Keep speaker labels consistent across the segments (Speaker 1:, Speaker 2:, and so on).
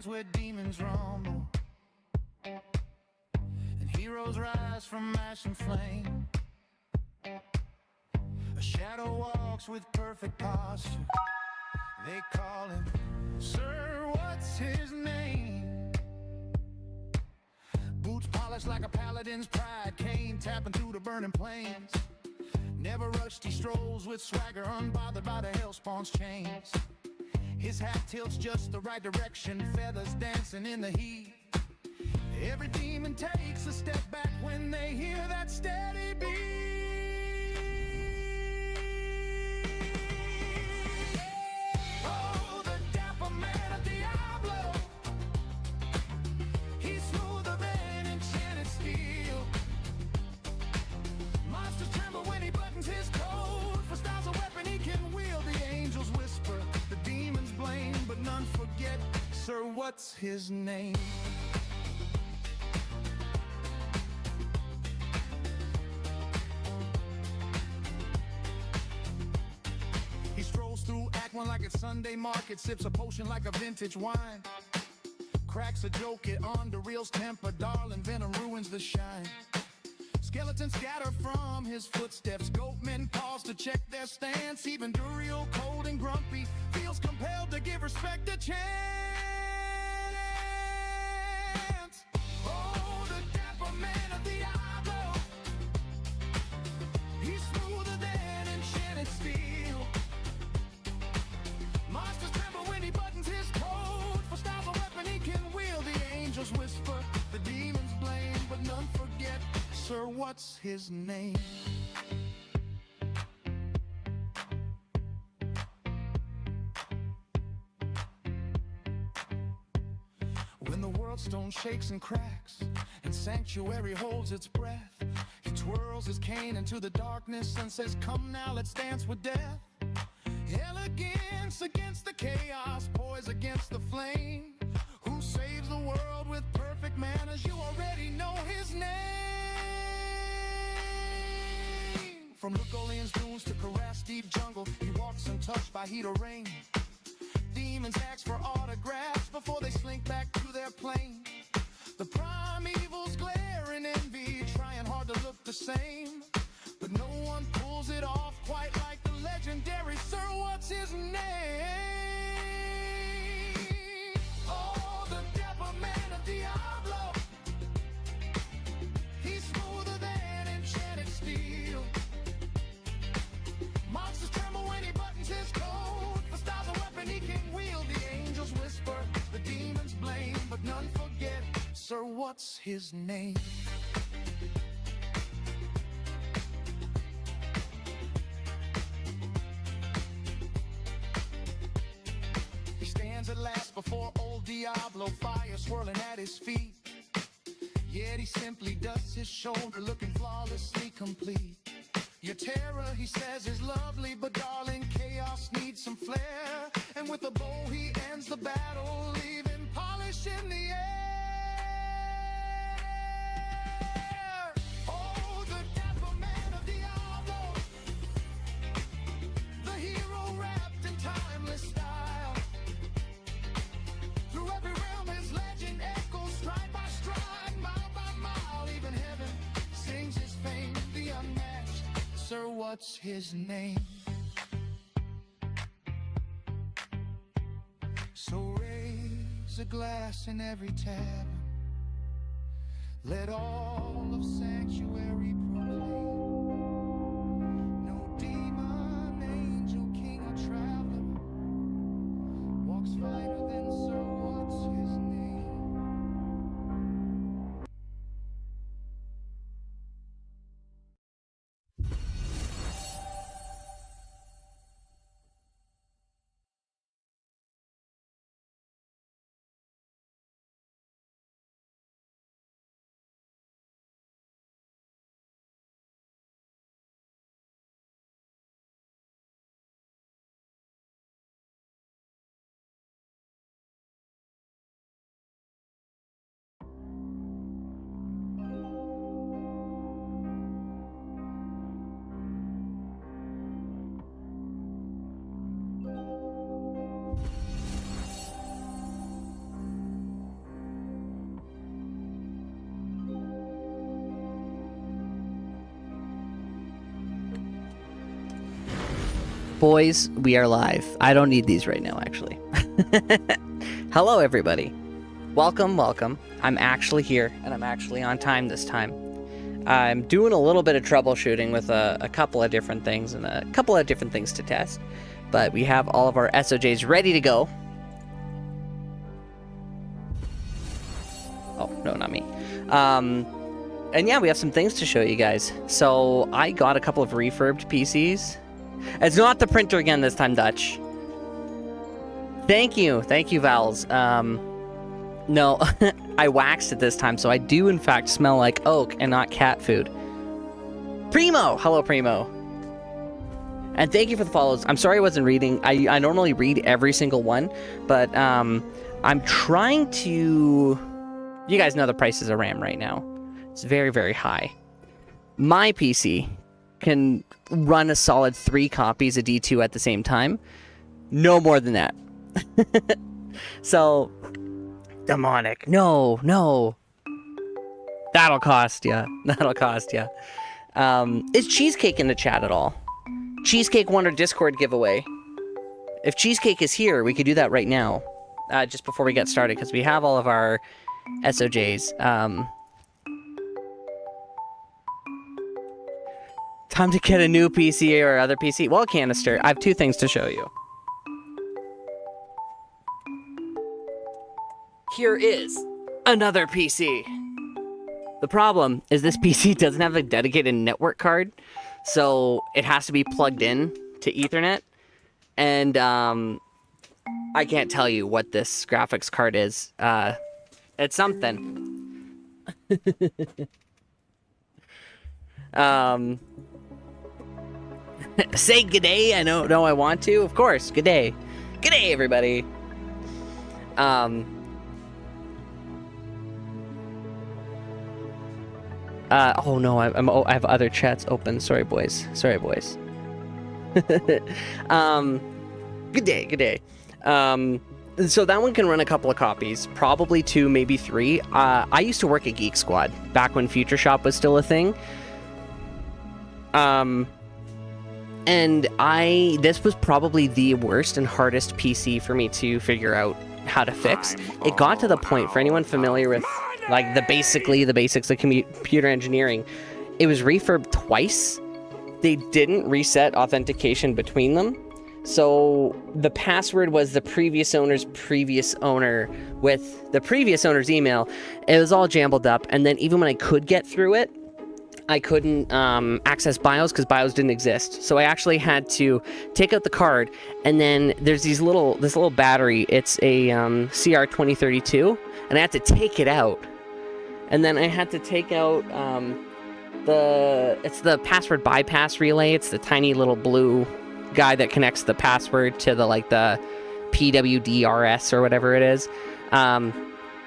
Speaker 1: lands where demons rumble and heroes rise from ash and flame. A shadow walks with perfect posture. They call him Sir, what's his name? Boots polished like a paladin's pride, cane tapping through the burning plains. Never rushed, he strolls with swagger, unbothered by the hellspawn's chains. His hat tilts just the right direction, feathers dancing in the heat. Every demon takes a step back when they hear that steady beat. Oh, the dapper man of Diablo, he's smoother than enchanted steel. Monsters tremble when he buttons his coat. For styles of weapon he can wield, the angels whisper, the demons blame, but none forget, Sir, what's his name? He strolls through Act 1 like it's Sunday market, sips a potion like a vintage wine, cracks a joke it on the real's temper, darling venom ruins the shine. Skeletons scatter from his footsteps, goatmen pause to check their stance. Even Duriel, cold and grumpy, feels compelled to give respect a chance. Oh, the dapper man of Diablo, he's smoother than enchanted steel. Monsters tremble when he buttons his coat. For styles of weapon he can wield, the angels whisper, the demons blame, but none forget, Sir, what's his name? When the world stone shakes and cracks and sanctuary holds its breath, he twirls his cane into the darkness and says, come now, let's dance with death. Elegance against the chaos, poise against the flame. Who saves the world with perfect manners? You already know his name. From Lugolian's dunes to Kara's deep jungle, he walks untouched by heat or rain. Demons ask for autographs before they slink back to their plane. The primevals glare in envy, trying hard to look the same, but no one pulls it off quite like the legendary Sir, what's his name? Oh, the dapper man of Diablo, he's smoother than enchanted steel. Monsters tremble when he buttons his coat. For styles of weapon he can wield, the angels whisper, the demons blame, but none forget, Sir, what's his name? He stands at last before old Diablo, fire swirling at his feet. Yet he simply dusts his shoulder, looking flawlessly complete. Your terror, he says, is lovely, but darling, chaos needs some flair. And with a bow he ends the battle, leaving polish in the air. Oh, the dapper man of Diablo, the hero wrapped in timeless style. Through every realm his legend echoes, stride by stride, mile by mile. Even heaven sings his fame, the unmatched Sir, what's his name? So raise a glass in every tavern, let all of sanctuary proclaim, no demon, angel, king, or traveler walks finer than Sir, what's his name?
Speaker 2: Boys, we are live. I don't need these right now, actually. Hello, everybody. Welcome, welcome. I'm actually here, and I'm actually on time this time. I'm doing a little bit of troubleshooting with a couple of different things and a couple of different things to test. But we have all of our SOJs ready to go. Oh, no, not me. And yeah, we have some things to show you guys. So I got a couple of refurbed PCs. It's not the printer again this time, Dutch. Thank you, Vowels. No, I waxed it this time, so I do in fact smell like oak and not cat food. Primo! Hello, Primo. And thank you for the follows. I'm sorry I wasn't reading. I normally read every single one, but I'm trying to... You guys know the prices of RAM right now. It's very, very high. My PC can run a solid 3 copies of D2 at the same time. No more than that. So, demonic. No. That'll cost ya. Is Cheesecake in the chat at all? Cheesecake won our Discord giveaway. If Cheesecake is here, we could do that right now. Just before we get started, because we have all of our SOJs. Time to get a new PC or other PC. Well, Canister, I have 2 things to show you. Here is another PC. The problem is this PC doesn't have a dedicated network card, so it has to be plugged in to Ethernet. And I can't tell you what this graphics card is. It's something. Say g'day. I know I want to. Of course, g'day. G'day, everybody. Oh no, I have other chats open. Sorry, boys. Good day. So that one can run a couple of copies, probably 2, maybe 3. I used to work at Geek Squad back when Future Shop was still a thing. And this was probably the worst and hardest PC for me to figure out how to fix. It got to the point, for anyone familiar with like the basics of computer engineering, it was refurbed twice. They didn't reset authentication between them. So the password was the previous owner's previous owner with the previous owner's email. It was all jumbled up. And then even when I could get through it, I couldn't access BIOS because BIOS didn't exist. So I actually had to take out the card, and then there's this little battery. It's a CR2032, and I had to take it out. And then I had to take out it's the password bypass relay. It's the tiny little blue guy that connects the password to the PWDRS or whatever it is. And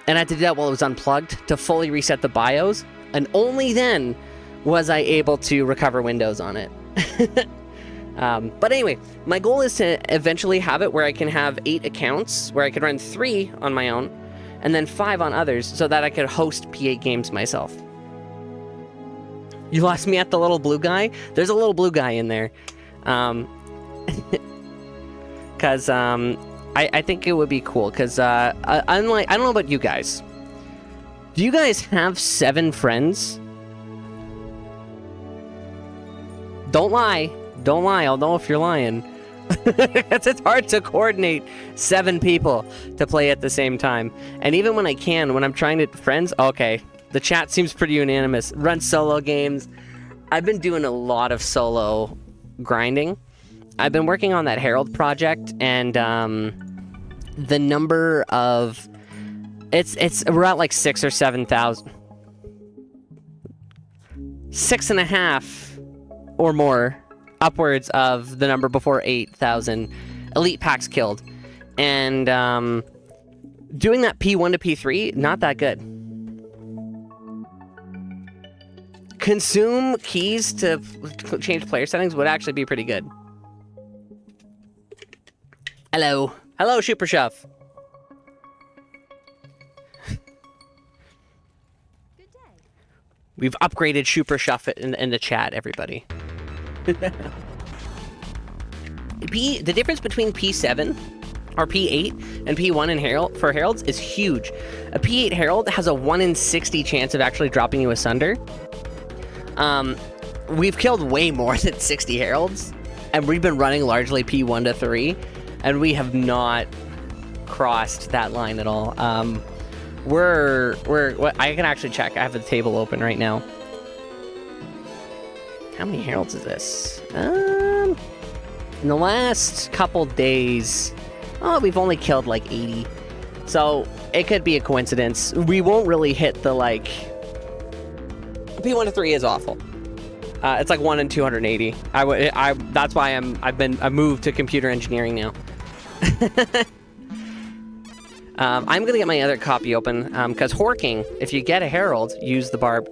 Speaker 2: I had to do that while it was unplugged to fully reset the BIOS, and only then was I able to recover Windows on it. But anyway, my goal is to eventually have it where I can have 8 accounts, where I could run 3 on my own, and then 5 on others, so that I could host P8 games myself. You lost me at the little blue guy? There's a little blue guy in there. Because I think it would be cool, because unlike, I don't know about you guys. Do you guys have 7 friends? Don't lie. I'll know if you're lying. It's hard to coordinate 7 people to play at the same time. And even when I'm trying to... Friends? Okay. The chat seems pretty unanimous. Run solo games. I've been doing a lot of solo grinding. I've been working on that Herald project, and the number of... We're at like 6 or 7,000. 6.5 or more, upwards of the number before 8,000 elite packs killed. And doing that P1 to P3, not that good. Consume keys to change player settings would actually be pretty good. Hello, Super Chef.
Speaker 3: Good day.
Speaker 2: We've upgraded Super Chef in the chat, everybody. The difference between P7 or P8 and P1 in for Heralds is huge. A P8 Herald has a 1 in 60 chance of actually dropping you asunder. We've killed way more than 60 Heralds, and we've been running largely P1 to 3, and we have not crossed that line at all. I can actually check. I have the table open right now. How many Heralds is this? In the last couple days, we've only killed like 80. So it could be a coincidence. We won't really hit the like. P1 to 3 is awful. It's like 1 in 280. That's why I've moved to computer engineering now. I'm gonna get my other copy open because Horking, if you get a Herald, use the Barb.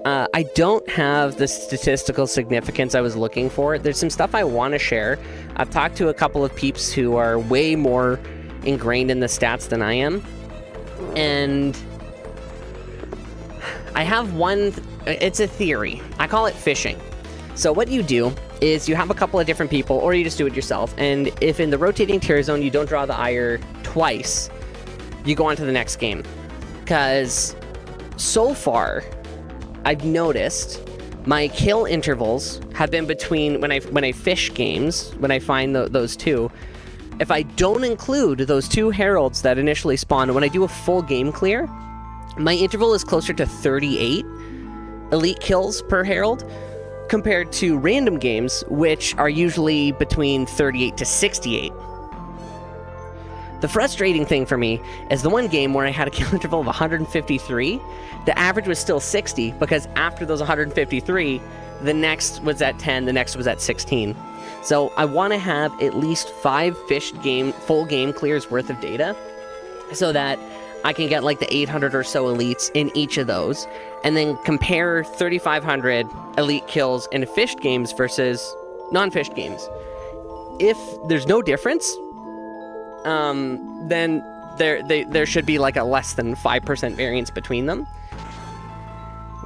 Speaker 2: I don't have the statistical significance I was looking for. There's some stuff I want to share. I've talked to a couple of peeps who are way more ingrained in the stats than I am. And I have one, it's a theory. I call it fishing. So what you do is you have a couple of different people, or you just do it yourself. And if in the rotating tier zone you don't draw the ire twice, you go on to the next game. Because so far, I've noticed my kill intervals have been between when I fish games, when I find those two. If I don't include those two heralds that initially spawn, when I do a full game clear, my interval is closer to 38 elite kills per herald compared to random games, which are usually between 38 to 68. The frustrating thing for me is the one game where I had a kill interval of 153, the average was still 60, because after those 153, the next was at 10, the next was at 16. So I want to have at least 5 full game clears worth of data, so that I can get like the 800 or so elites in each of those, and then compare 3,500 elite kills in fished games versus non-fished games. If there's no difference, then there should be like a less than 5% variance between them.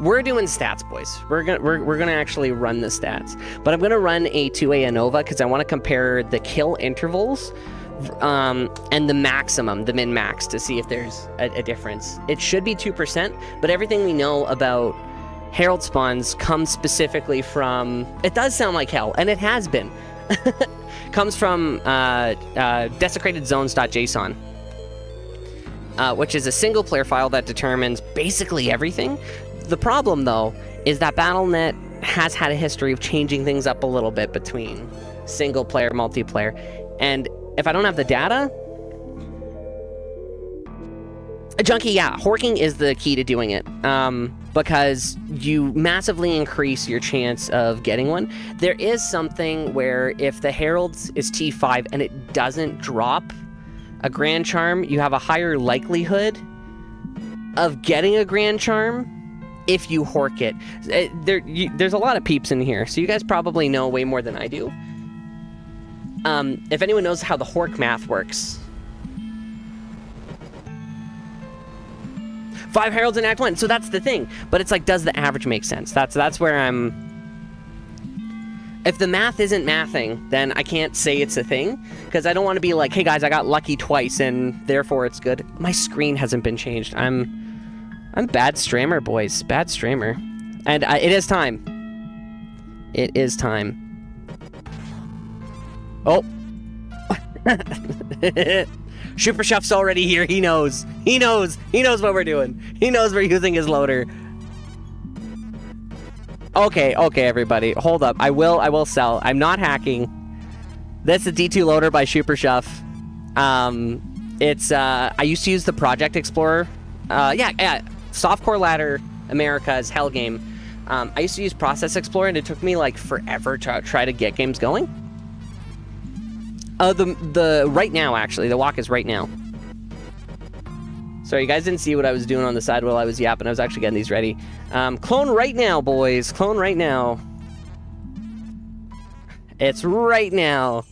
Speaker 2: We're doing stats, boys. We're gonna actually run the stats, but I'm gonna run a 2A ANOVA because I want to compare the kill intervals, and the maximum, the min-max, to see if there's a difference. It should be 2%, but everything we know about Herald spawns comes specifically from. It does sound like hell, and it has been. Comes from desecratedzones.json, which is a single-player file that determines basically everything. The problem, though, is that Battle.net has had a history of changing things up a little bit between single-player, multiplayer, and if I don't have the data... Junkie, yeah, Horking is the key to doing it, because you massively increase your chance of getting one. There is something where if the Herald is T5 and it doesn't drop a Grand Charm, you have a higher likelihood of getting a Grand Charm if you Hork it. There's a lot of peeps in here, so you guys probably know way more than I do. If anyone knows how the Hork math works... 5 heralds in Act 1, so that's the thing. But it's like, does the average make sense? That's where I'm... If the math isn't mathing, then I can't say it's a thing, because I don't want to be like, hey guys, I got lucky twice, and therefore it's good. My screen hasn't been changed. I'm bad streamer, boys. Bad streamer. And it is time. It is time. Oh. Super Chef's already here. He knows. He knows what we're doing. He knows we're using his loader. Okay, everybody. Hold up. I will sell. I'm not hacking. This is D2 loader by Super Chef. It's I used to use the Project Explorer. Yeah. Softcore Ladder America's Hell game. I used to use Process Explorer, and it took me like forever to try to get games going. The right now, actually. The walk is right now. Sorry, you guys didn't see what I was doing on the side while I was yapping. I was actually getting these ready. Clone right now, boys. Clone right now. It's right now.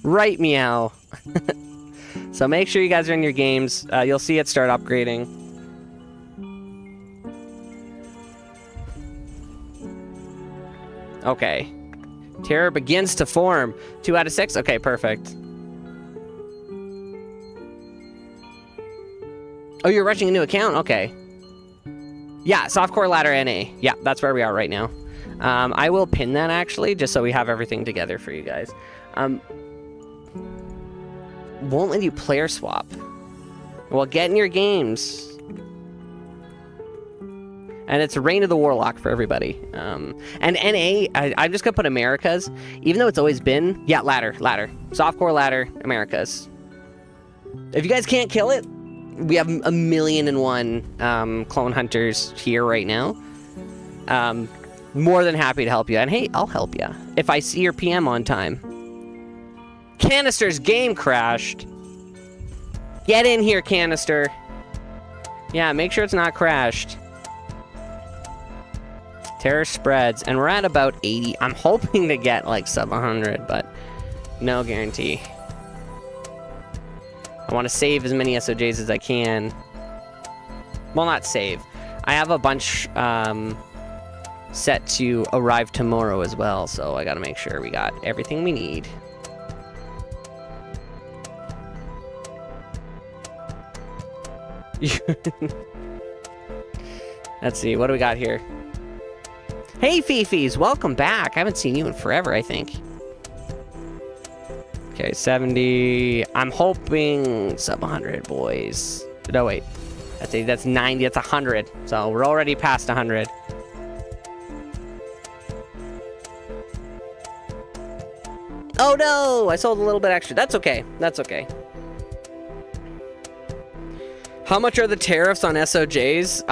Speaker 2: Right meow. So make sure you guys are in your games. You'll see it start upgrading. Okay. Terror begins to form. 2 out of 6? Okay, perfect. Oh, you're rushing a new account? Okay. Yeah, softcore ladder NA. Yeah, that's where we are right now. I will pin that, actually, just so we have everything together for you guys. Won't let you player swap. Well, get in your games. And it's Reign of the Warlock for everybody. And NA, I'm just going to put Americas. Even though it's always been... Yeah, ladder. Softcore ladder, Americas. If you guys can't kill it, we have 1,000,001 clone hunters here right now. More than happy to help you. And hey, I'll help you. If I see your PM on time. Canister's game crashed. Get in here, Canister. Yeah, make sure it's not crashed. Terror spreads, and we're at about 80. I'm hoping to get like sub 100, but no guarantee. I want to save as many SOJs as I can. Well, not save. I have a bunch set to arrive tomorrow as well, so I gotta make sure we got everything we need. Let's see, what do we got here? Hey, Fifis, welcome back. I haven't seen you in forever, I think. Okay, 70. I'm hoping sub 100, boys. No, wait. That's 90. That's 100. So we're already past 100. Oh, no! I sold a little bit extra. That's okay. That's okay. How much are the tariffs on SOJs?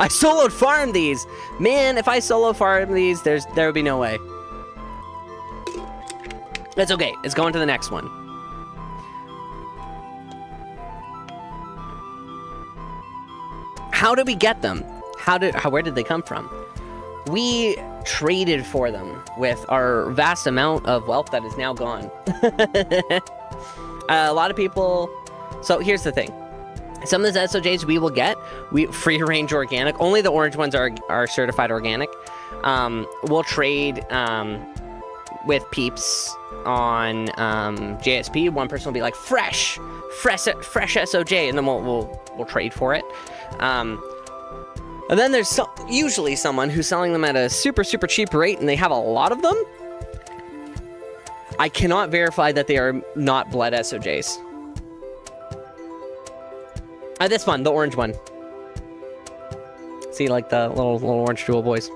Speaker 2: I solo farmed these. Man, if I solo farm these, there would be no way. That's okay. It's going to the next one. How did we get them? Where did they come from? We traded for them with our vast amount of wealth that is now gone. A lot of people... So here's the thing. Some of the SOJs we will get, free range organic. Only the orange ones are certified organic. We'll trade with peeps on JSP. One person will be like fresh SOJ, and then we'll trade for it. And then there's usually someone who's selling them at a super cheap rate, and they have a lot of them. I cannot verify that they are not blood SOJs. This one, the orange one. See, like the little orange jewel boys.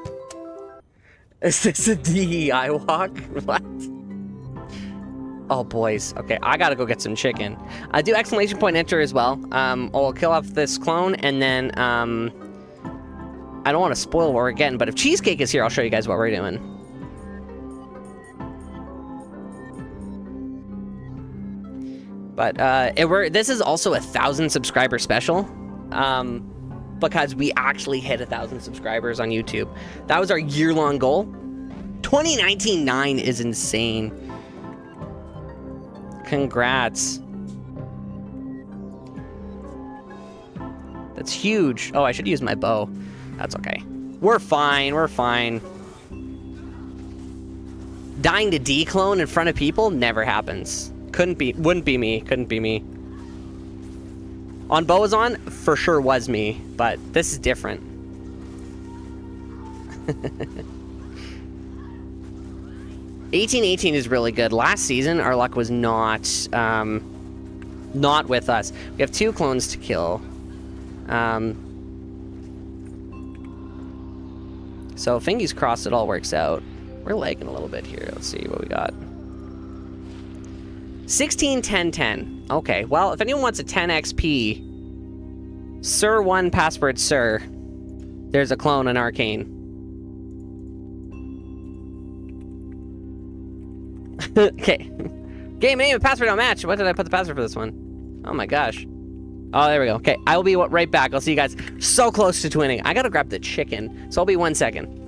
Speaker 2: Is this a DEI walk? What? Oh, boys. Okay, I gotta go get some chicken. I do exclamation point enter as well. I'll kill off this clone, and then, I don't want to spoil what we're getting, but if Cheesecake is here, I'll show you guys what we're doing. But this is also a 1,000 subscriber special, because we actually hit 1,000 subscribers on YouTube. That was our year-long goal. 2019 9 is insane. Congrats. That's huge. Oh, I should use my bow. That's okay. We're fine. We're fine. Dying to declone in front of people never happens. Wouldn't be me. Couldn't be me. On Boazon, for sure was me, but this is different. 1818 is really good. Last season, our luck was not with us. We have 2 clones to kill. So fingers crossed it all works out. We're lagging a little bit here. Let's see what we got. 16, 10, 10. Okay, well, if anyone wants a 10 XP, Sir1 password Sir. There's a clone in Arcane. Okay. Game name and password don't match. What did I put the password for this one? Oh my gosh. Oh, there we go. Okay, I will be right back. I'll see you guys so close to twinning. I gotta grab the chicken, so I'll be 1 second.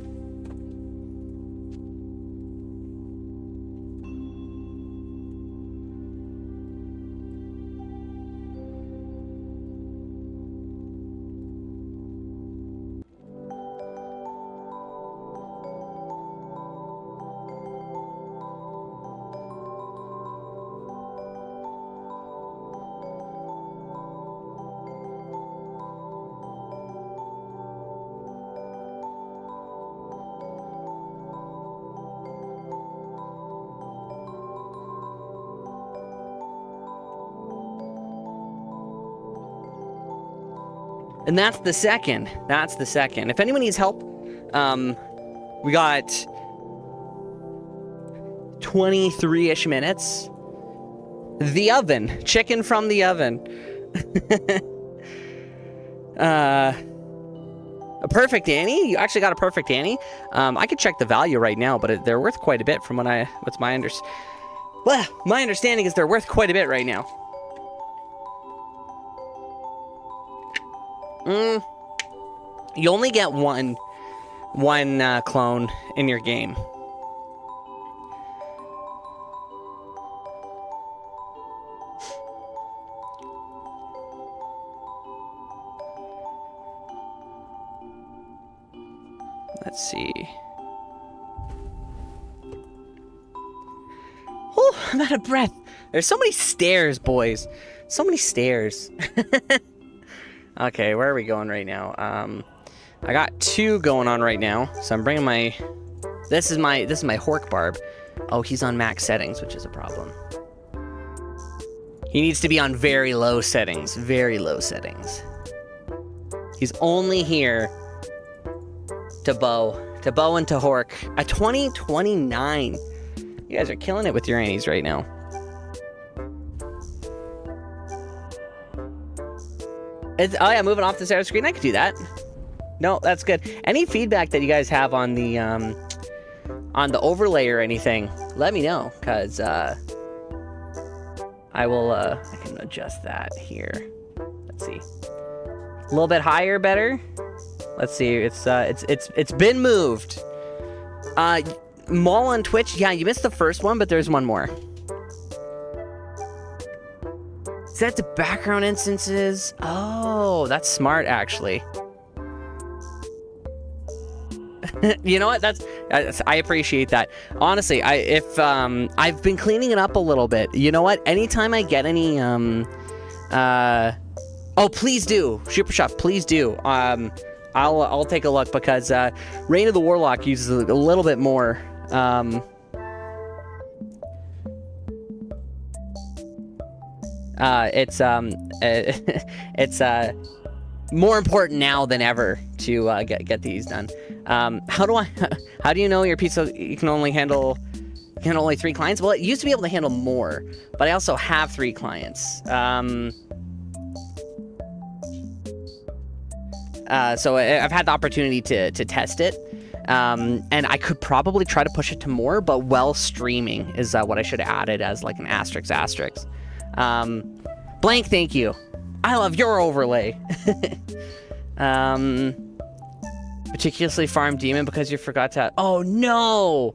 Speaker 2: And that's the second. That's the second. If anyone needs help, we got 23-ish minutes. The oven. Chicken from the oven. A perfect Annie? You actually got a perfect Annie? I could check the value right now, but they're worth quite a bit from what's my my understanding is they're worth quite a bit right now. You only get one clone in your game. Let's see. Oh, I'm out of breath. There's so many stairs, boys. So many stairs. Okay, where are we going right now? I got 2 going on right now, so I'm bringing my. This is my Hork Barb. Oh, he's on max settings, which is a problem. He needs to be on very low settings. Very low settings. He's only here to bow and to Hork. A 2029. You guys are killing it with your Annies right now. Oh yeah, moving off the center screen. I could do that. No, that's good. Any feedback that you guys have on the overlay or anything, let me know, cause I will. I can adjust that here. Let's see. A little bit higher, better. Let's see. It's been moved. Maul on Twitch. Yeah, you missed the first one, but there's one more. Set to background instances. Oh, that's smart, actually. You know what? I appreciate that. Honestly, I've been cleaning it up a little bit. You know what? Anytime I get any oh, please do. Super Shop, please do. I'll take a look because Reign of the Warlock uses a little bit more. It's more important now than ever to get these done. How do you know your pizza can only 3 clients? Well, it used to be able to handle more, but I also have 3 clients. So I've had the opportunity to test it. And I could probably try to push it to more, but while streaming is what I should have added as like an asterisk. Blank, thank you. I love your overlay. Particularly Farm Demon because you forgot to. Oh no!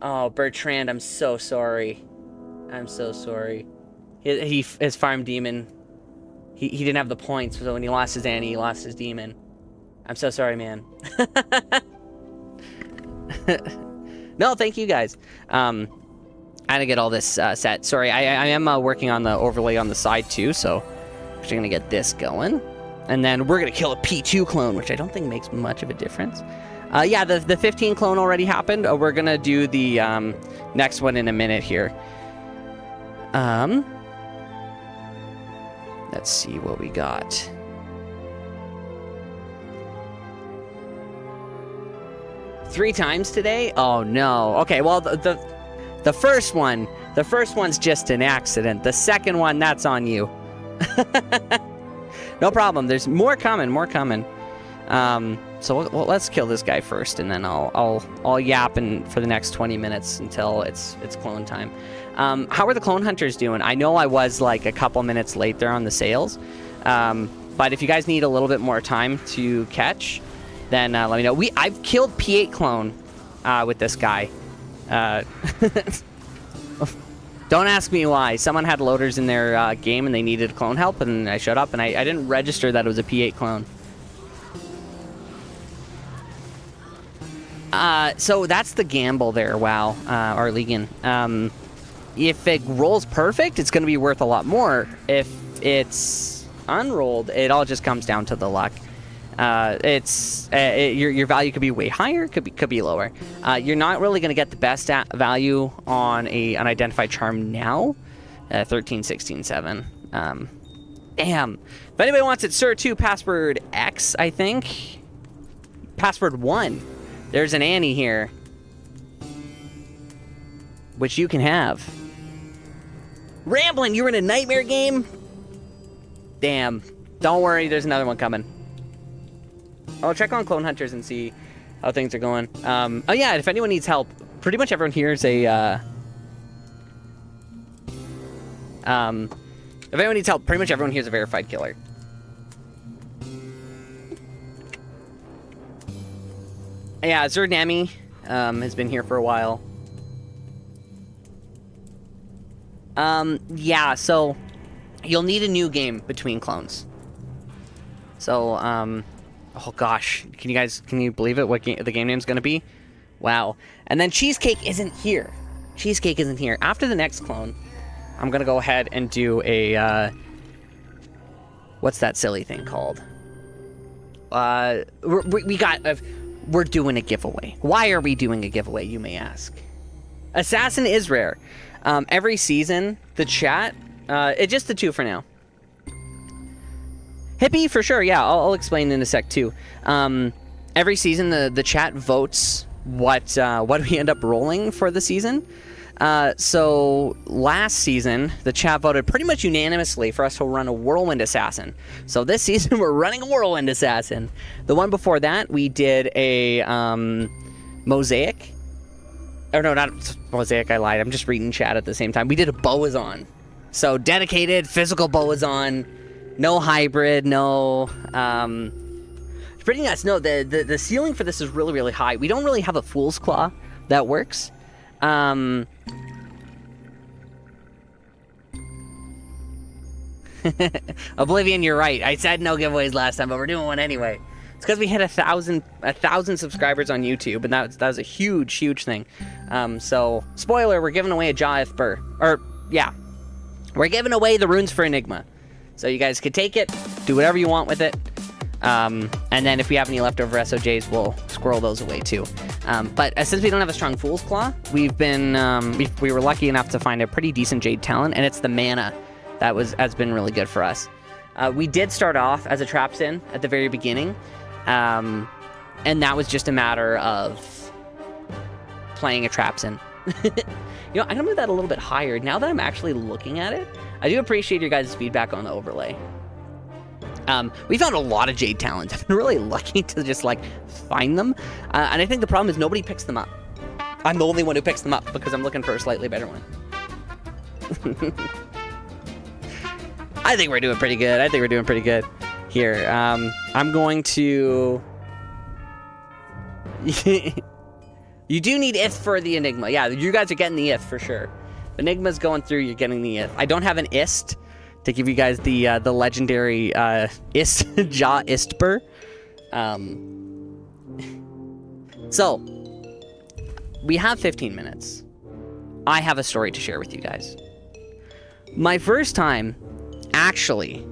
Speaker 2: Oh, Bertrand, I'm so sorry. I'm so sorry. His Farm Demon. He didn't have the points, so when he lost his Annie, he lost his Demon. I'm so sorry, man. No, thank you guys. I had to get all this set. Sorry, I am working on the overlay on the side too, so I'm actually gonna get this going. And then we're gonna kill a P2 clone, which I don't think makes much of a difference. Yeah, the 15 clone already happened. We're gonna do the next one in a minute here. Let's see what we got. Three times today? Oh no. Okay, well the first one's just an accident. The second one, that's on you. No problem. There's more coming. So let's kill this guy first, and then I'll yap for the next 20 minutes until it's clone time. How are the clone hunters doing? I know I was like a couple minutes late there on the sales, but if you guys need a little bit more time to catch, then let me know. I've killed P8 clone with this guy. Don't ask me why. Someone had loaders in their game and they needed clone help, and I showed up and I didn't register that it was a P8 clone. So that's the gamble there, WoW, Arlegan. If it rolls perfect, it's going to be worth a lot more. If it's unrolled, it all just comes down to the luck. Your value could be way higher, could be lower. You're not really going to get the best value on an unidentified charm now. 13, 16, 7. Damn. If anybody wants it, Sir2, password X, I think. Password 1. There's an Annie here. Which you can have. Ramblin', you were in a nightmare game? Damn. Don't worry, there's another one coming. I'll check on Clone Hunters and see how things are going. Oh yeah, if anyone needs help, pretty much everyone here is a... if anyone needs help, pretty much everyone here is a verified killer. Yeah, Zerdami has been here for a while. Yeah, so you'll need a new game between clones. So, oh gosh, can you believe it? What the game name's gonna be? Wow. And then Cheesecake isn't here. Cheesecake isn't here. After the next clone, I'm gonna go ahead and do a, what's that silly thing called? We're doing a giveaway. Why are we doing a giveaway, you may ask? Assassin is rare. Every season, the chat, it's just the 2 for now. Hippie, for sure, yeah, I'll explain in a sec, too. Every season, the chat votes what we end up rolling for the season. So, last season, the chat voted pretty much unanimously for us to run a Whirlwind Assassin. So, this season, we're running a Whirlwind Assassin. The one before that, we did a Mosaic. Oh, no, not Mosaic, I lied. I'm just reading chat at the same time. We did a Boazon. So, dedicated, physical Boazon. No hybrid, no... It's pretty nuts. No, the ceiling for this is really, really high. We don't really have a Fool's Claw that works. Oblivion, you're right. I said no giveaways last time, but we're doing one anyway. It's because we hit 1,000 subscribers on YouTube, and that was a huge, huge thing. So, spoiler, we're giving away a Jaw If Burr. Or, yeah. We're giving away the runes for Enigma. So you guys could take it, do whatever you want with it. And then if we have any leftover SOJs, we'll squirrel those away too. But since we don't have a strong Fool's Claw, we've been, we were lucky enough to find a pretty decent Jade talent, and it's the mana that has been really good for us. We did start off as a Trapsin at the very beginning, and that was just a matter of playing a Trapsin. You know, I'm gonna move that a little bit higher. Now that I'm actually looking at it, I do appreciate your guys' feedback on the overlay. We found a lot of Jade talents. I've been really lucky to just, like, find them. And I think the problem is nobody picks them up. I'm the only one who picks them up because I'm looking for a slightly better one. I think we're doing pretty good. Here, I'm going to... You do need IF for the Enigma. Yeah, you guys are getting the IF for sure. Enigma's going through, you're getting the IF. I don't have an IST to give you guys the legendary IST, Jaw Istber. So, we have 15 minutes. I have a story to share with you guys. My first time actually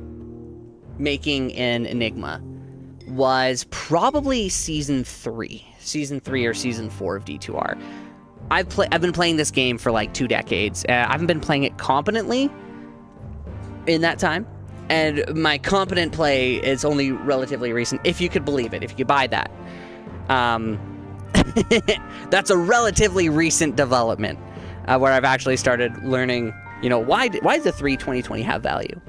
Speaker 2: making an Enigma was probably season 3 or season 4 of D2R. I've been playing this game for like 2 decades. I haven't been playing it competently in that time, and my competent play is only relatively recent, if you could believe it, if you could buy that. That's a relatively recent development where I've actually started learning, you know, why does the 3/20/20 have value?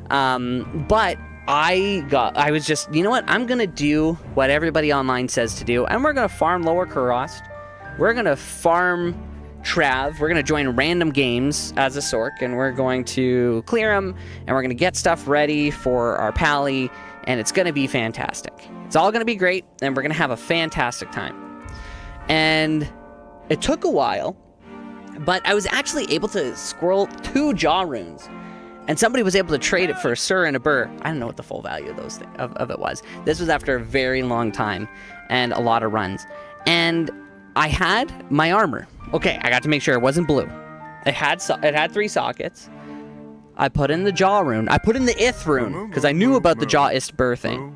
Speaker 2: But I was just, you know what, I'm gonna do what everybody online says to do, and we're gonna farm Lower Kurost. We're gonna farm Trav. We're gonna join random games as a Sork, and we're going to clear them, and we're gonna get stuff ready for our pally, and it's gonna be fantastic. It's all gonna be great, and we're gonna have a fantastic time. And it took a while, but I was actually able to squirrel 2 Jaw runes. And somebody was able to trade it for a Sir and a Burr. I don't know what the full value of those of it was. This was after a very long time and a lot of runs. And I had my armor. Okay, I got to make sure it wasn't blue. It had 3 sockets. I put in the Jaw rune. I put in the Ith rune because I knew about the Jaw Ist Burr thing.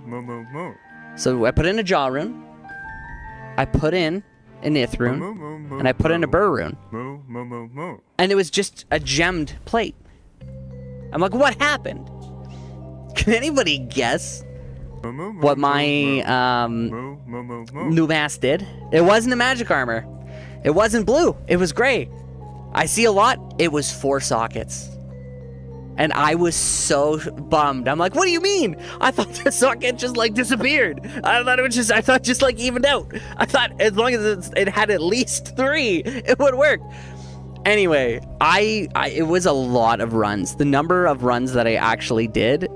Speaker 2: So I put in a Jaw rune. I put in an Ith rune, and I put in a Burr rune. And it was just a gemmed plate. I'm like, what happened? Can anybody guess what my noob ass did? It wasn't a magic armor. It wasn't blue. It was gray. I see a lot. It was 4 sockets. And I was so bummed. I'm like, what do you mean? I thought the socket just like disappeared. I thought just like evened out. I thought as long as it had at least 3, it would work. Anyway, it was a lot of runs. The number of runs that I actually did, it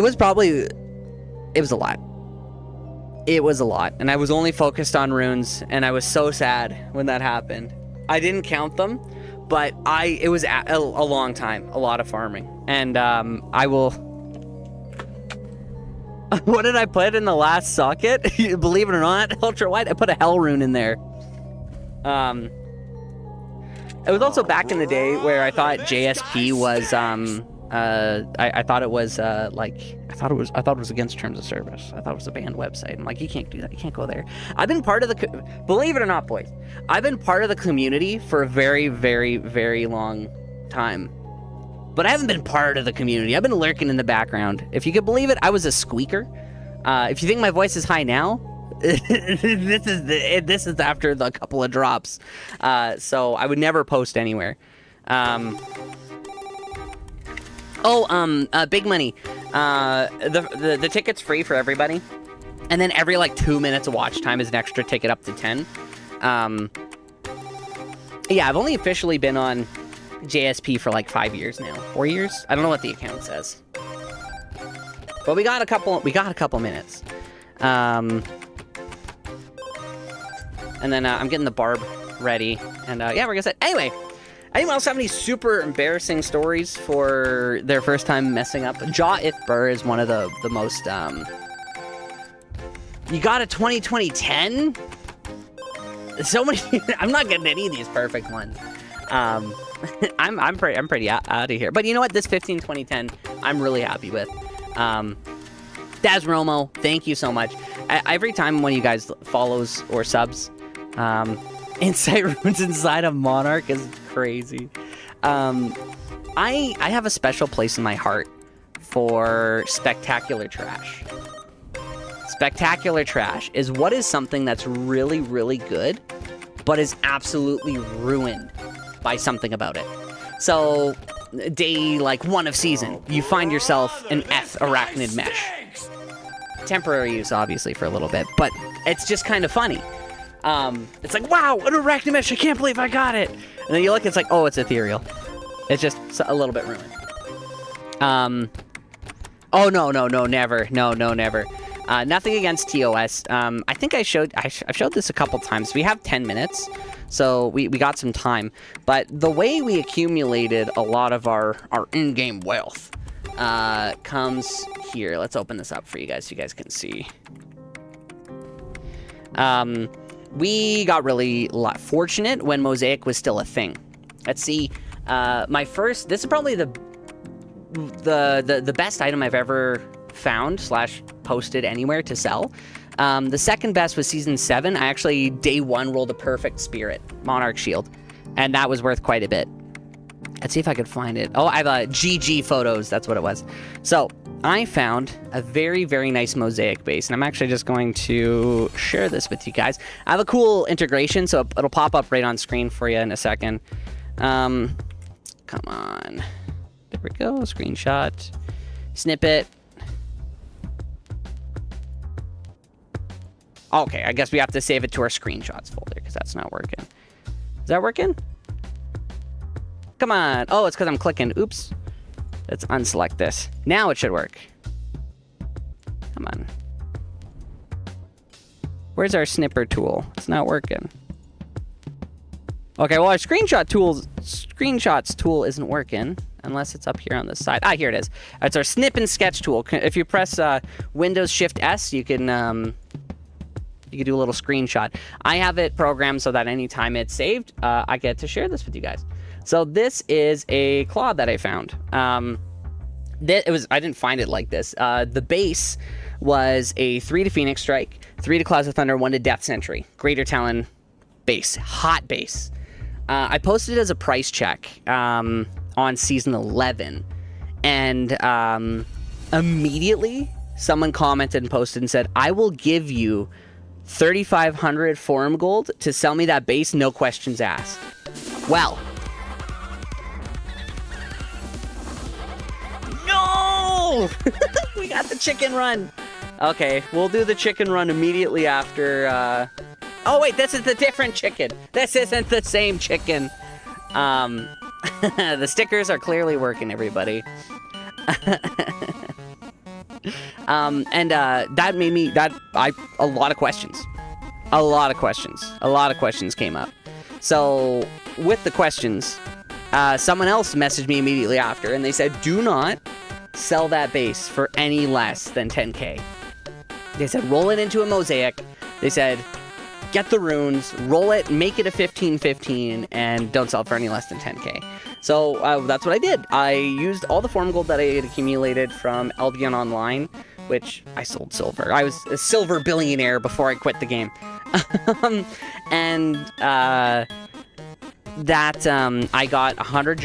Speaker 2: was a lot. It was a lot. And I was only focused on runes, and I was so sad when that happened. I didn't count them. But it was a long time, a lot of farming. And I will... What did I put in the last socket? Believe it or not, ultra wide, I put a hell rune in there. It was also back in the day where I thought JSP was, I thought it was, I thought it was against terms of service. I thought it was a banned website. I'm like, you can't do that. You can't go there. I've been part of the, believe it or not, boys, I've been part of the community for a very, very, very long time. But I haven't been part of the community. I've been lurking in the background. If you could believe it, I was a squeaker. If you think my voice is high now, this is after the couple of drops. So I would never post anywhere. Big money. The ticket's free for everybody. And then every like 2 minutes of watch time is an extra ticket up to 10. Yeah, I've only officially been on JSP for like 5 years now. 4 years? I don't know what the account says. But we got a couple minutes. And then I'm getting the barb ready. And yeah, we're gonna set. Anyway, anyone else have any super embarrassing stories for their first time messing up? Jaw Ithbur is one of the most, you got a 2010? So many, I'm not getting any of these perfect ones. I'm pretty out of here. But you know what? This 15-2010, I'm really happy with. Daz Romo, thank you so much. Every time one of you guys follows or subs, Insight Runes inside of Monarch is crazy. I have a special place in my heart for Spectacular Trash. Spectacular Trash is what is something that's really, really good, but is absolutely ruined by something about it. So, day like 1 of season, you find yourself an arachnid mesh. Temporary use, obviously, for a little bit, but it's just kind of funny. It's like, wow, an arachnid mesh, I can't believe I got it. And then you look, it's like, oh, it's ethereal. It's just a little bit ruined. Oh, no, never. No, never. Nothing against TOS. I think I've showed this a couple times. We have 10 minutes, so we got some time. But the way we accumulated a lot of our in-game wealth comes here. Let's open this up for you guys so you guys can see. We got really fortunate when Mosaic was still a thing. Let's see. This is probably the best item I've ever found / posted anywhere to sell. The second best was season 7. I actually day 1 rolled a perfect spirit Monarch shield, and that was worth quite a bit. Let's see if I could find it. Oh, I have GG photos. That's what it was. So I found a very, very nice Mosaic base, and I'm actually just going to share this with you guys. I have a cool integration, so it'll pop up right on screen for you in a second. Come on. There we go. Screenshot. Snippet. Okay, I guess we have to save it to our screenshots folder because that's not working. Is that working? Come on. Oh, it's because I'm clicking. Oops. Let's unselect this. Now it should work. Come on. Where's our snipper tool? It's not working. Okay, well, our screenshots tool isn't working unless it's up here on the side. Ah, here it is. It's our snip and sketch tool. If you press Windows Shift S, you can do a little screenshot. I have it programmed so that anytime it's saved, I get to share this with you guys. So this is a claw that I found. I didn't find it like this. The base was a 3 to Phoenix Strike, 3 to Claws of Thunder, 1 to Death Sentry. Greater Talon base. Hot base. I posted it as a price check on season 11. And immediately, someone commented and posted and said, I will give you 3,500 forum gold to sell me that base, no questions asked. Well. No! We got the chicken run. Okay, we'll do the chicken run immediately after, Oh, wait, this is the different chicken. This isn't the same chicken. The stickers are clearly working, everybody. That made me, a lot of questions. A lot of questions came up. So, with the questions, someone else messaged me immediately after, and they said, do not sell that base for any less than 10k. They said, roll it into a mosaic. They said, get the runes, roll it, make it a 15-15, and don't sell it for any less than 10k. So that's what I did. I used all the forum gold that I had accumulated from Albion Online, which I sold silver. I was a silver billionaire before I quit the game. I got 100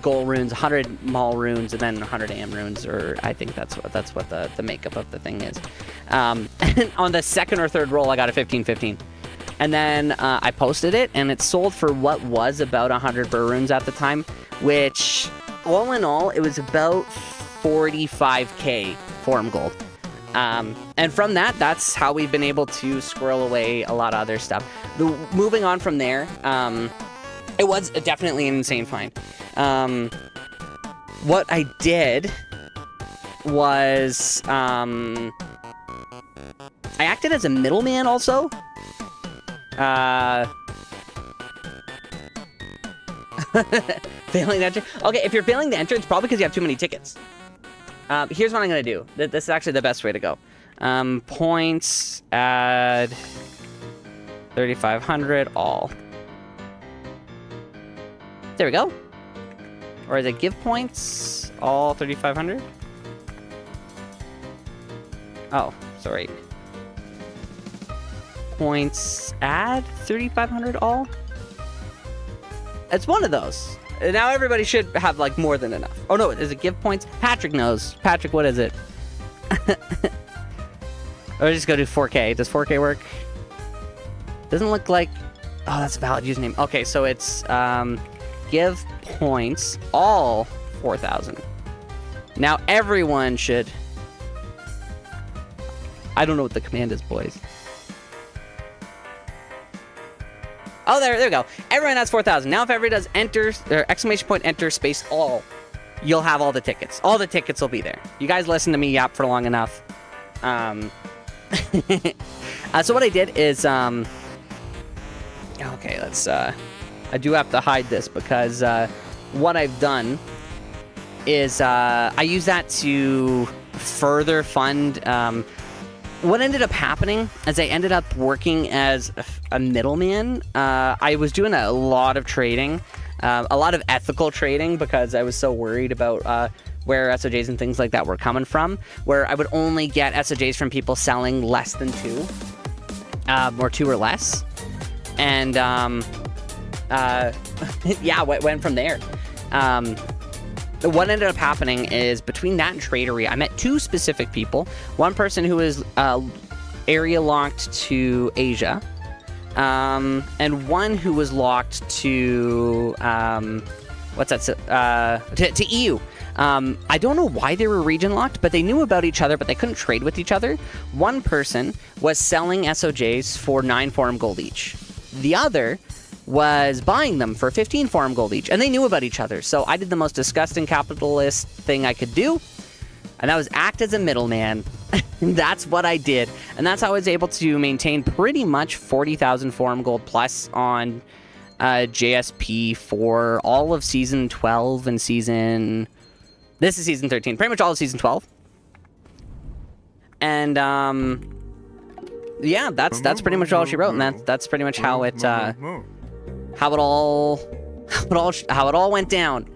Speaker 2: gold runes, 100 Maul runes, and then 100 AM runes, or I think that's what the makeup of the thing is. And on the second or third roll, I got a 15-15. And then I posted it, and it sold for what was about 100 burr runes at the time, which, all in all, it was about 45k forum gold. And from that, that's how we've been able to squirrel away a lot of other stuff. Moving on from there, it was definitely an insane find. What I did was, I acted as a middleman also. Failing the enter. Okay, if you're failing the enter, it's probably because you have too many tickets. Here's what I'm gonna do. This is actually the best way to go. Points, add 3,500, all. There we go. Or is it give points, all 3,500? Oh, sorry. Points, add 3,500, all? It's one of those. Now everybody should have, like, more than enough. Oh, no, is it give points? Patrick knows. Patrick, what is it? Or just go to 4K. Does 4K work? Doesn't look like... Oh, that's a valid username. Okay, so it's, give points, all 4,000. Now everyone should... I don't know what the command is, boys. Oh, there we go. Everyone has 4,000. Now if everybody does enter, or exclamation point, enter, space, all, you'll have all the tickets. All the tickets will be there. You guys listen to me yap for long enough. So what I did is, okay, let's, I do have to hide this because, what I've done is, I use that to further fund, what ended up happening is I ended up working as a middleman. I was doing a lot of trading, a lot of ethical trading, because I was so worried about where SOJs and things like that were coming from, where I would only get SOJs from people selling less than 2, or 2 or less. And yeah, went from there. What ended up happening is, between that and Tradery, I met 2 specific people. One person who was area locked to Asia, and one who was locked to to EU. I don't know why they were region locked, but they knew about each other, but they couldn't trade with each other. One person was selling SOJs for 9 forum gold each. The other was buying them for 15 forum gold each, and they knew about each other. So I did the most disgusting capitalist thing I could do, and that was act as a middleman. That's what I did, and that's how I was able to maintain pretty much 40,000 forum gold plus on JSP for all of season 12 and season... This is season 13, pretty much all of season 12. And yeah, that's pretty much all she wrote, and that's pretty much how it how it all went down.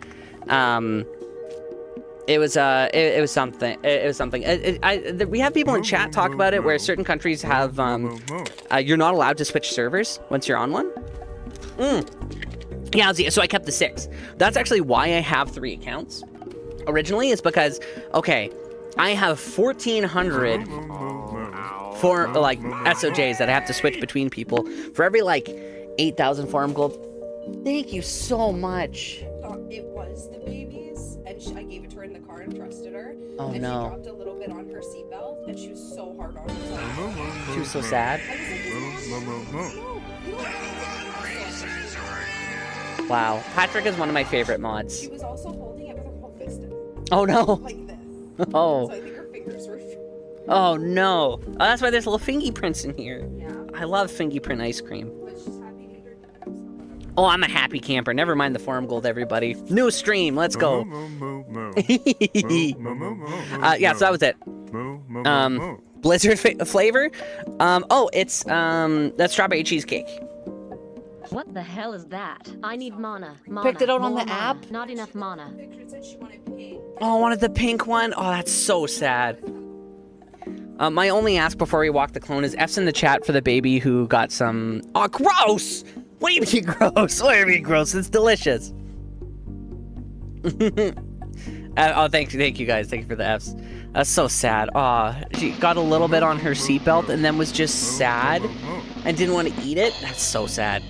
Speaker 2: It was something. We have people in chat talk about it, where certain countries have you're not allowed to switch servers once you're on one. Yeah, so I kept the 6. That's actually why I have 3 accounts. originally is because, okay, I have 1,400 for, like, SOJs that I have to switch between people. For every, like, 8,000 farm gold. Thank you so much.
Speaker 3: It was the baby's, and I gave it to her in the car and trusted her.
Speaker 2: Oh,
Speaker 3: and
Speaker 2: no.
Speaker 3: she dropped a little bit on her seatbelt, and she was so hard on herself.
Speaker 2: She was so sad.
Speaker 3: I was like, no, you don't
Speaker 2: Wow. Patrick is one of my favorite mods.
Speaker 3: She was also holding it with her whole fist in.
Speaker 2: Oh, no.
Speaker 3: Like this.
Speaker 2: Oh.
Speaker 3: So I think her fingers were...
Speaker 2: Oh, no. Oh, that's why there's little fingy prints in here.
Speaker 3: Yeah.
Speaker 2: I love fingy print ice cream.
Speaker 3: But she's happy to her dad.
Speaker 2: Oh, I'm a happy camper. Never mind the farm gold, everybody. New stream. Let's go. Yeah, so that was it. Blizzard flavor? Oh, it's, that's strawberry cheesecake.
Speaker 4: What the hell is that? I need mana.
Speaker 2: Picked it out on
Speaker 4: more
Speaker 2: the
Speaker 4: mana.
Speaker 2: app?
Speaker 4: Not enough mana.
Speaker 3: Picture said she wanted pink.
Speaker 2: Oh, I wanted the pink one. Oh, that's so sad. My only ask before we walk the clone is F's in the chat for the baby who got some... Oh, gross! What do you mean gross? What do you mean gross? It's delicious. Oh, thank you guys. Thank you for the F's. That's so sad. Oh, she got a little bit on her seatbelt and then was just sad and didn't want to eat it. That's so sad.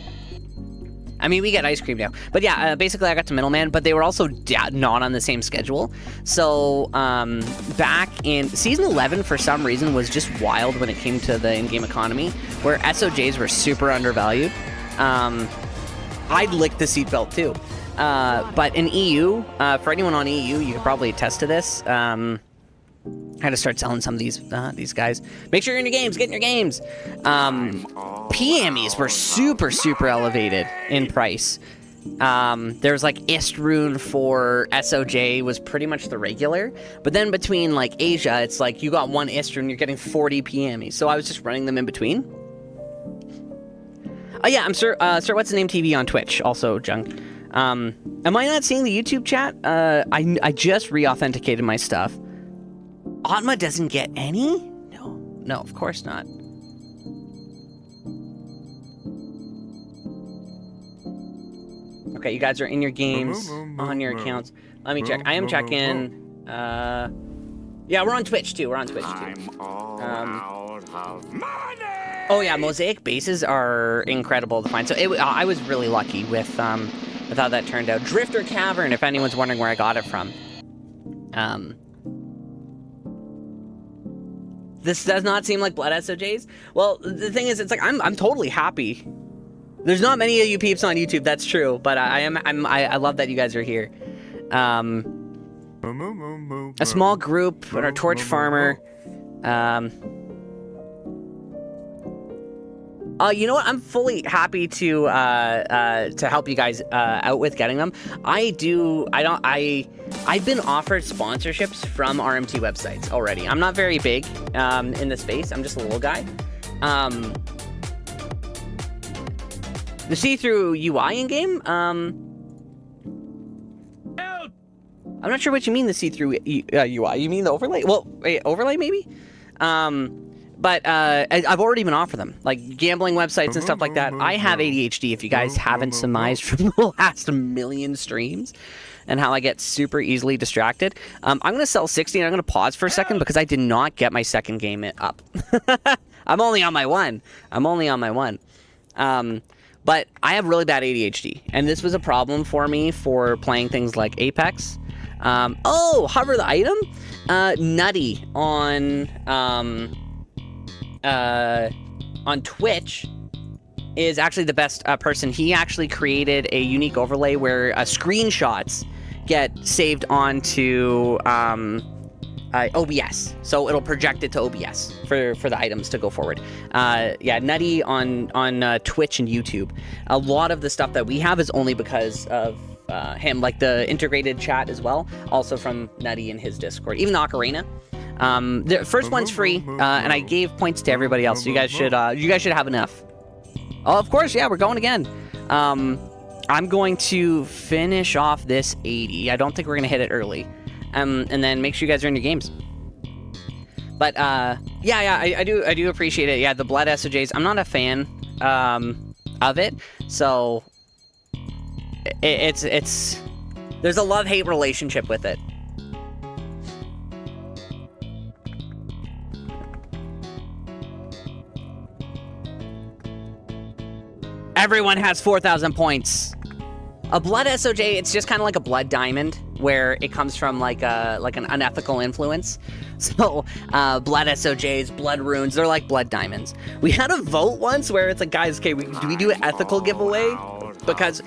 Speaker 2: I mean, we get ice cream now. But yeah, basically I got to middleman, but they were also not on the same schedule. So back in Season 11, for some reason, was just wild when it came to the in-game economy, where SOJs were super undervalued. I'd lick the seatbelt too. But in EU, for anyone on EU, you could probably attest to this. I had to start selling some of these guys. Make sure you're in your games. Get in your games. PMEs were super elevated in price. There's like Istrun for SOJ was pretty much the regular. But then between like Asia, it's like you got one Istrun, you're getting 40 PMEs. So I was just running them in between. Oh yeah, I'm Sir What's the Name TV on Twitch. Also, Junk. Am I not seeing the YouTube chat? I just re-authenticated my stuff. Atma doesn't get any? No, of course not. Okay, you guys are in your games, on your accounts. Let me check. I am checking. Yeah, we're on Twitch too. Oh yeah, mosaic bases are incredible to find. So I was really lucky with how that turned out. Drifter Cavern, if anyone's wondering where I got it from. This does not seem like blood SOJs. Well, the thing is, it's like I'm totally happy. There's not many of you peeps on YouTube, that's true, but I love that you guys are here. A small group and our torch farmer. You know what? I'm fully happy to help you guys out with getting them. I've been offered sponsorships from RMT websites already. I'm not very big in the space. I'm just a little guy. The see-through UI in game. I'm not sure what you mean the see-through UI. You mean the overlay? Well, wait, overlay maybe. But I've already been offered them, like gambling websites and stuff like that. I have ADHD, if you guys haven't surmised from the last million streams, and how I get super easily distracted. I'm going to sell 60, and I'm going to pause for a second because I did not get my second game up. I'm only on my one. But I have really bad ADHD, and this was a problem for me for playing things like Apex. Hover the item? Nutty on Twitch is actually the best person. He actually created a unique overlay where screenshots get saved onto OBS, so it'll project it to OBS for the items to go forward. Yeah, Nutty on Twitch and YouTube. A lot of the stuff that we have is only because of him, like the integrated chat as well, also from Nutty and his Discord. Even the Ocarina. The first one's free, and I gave points to everybody else. So you guys should have enough. Oh, of course, yeah, we're going again. I'm going to finish off this 80. I don't think we're gonna hit it early. And then make sure you guys are in your games. But yeah, I do appreciate it. Yeah, the blood SOJs. I'm not a fan of it, so it's there's a love-hate relationship with it. Everyone has 4,000 points. A blood SOJ, it's just kind of like a blood diamond, where it comes from like an unethical influence. So, blood SOJs, blood runes, they're like blood diamonds. We had a vote once where it's like, guys, okay, do we do an ethical giveaway? Because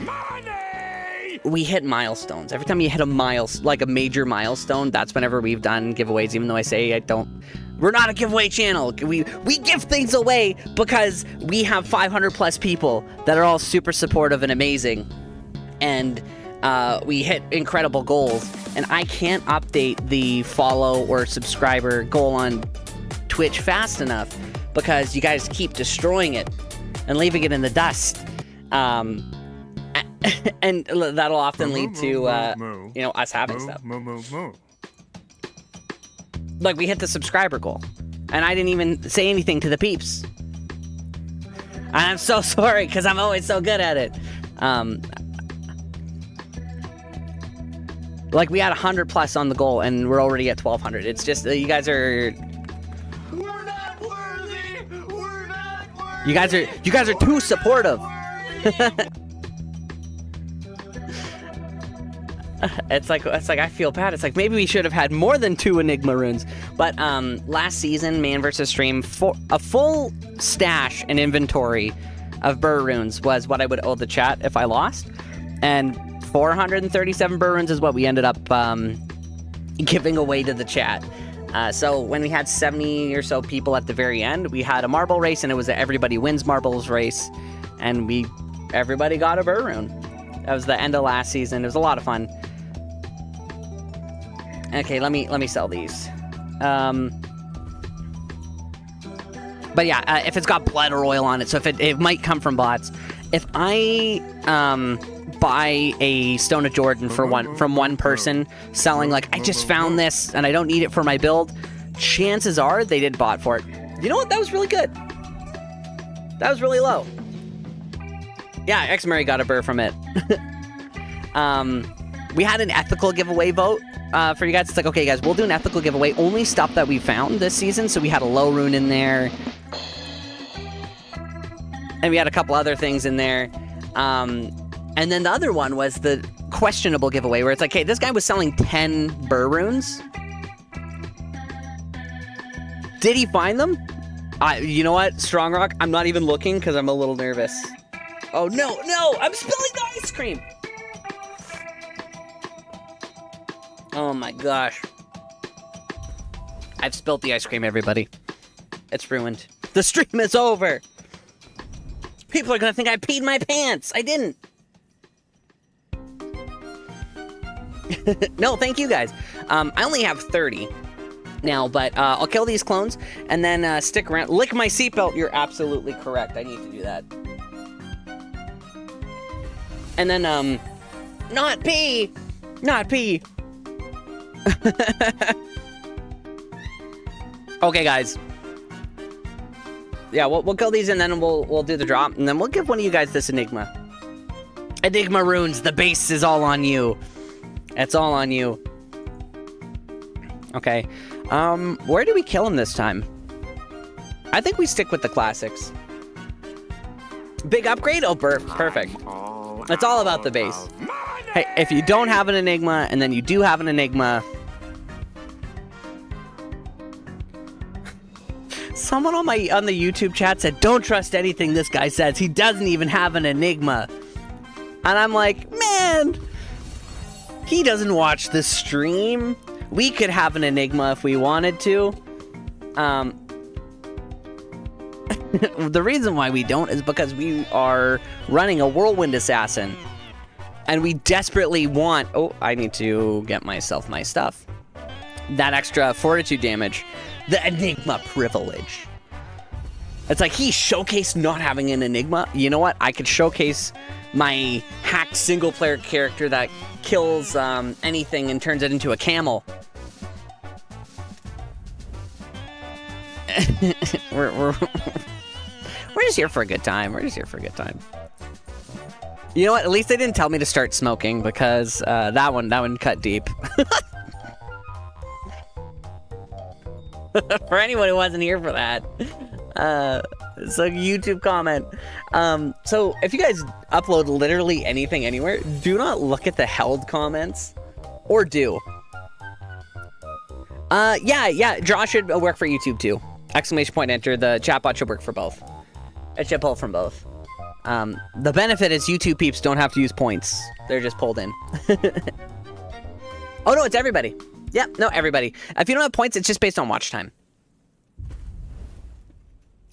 Speaker 2: we hit milestones. Every time you hit a major milestone, that's whenever we've done giveaways, even though I say we're not a giveaway channel. We give things away because we have 500 plus people that are all super supportive and amazing. And we hit incredible goals. And I can't update the follow or subscriber goal on Twitch fast enough because you guys keep destroying it and leaving it in the dust. And that'll often lead to, us having stuff. Like, we hit the subscriber goal. And I didn't even say anything to the peeps. And I'm so sorry, because I'm always so good at it. Like, we had 100 plus on the goal, and we're already at 1,200. It's just, you guys are...
Speaker 1: We're not worthy! We're not worthy!
Speaker 2: You guys are too supportive. It's like I feel bad. It's like maybe we should have had more than 2 Enigma runes. But last season, Man vs. Stream, a full stash and inventory of Burr runes was what I would owe the chat if I lost. And 437 Burr runes is what we ended up giving away to the chat. So when we had 70 or so people at the very end, we had a marble race, and it was a everybody wins marbles race, and everybody got a Burr rune. That was the end of last season. It was a lot of fun. Okay, let me sell these. But yeah, if it's got blood or oil on it, so if it might come from bots. If I buy a Stone of Jordan from one person selling like, I just found this and I don't need it for my build, chances are they did bot for it. You know what? That was really good. That was really low. Yeah, X-Murray got a burr from it. We had an ethical giveaway vote for you guys. It's like, okay, guys, we'll do an ethical giveaway. Only stuff that we found this season. So we had a low rune in there. And we had a couple other things in there. And then the other one was the questionable giveaway, where it's like, hey, this guy was selling 10 burr runes. Did he find them? You know what, Strong Rock? I'm not even looking because I'm a little nervous. Oh, no, I'm spilling the ice cream. Oh my gosh. I've spilled the ice cream, everybody. It's ruined. The stream is over. People are gonna think I peed my pants. I didn't. No, thank you guys. I only have 30 now, but I'll kill these clones and then stick around. Lick my seatbelt. You're absolutely correct. I need to do that. And then, not pee. Okay, guys. Yeah, we'll kill these and then we'll do the drop, and then we'll give one of you guys this Enigma. Enigma runes. The base is all on you. It's all on you. Okay. Where do we kill him this time? I think we stick with the classics. Big upgrade? Oh, perfect. It's all about the base. Hey, if you don't have an Enigma, and then you do have an Enigma... Someone on the YouTube chat said, don't trust anything this guy says. He doesn't even have an Enigma. And I'm like, man, he doesn't watch the stream. We could have an Enigma if we wanted to. The reason why we don't is because we are running a Whirlwind Assassin. And we desperately want... Oh, I need to get myself my stuff. That extra fortitude damage. The Enigma privilege. It's like he showcased not having an Enigma. You know what? I could showcase my hacked single-player character that kills anything and turns it into a camel. We're just here for a good time. We're just here for a good time. You know what? At least they didn't tell me to start smoking, because that one cut deep. For anyone who wasn't here for that. So YouTube comment. So if you guys upload literally anything anywhere, do not look at the held comments, or do. Yeah, Josh should work for YouTube too. Exclamation point enter. The chatbot should work for both. It should pull from both. The benefit is YouTube peeps don't have to use points. They're just pulled in. Oh no, it's everybody. Yeah, no, everybody. If you don't have points, it's just based on watch time.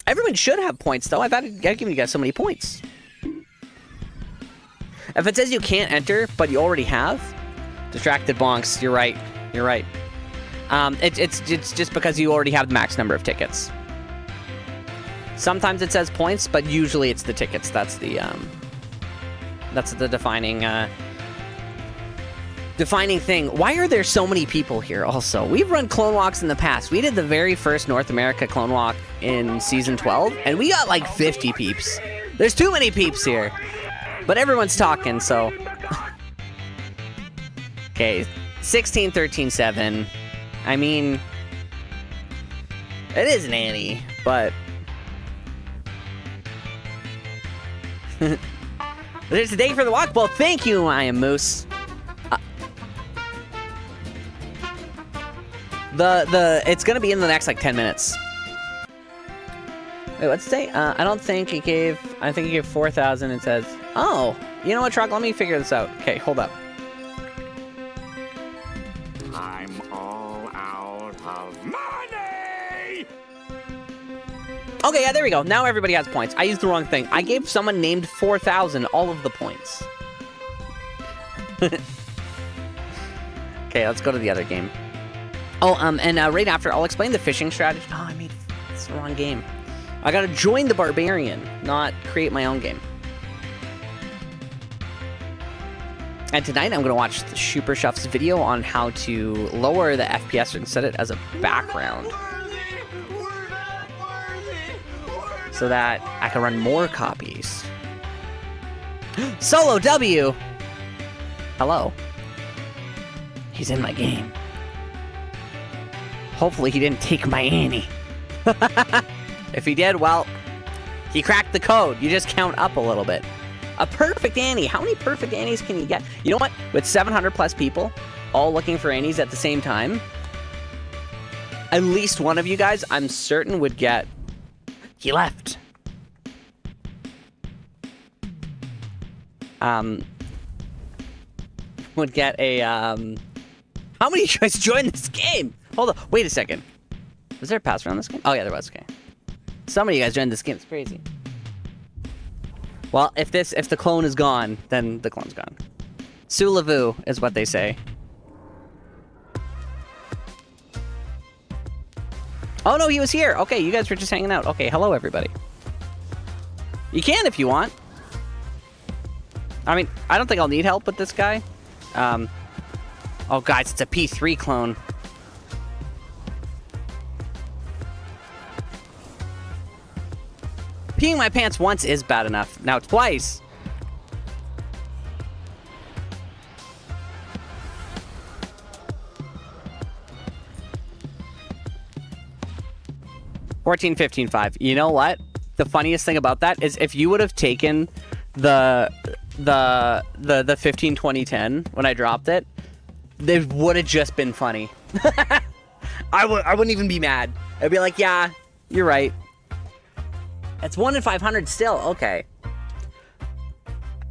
Speaker 2: Everyone should have points, though. I've given you guys so many points. If it says you can't enter, but you already have, distracted bonks. You're right. You're right. It's just because you already have the max number of tickets. Sometimes it says points, but usually it's the tickets. That's the defining thing. Why are there so many people here also? We've run clone walks in the past. We did the very first North America clone walk in season 12, and we got like 50 peeps. There's too many peeps here. But everyone's talking, so... Okay, 16, 13, 7. I mean... It is an Annie, but... There's a day for the walk. Well, thank you, I am Moose. It's gonna be in the next like 10 minutes. Wait, what's it say? I don't think he gave. I think he gave 4,000. It says, oh, you know what, Truck? Let me figure this out. Okay, hold up.
Speaker 5: I'm all out of money.
Speaker 2: Okay, yeah, there we go. Now everybody has points. I used the wrong thing. I gave someone named 4,000 all of the points. Okay, let's go to the other game. Oh, and right after, I'll explain the fishing strategy. Oh, I made it's the wrong game. I gotta join the Barbarian, not create my own game. And tonight, I'm gonna watch the Super Chef's video on how to lower the FPS and set it as a background, so that I can run more copies. Solo W! Hello. He's in my game. Hopefully he didn't take my Annie. If he did, well, he cracked the code. You just count up a little bit. A perfect Annie. How many perfect Annies can you get? You know what? With 700 plus people all looking for Annies at the same time, at least one of you guys, I'm certain, would get... He left. Would get a, How many of you guys joined this game? Hold on. Wait a second. Was there a pass around this game? Oh, yeah, there was. Okay. Some of you guys joined this game. It's crazy. Well, if the clone is gone, then the clone's gone. Sulavu is what they say. Oh, no, he was here. Okay, you guys were just hanging out. Okay, hello, everybody. You can if you want. I mean, I don't think I'll need help with this guy. Oh, guys, it's a P3 clone. Peeing my pants once is bad enough. Now twice. $14, $15, $5. You know what? The funniest thing about that is if you would have taken the 15, 20, 10 when I dropped it, it would have just been funny. I wouldn't even be mad. I'd be like, yeah, you're right. It's 1 in 500 still. Okay.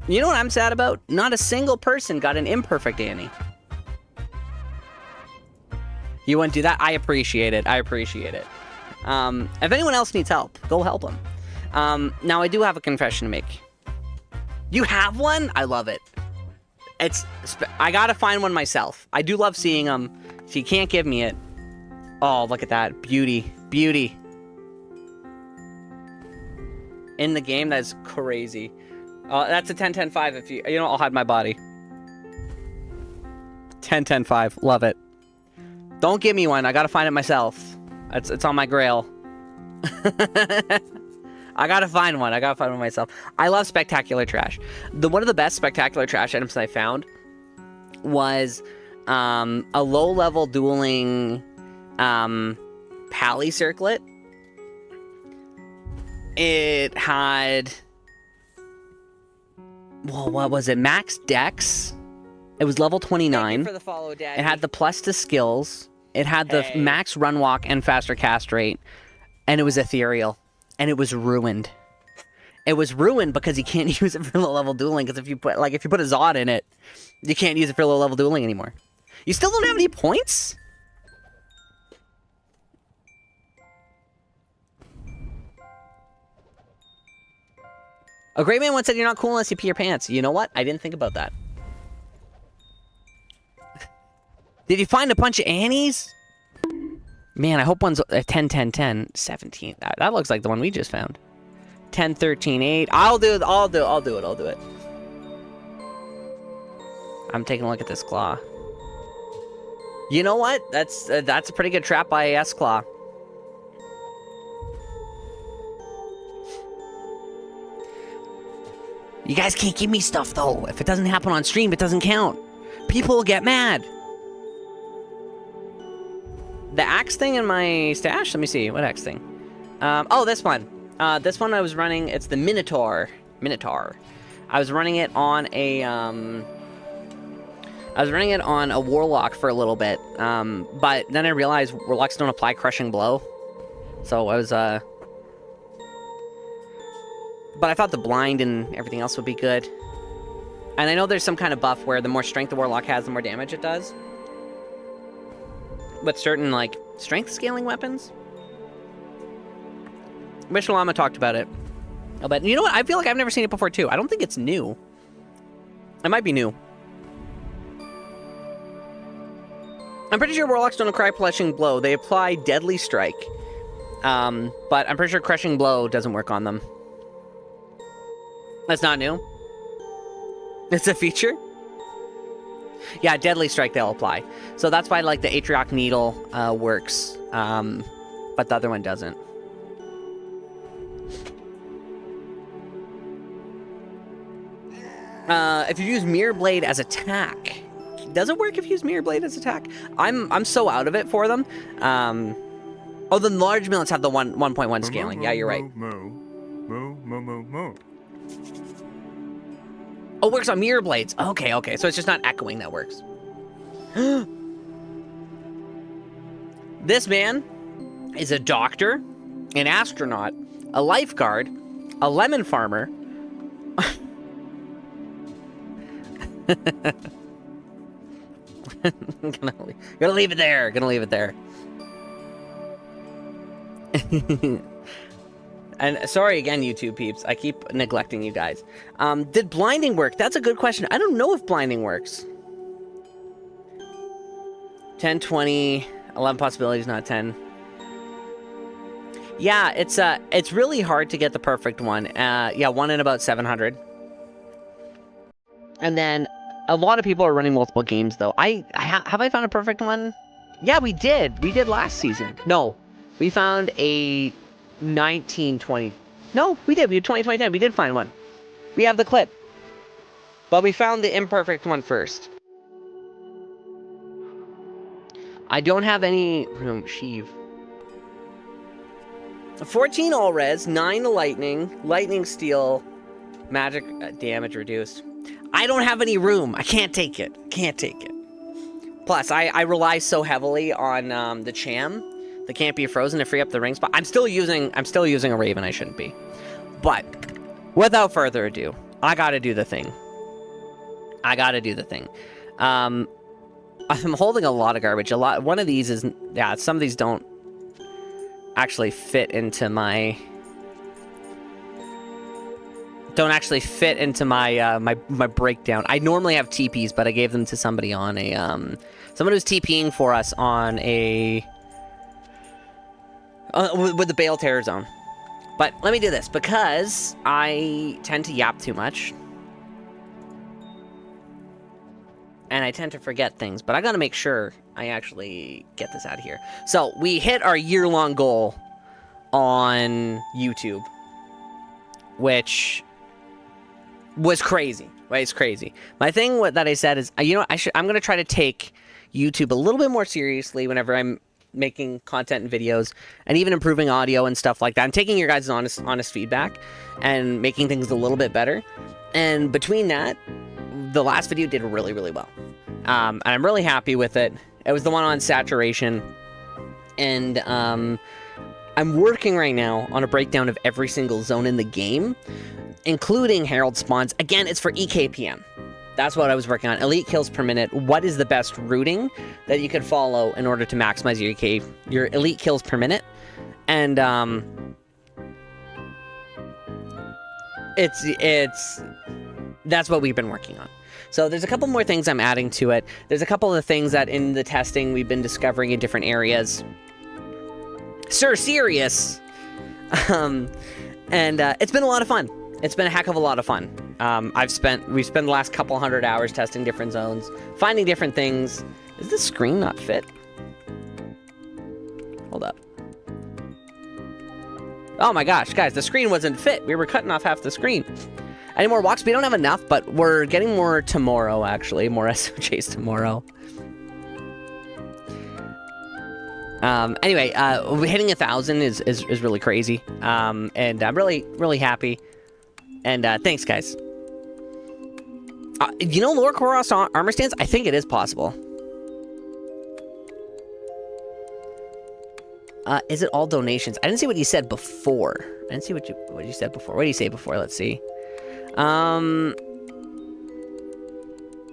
Speaker 2: You know what I'm sad about? Not a single person got an imperfect Annie. You wouldn't do that? I appreciate it. I appreciate it. If anyone else needs help, go help them. Now, I do have a confession to make. You have one? I love it. I gotta find one myself. I do love seeing them. So you can't give me it. Oh, look at that. Beauty. Beauty. In the game, that's crazy. That's a 10-10-5 if you know, I'll hide my body. 10-10-5. Love it. Don't give me one. I gotta find it myself. It's on my grail. I gotta find one. I gotta find one myself. I love spectacular trash. One of the best spectacular trash items I found was a low-level dueling pally circlet It had... Well, what was it? Max Dex. It was level 29.
Speaker 6: Thank you for the follow, Daddy.
Speaker 2: It had the plus to skills. It had the max run walk and faster cast rate. And it was ethereal. And it was ruined. It was ruined because you can't use it for low level dueling. Because if you put a Zod in it, you can't use it for low level dueling anymore. You still don't have any points? A great man once said you're not cool unless you pee your pants. You know what? I didn't think about that. Did you find a bunch of Annies? Man, I hope one's 10, 10, 10, 17. That looks like the one we just found. 10, 13, 8. I'll do it. I'm taking a look at this claw. You know what? That's a pretty good trap by S claw. You guys can't give me stuff though. If it doesn't happen on stream, it doesn't count. People will get mad. The axe thing in my stash? Let me see. What axe thing? Oh, this one. This one I was running. It's the Minotaur. I was running it on a Warlock for a little bit. But then I realized Warlocks don't apply Crushing Blow. So I was But I thought the blind and everything else would be good. And I know there's some kind of buff where the more strength the Warlock has, the more damage it does. With certain, like, strength scaling weapons. Mishalama talked about it. Oh, but you know what? I feel like I've never seen it before, too. I don't think it's new. It might be new. I'm pretty sure Warlocks don't apply Crushing Blow. They apply Deadly Strike. But I'm pretty sure Crushing Blow doesn't work on them. That's not new. It's a feature. Yeah, Deadly Strike they'll apply. So that's why, like, the Atrioc Needle works. But the other one doesn't. If you use Mirror Blade as attack, does it work if you use Mirror Blade as attack? I'm so out of it for them. Oh, the large millets have the 1.1 scaling. Yeah, you're right. Oh, it works on Mirror Blades. Okay, okay. So it's just not echoing that works. This man is a doctor, an astronaut, a lifeguard, a lemon farmer. Gonna leave it there. And sorry again, YouTube peeps. I keep neglecting you guys. Did blinding work? That's a good question. I don't know if blinding works. 10, 20, 11 possibilities, not 10. Yeah, it's really hard to get the perfect one. Yeah, one in about 700. And then a lot of people are running multiple games though. Have I found a perfect one? Yeah, we did. We did last season. No, we found a 1920. No, we did. We did 2010. We did find one. We have the clip. But we found the imperfect one first. I don't have any room. Sheev. 14 all res, 9 lightning steal, magic damage reduced. I don't have any room. I can't take it. Plus, I rely so heavily on the Cham. They can't be frozen to free up the ring spot. I'm still using a Raven. I shouldn't be. But without further ado, I gotta do the thing. I'm holding a lot of garbage. One of these is, yeah, some of these don't actually fit into my my breakdown. I normally have TPs, but I gave them to somebody on a someone who's TPing for us on a with the Bale Terror Zone. But let me do this because I tend to yap too much. And I tend to forget things, but I gotta make sure I actually get this out of here. So, we hit our year-long goal on YouTube, which was crazy. Right? It's crazy. My thing that I said is, you know, I'm gonna try to take YouTube a little bit more seriously whenever I'm making content and videos, and even improving audio and stuff like that. I'm taking your guys' honest feedback and making things a little bit better. And between that, the last video did really, really well. And I'm really happy with it. It was the one on saturation. And I'm working right now on a breakdown of every single zone in the game, including Herald Spawns. Again, it's for EKPM. That's what I was working on. Elite kills per minute. What is the best routing that you could follow in order to maximize your elite kills per minute? And that's what we've been working on. So there's a couple more things I'm adding to it. There's a couple of things that in the testing we've been discovering in different areas. Sir, serious. And it's been a lot of fun. It's been a heck of a lot of fun. We've spent the last couple hundred hours testing different zones, finding different things. Is this screen not fit? Hold up. Oh my gosh, guys, the screen wasn't fit. We were cutting off half the screen. Any more walks? We don't have enough, but we're getting more tomorrow, actually. More SOJs tomorrow. Anyway, hitting 1,000 is really crazy. And I'm really, really happy. And thanks, guys. You know Lord Koros armor stands? I think it is possible. Is it all donations? I didn't see what you said before. I didn't see what you said before. What did you say before? Let's see. Oh,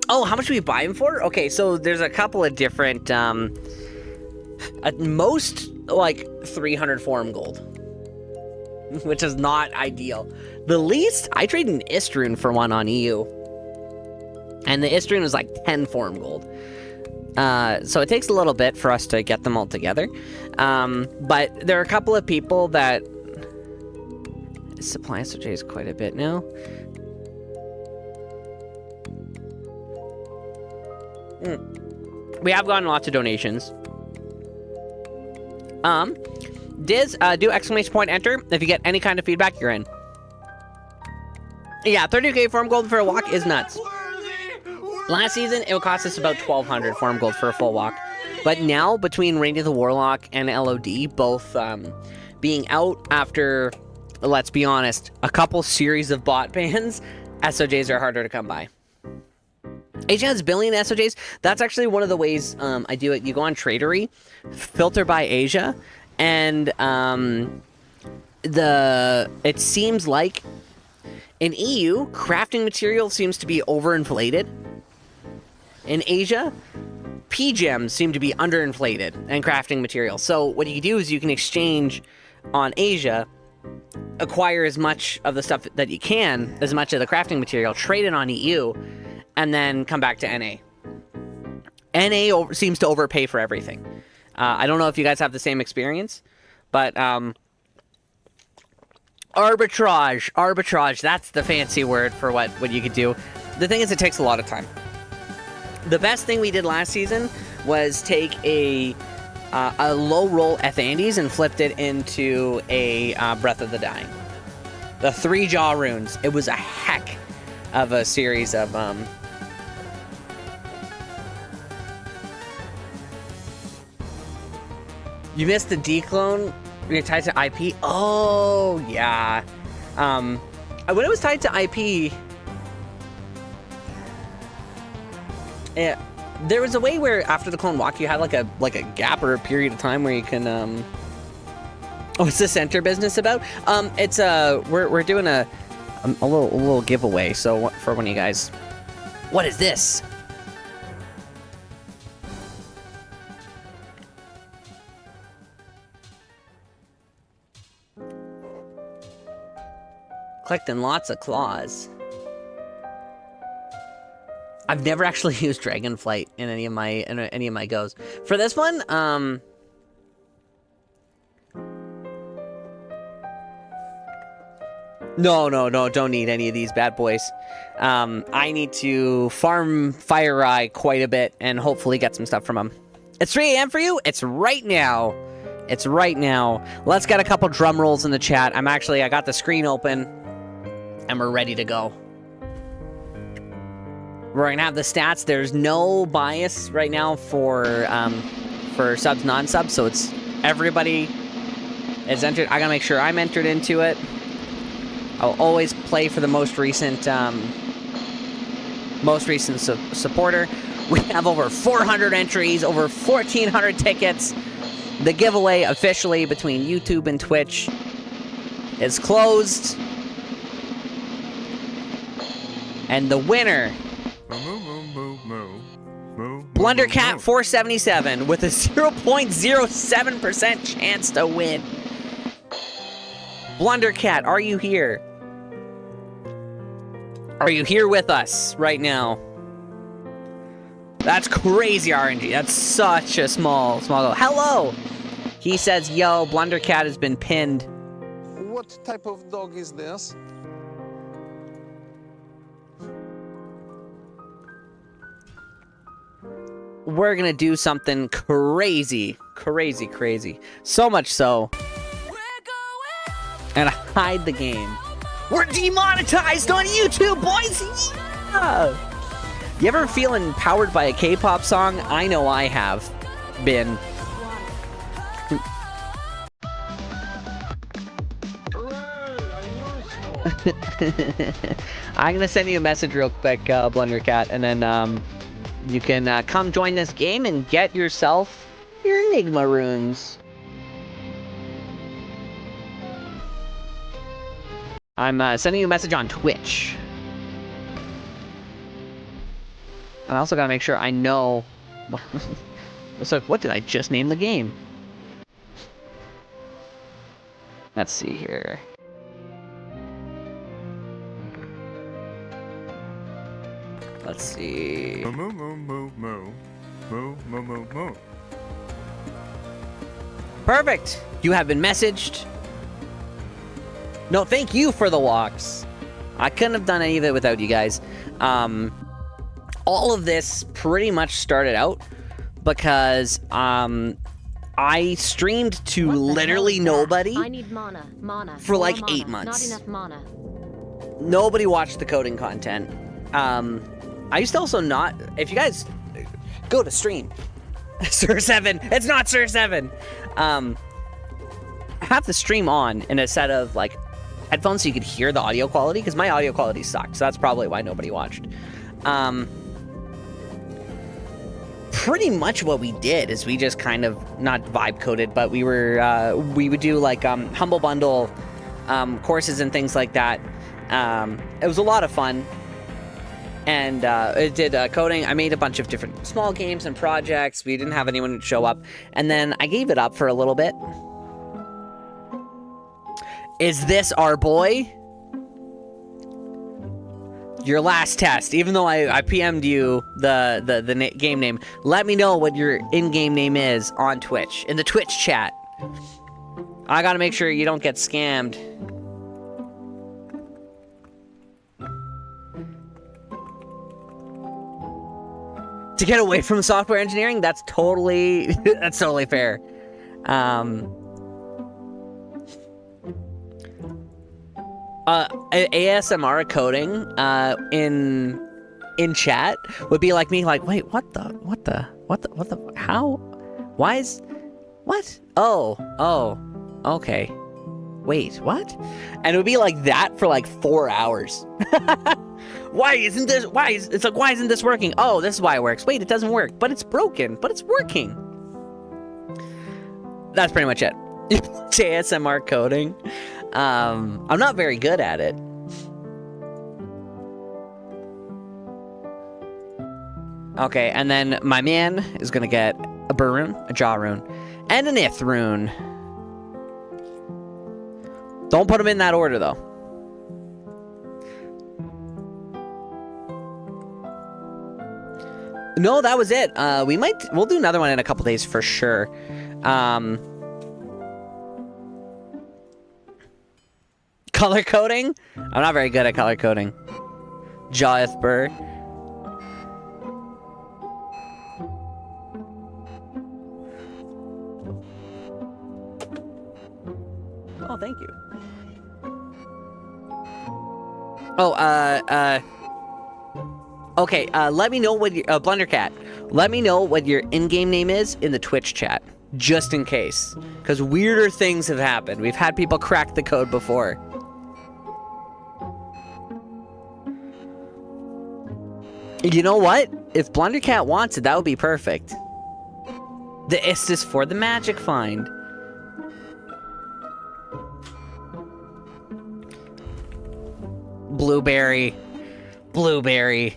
Speaker 2: how much do we buy them for? Okay, so there's a couple of different, at most, like, 300 forum gold. Which is not ideal. The least, I traded an Istrun for one on EU. And the Istrun was like 10 forum gold. So it takes a little bit for us to get them all together. But there are a couple of people that supply SOJs quite a bit now. We have gotten lots of donations. Diz, do exclamation point enter. If you get any kind of feedback, you're in. Yeah, 30k farm gold for a walk is nuts. Last season, it would cost us about 1,200 farm gold for a full walk. But now, between Randy the Warlock and LOD, both being out after, let's be honest, a couple series of bot bans, SOJs are harder to come by. Asia has billion SOJs. That's actually one of the ways I do it. You go on Tradery, filter by Asia, and it seems like in EU, crafting material seems to be overinflated. In Asia, P-gems seem to be underinflated and crafting material. So what you can do is you can exchange on Asia, acquire as much of the stuff that you can, as much of the crafting material, trade it on EU, and then come back to NA. NA seems to overpay for everything. I don't know if you guys have the same experience, but arbitrage, that's the fancy word for what you could do. The thing is, it takes a lot of time. The best thing we did last season was take a low roll Ethandes and flipped it into a Breath of the Dying. The 3 Jaw runes. It was a heck of a series of You missed the declone? You're tied to IP? Oh, yeah. When it was tied to IP, there was a way where after the clone walk, you had like a gap or a period of time where you can what's the center business about? It's we're doing a little giveaway. So for one of you guys, what is this? Collecting lots of claws. I've never actually used Dragonflight in any of my goes. For this one, no, don't need any of these bad boys. I need to farm Fire Eye quite a bit and hopefully get some stuff from them. It's 3 a.m. for you? It's right now. It's right now. Let's get a couple drum rolls in the chat. I got the screen open and we're ready to go. We're gonna have the stats. There's no bias right now for for subs, non-subs, so it's everybody is entered. I gotta make sure I'm entered into it. I'll always play for the most recent supporter. We have over 400 entries, over 1,400 tickets. The giveaway officially between YouTube and Twitch is closed. And the winner, Blundercat 477 with a 0.07% chance to win. Blundercat, are you here? Are you here with us right now? That's crazy RNG. That's such a small goal. Hello! He says, yo, Blundercat has been pinned.
Speaker 6: What type of dog is this?
Speaker 2: We're gonna do something crazy. So much so. And hide the game. We're demonetized on YouTube, boys! Yeah! You ever feeling empowered by a K-pop song? I know I have been. I'm gonna send you a message real quick, Blundercat, and then you can come join this game and get yourself your Enigma runes. I'm sending you a message on Twitch. And I also gotta make sure I know. So, what did I just name the game? Let's see here. Let's see. Perfect! You have been messaged. No, thank you for the walks. I couldn't have done any of it without you guys. All of this pretty much started out because I streamed to literally nobody
Speaker 4: I need mana.
Speaker 2: for
Speaker 4: More
Speaker 2: like
Speaker 4: mana.
Speaker 2: 8 months.
Speaker 4: Not enough mana.
Speaker 2: Nobody watched the coding content. I used to also not. If you guys go to stream, Sir7, it's not Sir7. Have the stream on in a set of like headphones so you could hear the audio quality, because my audio quality sucked, so that's probably why nobody watched. Pretty much what we did is we just kind of not vibe coded, but we would do like humble bundle courses and things like that. It was a lot of fun, and it did coding. I made a bunch of different small games and projects. We didn't have anyone show up, and then I gave it up for a little bit. Is this our boy? Your last test, even though I PM'd you the game name, let me know what your in-game name is on Twitch, in the Twitch chat. I gotta make sure you don't get scammed. To get away from software engineering, that's totally fair. ASMR coding in chat would be like me, like, wait, what the, how, why is, what? Oh, okay. Wait, what? And it would be like that for like 4 hours. Why isn't this working? Oh, this is why it works. Wait, it doesn't work, but it's broken, but it's working. That's pretty much it. ASMR coding. I'm not very good at it. Okay, and then my man is gonna get a burr rune, a jaw rune, and an ith rune. Don't put them in that order, though. No, that was it. We'll do another one in a couple days for sure. Color coding? I'm not very good at color coding. Jaweth Burr. Oh, thank you. Oh, okay, let me know what you, Blundercat, Let me know what your in-game name is in the Twitch chat, just in case. Because weirder things have happened. We've had people crack the code before. You know what? If Blundercat wants it, that would be perfect. The ist is for the magic find. Blueberry. Blueberry.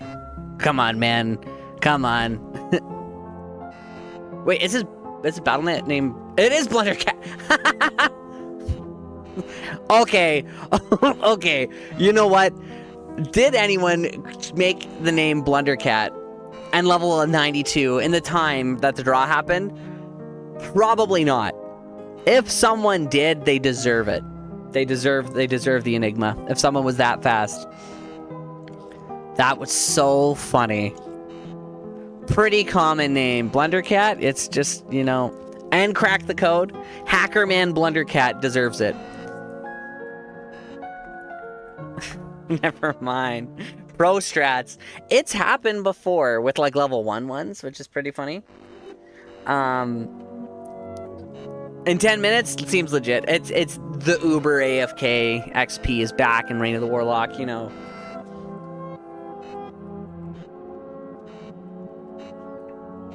Speaker 2: Come on, man. Come on. Wait, is this Battle.net name? It is Blundercat. Okay. Okay. You know what? Did anyone make the name Blundercat and level a 92 in the time that the draw happened? Probably not. If someone did, they deserve it. They deserve the Enigma. If someone was that fast. That was so funny. Pretty common name. Blundercat, it's just, you know, and crack the code. Hackerman Blundercat deserves it. Never mind. Pro strats. It's happened before with like level 1 ones, which is pretty funny. In 10 minutes, it seems legit. It's the Uber AFK. XP is back in Reign of the Warlock, you know.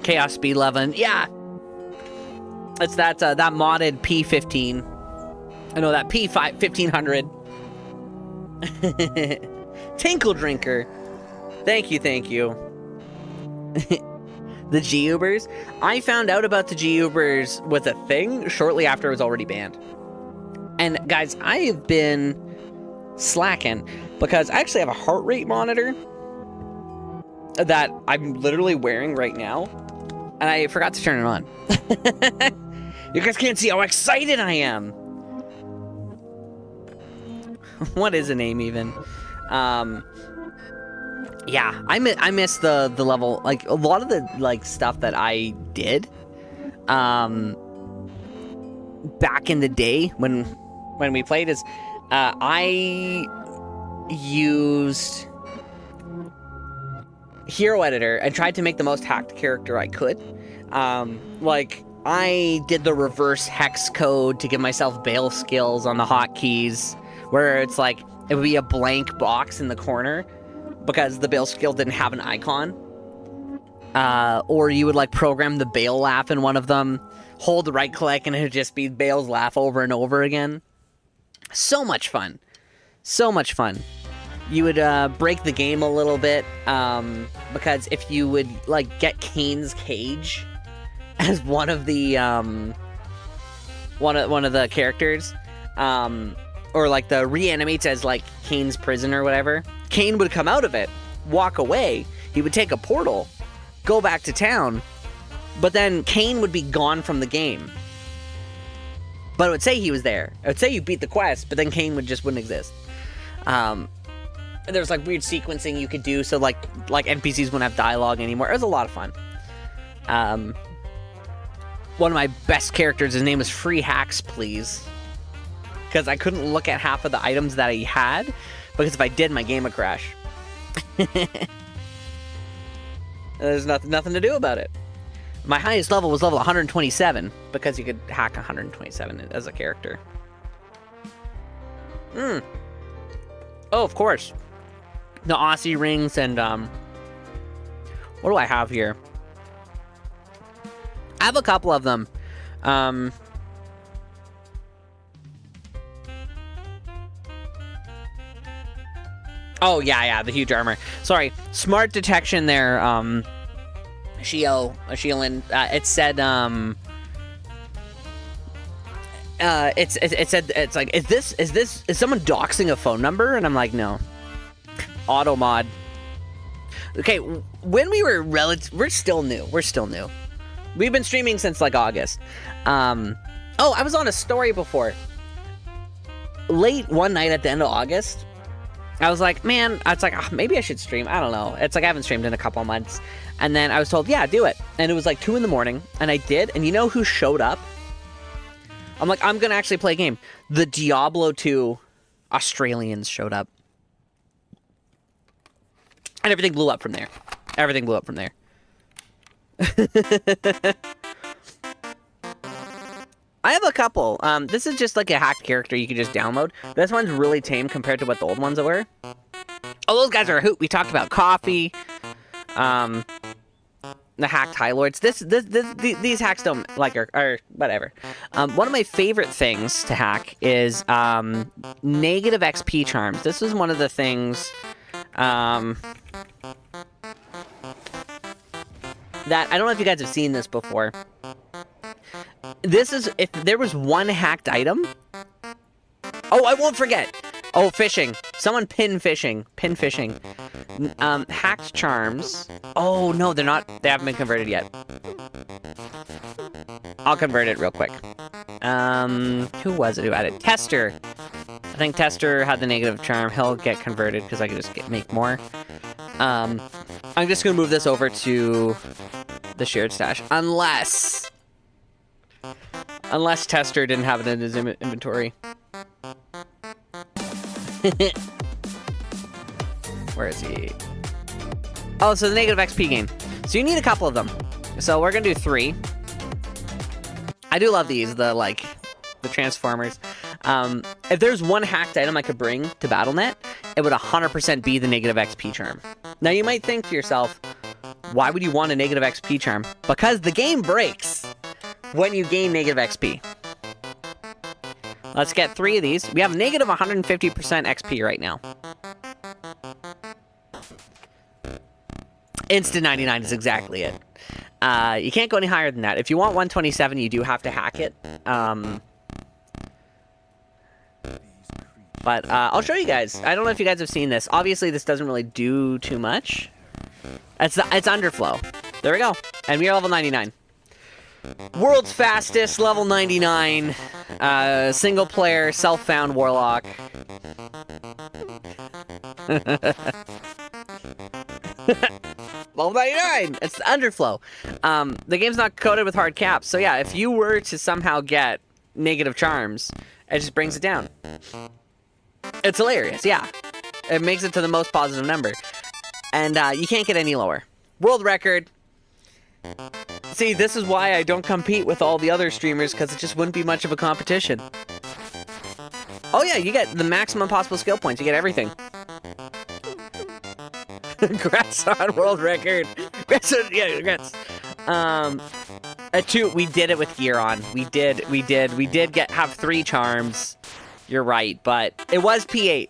Speaker 2: Chaos Speed 11. Yeah. It's that that modded P15. I know that P1500. Tinkle Drinker. Thank you, thank you. The G-Ubers. I found out about the G-Ubers was a thing shortly after it was already banned. And guys, I've been slacking because I actually have a heart rate monitor that I'm literally wearing right now, and I forgot to turn it on. You guys can't see how excited I am. What is a name even? Yeah, I miss the level, like a lot of the like stuff that I did back in the day when we played is I used Hero Editor and tried to make the most hacked character I could. Like I did the reverse hex code to give myself bail skills on the hotkeys, where it's like it would be a blank box in the corner because the bail skill didn't have an icon. Or you would like program the bail laugh in one of them, hold the right click, and it would just be Bale's laugh over and over again. So much fun. So much fun. You would break the game a little bit, because if you would like get Kane's cage as one of the one of the characters, or like the reanimates as like Kane's prison or whatever, Kane would come out of it, walk away, he would take a portal, go back to town, but then Kane would be gone from the game. But it would say he was there. It would say you beat the quest, but then Kane wouldn't exist. There's like weird sequencing you could do, so like NPCs wouldn't have dialogue anymore. It was a lot of fun. One of my best characters, his name was Free Hacks Please, because I couldn't look at half of the items that he had, because if I did, my game would crash. There's nothing to do about it. My highest level was level 127, because you could hack 127 as a character. Oh, of course. The Aussie rings and, what do I have here? I have a couple of them. Oh, yeah, the huge armor. Sorry, smart detection there, Sheilin. It said, it said, it's like, is someone doxing a phone number? And I'm like, no. Auto mod. Okay, when we were we're still new. We've been streaming since like August. Oh, I was on a story before. Late one night at the end of August, I was like, man, maybe I should stream. I don't know. It's like I haven't streamed in a couple months. And then I was told, yeah, do it. And it was like 2 in the morning, and I did. And you know who showed up? I'm like, I'm gonna actually play a game. The Diablo 2 Australians showed up. And everything blew up from there. I have a couple. This is just like a hacked character you can just download. This one's really tame compared to what the old ones were. Oh, those guys are a hoot. We talked about coffee. The hacked High Lords. These hacks don't like are whatever. One of my favorite things to hack is negative XP charms. This is one of the things that I don't know if you guys have seen this before. This is if there was one hacked item. Oh, I won't forget. Oh, fishing. Someone pin fishing. Pin fishing. Hacked charms. Oh, no, they're not. They haven't been converted yet. I'll convert it real quick. Who was it who had it? Tester. I think Tester had the negative charm. He'll get converted because I can just make more. I'm just going to move this over to the shared stash. Unless Tester didn't have it in his inventory. Where is he? Oh, so the negative XP game. So you need a couple of them. So we're gonna do 3. I do love these, the Transformers. If there's one hacked item I could bring to BattleNet, it would 100% be the negative XP charm. Now you might think to yourself, why would you want a negative XP charm? Because the game breaks when you gain negative XP. Let's get 3 of these. We have negative 150% XP right now. Instant 99 is exactly it. You can't go any higher than that. If you want 127, you do have to hack it. But I'll show you guys. I don't know if you guys have seen this. Obviously, this doesn't really do too much. It's underflow. There we go. And we are level 99. World's fastest, level 99, single player, self-found warlock. Level 99! It's the underflow. The game's not coded with hard caps, so yeah, if you were to somehow get negative charms, it just brings it down. It's hilarious, yeah. It makes it to the most positive number. And you can't get any lower. World record. See, this is why I don't compete with all the other streamers, because it just wouldn't be much of a competition. Oh yeah, you get the maximum possible skill points. You get everything. Congrats on world record. Congrats. We did it with gear on. We did have 3 charms. You're right, but it was P8.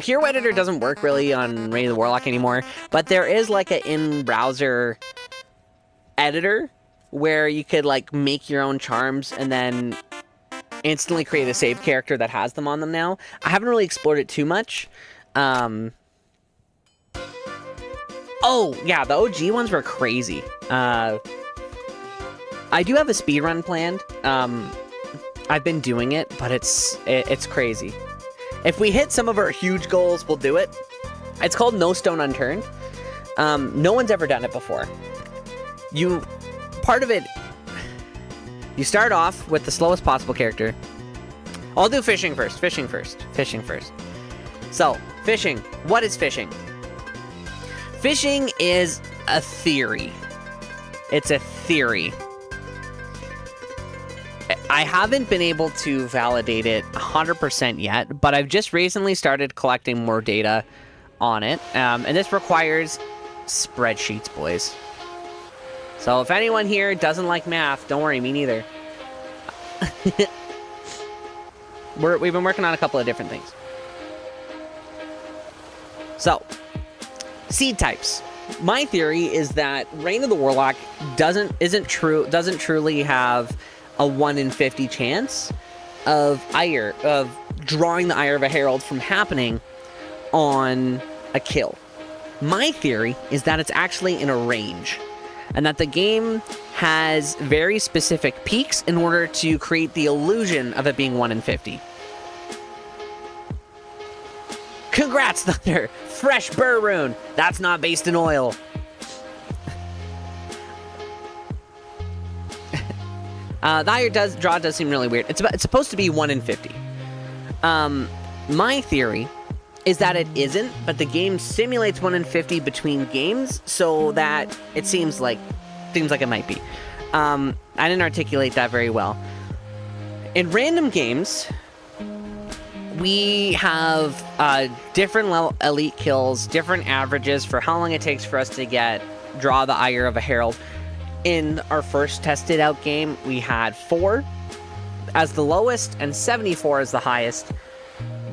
Speaker 2: Hero Editor doesn't work really on Reign of the Warlock anymore, but there is like an in-browser editor where you could like make your own charms and then instantly create a save character that has them on them now. I haven't really explored it too much. Oh yeah, the OG ones were crazy. I do have a speedrun planned. I've been doing it, but it's crazy. If we hit some of our huge goals, we'll do it. It's called No Stone Unturned. No one's ever done it before. Part of it, you start off with the slowest possible character. I'll do fishing first. So, fishing. What is fishing? Fishing is a theory. It's a theory. I haven't been able to validate it 100% yet, but I've just recently started collecting more data on it, and this requires spreadsheets, boys. So if anyone here doesn't like math, don't worry, me neither. We've been working on a couple of different things. So, seed types. My theory is that Reign of the Warlock doesn't truly have a 1 in 50 chance of drawing the ire of a herald from happening on a kill. My theory is that it's actually in a range, and that the game has very specific peaks in order to create the illusion of it being 1 in 50. Congrats, Thunder! Fresh Burr Rune! That's not based in oil. The higher draw does seem really weird. It's supposed to be 1 in 50. My theory is that it isn't, but the game simulates 1 in 50 between games, so that it seems like it might be. I didn't articulate that very well. In random games, we have different level elite kills, different averages for how long it takes for us to draw the ire of a herald. In our first tested out game, we had 4 as the lowest and 74 as the highest.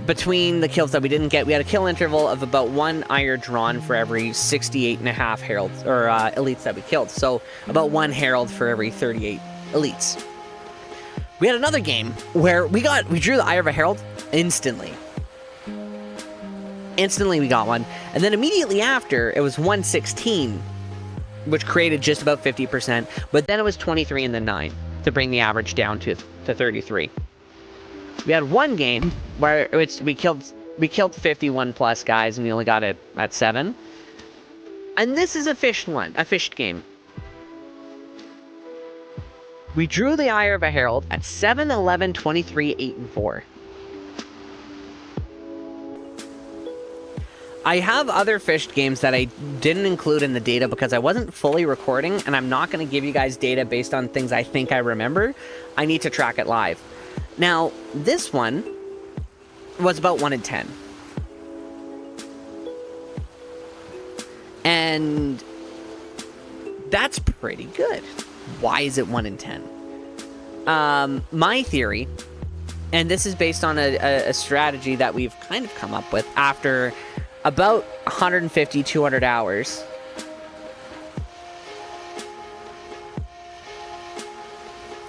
Speaker 2: Between the kills that we didn't get, we had a kill interval of about 1 ire drawn for every 68.5 heralds or elites that we killed. So about 1 herald for every 38 elites. We had another game where we drew the ire of a herald instantly. Instantly we got one, and then immediately after it was 116, which created just about 50%. But then it was 23 and then 9 to bring the average down to 33. We had one game where we killed 51 plus guys and we only got it at 7. And this is a fished game. We drew the ire of a herald at 7, 11, 23, 8, and 4. I have other fished games that I didn't include in the data because I wasn't fully recording, and I'm not going to give you guys data based on things I think I remember. I need to track it live. Now, this one was about 1 in 10. And that's pretty good. Why is it 1 in 10? My theory, and this is based on a strategy that we've kind of come up with after about 150, 200 hours.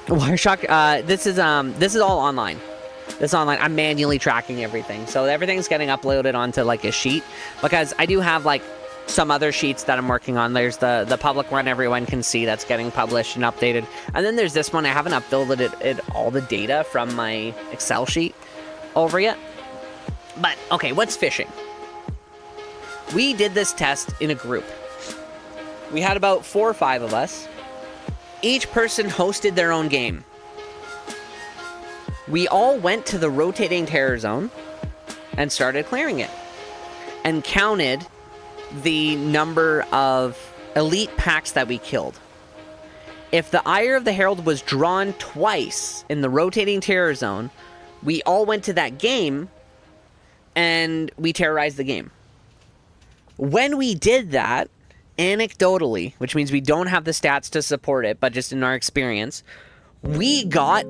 Speaker 2: Wireshock, this is all online. This is online. I'm manually tracking everything. So everything's getting uploaded onto like a sheet because I do have like some other sheets that I'm working on. There's the public one everyone can see that's getting published and updated. And then there's this one. I haven't uploaded all the data from my Excel sheet over yet. But okay, what's fishing? We did this test in a group. We had about 4 or 5 of us. Each person hosted their own game. We all went to the rotating terror zone and started clearing it. And counted the number of elite packs that we killed. If the ire of the herald was drawn twice in the rotating terror zone, we all went to that game and we terrorized the game. When we did that, anecdotally, which means we don't have the stats to support it, but just in our experience, we got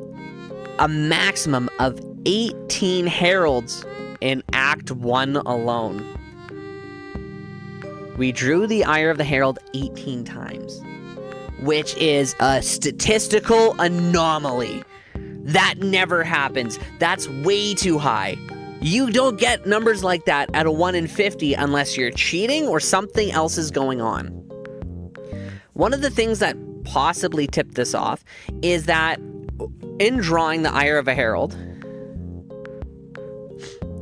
Speaker 2: a maximum of 18 heralds in Act 1 alone. We drew the ire of the herald 18 times, which is a statistical anomaly. That never happens. That's way too high. You don't get numbers like that at a 1 in 50 unless you're cheating or something else is going on. One of the things that possibly tipped this off is that in drawing the ire of a herald...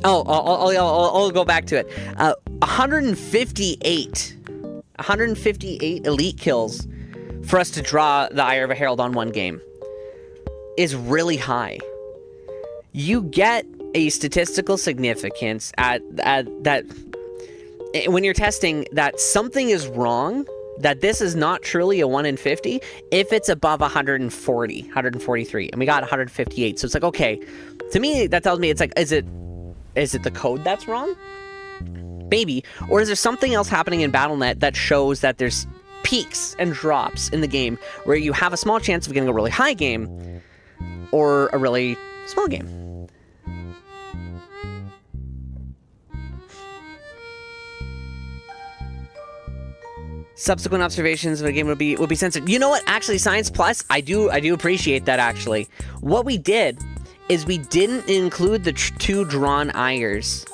Speaker 2: I'll go back to it. 158 elite kills for us to draw the ire of a herald on one game is really high. You get a statistical significance at that when you're testing that something is wrong, that this is not truly a 1 in 50 if it's above 143, and we got 158. So it's like, okay, to me that tells me it's like, is it the code that's wrong? Maybe. Or is there something else happening in BattleNet that shows that there's peaks and drops in the game where you have a small chance of getting a really high game or a really small game? Subsequent observations of a game would be censored. You know what? Actually, Science Plus, I do appreciate that, actually. What we did is we didn't include the 2 drawn ires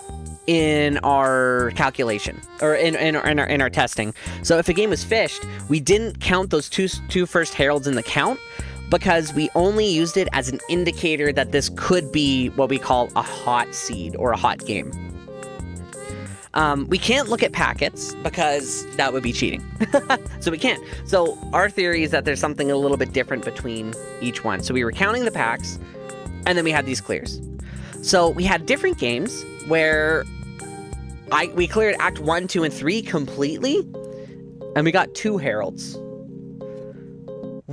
Speaker 2: in our calculation, or in our testing. So if a game was fished, we didn't count those two first heralds in the count because we only used it as an indicator that this could be what we call a hot seed or a hot game. We can't look at packets because that would be cheating. So we can't. So our theory is that there's something a little bit different between each one. So we were counting the packs, and then we had these clears. So we had different games where we cleared Act 1, 2, and 3 completely, and we got 2 heralds.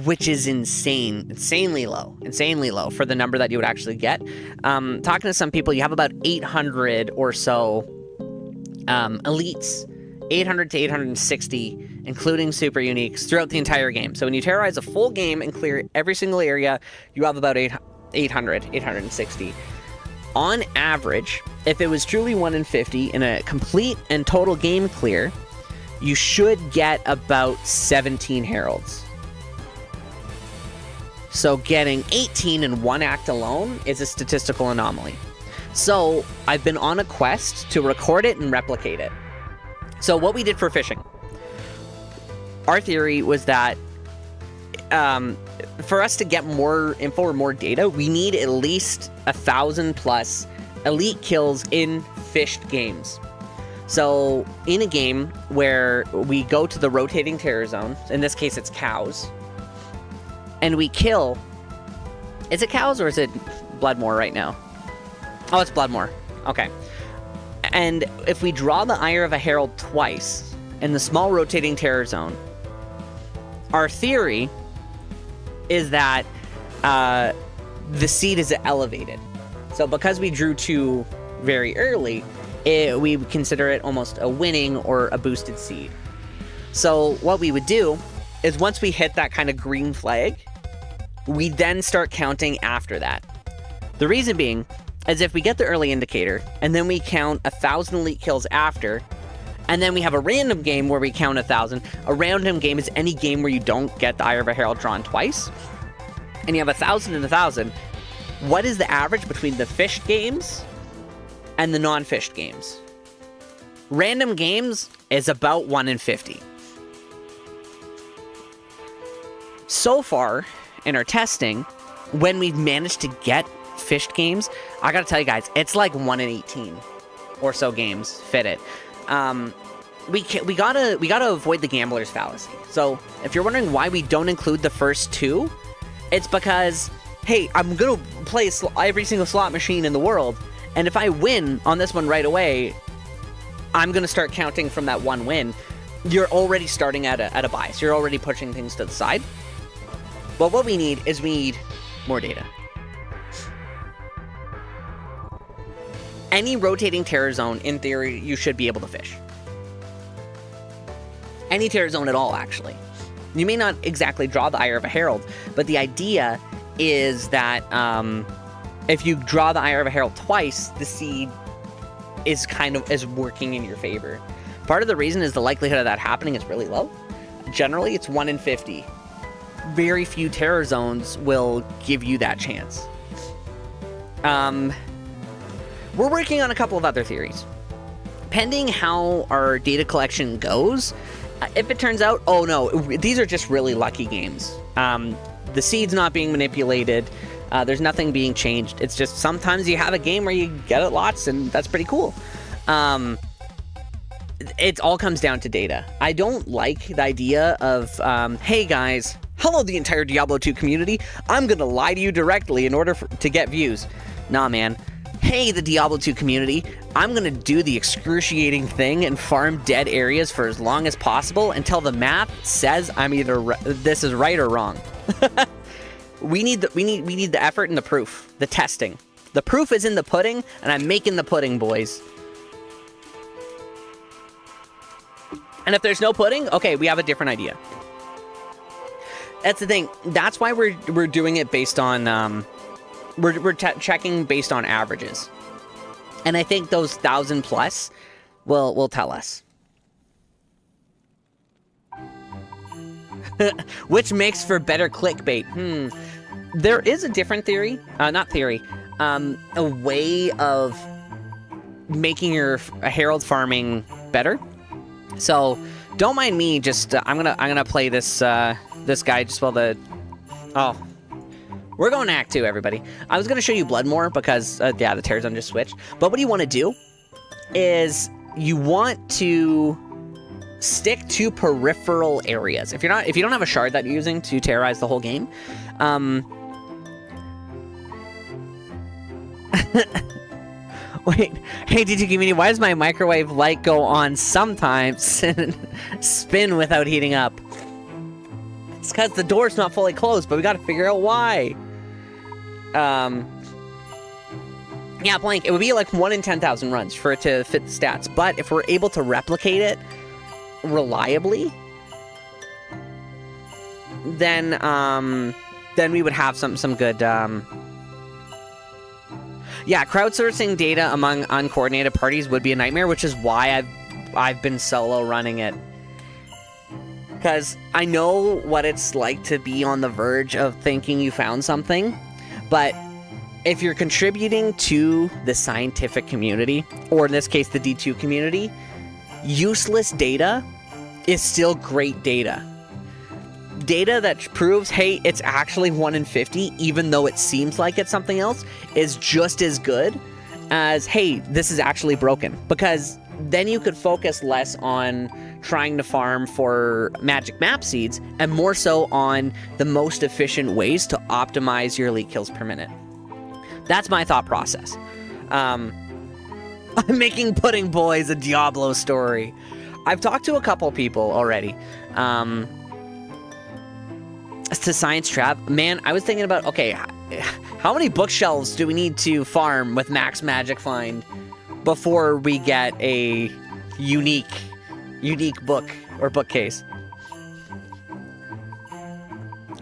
Speaker 2: Which is insanely low for the number that you would actually get. Talking to some people, you have about 800 or so elites, 800 to 860, including super uniques throughout the entire game. So when you terrorize a full game and clear every single area, you have about 860. On average, if it was truly 1 in 50 in a complete and total game clear, you should get about 17 heralds. So getting 18 in one act alone is a statistical anomaly. So I've been on a quest to record it and replicate it. So what we did for fishing, our theory was that for us to get more info or more data, we need at least 1,000 plus elite kills in fished games. So in a game where we go to the rotating terror zone, in this case it's cows, and we kill... Is it cows or is it Bloodmore right now? Oh, it's Bloodmore. Okay. And if we draw the Ire of a Herald twice in the small rotating terror zone, our theory is that the seed is elevated. So because we drew 2 very early, we would consider it almost a winning or a boosted seed. So what we would do is once we hit that kind of green flag, we then start counting after that. The reason being is if we get the early indicator and then we count 1,000 elite kills after, and then we have a random game where we count 1,000. A random game is any game where you don't get the Ire of a Herald drawn twice, and you have 1,000 and 1,000. What is the average between the fished games and the non-fished games? Random games is about 1 in 50. So far, in our testing, when we've managed to get fished games, I gotta tell you guys, it's like 1 in 18 or so games fit it. We gotta avoid the gambler's fallacy. So if you're wondering why we don't include the first 2, it's because, hey, I'm gonna play every single slot machine in the world, and if I win on this one right away, I'm gonna start counting from that 1 win. You're already starting at a bias. You're already pushing things to the side. But what we need is more data. Any rotating terror zone, in theory, you should be able to fish. Any terror zone at all, actually. You may not exactly draw the Ire of a Herald, but the idea is that if you draw the Ire of a Herald twice, the seed is working in your favor. Part of the reason is the likelihood of that happening is really low. Generally, it's 1 in 50. Very few terror zones will give you that chance. We're working on a couple of other theories. Pending how our data collection goes, if it turns out, oh no, these are just really lucky games. The seed's not being manipulated. There's nothing being changed. It's just sometimes you have a game where you get it lots, and that's pretty cool. It all comes down to data. I don't like the idea of, hey guys, hello the entire Diablo 2 community, I'm gonna lie to you directly in order to get views. Nah, man. Hey, the Diablo 2 community, I'm gonna do the excruciating thing and farm dead areas for as long as possible until the math says I'm either this is right or wrong. We need the effort and the proof, the testing. The proof is in the pudding, and I'm making the pudding, boys. And if there's no pudding, okay, we have a different idea. That's the thing. That's why we're doing it based on we're checking based on averages, and I think those 1,000 plus will tell us. Which makes for better clickbait. There is a different theory, a way of making your herald farming better. So don't mind me. Just I'm gonna play this this guy just while the we're going to Act 2, everybody. I was gonna show you Bloodmore because yeah, the terror zone just switched. But what you want to do is you want to stick to peripheral areas. If you don't have a shard that you're using to terrorize the whole game, Wait, hey DT community, why does my microwave light go on sometimes and spin without heating up? It's because the door's not fully closed, but we gotta figure out why. Yeah, blank. It would be like 1 in 10,000 runs for it to fit the stats. But if we're able to replicate it reliably, then we would have some good. Yeah, crowdsourcing data among uncoordinated parties would be a nightmare, which is why I've been solo running it. Because I know what it's like to be on the verge of thinking you found something, but if you're contributing to the scientific community, or in this case, the D2 community, useless data is still great data. Data that proves, hey, it's actually 1 in 50, even though it seems like it's something else, is just as good as, hey, this is actually broken. Because then you could focus less on trying to farm for magic map seeds, and more so on the most efficient ways to optimize your elite kills per minute. That's my thought process. I'm making Pudding Boys a Diablo story. I've talked to a couple people already. To Science Trap, man, I was thinking about, okay, how many bookshelves do we need to farm with max magic find before we get a unique book or bookcase?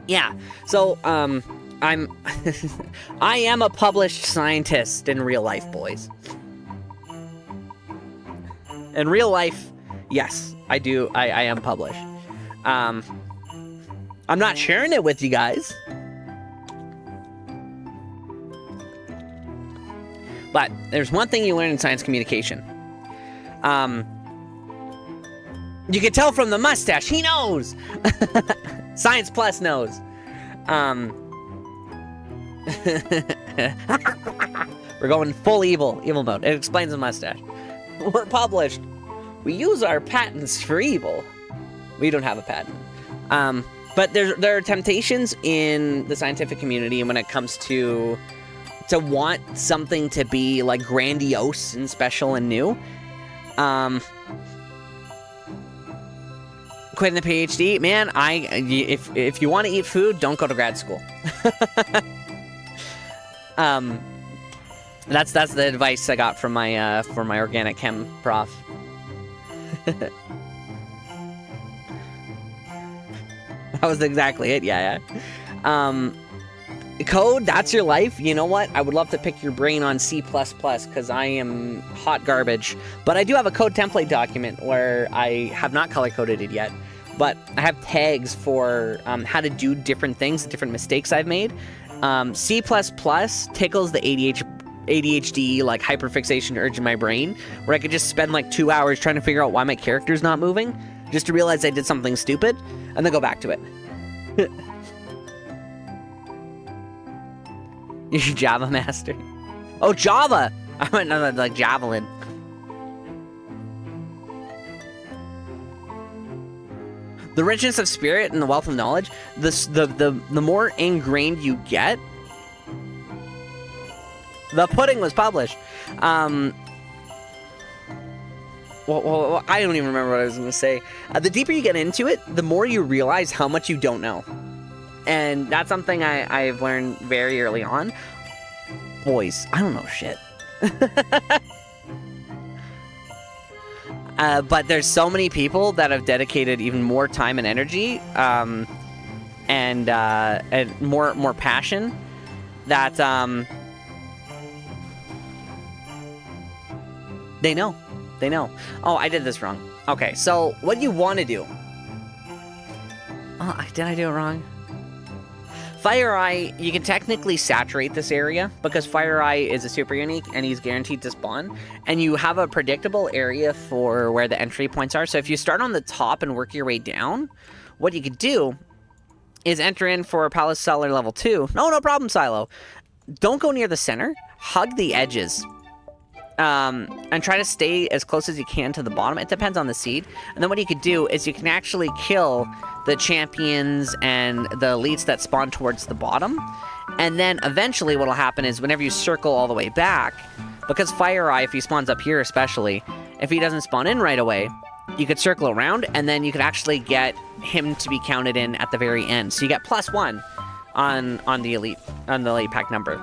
Speaker 2: Yeah, so, I am a published scientist in real life, boys. In real life, yes, I do. I am published. I'm not sharing it with you guys. But there's one thing you learn in science communication. You can tell from the mustache. He knows. Science Plus knows. We're going full evil mode. It explains the mustache. We're published. We use our patents for evil. We don't have a patent. But there are temptations in the scientific community when it comes to want something to be like grandiose and special and new. Quitting the PhD, man. If you want to eat food, don't go to grad school. That's the advice I got from my organic chem prof. That was exactly it. Yeah. Code, that's your life. You know what? I would love to pick your brain on C++ because I am hot garbage. But I do have a code template document where I have not color-coded it yet. But I have tags for how to do different things, different mistakes I've made. C++ tickles the ADHD, like hyperfixation urge in my brain, where I could just spend like 2 hours trying to figure out why my character's not moving, just to realize I did something stupid, and then go back to it. You're Java master. Oh, Java! I went like Javelin. The richness of spirit and the wealth of knowledge, the more ingrained you get. The pudding was published. Well, I don't even remember what I was going to say. The deeper you get into it, the more you realize how much you don't know. And that's something I've learned very early on. Boys, I don't know shit. But there's so many people that have dedicated even more time and energy, and more passion that they know. Oh, I did this wrong. Okay, so what you want to do? Oh, did I do it wrong? Fire Eye, you can technically saturate this area because Fire Eye is a super unique and he's guaranteed to spawn. And you have a predictable area for where the entry points are. So if you start on the top and work your way down, what you could do is enter in for Palace Cellar level 2. No problem, Silo. Don't go near the center. Hug the edges. And try to stay as close as you can to the bottom. It depends on the seed. And then what you could do is you can actually kill the champions and the elites that spawn towards the bottom. And then eventually what will happen is whenever you circle all the way back, because Fire Eye, if he spawns up here especially, if he doesn't spawn in right away, you could circle around, and then you could actually get him to be counted in at the very end. So you get +1 on the elite pack number.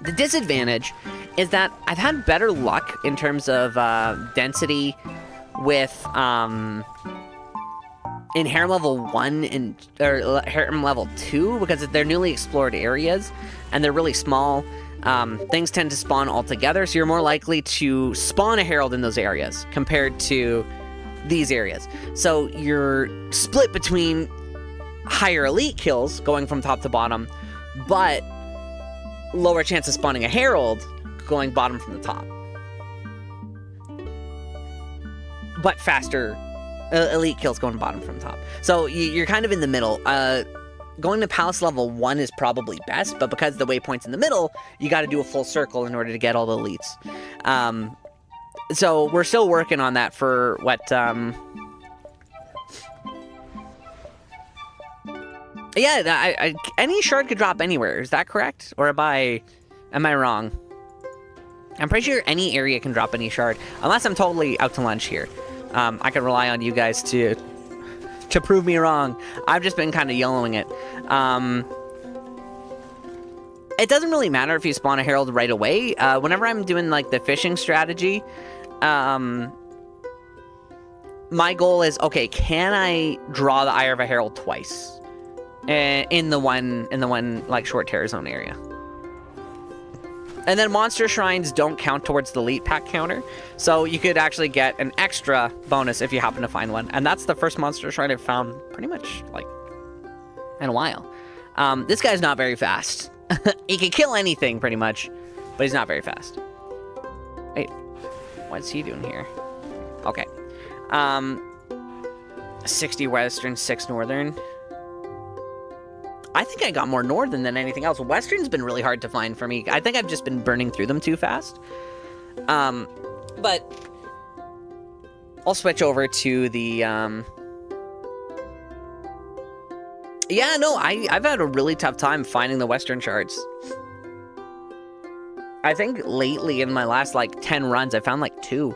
Speaker 2: The disadvantage is that I've had better luck in terms of density with in harem level 1 or harem level 2, because they're newly explored areas and they're really small. Things tend to spawn all together, so you're more likely to spawn a herald in those areas compared to these areas. So you're split between higher elite kills going from top to bottom, but lower chance of spawning a herald going bottom from the top. But faster elite kills going bottom from top. So you're kind of in the middle. Going to Palace level 1 is probably best, but because the waypoint's in the middle, you got to do a full circle in order to get all the elites. So we're still working on that for what... Yeah, any shard could drop anywhere. Is that correct? Or am I wrong? I'm pretty sure any area can drop any shard, unless I'm totally out to lunch here. I can rely on you guys to prove me wrong. I've just been kind of YOLOing it. It doesn't really matter if you spawn a herald right away. Whenever I'm doing like the fishing strategy, my goal is, okay, can I draw the Eye of a Herald twice in the one like short terror zone area? And then monster shrines don't count towards the elite pack counter, so you could actually get an extra bonus if you happen to find one. And that's the first monster shrine I've found pretty much like in a while. This guy's not very fast. He can kill anything pretty much, but he's not very fast. Wait, what's he doing here? Okay. 60 western, 6 northern. I think I got more northern than anything else. Western's been really hard to find for me. I think I've just been burning through them too fast. But I'll switch over to the... Yeah, no, I've had a really tough time finding the Western shards. I think lately in my last, like, 10 runs, I found, like, 2.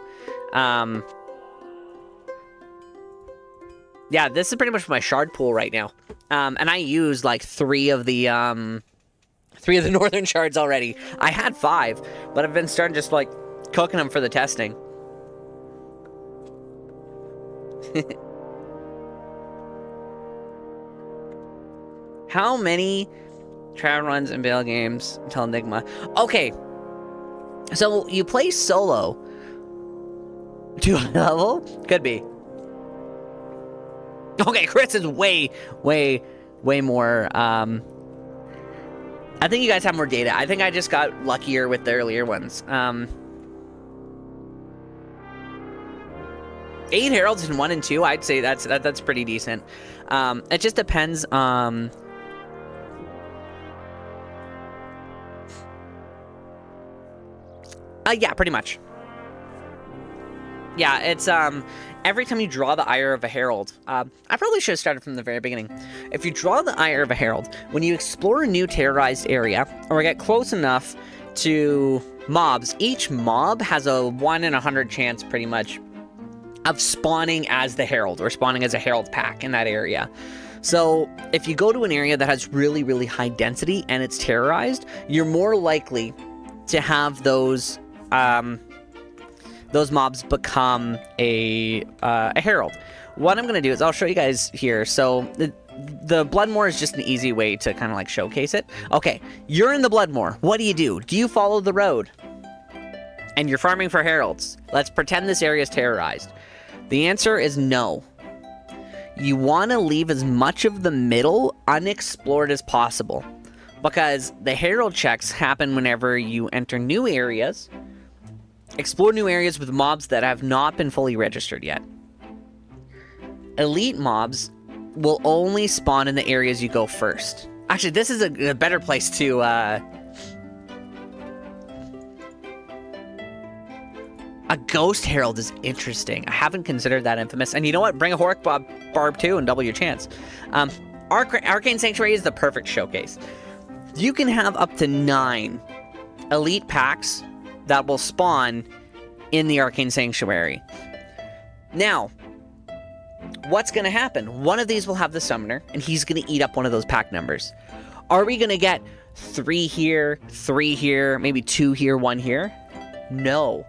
Speaker 2: Yeah, this is pretty much my shard pool right now. And I used, like, 3 of the northern shards already. I had 5, but I've been starting just, like, cooking them for the testing. How many trial runs and bail games until Enigma? Okay, so you play solo to a level? Could be. Okay, Chris is way more, I think you guys have more data. I think I just got luckier with the earlier ones. 8 heralds in 1 and 2, I'd say that's pretty decent. It just depends, yeah, pretty much. Yeah, it's, every time you draw the Ire of a Herald, I probably should have started from the very beginning. If you draw the Ire of a Herald, when you explore a new terrorized area, or get close enough to mobs, each mob has a 1 in 100 chance, pretty much, of spawning as the Herald, or spawning as a Herald pack in that area. So, if you go to an area that has really, really high density, and it's terrorized, you're more likely to have those mobs become a herald. What I'm gonna do is I'll show you guys here. So the Bloodmoor is just an easy way to kind of like showcase it. Okay, you're in the Bloodmoor. What do? Do you follow the road? And you're farming for heralds. Let's pretend this area is terrorized. The answer is no. You want to leave as much of the middle unexplored as possible, because the herald checks happen whenever you enter new areas. Explore new areas with mobs that have not been fully registered yet. Elite mobs will only spawn in the areas you go first. Actually, this is a better place to... A ghost herald is interesting. I haven't considered that infamous. And you know what? Bring a Hork Barb too and double your chance. Arcane Sanctuary is the perfect showcase. You can have up to 9 elite packs that will spawn in the Arcane Sanctuary. Now, what's going to happen? One of these will have the summoner, and he's going to eat up one of those pack numbers. Are we going to get 3 here, 3 here, maybe 2 here, 1 here? No.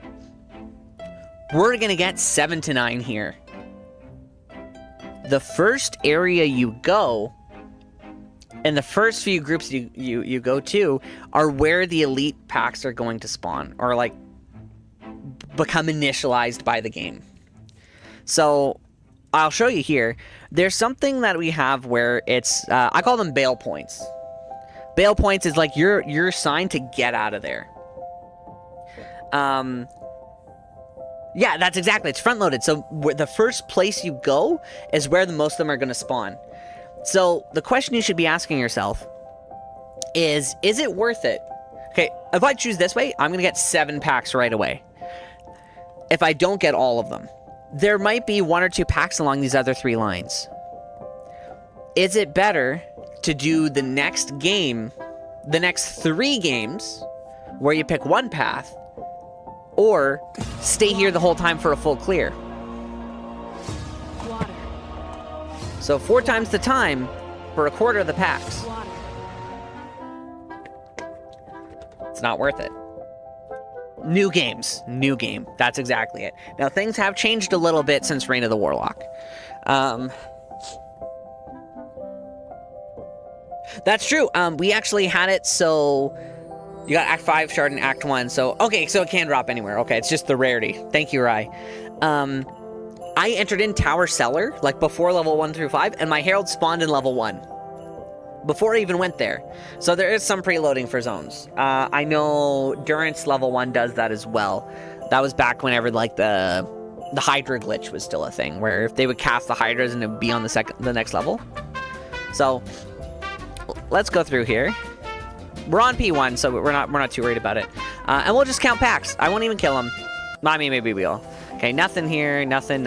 Speaker 2: We're going to get 7 to 9 here. The first area you go, and the first few groups you go to, are where the elite packs are going to spawn, or like become initialized by the game. So I'll show you here. There's something that we have where it's I call them bail points. Bail points is like you're assigned to get out of there. Yeah, that's exactly. It's front loaded. So the first place you go is where the most of them are going to spawn. So the question you should be asking yourself is it worth it? Okay, if I choose this way, I'm going to get 7 packs right away. If I don't get all of them, there might be 1 or 2 packs along these other 3 lines. Is it better to do the next game, the next 3 games, where you pick 1 path, or stay here the whole time for a full clear?
Speaker 4: Water.
Speaker 2: So 4 times the time for a quarter of the packs.
Speaker 4: Water.
Speaker 2: It's not worth it. New games. New game. That's exactly it. Now, things have changed a little bit since Reign of the Warlock. That's true. We actually had it so... You got Act 5 shard and Act 1, so... Okay, so it can drop anywhere. Okay, it's just the rarity. Thank you, Rai. I entered in Tower Cellar, like, before level 1 through 5, and my Herald spawned in level 1. Before I even went there. So there is some preloading for zones. I know Durance level 1 does that as well. That was back whenever, like, the Hydra glitch was still a thing, where if they would cast the Hydras and it would be on the next level. So, let's go through here. We're on P1, so we're not too worried about it. And we'll just count packs. I won't even kill them. I mean, maybe we will. Okay, nothing here. Nothing.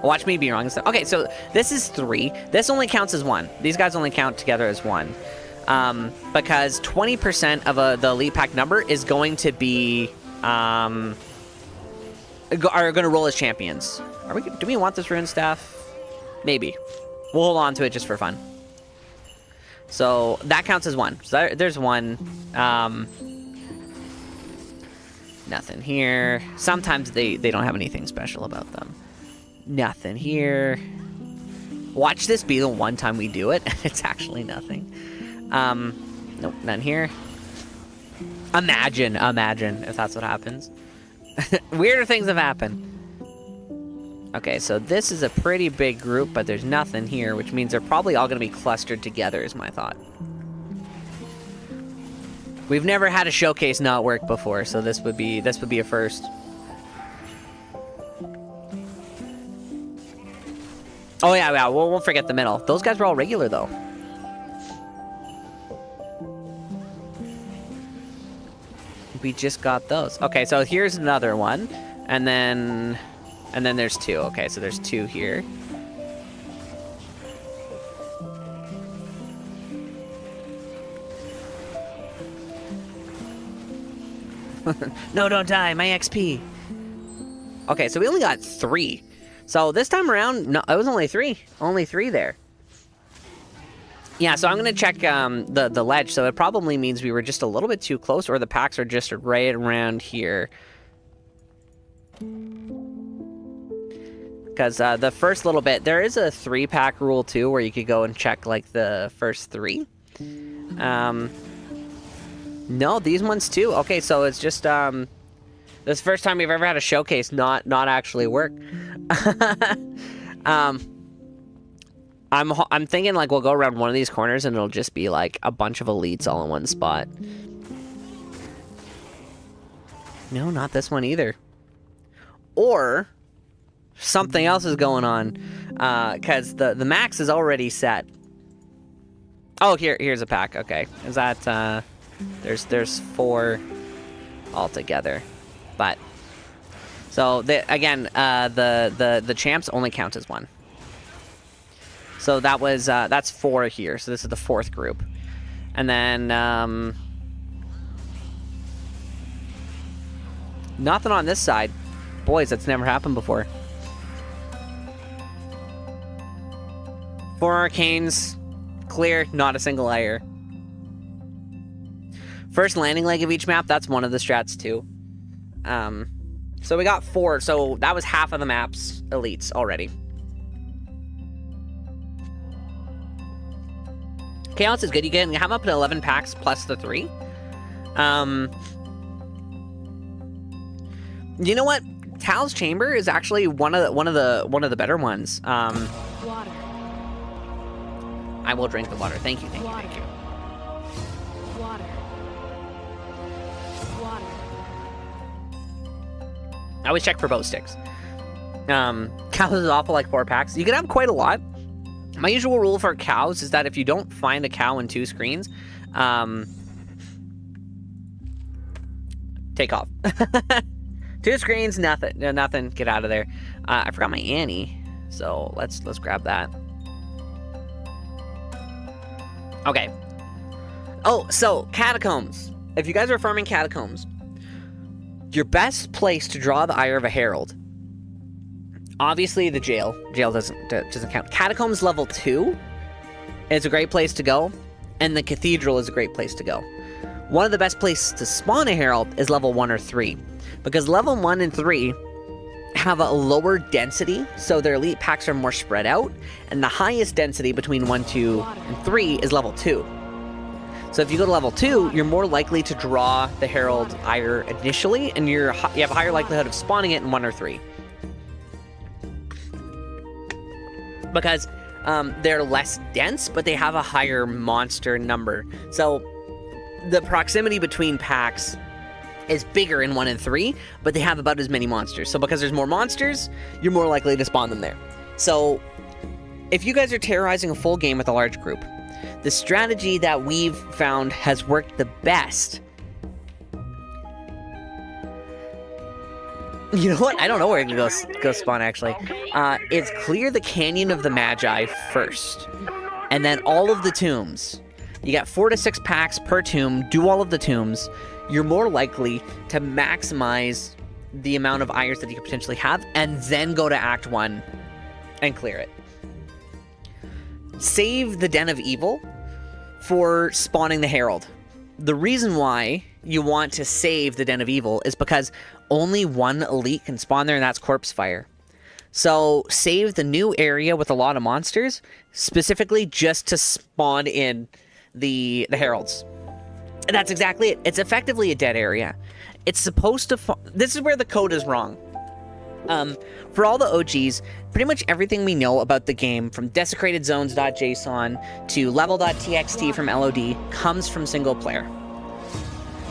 Speaker 2: Watch me be wrong. Okay, so this is 3. This only counts as 1. These guys only count together as 1. Because 20% of the elite pack number is going to be... are going to roll as champions. Do we want this rune staff? Maybe. We'll hold on to it just for fun. So that counts as 1. So there's 1. Nothing here. Sometimes they don't have anything special about them. Nothing here. Watch this be the one time we do it. It's actually nothing. Nope, none here. Imagine if that's what happens. Weirder things have happened. Okay, so this is a pretty big group, but there's nothing here, which means they're probably all going to be clustered together, is my thought. We've never had a showcase not work before, so this would be a first. Oh yeah, we'll forget the middle. Those guys were all regular though. We just got those. Okay, so here's another one, and then there's 2. Okay, so there's 2 here. No, don't die, my XP. Okay, so we only got 3. So this time around, no, it was only 3. Only 3 there. Yeah, so I'm going to check the ledge. So it probably means we were just a little bit too close, or the packs are just right around here. Because the first little bit, there is a 3-pack rule too, where you could go and check like the first 3. No, these ones too. Okay, so it's just this is the first time we've ever had a showcase not actually work. I'm thinking like we'll go around one of these corners and it'll just be like a bunch of elites all in one spot. No, not this one either. Or something else is going on, because the max is already set. Oh, here's a pack. Okay, is that there's 4 altogether, but so again the champs only count as 1. So that was that's 4 here. So this is the 4th group. And then, nothing on this side. Boys, that's never happened before. 4 arcanes, clear, not a single layer. First landing leg of each map, that's one of the strats too. So we got 4, so that was half of the map's elites already. Chaos is good. You can have up to 11 packs plus the 3. You know what? Tal's Chamber is actually one of the better ones.
Speaker 4: Water.
Speaker 2: I will drink the water. Thank you, thank you, thank you.
Speaker 4: Water. Water.
Speaker 2: I always check for bow sticks. Cows is awful, like 4 packs. You can have quite a lot. My usual rule for cows is that if you don't find a cow in 2 screens, take off. 2 screens, nothing. No, nothing. Get out of there. I forgot my Annie, so let's grab that. Okay. Oh, so Catacombs. If you guys are farming Catacombs, your best place to draw the Ire of a Herald. Obviously, the jail. Jail doesn't count. Catacombs level 2 is a great place to go, and the Cathedral is a great place to go. One of the best places to spawn a Herald is level 1 or 3, because level 1 and 3 have a lower density, so their elite packs are more spread out, and the highest density between 1, 2, and 3 is level 2. So if you go to level 2, you're more likely to draw the Herald Ire initially, and you have a higher likelihood of spawning it in 1 or 3. Because they're less dense, but they have a higher monster number. So the proximity between packs is bigger in 1 and 3, but they have about as many monsters. So because there's more monsters, you're more likely to spawn them there. So if you guys are terrorizing a full game with a large group, the strategy that we've found has worked the best. You know what? I don't know where to go spawn, actually. It's clear the Canyon of the Magi first, and then all of the tombs. You got 4 to 6 packs per tomb. Do all of the tombs. You're more likely to maximize the amount of Ires that you could potentially have, and then go to Act 1 and clear it. Save the Den of Evil for spawning the Herald. The reason why you want to save the Den of Evil is because only 1 elite can spawn there, and that's Corpse Fire. So save the new area with a lot of monsters, specifically just to spawn in the Heralds. And that's exactly it. It's effectively a dead area. It's supposed to... This is where the code is wrong. For all the OGs, pretty much everything we know about the game, from desecratedzones.json to level.txt from LOD, comes from single player.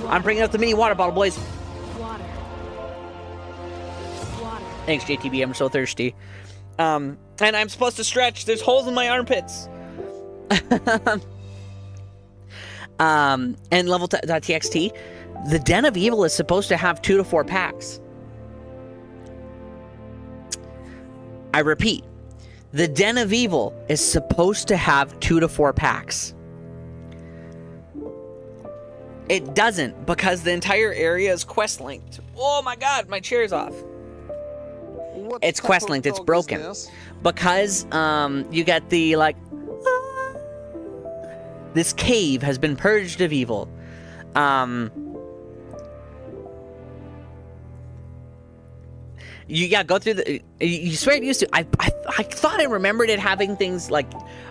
Speaker 2: I'm bringing up the mini water bottle, boys.
Speaker 4: Water. Water.
Speaker 2: Thanks, JTB. I'm so thirsty. And I'm supposed to stretch. There's holes in my armpits. And level.txt, the Den of Evil is supposed to have 2 to 4 packs. I repeat, the Den of Evil is supposed to have 2 to 4 packs. It doesn't, because the entire area is quest linked. Oh my god, my chair's off. It's quest linked, it's broken. Because you get the like, this cave has been purged of evil. You go through the. You swear it used to. I thought I remembered it having things like.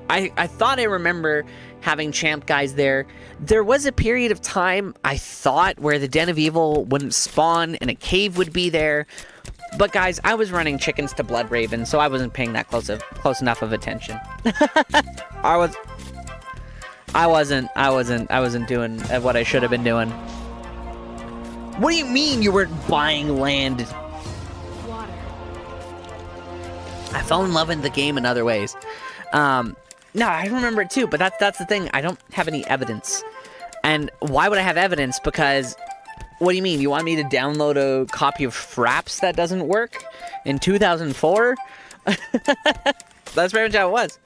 Speaker 2: I thought I remember having champ guys there. There was a period of time I thought where the Den of Evil wouldn't spawn and a cave would be there. But guys, I was running chickens to Blood Raven, so I wasn't paying that close enough of attention. I wasn't doing what I should have been doing. What do you mean you weren't buying land?
Speaker 4: Water.
Speaker 2: I fell in love with the game in other ways. No, I remember it too, but that's the thing. I don't have any evidence. And why would I have evidence? Because, what do you mean? You want me to download a copy of Fraps that doesn't work in 2004? That's pretty much how it was.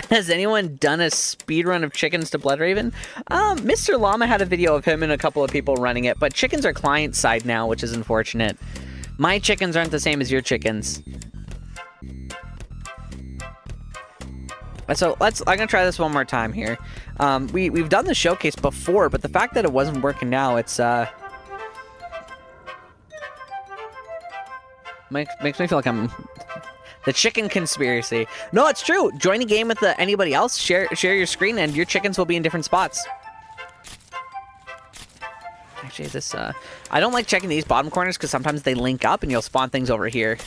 Speaker 2: Has anyone done a speed run of chickens to Bloodraven? Mr. Llama had a video of him and a couple of people running it, but chickens are client side now, which is unfortunate. My chickens aren't the same as your chickens. So I'm gonna try this one more time here. We've done the showcase before, but the fact that it wasn't working now, it's makes me feel like I'm the chicken conspiracy. No, it's true. Join a game with anybody else. Share your screen, and your chickens will be in different spots. Actually, this I don't like checking these bottom corners because sometimes they link up, and you'll spawn things over here.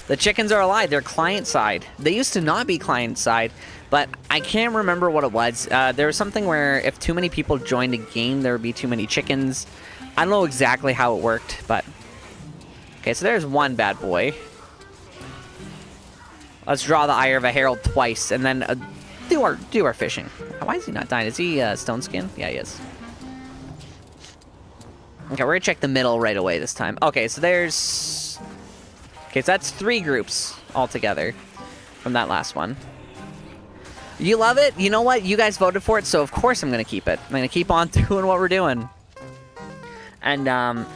Speaker 2: The chickens are alive. They're client side. They used to not be client side, but I can't remember what it was. There was something where if too many people joined a game, there would be too many chickens. I don't know exactly how it worked, but okay. So there's one bad boy. Let's draw the Eye of a Herald twice, and then do our fishing. Why is he not dying? Is he stone skin? Yeah, he is. Okay, we're gonna check the middle right away this time. Okay, so there's... Okay, so that's 3 groups altogether from that last one. You love it? You know what? You guys voted for it, so of course I'm gonna keep it. I'm gonna keep on doing what we're doing. And,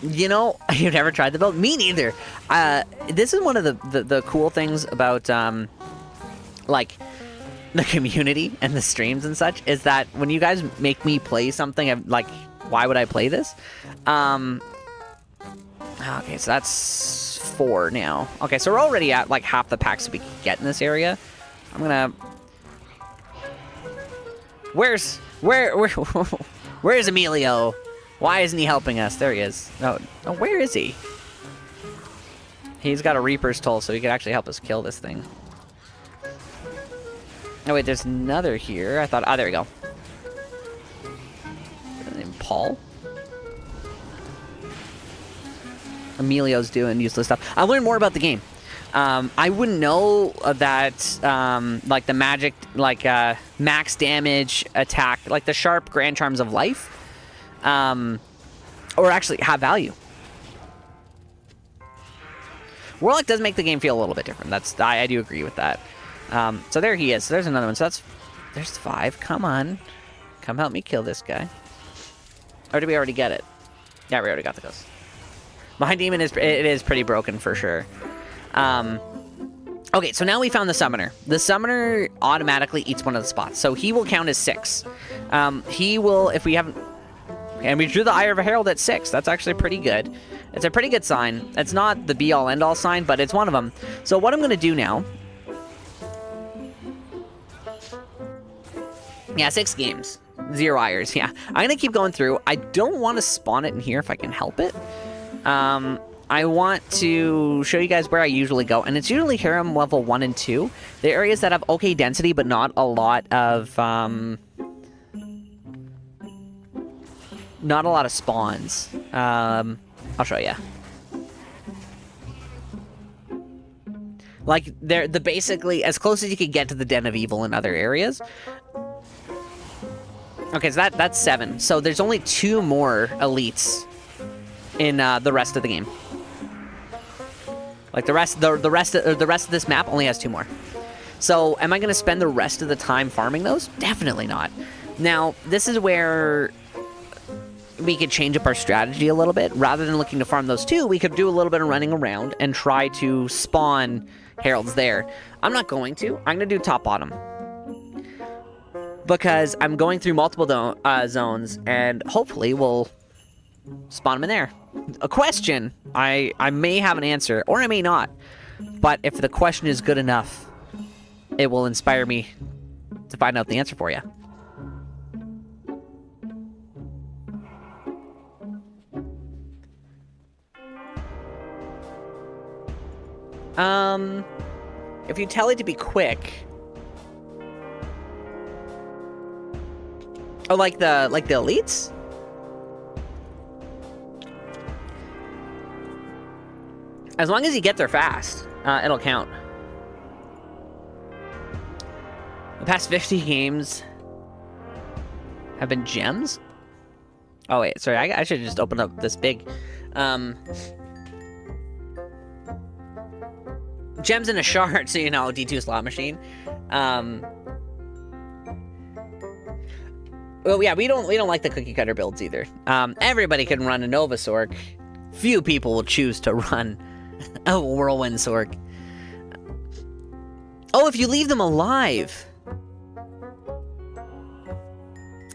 Speaker 2: you know, you've never tried the build? Me neither. This is one of the cool things about, like, the community and the streams and such, is that when you guys make me play something, I'm like, why would I play this? Okay, so that's 4 now. Okay, so we're already at, like, half the packs that we can get in this area. I'm gonna... Where's Emilio? Why isn't he helping us? There he is. No, where is he? He's got a Reaper's Toll, so he could actually help us kill this thing. Oh, wait, there's another here. I thought... Oh, there we go. His name Paul? Emilio's doing useless stuff. I learned more about the game. I wouldn't know that, like, the magic, like, max damage attack, like the sharp Grand Charms of Life, or actually have value. Warlock does make the game feel a little bit different. I do agree with that. So there he is. So there's another one. So there's 5. Come on. Come help me kill this guy. Or did we already get it? Yeah, we already got the ghost. My demon is pretty broken for sure. Okay, so now we found the summoner. The summoner automatically eats one of the spots, so he will count as 6. He will, if we haven't... And we drew the Eye of a Herald at 6. That's actually pretty good. It's a pretty good sign. It's not the be-all, end-all sign, but it's one of them. So what I'm going to do now... Yeah, 6 games. 0 Ires, yeah. I'm going to keep going through. I don't want to spawn it in here if I can help it. I want to show you guys where I usually go, and it's usually Harem level 1 and 2. The areas that have okay density, but not a lot of, not a lot of spawns. I'll show you. Like, they're basically as close as you can get to the Den of Evil in other areas. Okay, so that's 7. So there's only 2 more elites in the rest of the game. Like the rest of this map only has 2 more. So am I going to spend the rest of the time farming those? Definitely not. Now, this is where we could change up our strategy a little bit. Rather than looking to farm those 2, we could do a little bit of running around and try to spawn heralds there. I'm not going to. I'm going to do top bottom. Because I'm going through multiple zones, and hopefully we'll spawn them in there. A question, I may have an answer, or I may not. But if the question is good enough, it will inspire me to find out the answer for you. If you tell it to be quick... Oh, like the elites? As long as you get there fast, it'll count. The past 50 games have been gems? Oh, wait, sorry, I should have just opened up this big. gems in a shard, so you know, D2 slot machine. Well, yeah, we don't like the cookie cutter builds either. Everybody can run a Nova Sork. Few people will choose to run a Whirlwind Sork. Oh, if you leave them alive.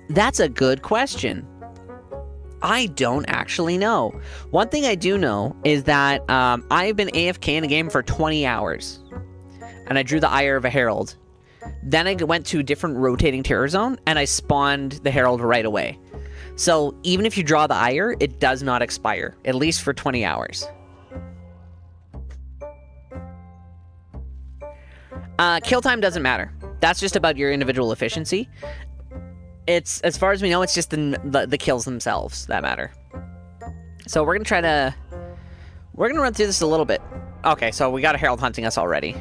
Speaker 2: That's a good question. I don't actually know. One thing I do know is that I've been AFK in a game for 20 hours. And I drew the Ire of a Herald. Then I went to a different rotating terror zone, and I spawned the Herald right away. So even if you draw the Ire, it does not expire, at least for 20 hours. Kill time doesn't matter. That's just about your individual efficiency. It's, as far as we know, it's just the kills themselves that matter. So we're gonna run through this a little bit. Okay, so we got a Herald hunting us already.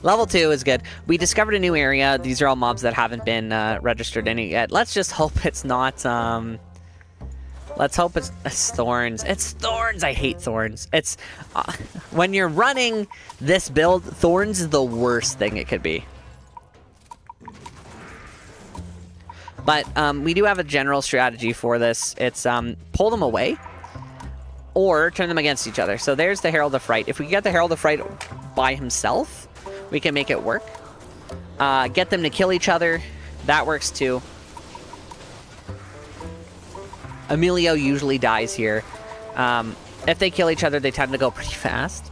Speaker 2: Level 2 is good. We discovered a new area. These are all mobs that haven't been registered in it yet. Let's just hope it's not, let's hope it's thorns. It's thorns! I hate thorns. It's, when you're running this build, thorns is the worst thing it could be. But we do have a general strategy for this. It's pull them away or turn them against each other. So there's the Herald of Fright. If we get the Herald of Fright by himself, we can make it work. Get them to kill each other. That works too. Emilio usually dies here. If they kill each other, they tend to go pretty fast.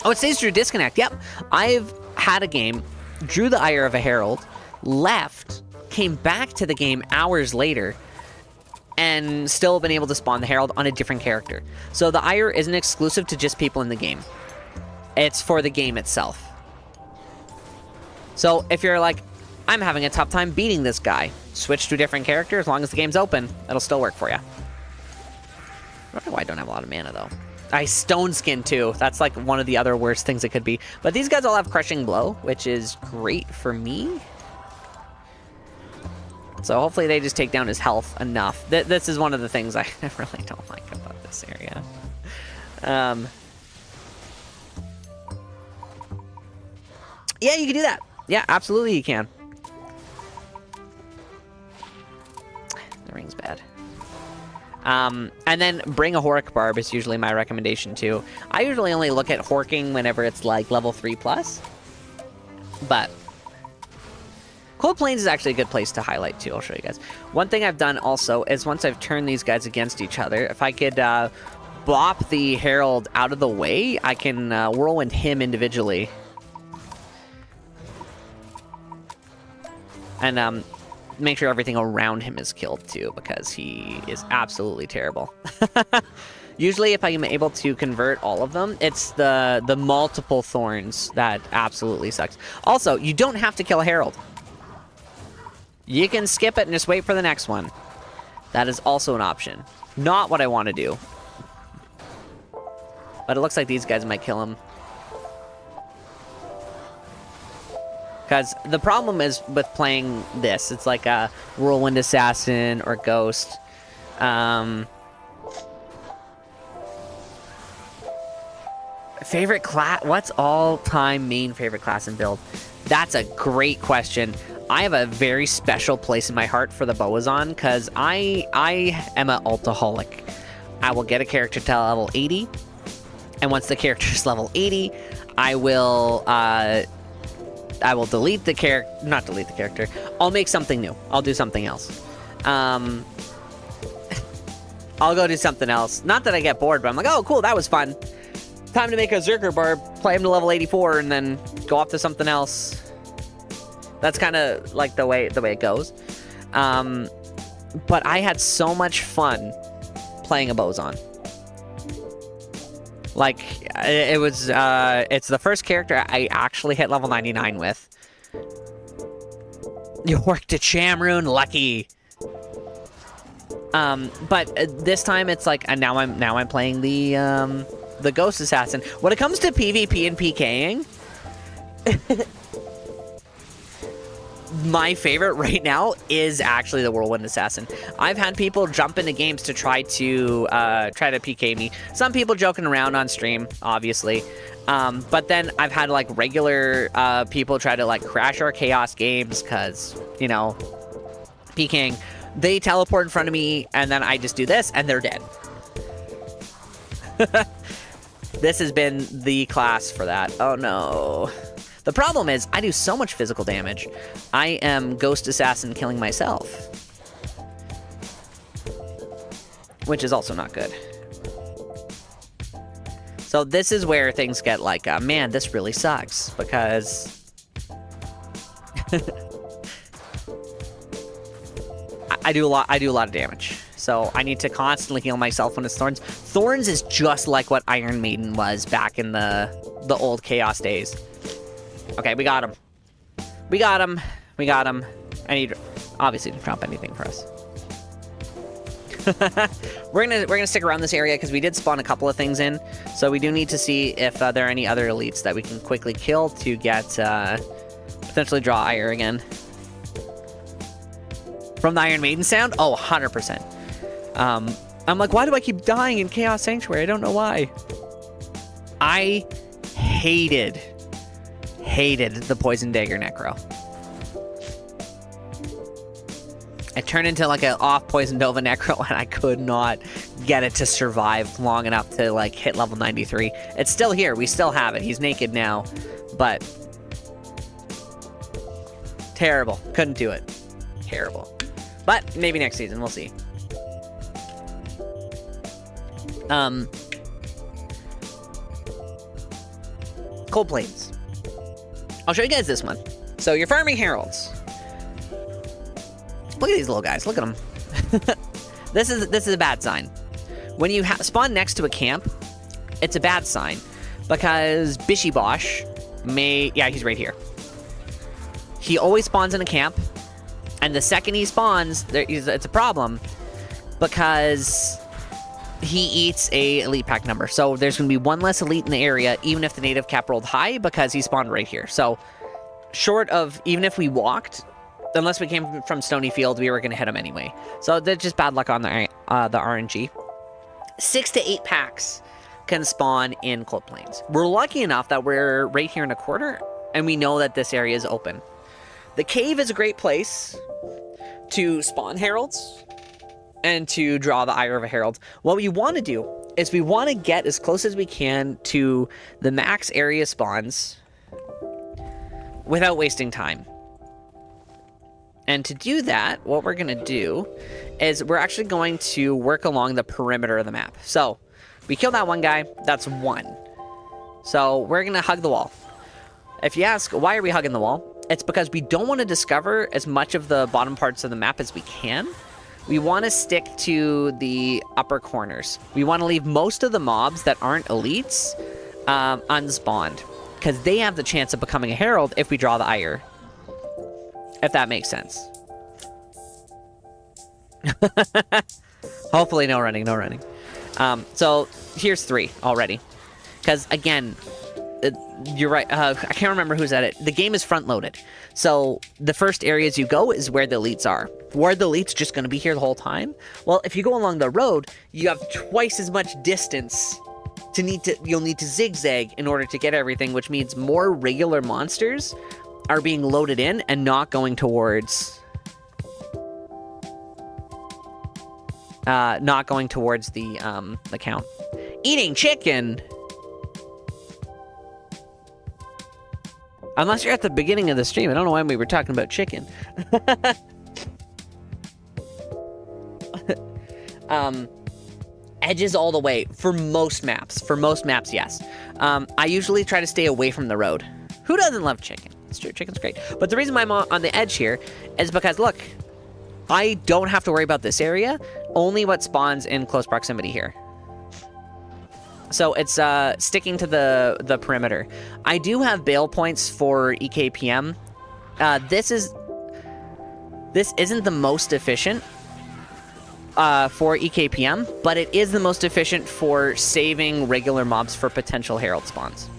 Speaker 2: Oh, it says Drew Disconnect. Yep. I've had a game, drew the Ire of a Herald, left, came back to the game hours later, and still been able to spawn the Herald on a different character. So the Ire isn't exclusive to just people in the game. It's for the game itself. So if you're like, I'm having a tough time beating this guy, switch to a different character. As long as the game's open, it'll still work for you. I don't know why I don't have a lot of mana, though. I Stone Skin, too. That's like one of the other worst things it could be. But these guys all have Crushing Blow, which is great for me. So hopefully they just take down his health enough. This is one of the things I really don't like about this area. Yeah, you can do that. Yeah, absolutely you can. The ring's bad. And then bring a Hork Barb is usually my recommendation too. I usually only look at Horking whenever it's like level 3+. But Cold Plains is actually a good place to highlight too. I'll show you guys. One thing I've done also is once I've turned these guys against each other, if I could bop the Herald out of the way, I can Whirlwind him individually. And make sure everything around him is killed too, because he is absolutely terrible. Usually if I am able to convert all of them, it's the multiple thorns that absolutely sucks. Also, you don't have to kill a Herald. You can skip it and just wait for the next one. That is also an option. Not what I want to do. But it looks like these guys might kill him. Because the problem is with playing this, it's like a Whirlwind Assassin or Ghost. Favorite class? What's all-time main favorite class and build? That's a great question. I have a very special place in my heart for the Boazon, because I am an ultaholic. I will get a character to level 80, and once the character is level 80, I will delete the character, not delete the character, I'll make something new. I'll do something else. I'll go do something else. Not that I get bored, but I'm like, oh, cool, that was fun. Time to make a Zerker Barb, play him to level 84, and then go off to something else. That's kind of like the way it goes. But I had so much fun playing a Boazon. Like, it was, it's the first character I actually hit level 99 with. You worked at Shamroon, lucky. But this time it's like, and now I'm playing the Ghost Assassin. When it comes to PvP and PKing, my favorite right now is actually the Whirlwind Assassin. I've had people jump into games to try to PK me. Some people joking around on stream, obviously. But then I've had like regular people try to like crash our chaos games because, you know, PKing. They teleport in front of me and then I just do this and they're dead. This has been the class for that. Oh no. The problem is I do so much physical damage. I am Ghost Assassin killing myself. Which is also not good. So this is where things get like, man, this really sucks because I do a lot of damage. So I need to constantly heal myself when it's Thorns. Thorns is just like what Iron Maiden was back in the old Chaos days. Okay, we got him. We got him. We got him. I need obviously to drop anything for us. we're gonna stick around this area because we did spawn a couple of things in, so we do need to see if there are any other elites that we can quickly kill to get potentially draw ire again. From the Iron Maiden sound? Oh, 100%. I'm like, why do I keep dying in Chaos Sanctuary? I don't know why. I hated the Poison Dagger Necro. I turned into like an off Poison Nova Necro and I could not get it to survive long enough to like hit level 93. It's still here. We still have it. He's naked now, but terrible. Couldn't do it. Terrible. But maybe next season. We'll see. Cold Plains. I'll show you guys this one. So you're farming heralds. Look at these little guys. Look at them. This is a bad sign. When you spawn next to a camp, it's a bad sign because Bishy Bosh may... Yeah, he's right here. He always spawns in a camp, and the second he spawns, it's a problem because he eats a elite pack number. So there's going to be one less elite in the area, even if the native cap rolled high, because he spawned right here. So short of, even if we walked, unless we came from Stony Field, we were going to hit him anyway. So that's just bad luck on the RNG. 6 to 8 packs can spawn in Cold Plains. We're lucky enough that we're right here in a quarter, and we know that this area is open. The cave is a great place to spawn heralds and to draw the ire of a herald. What we want to do is we want to get as close as we can to the max area spawns without wasting time. And to do that, what we're going to do is we're actually going to work along the perimeter of the map. So we killed that one guy. That's 1. So we're going to hug the wall. If you ask, why are we hugging the wall? It's because we don't want to discover as much of the bottom parts of the map as we can. We want to stick to the upper corners. We want to leave most of the mobs that aren't elites unspawned, because they have the chance of becoming a herald if we draw the ire. If that makes sense. Hopefully no running, no running. So here's 3 already. Because again, you're right. I can't remember who's at it. The game is front loaded. So the first areas you go is where the elites are. Were the elites just going to be here the whole time? Well, if you go along the road, you have twice as much distance you'll need to zigzag in order to get everything, which means more regular monsters are being loaded in and not going towards the count. Eating chicken. Unless you're at the beginning of the stream. I don't know why we were talking about chicken. Edges all the way for most maps. For most maps, yes. I usually try to stay away from the road. Who doesn't love chicken? It's true, chicken's great. But the reason why I'm on the edge here is because, look, I don't have to worry about this area. Only what spawns in close proximity here. So it's sticking to the perimeter. I do have bail points for EKPM. This isn't the most efficient for EKPM, but it is the most efficient for saving regular mobs for potential herald spawns.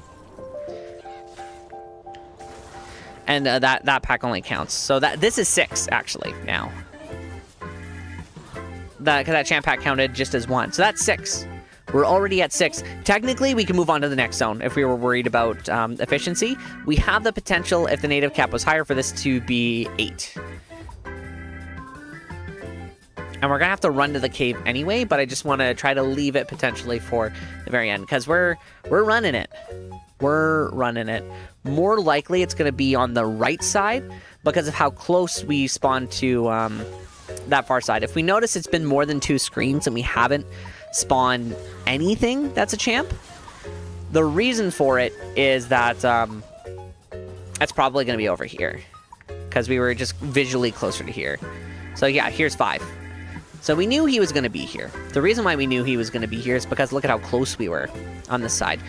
Speaker 2: And that pack only counts. So this is 6, actually, now. Because that champ pack counted just as 1. So that's 6. We're already at 6. Technically, we can move on to the next zone if we were worried about efficiency. We have the potential, if the native cap was higher, for this to be 8. And we're going to have to run to the cave anyway, but I just want to try to leave it potentially for the very end, because we're running it. We're running it. More likely, it's going to be on the right side because of how close we spawn to that far side. If we notice it's been more than 2 screens and we haven't spawned anything that's a champ, the reason for it is that that's probably going to be over here because we were just visually closer to here. So yeah, here's 5. So we knew he was going to be here. The reason why we knew he was going to be here is because look at how close we were on this side.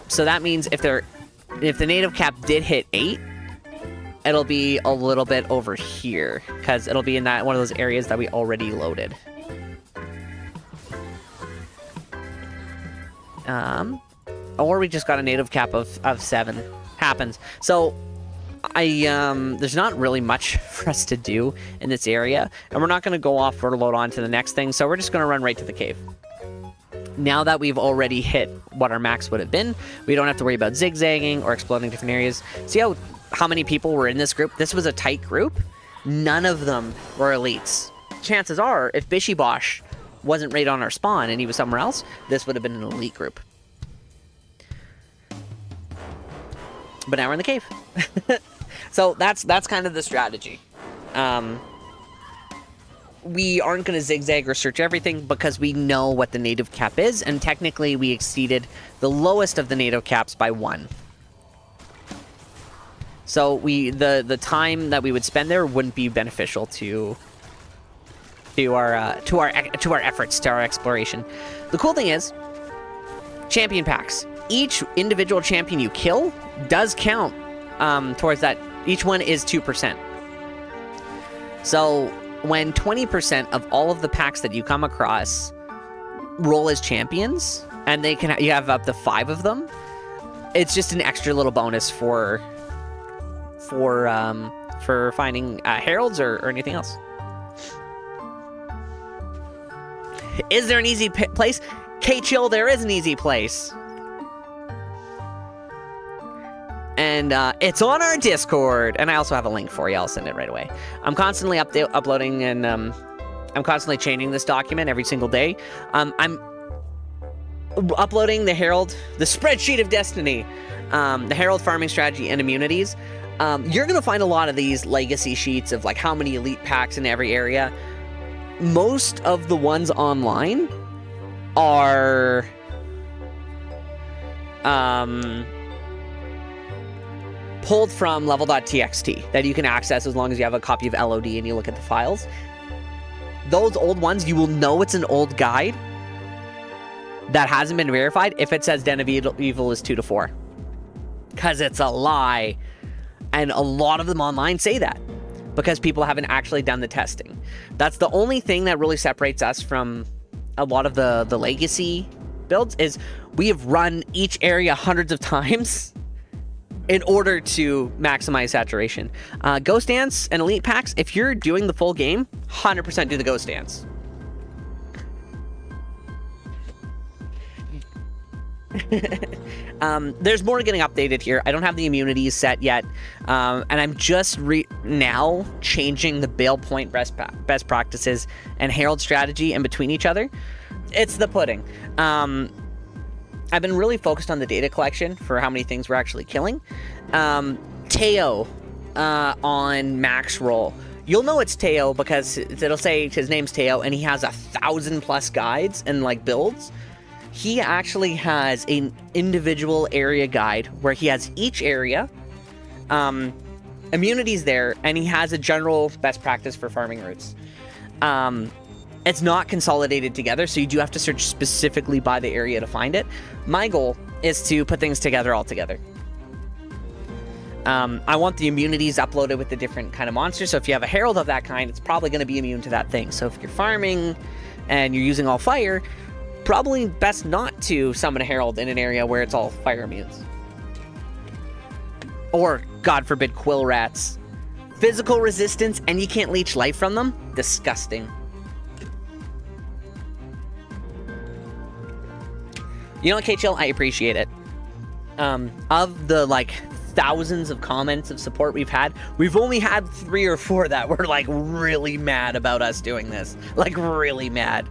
Speaker 2: So that means if the native cap did hit 8, it'll be a little bit over here because it'll be in that one of those areas that we already loaded. Or we just got a native cap of 7. Happens. So there's not really much for us to do in this area, and we're not going to go off or load on to the next thing, so we're just going to run right to the cave. Now that we've already hit what our max would have been, we don't have to worry about zigzagging or exploding different areas. See how many people were in this group? This was a tight group. None of them were elites. Chances are, if Bishy Bosh wasn't right on our spawn and he was somewhere else, this would have been an elite group. But now we're in the cave. So that's kind of the strategy. We aren't going to zigzag or search everything because we know what the native cap is, and technically we exceeded the lowest of the native caps by 1. So the time that we would spend there wouldn't be beneficial to our efforts, to our exploration. The cool thing is, champion packs. Each individual champion you kill does count towards that. Each one is 2%. So when 20% of all of the packs that you come across roll as champions, and you have up to 5 of them, it's just an extra little bonus for finding heralds or anything else. Is there an easy place? K-Chill, there is an easy place. And it's on our Discord. And I also have a link for you. I'll send it right away. I'm constantly uploading, and I'm constantly changing this document every single day. I'm uploading the Herald, the spreadsheet of destiny, the Herald farming strategy and immunities. You're going to find a lot of these legacy sheets of like how many elite packs in every area. Most of the ones online are pulled from level.txt that you can access as long as you have a copy of LOD and you look at the files. Those old ones, you will know it's an old guide that hasn't been verified if it says Den of Evil is 2 to 4. Because it's a lie. And a lot of them online say that because people haven't actually done the testing. That's the only thing that really separates us from a lot of the legacy builds is we have run each area hundreds of times in order to maximize saturation. Ghost Dance and Elite Packs, if you're doing the full game, 100% do the Ghost Dance. There's more getting updated here. I don't have the immunities set yet, and I'm just now changing the bail point best practices and Herald strategy in between each other. It's the pudding. I've been really focused on the data collection for how many things we're actually killing. Teo on max roll. You'll know it's Teo because it'll say his name's Teo and he has 1,000+ guides and like builds. He actually has an individual area guide where he has each area, immunities there, and he has a general best practice for farming routes. It's not consolidated together, so you do have to search specifically by the area to find it. My goal is to put things together all together. I want the immunities uploaded with the different kind of monsters, so if you have a herald of that kind, it's probably going to be immune to that thing. So if you're farming and you're using all fire, probably best not to summon a herald in an area where it's all fire immunes. Or, God forbid, quill rats. Physical resistance, and you can't leech life from them? Disgusting. You know what, KHL? I appreciate it. Of the, like, thousands of comments of support we've had, we've only had 3 or 4 that were, like, really mad about us doing this. Like, really mad.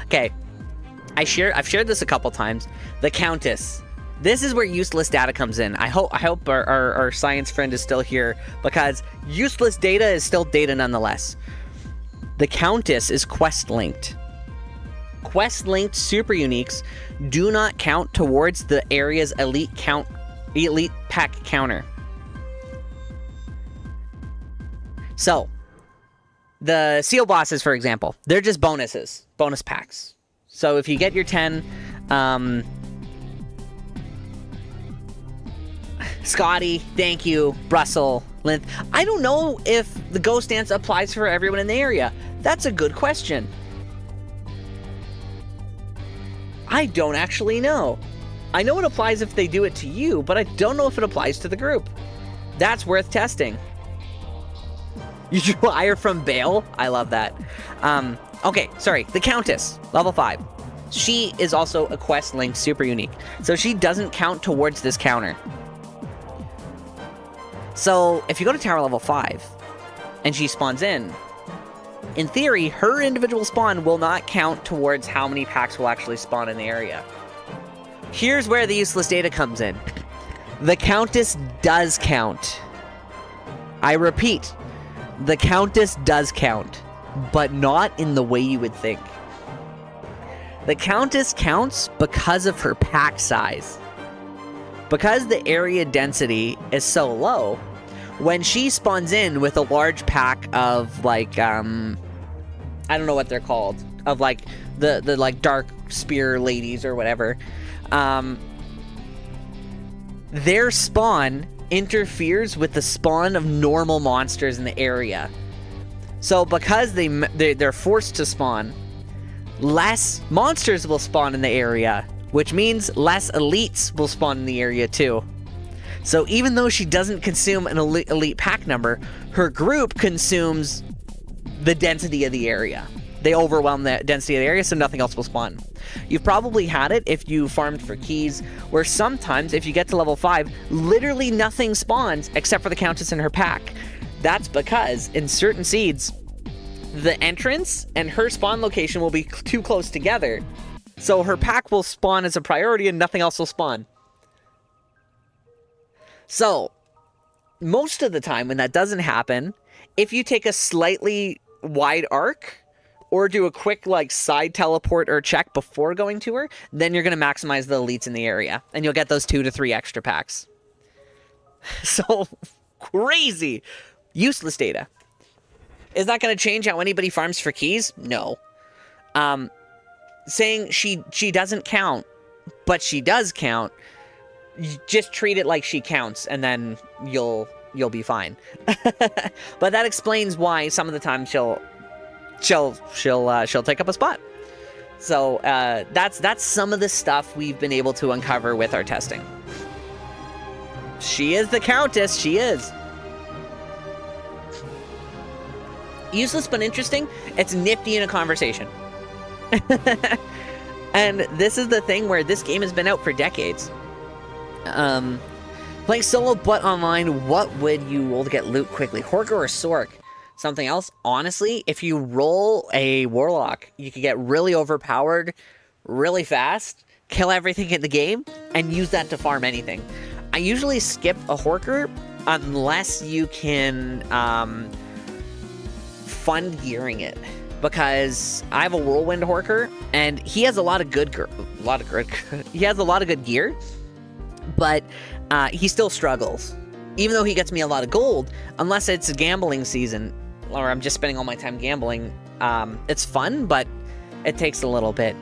Speaker 2: Okay. I've shared this a couple times. The Countess. This is where useless data comes in. I hope our science friend is still here, because useless data is still data nonetheless. The Countess is quest-linked. Quest-linked super uniques do not count towards the area's elite pack counter. So, the seal bosses, for example, they're just bonuses, bonus packs. So if you get your 10, Scotty, thank you, Brussel, Linth. I don't know if the Ghost Dance applies for everyone in the area. That's a good question. I don't actually know. I know it applies if they do it to you, but I don't know if it applies to the group. That's worth testing. You drew hire from Bale? I love that. Okay, sorry. The Countess, level 5. She is also a quest-linked super unique. So she doesn't count towards this counter. So if you go to tower level 5, and she spawns in theory, her individual spawn will not count towards how many packs will actually spawn in the area. Here's where the useless data comes in. The Countess does count. I repeat, the Countess does count, but not in the way you would think. The Countess counts because of her pack size. Because the area density is so low, when she spawns in with a large pack of, like, I don't know what they're called, of, like, the like, dark spear ladies or whatever, their spawn interferes with the spawn of normal monsters in the area. So because they're forced to spawn, less monsters will spawn in the area, which means less elites will spawn in the area too. So even though she doesn't consume an elite pack number, her group consumes the density of the area. They overwhelm the density of the area, so nothing else will spawn. You've probably had it if you farmed for keys, where sometimes if you get to level 5, literally nothing spawns except for the Countess and her pack. That's because in certain seeds, the entrance and her spawn location will be too close together. So her pack will spawn as a priority and nothing else will spawn. So, most of the time when that doesn't happen, if you take a slightly wide arc, or do a quick, like, side teleport or check before going to her, then you're going to maximize the elites in the area, and you'll get those 2 to 3 extra packs. So, crazy. Useless data. Is that going to change how anybody farms for keys? No. Saying she doesn't count, but she does count, just treat it like she counts, and then you'll be fine. But that explains why some of the time she'll take up a spot. So that's some of the stuff we've been able to uncover with our testing. She is the Countess. She is. Useless but interesting. It's nifty in a conversation. And this is the thing where this game has been out for decades. Playing solo but online, what would you roll to get loot quickly? Horker or Sork? Something else? Honestly, if you roll a Warlock, you can get really overpowered really fast, kill everything in the game, and use that to farm anything. I usually skip a Horker unless you can fund gearing it. Because I have a Whirlwind Horker, and he has a lot of good he has a lot of good gear, but he still struggles. Even though he gets me a lot of gold, unless it's a gambling season, or I'm just spending all my time gambling, it's fun, but it takes a little bit.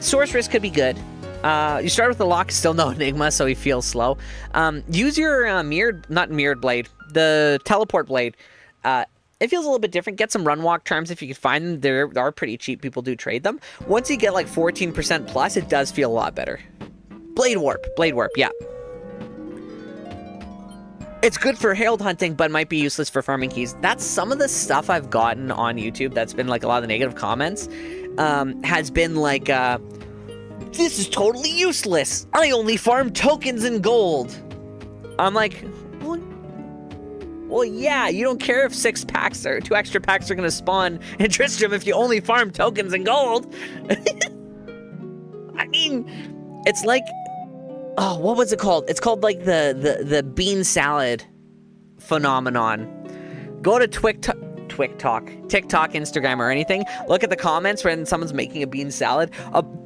Speaker 2: Sorceress could be good. You start with the lock, still no Enigma, so he feels slow. Use your not mirrored blade, the teleport blade. It feels a little bit different. Get some run walk charms if you can find them. They are pretty cheap. People do trade them. Once you get like 14% plus, it does feel a lot better. Blade Warp, yeah. It's good for herald hunting, but might be useless for farming keys. That's some of the stuff I've gotten on YouTube that's been like a lot of the negative comments. Has been like, this is totally useless. I only farm tokens and gold. I'm like, well, yeah, you don't care if 2 extra packs are gonna spawn in Tristram if you only farm tokens and gold. I mean, it's like, oh, what was it called? It's called like the bean salad phenomenon. Go to TikTok, Instagram, or anything. Look at the comments when someone's making a bean salad.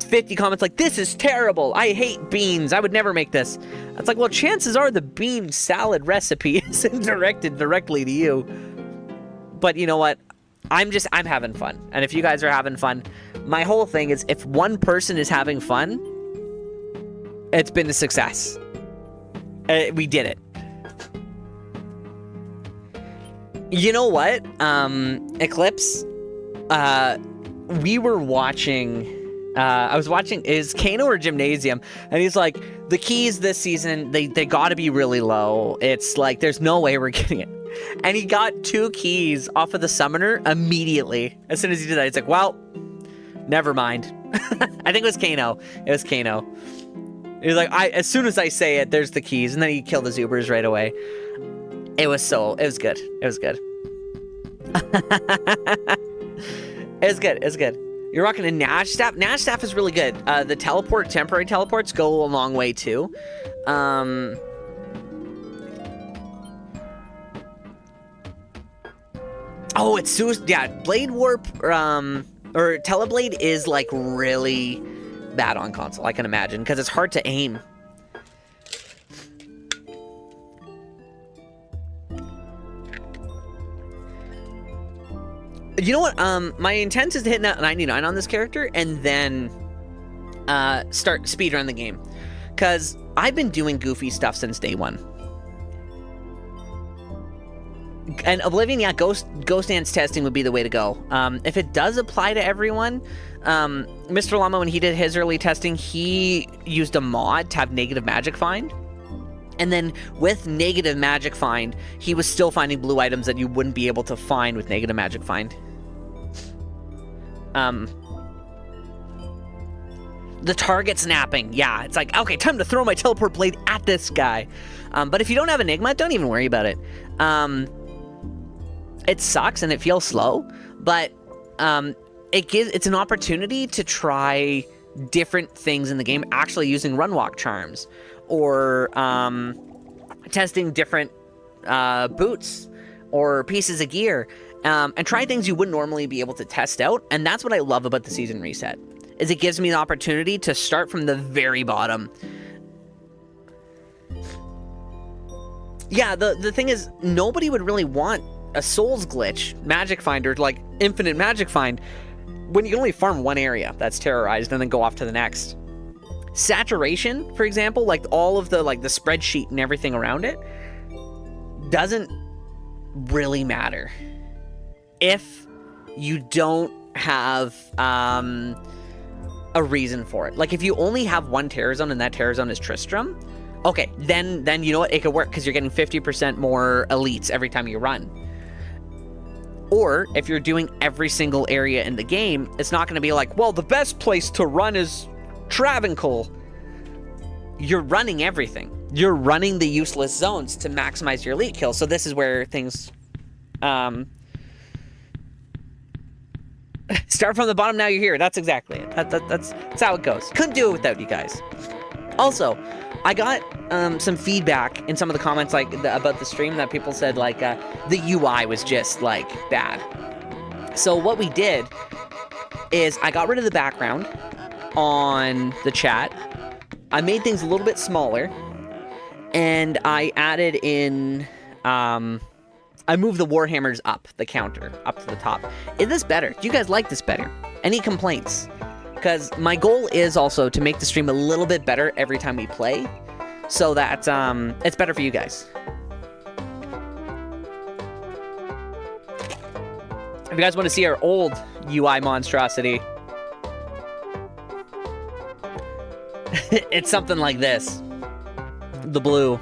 Speaker 2: 50 comments like, this is terrible. I hate beans. I would never make this. It's like, well, chances are the bean salad recipe isn't directed directly to you. But you know what? I'm having fun. And if you guys are having fun, my whole thing is if one person is having fun, it's been a success. We did it. You know what? Eclipse, we were watching, I was watching, is Kano or Gymnasium? And he's like, the keys this season, they gotta be really low. It's like, there's no way we're getting it. And he got 2 keys off of the summoner immediately. As soon as he did that, it's like, well, never mind. I think it was Kano. It was Kano. He was like, as soon as I say it, there's the keys. And then he killed the Zubers right away. It was good. It was good. It was good. You're rocking a Nash Staff. Nash Staff is really good. The temporary teleports go a long way too. Oh, it's yeah, Blade Warp, or Teleblade is like really bad on console, I can imagine, because it's hard to aim. You know what? My intent is to hit 99 on this character and then start speedrun the game, because I've been doing goofy stuff since day one. And Oblivion, yeah, Ghost Dance testing would be the way to go. If it does apply to everyone, Mr. Llama, when he did his early testing, he used a mod to have negative magic find. And then with negative magic find, he was still finding blue items that you wouldn't be able to find with negative magic find. The target snapping, yeah, it's like, okay, time to throw my teleport blade at this guy. But if you don't have Enigma, don't even worry about it. It sucks and it feels slow, but it's an opportunity to try different things in the game, actually using run walk charms, or testing different boots or pieces of gear, and try things you wouldn't normally be able to test out. And that's what I love about the season reset, is it gives me the opportunity to start from the very bottom. Yeah, the thing is, nobody would really want a Souls glitch magic finder, like infinite magic find, when you can only farm one area that's terrorized and then go off to the next. Saturation, for example, like all of the the spreadsheet and everything around it, doesn't really matter if you don't have a reason for it. Like if you only have one terror zone and that terror zone is Tristram, okay, then you know what, it could work because you're getting 50% more elites every time you run. Or if you're doing every single area in the game, it's not going to be like, well, the best place to run is Travancore. You're running everything. You're running the useless zones to maximize your elite kills. So this is where things start from the bottom, now you're here. That's exactly it. That's how it goes. Couldn't do it without you guys. Also, I got some feedback in some of the comments about the stream that people said the UI was just bad. So what we did is I got rid of the background on the chat. I made things a little bit smaller, and I added in I moved the Warhammers up, the counter, up to the top. Is this better? Do you guys like this better? Any complaints? Because my goal is also to make the stream a little bit better every time we play, so that it's better for you guys. If you guys want to see our old UI monstrosity, It's something like this. The blue.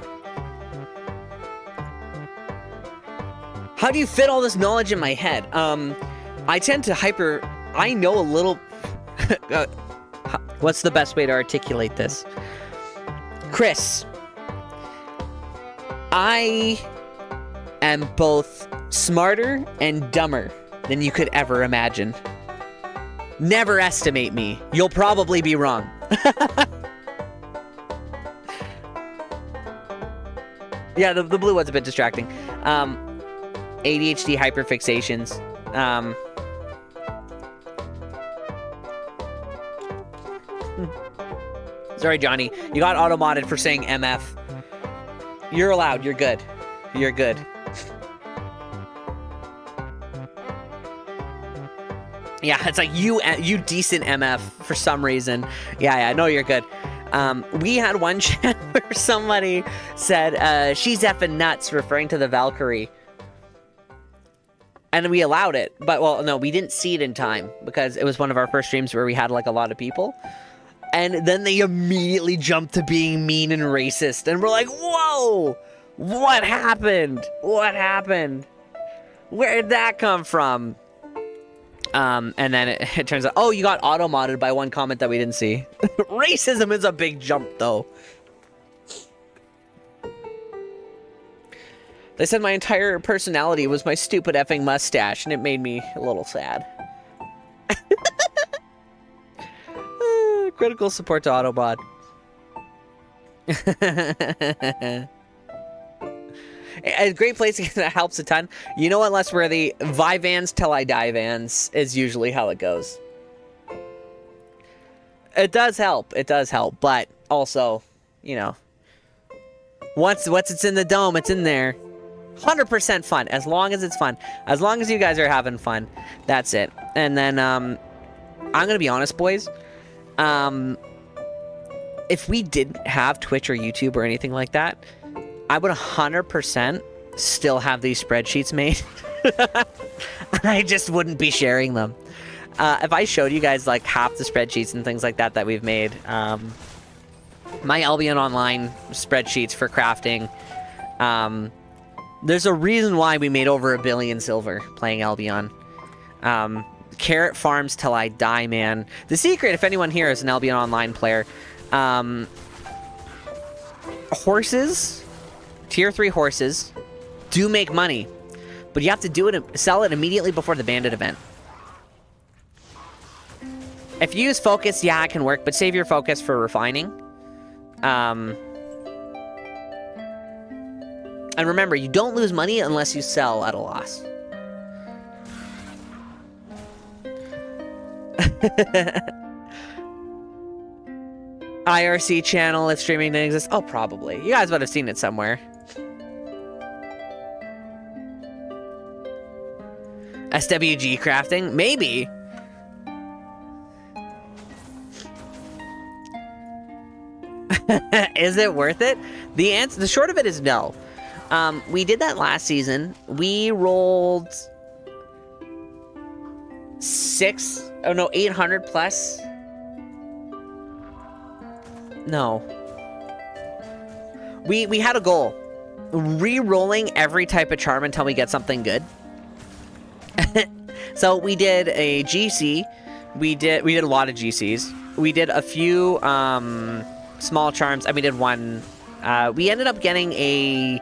Speaker 2: How do you fit all this knowledge in my head? I tend to I know a little... What's the best way to articulate this? Chris, I am both smarter and dumber than you could ever imagine. Never estimate me. You'll probably be wrong. Yeah, the blue one's a bit distracting. ADHD hyperfixations. Sorry, Johnny. You got auto-modded for saying MF. You're allowed. You're good. You're good. Yeah, it's like you decent MF for some reason. Yeah, no, you're good. We had one chat where somebody said, she's effing nuts, referring to the Valkyrie. And we allowed it. But, well, no, we didn't see it in time because it was one of our first streams where we had, like, a lot of people. And then they immediately jumped to being mean and racist. And we're like, whoa! What happened? What happened? Where did that come from? And then it turns out, oh, you got auto-modded by one comment that we didn't see. Racism is a big jump, though. They said my entire personality was my stupid effing mustache, and it made me a little sad. Critical support to Autobot. A great place that helps a ton. You know what, less worthy? Vivans till I die Vans is usually how it goes. It does help. It does help. But also, you know, once it's in the dome, it's in there. 100% fun. As long as it's fun. As long as you guys are having fun. That's it. And then, I'm going to be honest, boys. If we didn't have Twitch or YouTube or anything like that, I would 100% still have these spreadsheets made. I just wouldn't be sharing them. If I showed you guys like half the spreadsheets and things like that that we've made, my Albion Online spreadsheets for crafting, there's a reason why we made over 1 billion silver playing Albion. Carrot farms till I die, man. The secret, if anyone here is an Albion Online player, horses, tier 3 horses, do make money, but you have to sell it immediately before the bandit event. If you use focus, yeah, it can work, but save your focus for refining. And remember, you don't lose money unless you sell at a loss. IRC channel if streaming didn't exist. Oh, probably. You guys would have seen it somewhere. SWG crafting? Maybe. Is it worth it? The short of it is no. We did that last season. We rolled 800 plus. No. We had a goal. Re-rolling every type of charm until we get something good. So we did a GC. We did a lot of GCs. We did a few small charms, and we did one. We ended up getting a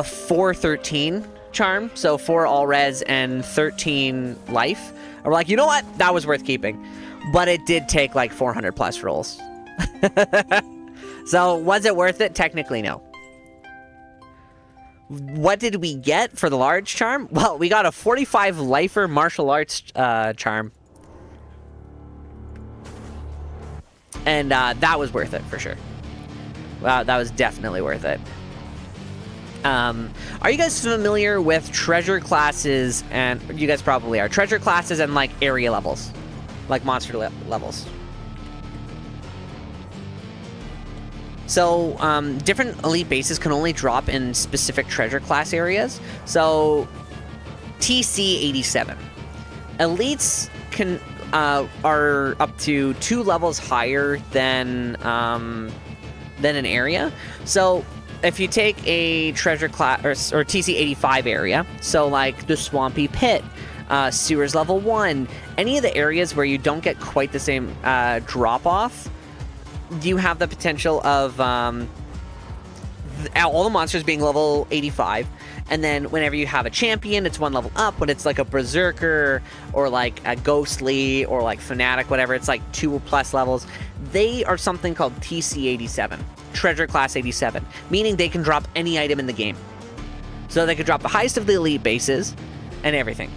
Speaker 2: 413 charm, so 4 all res and 13 life. And we're like, you know what? That was worth keeping. But it did take like 400 plus rolls. So was it worth it? Technically, no. What did we get for the large charm? Well, we got a 45 lifer martial arts charm. And that was worth it for sure. Wow, that was definitely worth it. Are you guys familiar with treasure classes? And you guys probably are. Treasure classes and like area levels, like monster levels. So different elite bases can only drop in specific treasure class areas. So TC 87. Elites can are up to 2 levels higher than an area. So if you take a treasure class or TC 85 area, so like the Swampy Pit, Sewers level 1, any of the areas where you don't get quite the same drop off, you have the potential of all the monsters being level 85. And then whenever you have a champion, it's 1 level up. When it's like a Berserker or like a Ghostly or like Fanatic, whatever, it's like 2+ levels. They are something called TC 87, Treasure Class 87, meaning they can drop any item in the game. So they could drop the highest of the elite bases and everything.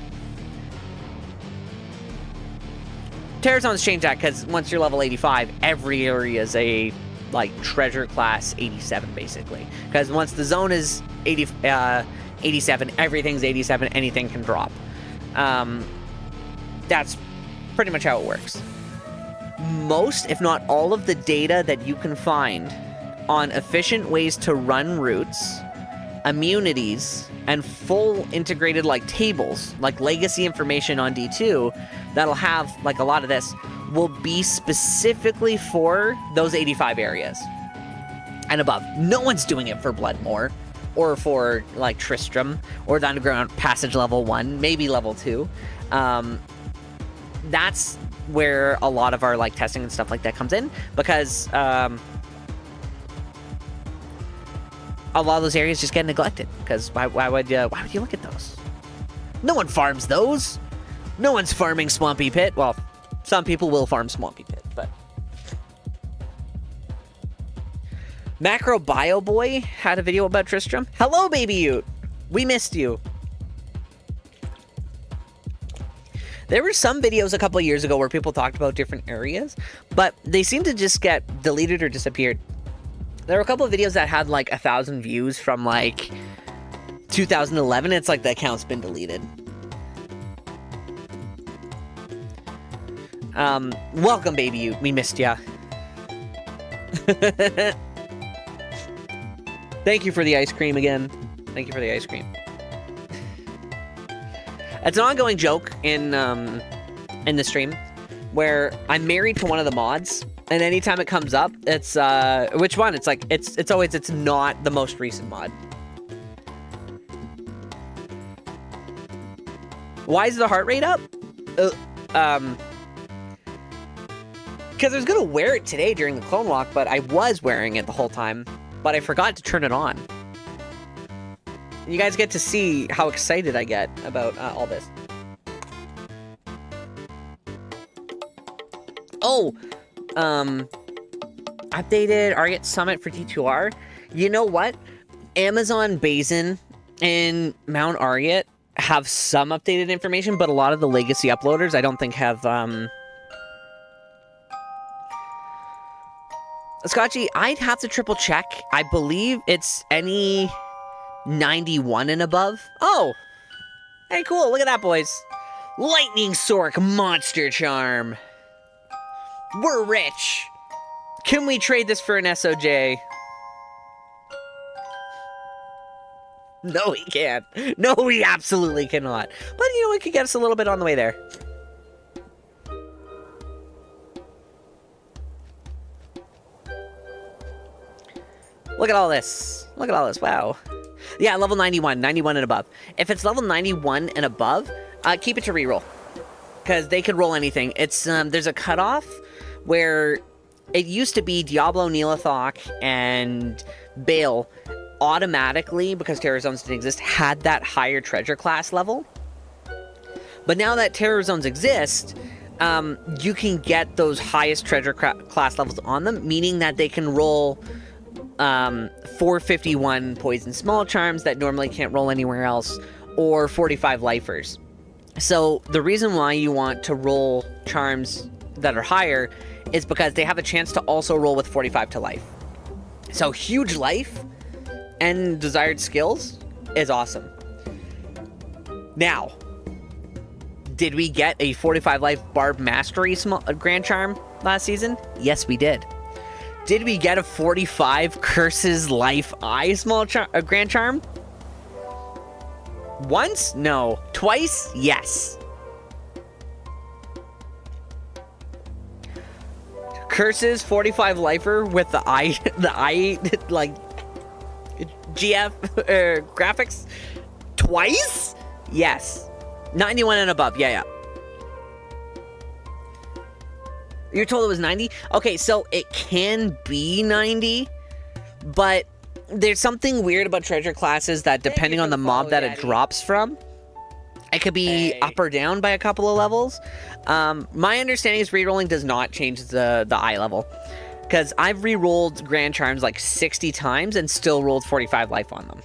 Speaker 2: Terror Zones change that because once you're level 85, every area is a like Treasure Class 87 basically. Because once the zone is 87, everything's 87, anything can drop. That's pretty much how it works. Most, if not all of the data that you can find on efficient ways to run routes, immunities, and full integrated like tables, like legacy information on D2, that'll have like a lot of this, will be specifically for those 85 areas and above. No one's doing it for Bloodmoor or for like Tristram or the Underground Passage level 1, maybe level 2. That's where a lot of our like testing and stuff like that comes in, because a lot of those areas just get neglected. Because why would you look at those? No one farms those. No one's farming Swampy Pit. Well, some people will farm Swampy Pit, but Macro Bio Boy had a video about Tristram. Hello, Baby Ute. We missed you. There were some videos a couple of years ago where people talked about different areas, but they seem to just get deleted or disappeared. There were a couple of videos that had like 1,000 views from like 2011. It's like the account's been deleted. Welcome, Baby Ute. We missed ya. Thank you for the ice cream again. Thank you for the ice cream. It's an ongoing joke in the stream where I'm married to one of the mods, and anytime it comes up, it's which one? It's like it's always not the most recent mod. Why is the heart rate up? Because I was gonna wear it today during the clone walk, but I was wearing it the whole time, but I forgot to turn it on. You guys get to see how excited I get about all this. Oh, updated Ariat Summit for D2R. You know what? Amazon Basin and Mount Ariat have some updated information, but a lot of the legacy uploaders I don't think have, Scotchy, I'd have to triple check. I believe it's any 91 and above. Oh! Hey, cool. Look at that, boys. Lightning Sork Monster Charm. We're rich. Can we trade this for an SOJ? No, we can't. No, we absolutely cannot. But, you know, it could get us a little bit on the way there. Look at all this. Look at all this. Wow. Yeah, level 91. 91 and above. If it's level 91 and above, keep it to reroll. Because they could roll anything. It's there's a cutoff where it used to be Diablo, Neelathok, and Bale automatically, because Terror Zones didn't exist, had that higher treasure class level. But now that Terror Zones exist, you can get those highest treasure class levels on them, meaning that they can roll 451 poison small charms that normally can't roll anywhere else, or 45 lifers. So the reason why you want to roll charms that are higher is because they have a chance to also roll with 45 to life. So huge life and desired skills is awesome. Now, did we get a 45 life Barb Mastery Grand Charm last season? Yes, we did. Did we get a 45 Curses Life Eye Grand Charm? Once? No. Twice? Yes. Curses 45 lifer with the I like GF graphics twice? Yes. 91 and above. Yeah. You're told it was 90? Okay, so it can be 90, but there's something weird about treasure classes that depending on the mob that it drops from, it could be up or down by a couple of levels. My understanding is rerolling does not change the eye level, because I've re-rolled Grand Charms like 60 times and still rolled 45 life on them.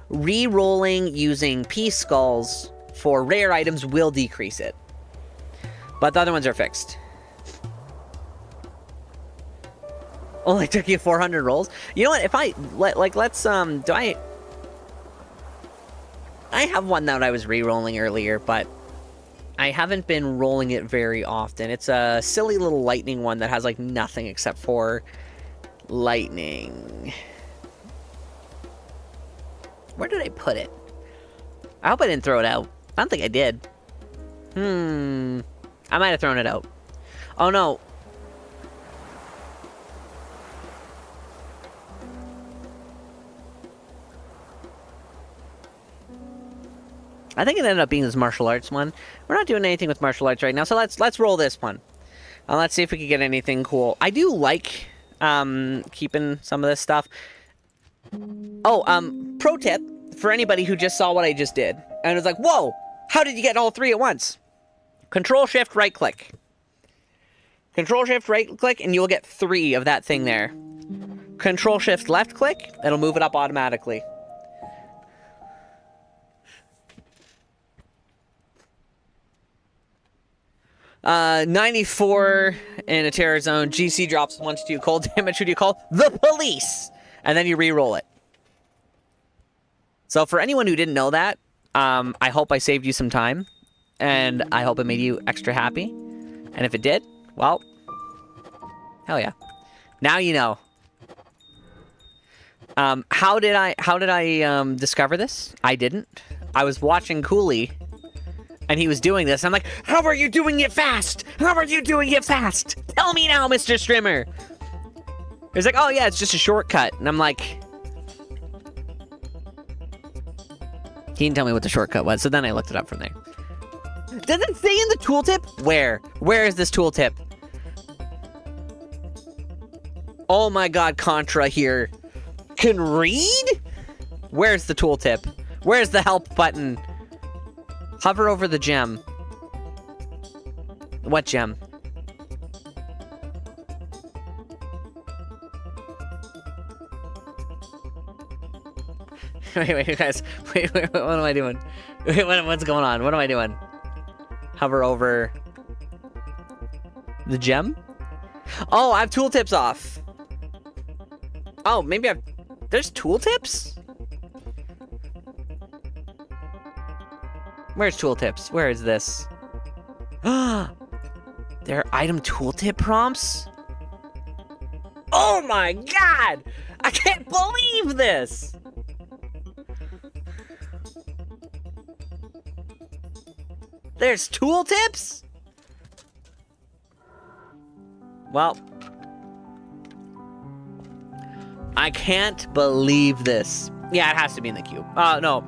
Speaker 2: Re-rolling using Peace Skulls for rare items will decrease it, but the other ones are fixed. Only took you 400 rolls. You know what? If I let's do I have one that I was re-rolling earlier, but I haven't been rolling it very often. It's a silly little lightning one that has like nothing except for lightning. Where did I put it? I hope I didn't throw it out. I don't think I did. I might have thrown it out. Oh no. I think it ended up being this martial arts one. We're not doing anything with martial arts right now, so let's roll this one. Let's see if we can get anything cool. I do like keeping some of this stuff. Oh, pro tip for anybody who just saw what I just did and was like, "Whoa, how did you get all three at once?" Control Shift right click. Control Shift right click and you'll get 3 of that thing there. Control Shift left click, it'll move it up automatically. Uh, 94 in a terror zone. GC drops 1 to 2 cold damage. Who do you call? The police! And then you re-roll it. So for anyone who didn't know that, I hope I saved you some time. And I hope it made you extra happy. And if it did, well, hell yeah. Now you know. How did I discover this? I didn't. I was watching Cooley. And he was doing this. I'm like, how are you doing it fast? How are you doing it fast? Tell me now, Mr. Streamer. He's like, oh yeah, it's just a shortcut. And I'm like... He didn't tell me what the shortcut was, so then I looked it up from there. Does it say in the tooltip? Where? Where is this tooltip? Oh my god, Contra here can read? Where's the tooltip? Where's the help button? Hover over the gem. What gem? Wait, guys. Wait, what am I doing? Wait, what's going on? What am I doing? Hover over the gem? Oh, I have tooltips off. Oh, maybe there's tooltips? Where's tooltips? Where is this? There are item tooltip prompts? Oh my god! I can't believe this! There's tooltips? Well, I can't believe this. Yeah, it has to be in the queue. No.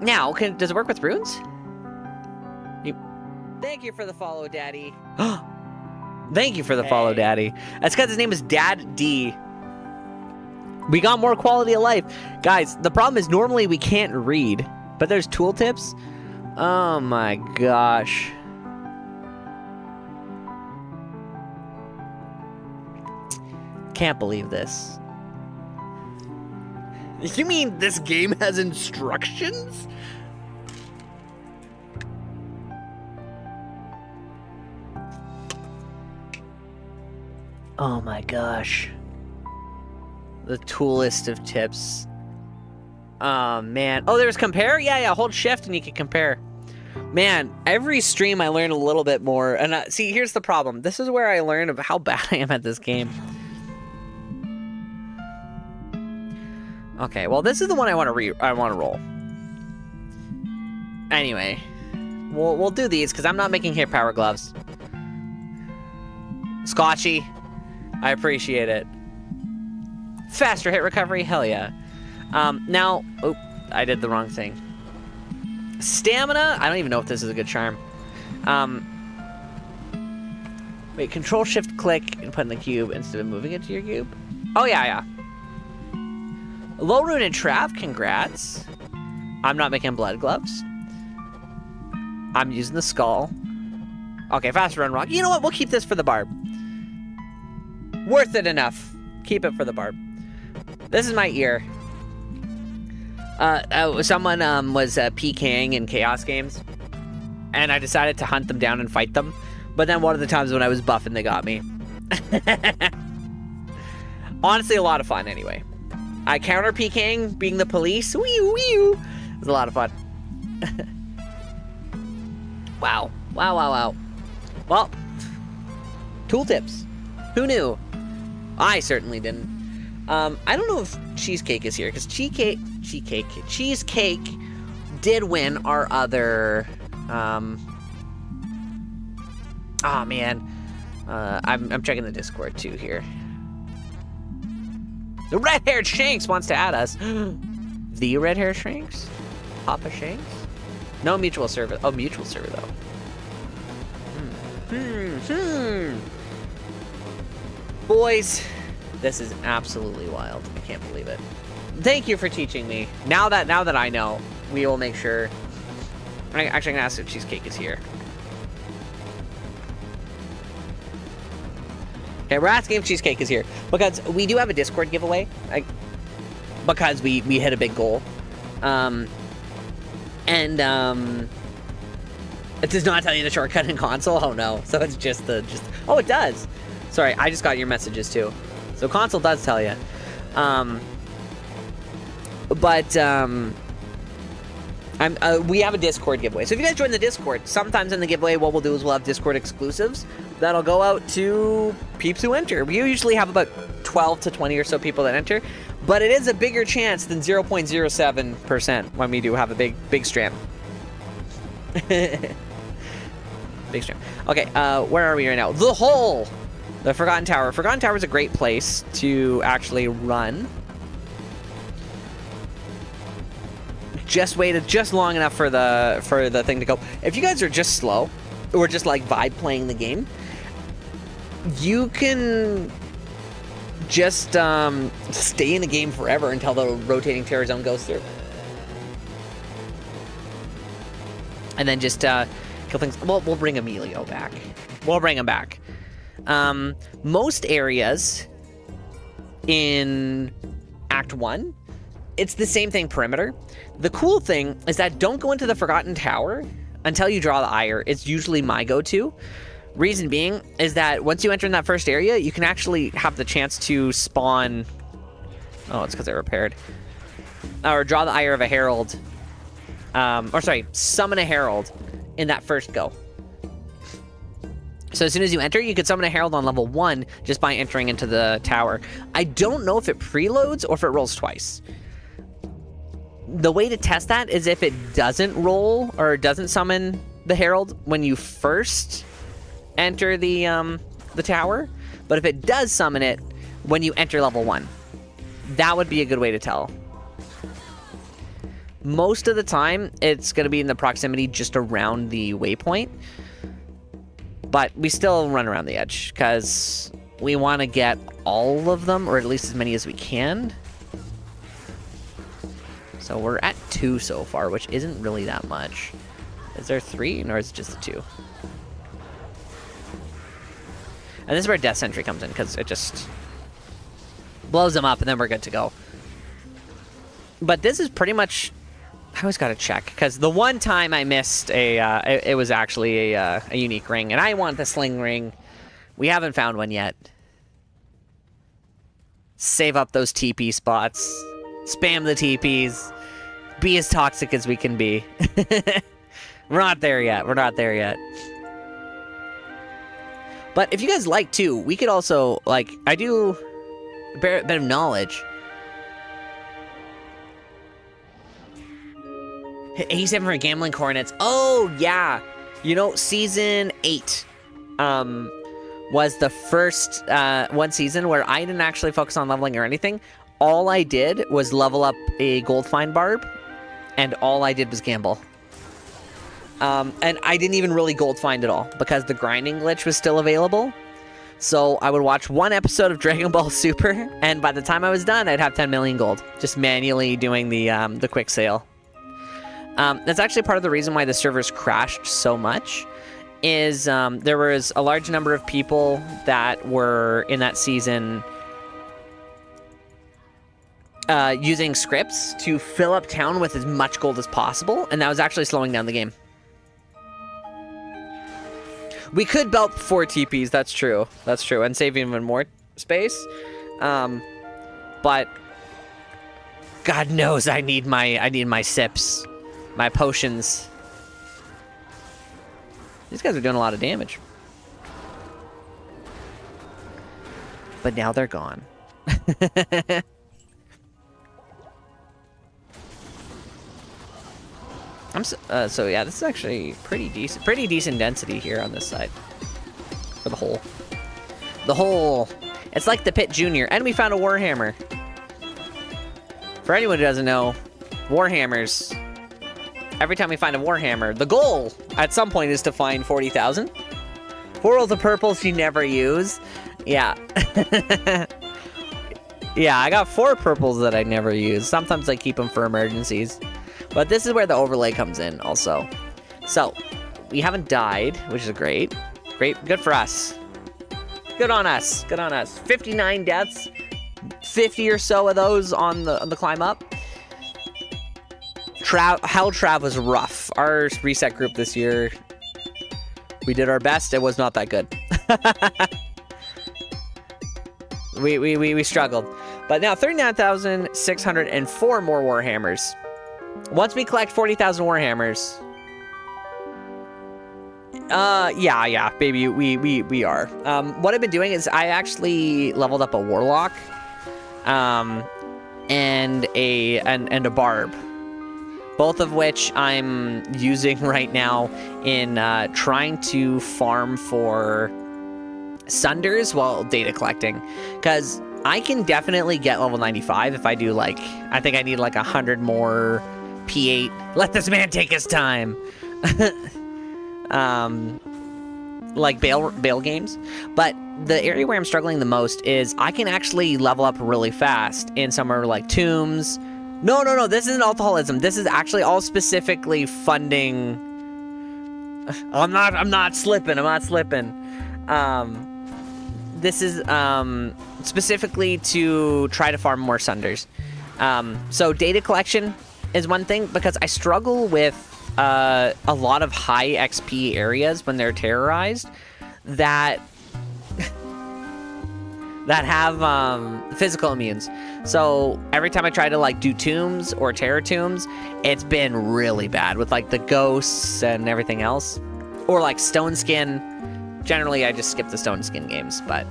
Speaker 2: Now, does it work with runes? Thank you for the follow, Daddy. Thank you for the follow, Daddy. That's because his name is Dad D. We got more quality of life. Guys, the problem is normally we can't read, but there's tooltips. Oh my gosh. Can't believe this. You mean this game has instructions? Oh my gosh. The tool list of tips. Oh man. Oh, there's compare? Yeah, hold shift and you can compare. Man, every stream I learn a little bit more. And see, here's the problem. This is where I learn of how bad I am at this game. Okay, well, this is the one I want to roll. Anyway, We'll do these, because I'm not making hair power gloves. Scotchy. I appreciate it. Faster hit recovery? Hell yeah. Now... Oh, I did the wrong thing. Stamina? I don't even know if this is a good charm. Wait, control shift click and put in the cube instead of moving it to your cube? Oh, yeah. Low rune and trap, congrats. I'm not making blood gloves. I'm using the skull. Okay, faster run rock. You know what? We'll keep this for the barb. Worth it enough. Keep it for the barb. This is my ear. Someone was PKing in Chaos games, and I decided to hunt them down and fight them. But then one of the times when I was buffing, they got me. Honestly, a lot of fun anyway. I counter PKing, being the police. Wee wee. It was a lot of fun. Wow. Well, tooltips. Who knew? I certainly didn't. I don't know if Cheesecake is here, because Cheesecake did win our other, oh man. I'm checking the Discord too here. The red-haired Shanks wants to add us. The red-haired Shanks? Papa Shanks? No mutual server. Oh, mutual server though. Boys, this is absolutely wild. I can't believe it. Thank you for teaching me. Now that I know, we will make sure. I'm actually gonna ask if Cheesecake is here. Okay, we're asking if Cheesecake is here because we do have a Discord giveaway. Because we hit a big goal, it does not tell you the shortcut in console. Oh no! So it's just oh, it does. Sorry, I just got your messages too. So console does tell you. We have a Discord giveaway. So if you guys join the Discord, sometimes in the giveaway, what we'll do is we'll have Discord exclusives that'll go out to peeps who enter. We usually have about 12 to 20 or so people that enter, but it is a bigger chance than 0.07% when we do have a big stream. Big stream. Okay, where are we right now? The Hole! The Forgotten Tower. Forgotten Tower is a great place to actually run. Just waited just long enough for the thing to go. If you guys are just slow, or just like vibe playing the game, you can just stay in the game forever until the rotating terror zone goes through. And then just kill things. Well, we'll bring Emilio back. We'll bring him back. Most areas in Act 1, it's the same thing perimeter. The cool thing is that don't go into the Forgotten Tower until you draw the ire. It's usually my go-to. Reason being is that once you enter in that first area, you can actually have the chance to spawn... Oh, it's because I repaired. Or draw the ire of a herald. Summon a herald in that first go. So as soon as you enter, you can summon a herald on level 1 just by entering into the tower. I don't know if it preloads or if it rolls twice. The way to test that is if it doesn't roll or doesn't summon the herald when you first enter the tower, but if it does summon it when you enter level 1. That would be a good way to tell. Most of the time, it's going to be in the proximity just around the waypoint. But we still run around the edge, because we want to get all of them, or at least as many as we can. So we're at 2 so far, which isn't really that much. Is there 3, or is it just 2? And this is where Death Sentry comes in, because it just blows them up, and then we're good to go. But this is pretty much... I always gotta check, because the one time I missed it was actually a unique ring, and I want the sling ring. We haven't found one yet. Save up those TP spots. Spam the TPs. Be as toxic as we can be. We're not there yet. We're not there yet. But if you guys like, too, we could also, like, I do a bit of knowledge. 87 for Gambling Coordinates. Oh, yeah. You know, season 8 was the first one season where I didn't actually focus on leveling or anything. All I did was level up a gold find barb, and all I did was gamble. And I didn't even really gold find at all because the grinding glitch was still available. So I would watch one episode of Dragon Ball Super, and by the time I was done, I'd have 10 million gold, just manually doing the quick sale. That's actually part of the reason why the servers crashed so much, is there was a large number of people that were in that season using scripts to fill up town with as much gold as possible, and that was actually slowing down the game. We could belt 4 TPs, that's true. That's true, and save even more space. But God knows I need my sips, my potions. These guys are doing a lot of damage. But now they're gone. So yeah, this is actually pretty decent density here on this side. For the hole. The hole! It's like the Pit Junior, and we found a Warhammer. For anyone who doesn't know, Warhammers, every time we find a Warhammer, the goal at some point is to find 40,000. 4 of the purples you never use. Yeah. Yeah, I got 4 purples that I never use. Sometimes I keep them for emergencies. But this is where the overlay comes in also. So, we haven't died, which is great. Good for us. Good on us. 59 deaths. 50 or so of those on the climb up. Hell Trav was rough. Our reset group this year, we did our best. It was not that good. we struggled. But now 39,604 more Warhammers. Once we collect 40,000 Warhammers, yeah, baby, we are. What I've been doing is I actually leveled up a Warlock, and a Barb, both of which I'm using right now in trying to farm for Sunders while data collecting, because I can definitely get level 95 if I do, like, I think I need like 100 more P8. Let this man take his time. Like Bale games. But the area where I'm struggling the most is I can actually level up really fast in somewhere like Tombs. No, this isn't alcoholism. This is actually all specifically funding. I'm not slipping. This is specifically to try to farm more Sunders. So data collection is one thing, because I struggle with a lot of high XP areas when they're terrorized that have physical immunes. So every time I try to like do tombs or terror tombs, it's been really bad with like the ghosts and everything else. Or like stone skin. Generally I just skip the stone skin games, but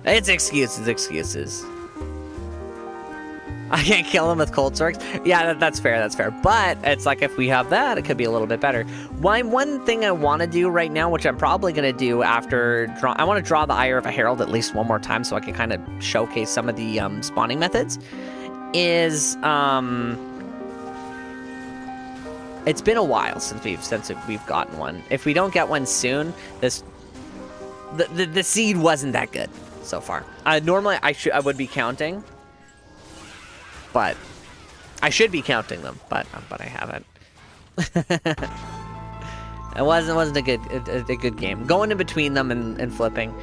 Speaker 2: it's excuses. I can't kill him with cold swords. Yeah, that's fair. But it's like if we have that, it could be a little bit better. One thing I want to do right now, which I'm probably going to do after... I want to draw the Ire of a Herald at least one more time so I can kind of showcase some of the spawning methods, is... It's been a while since we've gotten one. If we don't get one soon, the seed wasn't that good so far. Normally, I would be counting... But I should be counting them, but I haven't. It wasn't a good game. Going in between them and flipping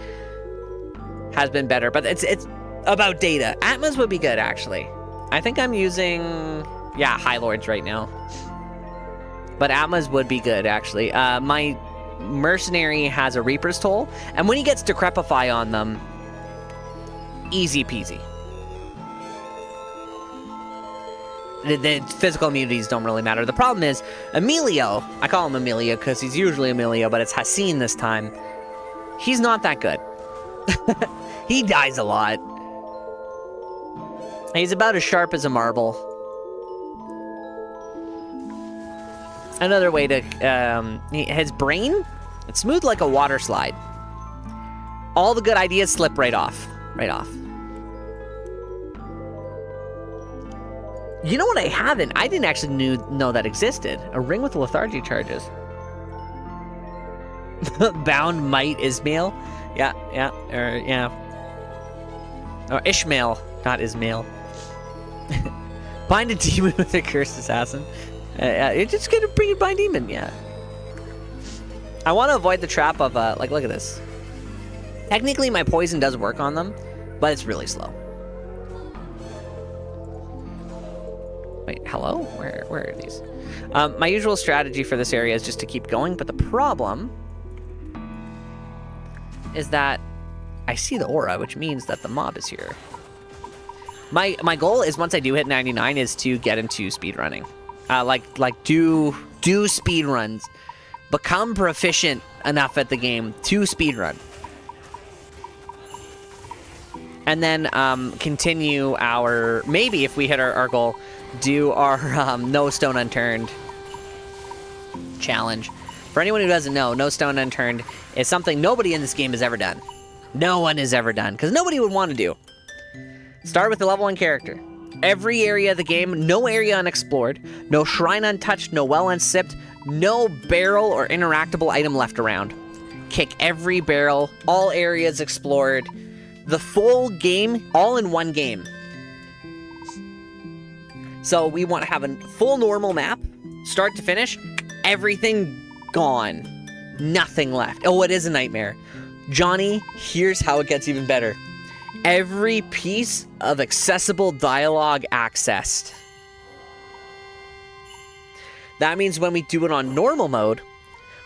Speaker 2: has been better, but it's about data. Atmas would be good, actually. I think I'm using High Lords right now, but Atmas would be good, actually. My mercenary has a Reaper's Toll, and when he gets Decrepify on them, easy peasy. The physical immunities don't really matter. The problem is, Emilio, I call him Emilio because he's usually Emilio, but it's Hassan this time. He's not that good. He dies a lot. He's about as sharp as a marble. Another way to, his brain, it's smooth like a water slide. All the good ideas slip right off. Right off. You know what I haven't? I didn't actually know that existed. A ring with lethargy charges. Bound Might Ismail. Yeah. Or Ishmael, not Ismail. Bind a demon with a cursed assassin. It's just gonna bring it bind demon, yeah. I want to avoid the trap of, like, look at this. Technically, my poison does work on them, but it's really slow. Wait, hello? Where are these? My usual strategy for this area is just to keep going, but the problem is that I see the aura, which means that the mob is here. My goal is, once I do hit 99, is to get into speedrunning. Do speed runs. Become proficient enough at the game to speedrun. And then continue our, maybe if we hit our goal, do our No Stone Unturned challenge. For anyone who doesn't know, No Stone Unturned is something nobody in this game has ever done. No one has ever done, because nobody would want to do. Start with the level 1 character. Every area of the game, no area unexplored, no shrine untouched, no well unsipped, no barrel or interactable item left around. Kick every barrel, all areas explored, the full game, all in one game. So we want to have a full normal map, start to finish, everything gone, nothing left. Oh, it is a nightmare. Johnny, here's how it gets even better. Every piece of accessible dialogue accessed. That means when we do it on normal mode,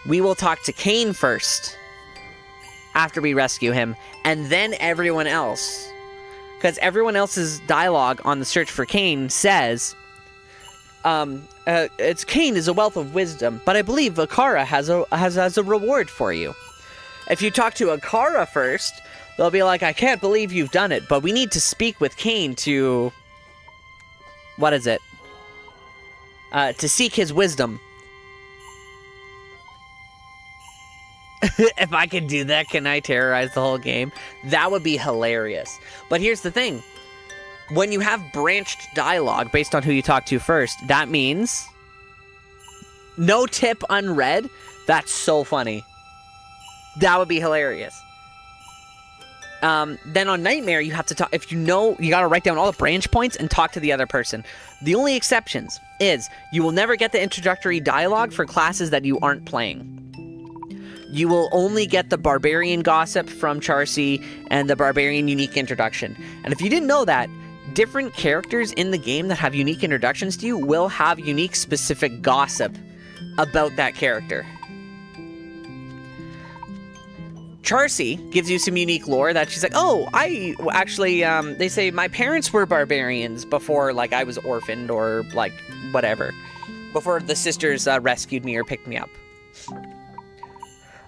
Speaker 2: we will talk to Kane first, after we rescue him, and then everyone else. Because everyone else's dialogue on the search for Kane says, it's Kane is a wealth of wisdom, but I believe Akara has a reward for you. If you talk to Akara first, they'll be like, I can't believe you've done it, but we need to speak with Kane to... What is it? To seek his wisdom. If I could do that, can I terrorize the whole game? That would be hilarious. But here's the thing. When you have branched dialogue based on who you talk to first, that means... No tip unread? That's so funny. That would be hilarious. Then on Nightmare, you have to talk... If you know, you gotta write down all the branch points and talk to the other person. The only exceptions is you will never get the introductory dialogue for classes that you aren't playing. You will only get the Barbarian Gossip from Charcy and the Barbarian Unique Introduction. And if you didn't know that, different characters in the game that have unique introductions to you will have unique specific gossip about that character. Charcy gives you some unique lore that she's like, oh, I actually, they say my parents were barbarians before, like, I was orphaned or, like, whatever. Before the sisters rescued me or picked me up.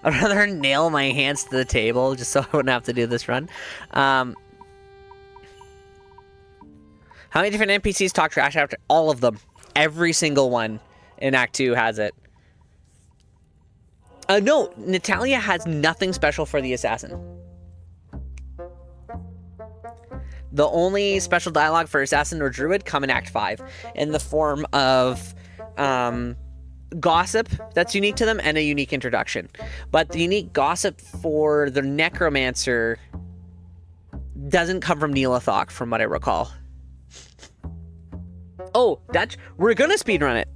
Speaker 2: I'd rather nail my hands to the table just so I wouldn't have to do this run. How many different NPCs talk trash after? All of them. Every single one in Act 2 has it. No, Natalia has nothing special for the assassin. The only special dialogue for assassin or druid come in Act 5 in the form of gossip that's unique to them and a unique introduction. But the unique gossip for the necromancer doesn't come from Neelathok, from what I recall. Oh, Dutch, we're gonna speedrun it.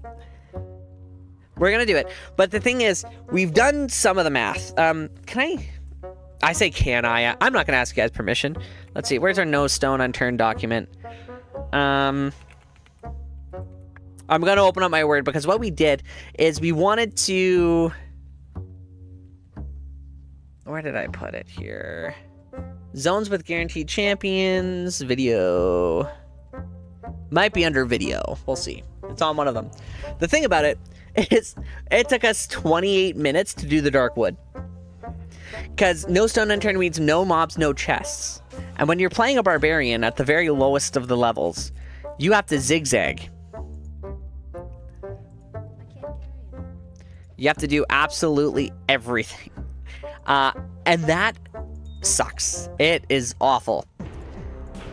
Speaker 2: We're gonna do it. But the thing is, we've done some of the math. Can I say can I? I'm not gonna ask you guys permission. Let's see, where's our No Stone Unturned document? I'm gonna open up my Word, because what we did is we wanted to... Where did I put it here? Zones with guaranteed champions, video. Might be under video, we'll see. It's on one of them. The thing about it is, it took us 28 minutes to do the Darkwood. Because No Stone Unturned means no mobs, no chests. And when you're playing a barbarian at the very lowest of the levels, you have to zigzag. You have to do absolutely everything. And that sucks. It is awful.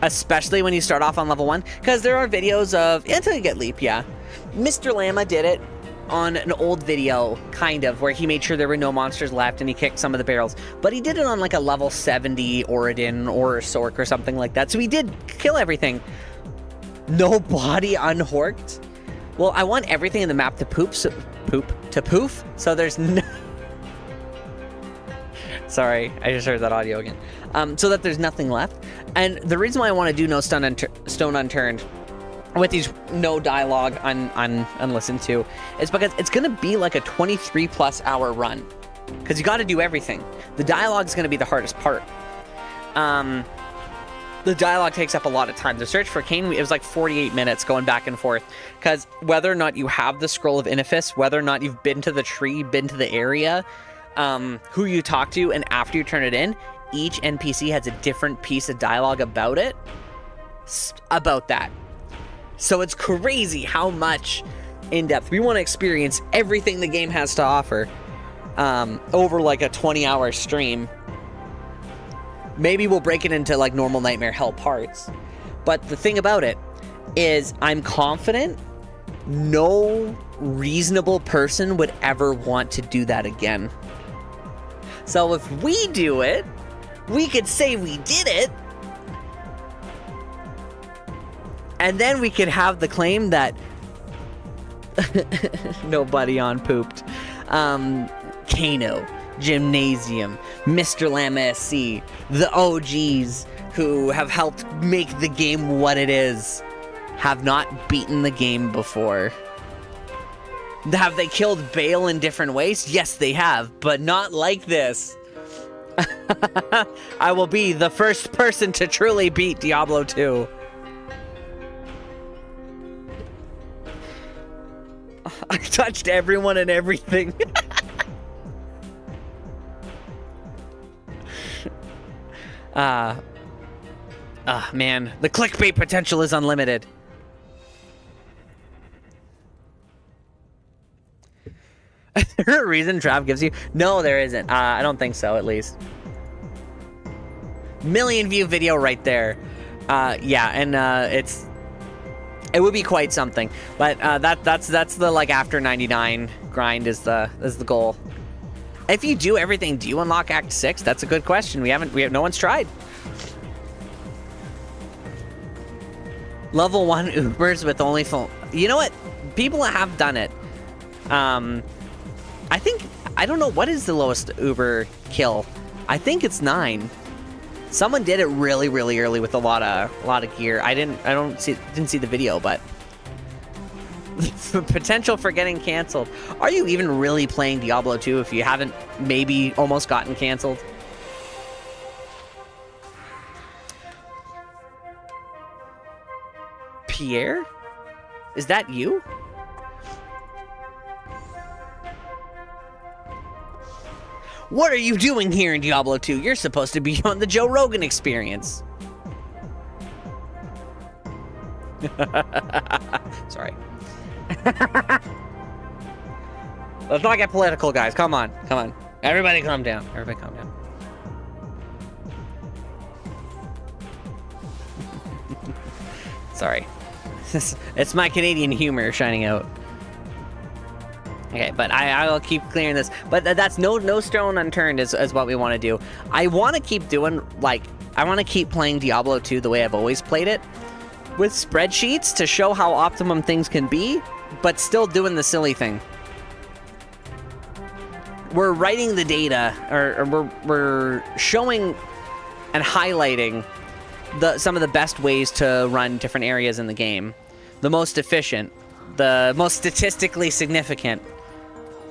Speaker 2: Especially when you start off on level 1. Because there are videos of, until you get leap, yeah. Mr. Llama did it on an old video, kind of, where he made sure there were no monsters left and he kicked some of the barrels. But he did it on like a level 70 Oridin or Sork or something like that. So he did kill everything. No body unhorked. Well, I want everything in the map to poof, so there's no... Sorry, I just heard that audio again. So that there's nothing left. And the reason why I want to do no stone unturned with these no dialogue unlistened to is because it's going to be like a 23+ hour run. Because you got to do everything. The dialogue is going to be the hardest part. The dialogue takes up a lot of time. The search for Cain, it was like 48 minutes going back and forth. Because whether or not you have the Scroll of Inifis, whether or not you've been to the tree, been to the area, who you talk to, and after you turn it in, each NPC has a different piece of dialogue about it. About that. So it's crazy how much in depth. We want to experience everything the game has to offer over like a 20-hour stream. Maybe we'll break it into like normal Nightmare Hell parts. But the thing about it is I'm confident no reasonable person would ever want to do that again. So if we do it, we could say we did it. And then we could have the claim that nobody on pooped. Kano, Gymnasium, Mr. Llama SC, the OGs who have helped make the game what it is, have not beaten the game before. Have they killed Bale in different ways? Yes, they have, but not like this. I will be the first person to truly beat Diablo 2. I touched everyone and everything. Man, the clickbait potential is unlimited. Is there a reason Trav gives you? No, there isn't. I don't think so, at least. Million view video right there. Yeah, and it would be quite something. But that's the like after 99 grind is the goal. If you do everything, do you unlock Act 6? That's a good question. No one's tried. Level 1 Ubers with only full... You know what? People have done it. I don't know, what is the lowest Uber kill? I think it's 9. Someone did it really, really early with a lot of gear. I didn't see the video, but potential for getting canceled. Are you even really playing Diablo 2 if you haven't maybe almost gotten canceled? Pierre? Is that you? What are you doing here in Diablo 2? You're supposed to be on the Joe Rogan Experience. Sorry. Let's not get political, guys. Come on. Come on. Everybody calm down. Everybody calm down. Sorry. It's my Canadian humor shining out. Okay, but I will keep clearing this. But that's no stone unturned is what we want to do. I want to keep doing, like, I want to keep playing Diablo 2 the way I've always played it. With spreadsheets to show how optimum things can be, but still doing the silly thing. We're writing the data, or we're showing and highlighting some of the best ways to run different areas in the game. The most efficient, the most statistically significant.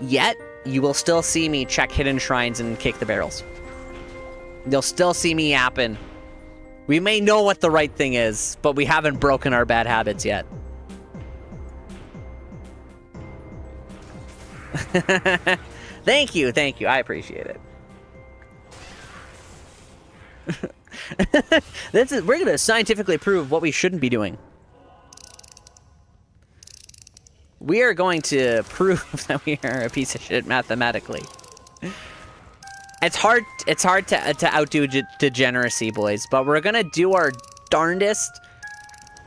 Speaker 2: Yet, you will still see me check hidden shrines and kick the barrels. You'll still see me yapping. We may know what the right thing is, but we haven't broken our bad habits yet. Thank you. I appreciate it. We're going to scientifically prove what we shouldn't be doing. We are going to prove that we are a piece of shit mathematically. It's hard to outdo degeneracy, boys, but we're gonna do our darndest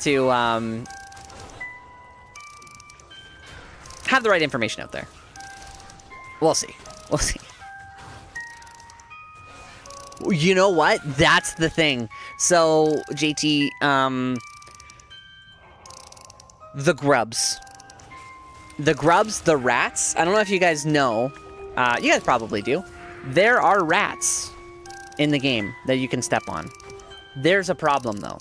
Speaker 2: to have the right information out there. We'll see. We'll see. You know what? That's the thing. So, JT, the grubs. The grubs, the rats. I don't know if you guys know. You guys probably do. There are rats in the game that you can step on. There's a problem, though.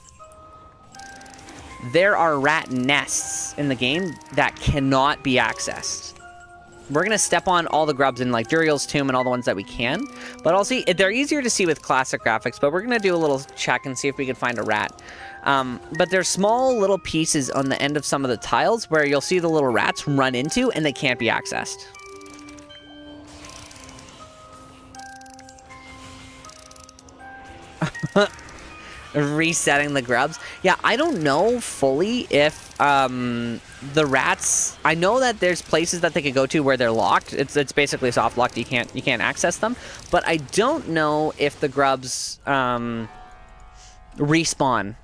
Speaker 2: There are rat nests in the game that cannot be accessed. We're going to step on all the grubs in, like, Duriel's Tomb and all the ones that we can. But I'll see. They're easier to see with classic graphics, but we're going to do a little check and see if we can find a rat. But there's small little pieces on the end of some of the tiles where you'll see the little rats run into, and they can't be accessed. Resetting the grubs. Yeah, I don't know fully if the rats. I know that there's places that they could go to where they're locked. It's basically soft locked. You can't access them. But I don't know if the grubs respawn.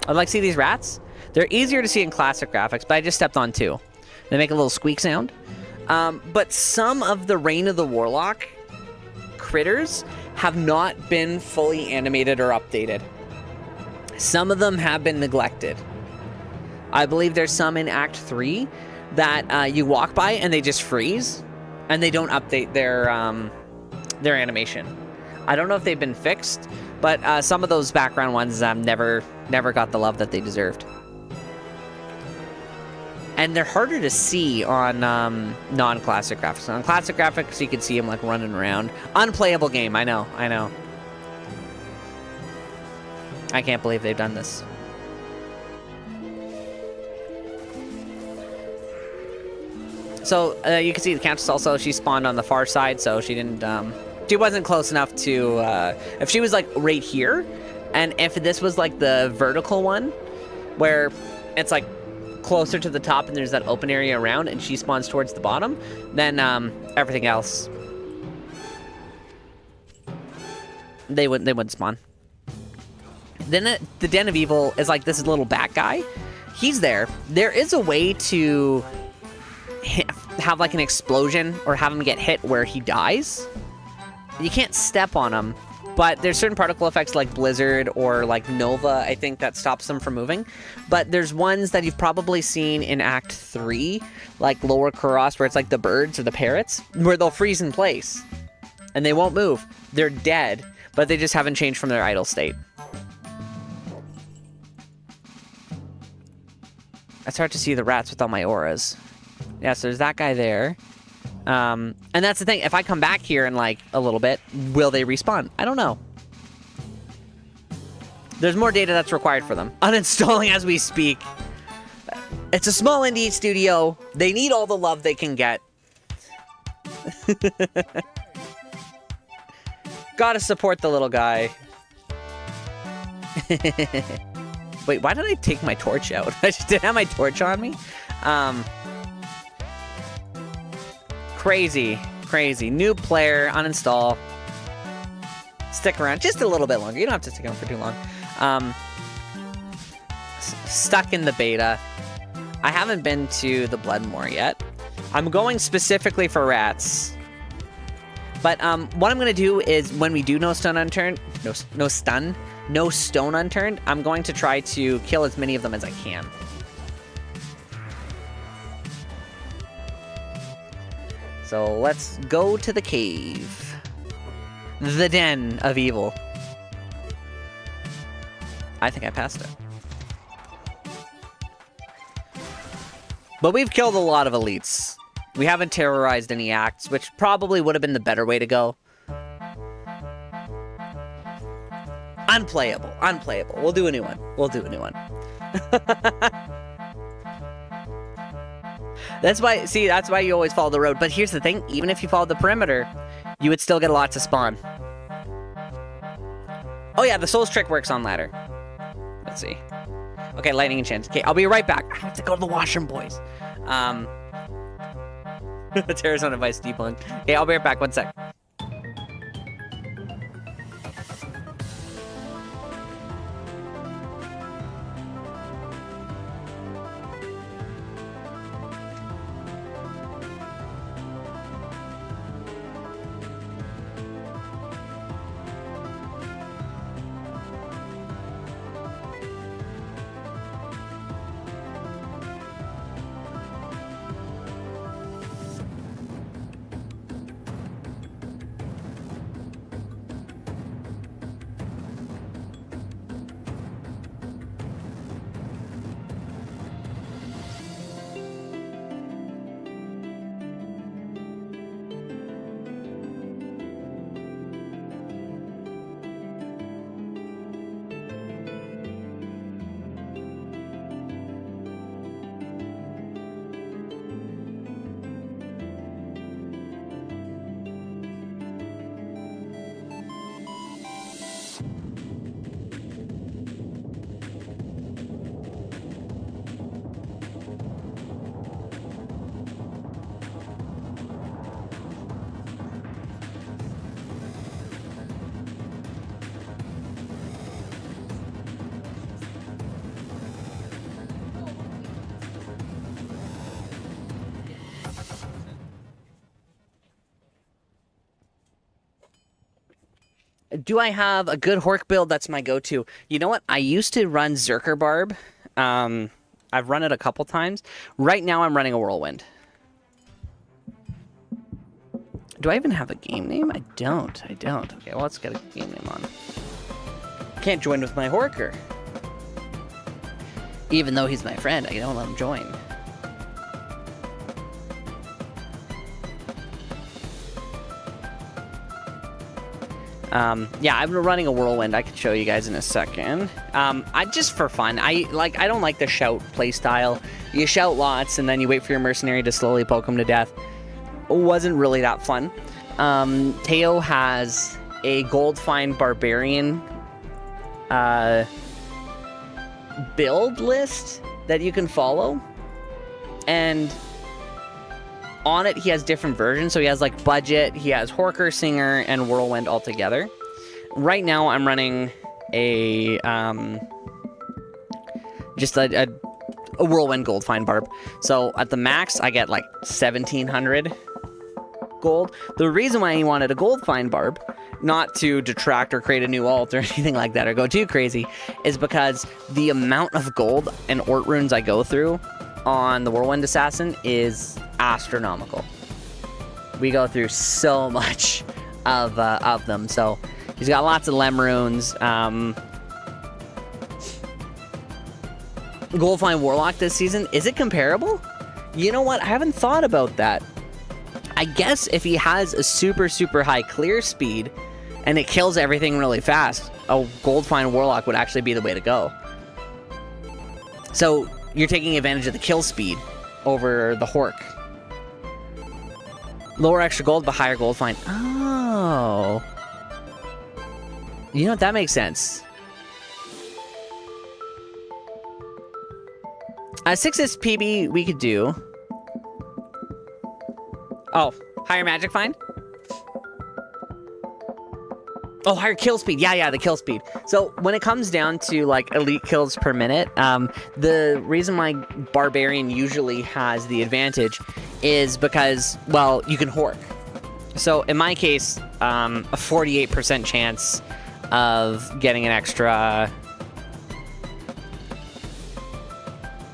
Speaker 2: Like, see these rats? They're easier to see in classic graphics, but I just stepped on two. They make a little squeak sound. But some of the Reign of the Warlock critters have not been fully animated or updated. Some of them have been neglected. I believe there's some in Act 3 that you walk by and they just freeze, and they don't update their animation. I don't know if they've been fixed, but some of those background ones never got the love that they deserved. And they're harder to see on non-classic graphics. On classic graphics, you can see them like running around. Unplayable game, I know. I can't believe they've done this. So you can see the Countess also, she spawned on the far side, so she didn't, she wasn't close enough to, if she was like right here, and if this was like the vertical one, where it's like closer to the top and there's that open area around, and she spawns towards the bottom, then everything else, they wouldn't spawn. Then the Den of Evil is like this little bat guy. He's there. There is a way to have like an explosion or have him get hit where he dies. You can't step on him, but there's certain particle effects like Blizzard or like Nova, I think, that stops them from moving. But there's ones that you've probably seen in Act 3, like Lower Kuros, where it's like the birds or the parrots, where they'll freeze in place and they won't move. They're dead, but they just haven't changed from their idle state. It's hard to see the rats with all my auras. Yeah, so there's that guy there. And that's the thing. If I come back here in like a little bit, will they respawn? I don't know. There's more data that's required for them. Uninstalling as we speak. It's a small indie studio. They need all the love they can get. Gotta support the little guy. Wait, why did I take my torch out? I just didn't have my torch on me. Crazy. New player, uninstall. Stick around just a little bit longer. You don't have to stick around for too long. Stuck in the beta. I haven't been to the Bloodmore yet. I'm going specifically for rats. But what I'm going to do is when we do no stone unturned, no stone unturned, I'm going to try to kill as many of them as I can. So let's go to the cave. The Den of Evil. I think I passed it. But we've killed a lot of elites. We haven't terrorized any acts, which probably would have been the better way to go. Unplayable. We'll do a new one. That's why you always follow the road. But here's the thing, even if you followed the perimeter, you would still get a lot to spawn. Oh yeah, the Souls trick works on ladder. Let's see. Okay, lightning enchant. Okay, I'll be right back. I have to go to the washroom, boys. Terra's on advice debunk. Okay, I'll be right back. 1 sec. Do I have a good Hork build that's my go-to? You know what? I used to run Zerker Barb. I've run it a couple times. Right now I'm running a Whirlwind. Do I even have a game name? I don't. Okay, well, let's get a game name on. Can't join with my Horker. Even though he's my friend, I don't let him join. Yeah, I've been running a Whirlwind. I could show you guys in a second. I just for fun. I don't like the shout playstyle. You shout lots and then you wait for your mercenary to slowly poke him to death. It wasn't really that fun. Teo has a Goldfine Barbarian build list that you can follow, and on it he has different versions. So he has like budget, he has Horker, Singer, and Whirlwind all together. Right now I'm running a just a Whirlwind Goldfine Barb. So at the max I get like 1700 gold. The reason why he wanted a Goldfine Barb, not to detract or create a new alt or anything like that or go too crazy, is because the amount of gold and Ort runes I go through on the Whirlwind Assassin is astronomical. We go through so much of them. So he's got lots of Lem runes. Goldfine Warlock this season, is it comparable? You know what? I haven't thought about that. I guess if he has a super, super high clear speed and it kills everything really fast, a Goldfine Warlock would actually be the way to go. So you're taking advantage of the kill speed over the Hork. Lower extra gold, but higher Goldfine. Oh. You know what? That makes sense. 6 PB we could do. Oh, higher magic find? Oh, higher kill speed. Yeah, the kill speed. So when it comes down to like elite kills per minute, the reason why Barbarian usually has the advantage is because, well, you can Hork. So in my case, a 48% chance of getting an extra...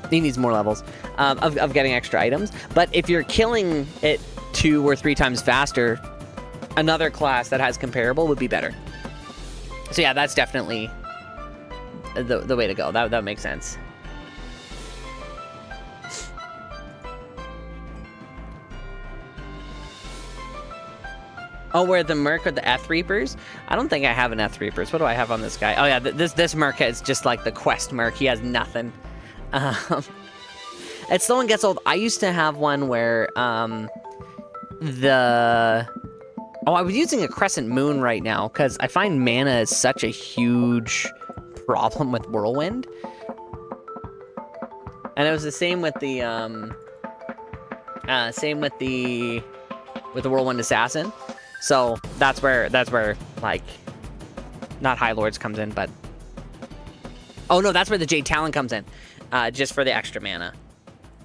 Speaker 2: He needs more levels of getting extra items. But if you're killing it 2 or 3 times faster, another class that has comparable would be better. So yeah, that's definitely the way to go. That makes sense. Oh, where the Merc or the Eth Reapers? I don't think I have an Eth Reapers. What do I have on this guy? Oh yeah, this Merc is just like the quest Merc. He has nothing. It's slow and gets old. I used to have one where I was using a Crescent Moon right now because I find mana is such a huge problem with Whirlwind. And it was the same with the Whirlwind Assassin. So that's where like, not High Lords comes in, but oh no, that's where the Jade Talon comes in, just for the extra mana.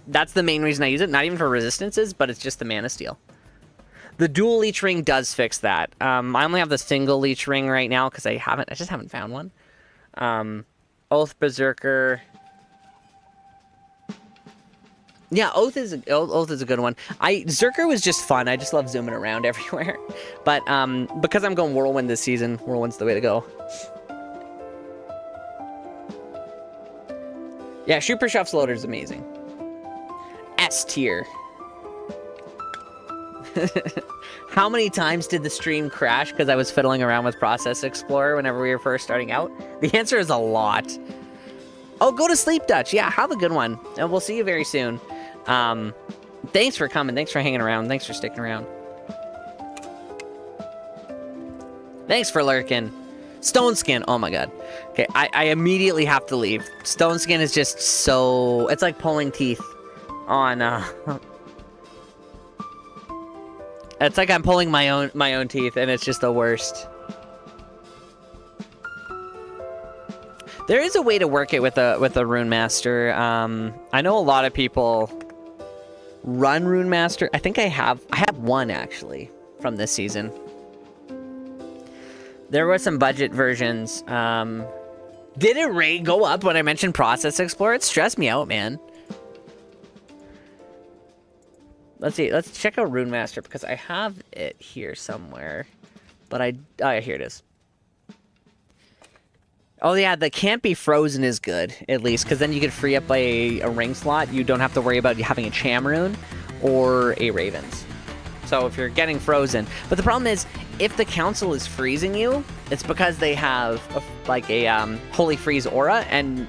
Speaker 2: That's the main reason I use it, not even for resistances, but it's just the mana steal. The dual leech ring does fix that. I only have the single leech ring right now because I just haven't found one. Oath Berserker. Yeah, Oath is a good one. Zerker was just fun. I just love zooming around everywhere. But because I'm going Whirlwind this season, Whirlwind's the way to go. Yeah, Super Chef's Loader is amazing. S tier. How many times did the stream crash because I was fiddling around with Process Explorer whenever we were first starting out? The answer is a lot. Oh, go to sleep, Dutch. Yeah, have a good one. And we'll see you very soon. Thanks for coming. Thanks for hanging around. Thanks for sticking around. Thanks for lurking. Stone Skin. Oh my god. Okay, I immediately have to leave. Stone Skin is just so... It's like pulling teeth on... It's like I'm pulling my own teeth, and it's just the worst. There is a way to work it with a Rune Master. I know a lot of people run Rune Master. I think I have one actually from this season. There were some budget versions. Did it rate go up when I mentioned Process Explorer? It stressed me out, man. Let's see. Let's check out Rune Master because I have it here somewhere. But oh yeah, here it is. Oh yeah, the can't be frozen is good, at least, because then you could free up a ring slot. You don't have to worry about having a Chamrune or a Ravens. So if you're getting frozen. But the problem is, if the council is freezing you, it's because they have a Holy Freeze aura, and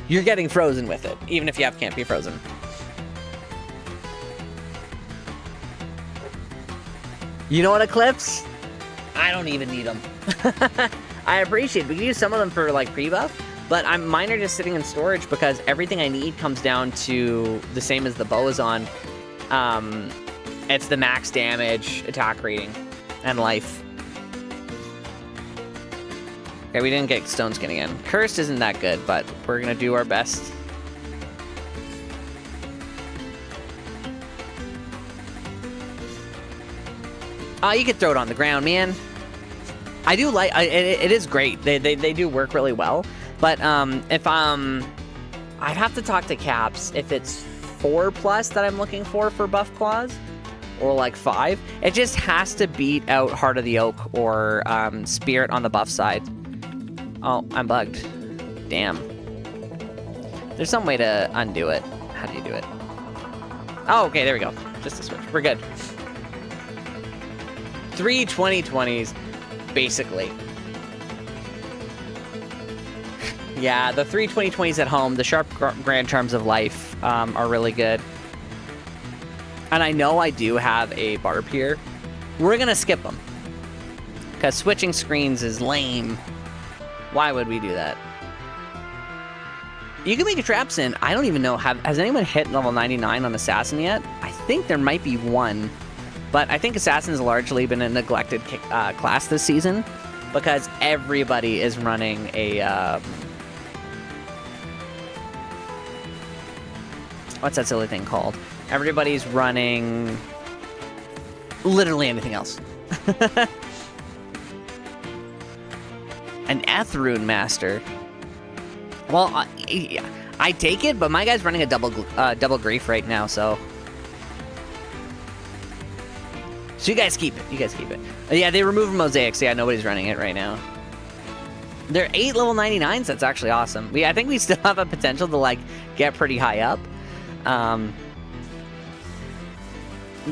Speaker 2: you're getting frozen with it, even if you have can't be frozen. You know what, Eclipse? I don't even need them. I appreciate it. We can use some of them for like pre-buff, but mine are just sitting in storage because everything I need comes down to the same as the Boazon. It's the max damage, attack rating, and life. Okay, we didn't get Stone Skin again. Cursed isn't that good, but we're gonna do our best. You could throw it on the ground, man. I do like it is great. They do work really well. But if I'd have to talk to Caps if it's 4+ that I'm looking for buff claws, or like 5. It just has to beat out Heart of the Oak or Spirit on the buff side. Oh, I'm bugged. Damn. There's some way to undo it. How do you do it? Oh, okay, there we go. Just a switch. We're good. 3 2020s, basically. Yeah, the 3 2020s at home, the Sharp Grand Charms of Life are really good. And I know I do have a Barb here. We're going to skip them. Because switching screens is lame. Why would we do that? You can make a Traps in. I don't even know. Has anyone hit level 99 on Assassin yet? I think there might be one. But I think Assassin's largely been a neglected class this season. Because everybody is running a... what's that silly thing called? Everybody's running... literally anything else. An Ethrune Master. Well, I take it, but my guy's running a double grief right now, so... So you guys keep it. You guys keep it. Yeah, they removed Mosaic, so yeah, nobody's running it right now. They're 8 level 99s. That's actually awesome. I think we still have a potential to, like, get pretty high up.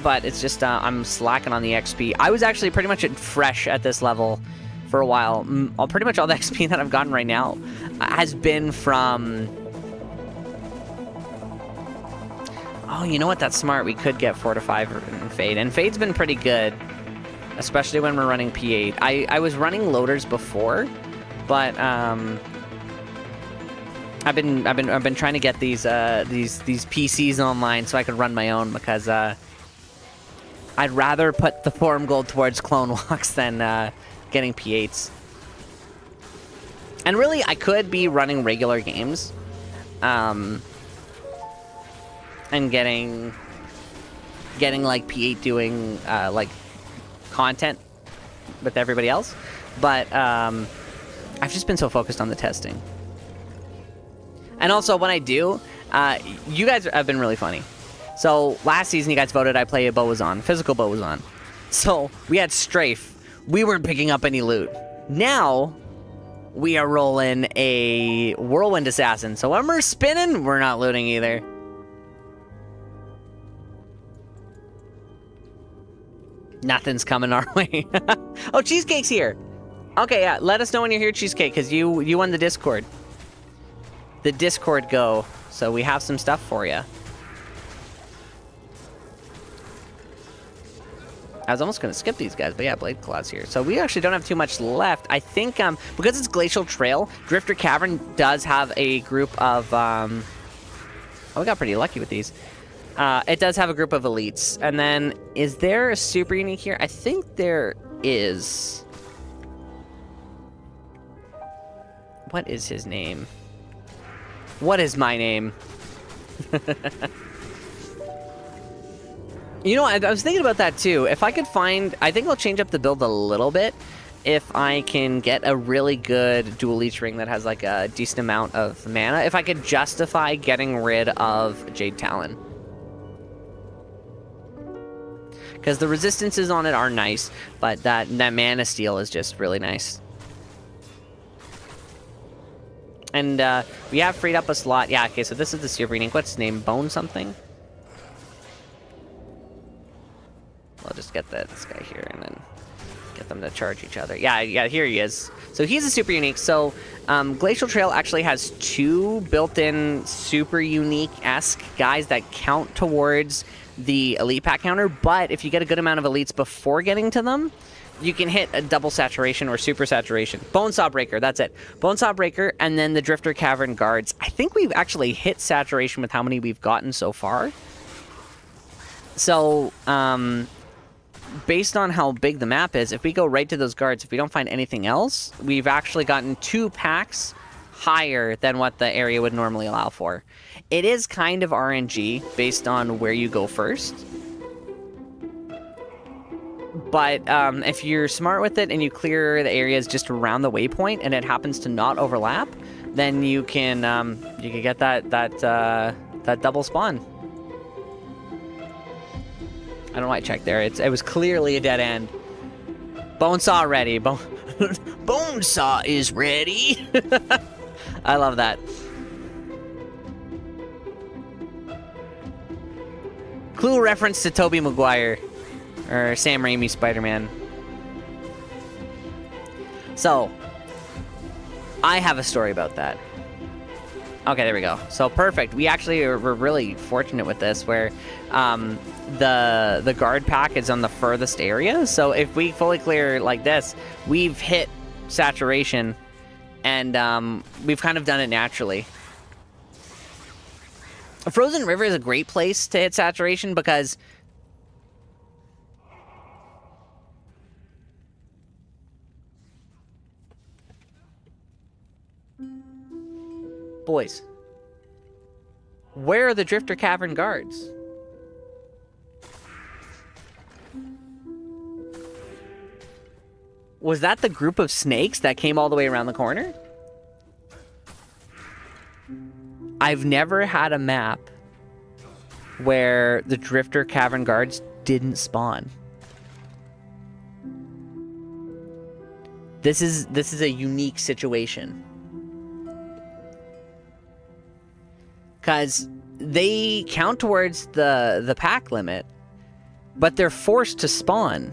Speaker 2: But it's just, I'm slacking on the XP. I was actually pretty much fresh at this level for a while. Pretty much all the XP that I've gotten right now has been from... Oh, you know what? That's smart. We could get 4 to 5 in Fade. And Fade's been pretty good, especially when we're running P8. I was running loaders before, but I've been trying to get these PCs online so I can run my own because I'd rather put the forum gold towards clone walks than getting P8s. And really, I could be running regular games, and getting like P8 doing like content with everybody else, but I've just been so focused on the testing. And also, when I do, you guys have been really funny. So, last season, you guys voted I play a Boazon. Physical Boazon. So, we had Strafe. We weren't picking up any loot. Now, we are rolling a Whirlwind Assassin. So, when we're spinning, we're not looting either. Nothing's coming our way. Oh, Cheesecake's here. Okay, yeah, let us know when you're here, Cheesecake, because you won the Discord. The Discord go. So we have some stuff for you. I was almost going to skip these guys, but yeah, Blade Claw's here. So we actually don't have too much left. I think, because it's Glacial Trail, Drifter Cavern does have a group of, oh, we got pretty lucky with these. It does have a group of elites. And then, is there a super unique here? I think there is. What is his name? What is my name? You know, I was thinking about that too. If I could find, I think I'll change up the build a little bit if I can get a really good dual leech ring that has like a decent amount of mana. If I could justify getting rid of Jade Talon. Because the resistances on it are nice, but that mana steal is just really nice. And we have freed up a slot. Yeah, okay, so this is the super unique. What's his name? Bone something? I'll just get this guy here and then get them to charge each other. Yeah, here he is. So he's a super unique. So Glacial Trail actually has 2 built-in super unique-esque guys that count towards the elite pack counter. But if you get a good amount of elites before getting to them, you can hit a double saturation or super saturation. Bonesaw Breaker, that's it. Bonesaw Breaker, and then the Drifter Cavern Guards. I think we've actually hit saturation with how many we've gotten so far. So, based on how big the map is, if we go right to those guards, if we don't find anything else, we've actually gotten 2 packs higher than what the area would normally allow for. It is kind of RNG based on where you go first. But if you're smart with it and you clear the areas just around the waypoint and it happens to not overlap, then you can get that double spawn. I don't know why I checked there. It was clearly a dead end. Bonesaw ready. Bonesaw is ready. I love that. Clue reference to Tobey Maguire. Or Sam Raimi Spider-Man. So, I have a story about that. Okay, there we go. So, perfect. We actually were really fortunate with this, where the guard pack is on the furthest area. So, if we fully clear like this, we've hit saturation, and we've kind of done it naturally. A Frozen River is a great place to hit saturation because boys, where are the Drifter Cavern Guards? Was that the group of snakes that came all the way around the corner? I've never had a map where the Drifter Cavern Guards didn't spawn. This is a unique situation. Because they count towards the pack limit, but they're forced to spawn.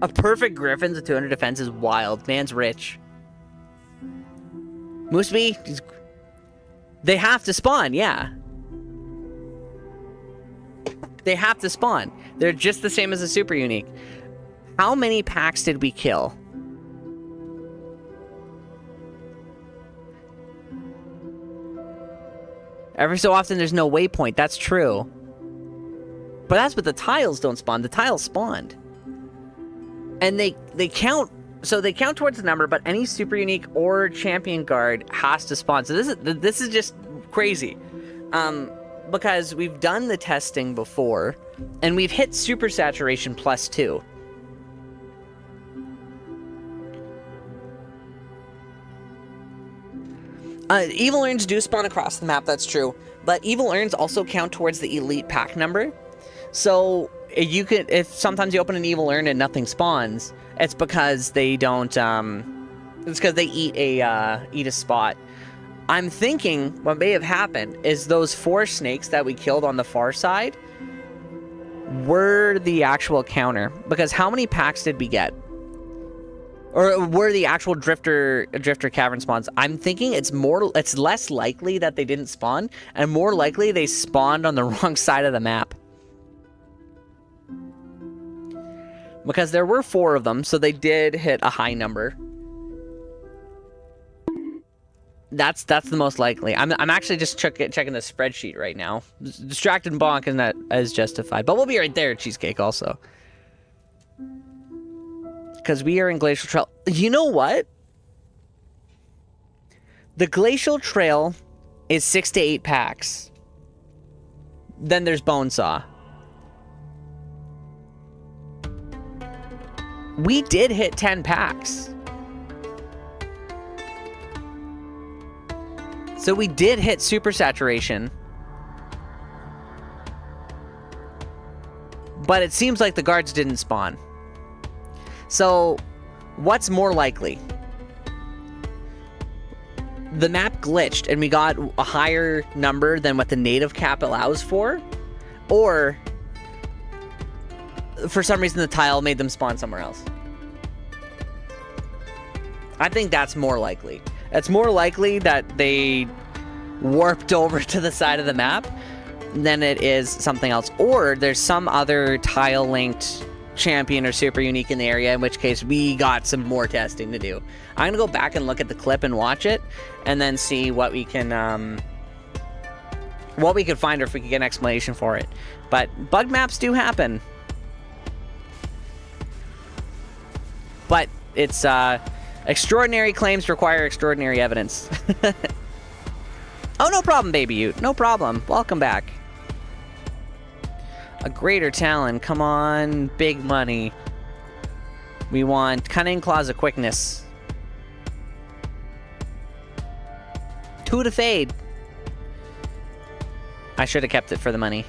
Speaker 2: A perfect Griffins with 200 defense is wild. Man's rich. Mooseby, they have to spawn, yeah. They have to spawn. They're just the same as a super unique. How many packs did we kill Every so often there's no waypoint. That's true. But that's what the tiles don't spawn. The tiles spawned. And they count, so they count towards the number, but any super unique or champion guard has to spawn. So this is just crazy. Because we've done the testing before, and we've hit super saturation +2. Evil urns do spawn across the map, that's true. But evil urns also count towards the elite pack number. So you could, if sometimes you open an evil urn and nothing spawns, it's because they don't, it's because they eat a spot. I'm thinking what may have happened is those 4 snakes that we killed on the far side were the actual counter. Because how many packs did we get? Or were the actual drifter cavern spawns? I'm thinking it's less likely that they didn't spawn, and more likely they spawned on the wrong side of the map. Because there were 4 of them, so they did hit a high number. That's the most likely. I'm actually just checking the spreadsheet right now. Distracted bonk is not as justified, but we'll be right there, Cheesecake, also. Because we are in Glacial Trail. You know what? The Glacial Trail is 6 to 8 packs. Then there's Bonesaw. We did hit 10 packs. So we did hit super saturation. But it seems like the guards didn't spawn. So, what's more likely? The map glitched and we got a higher number than what the native cap allows for? Or, for some reason the tile made them spawn somewhere else? I think that's more likely. It's more likely that they warped over to the side of the map than it is something else. Or there's some other tile-linked champion or super unique in the area, in which case we got some more testing to do. I'm gonna go back and look at the clip and watch it, and then see what we can find, or if we can get an explanation for it. But bug maps do happen. But it's extraordinary claims require extraordinary evidence. Oh, no problem, baby Ute. No problem. Welcome back. A greater talent. Come on. Big money. We want cunning, claws of quickness. 2 to fade. I should have kept it for the money.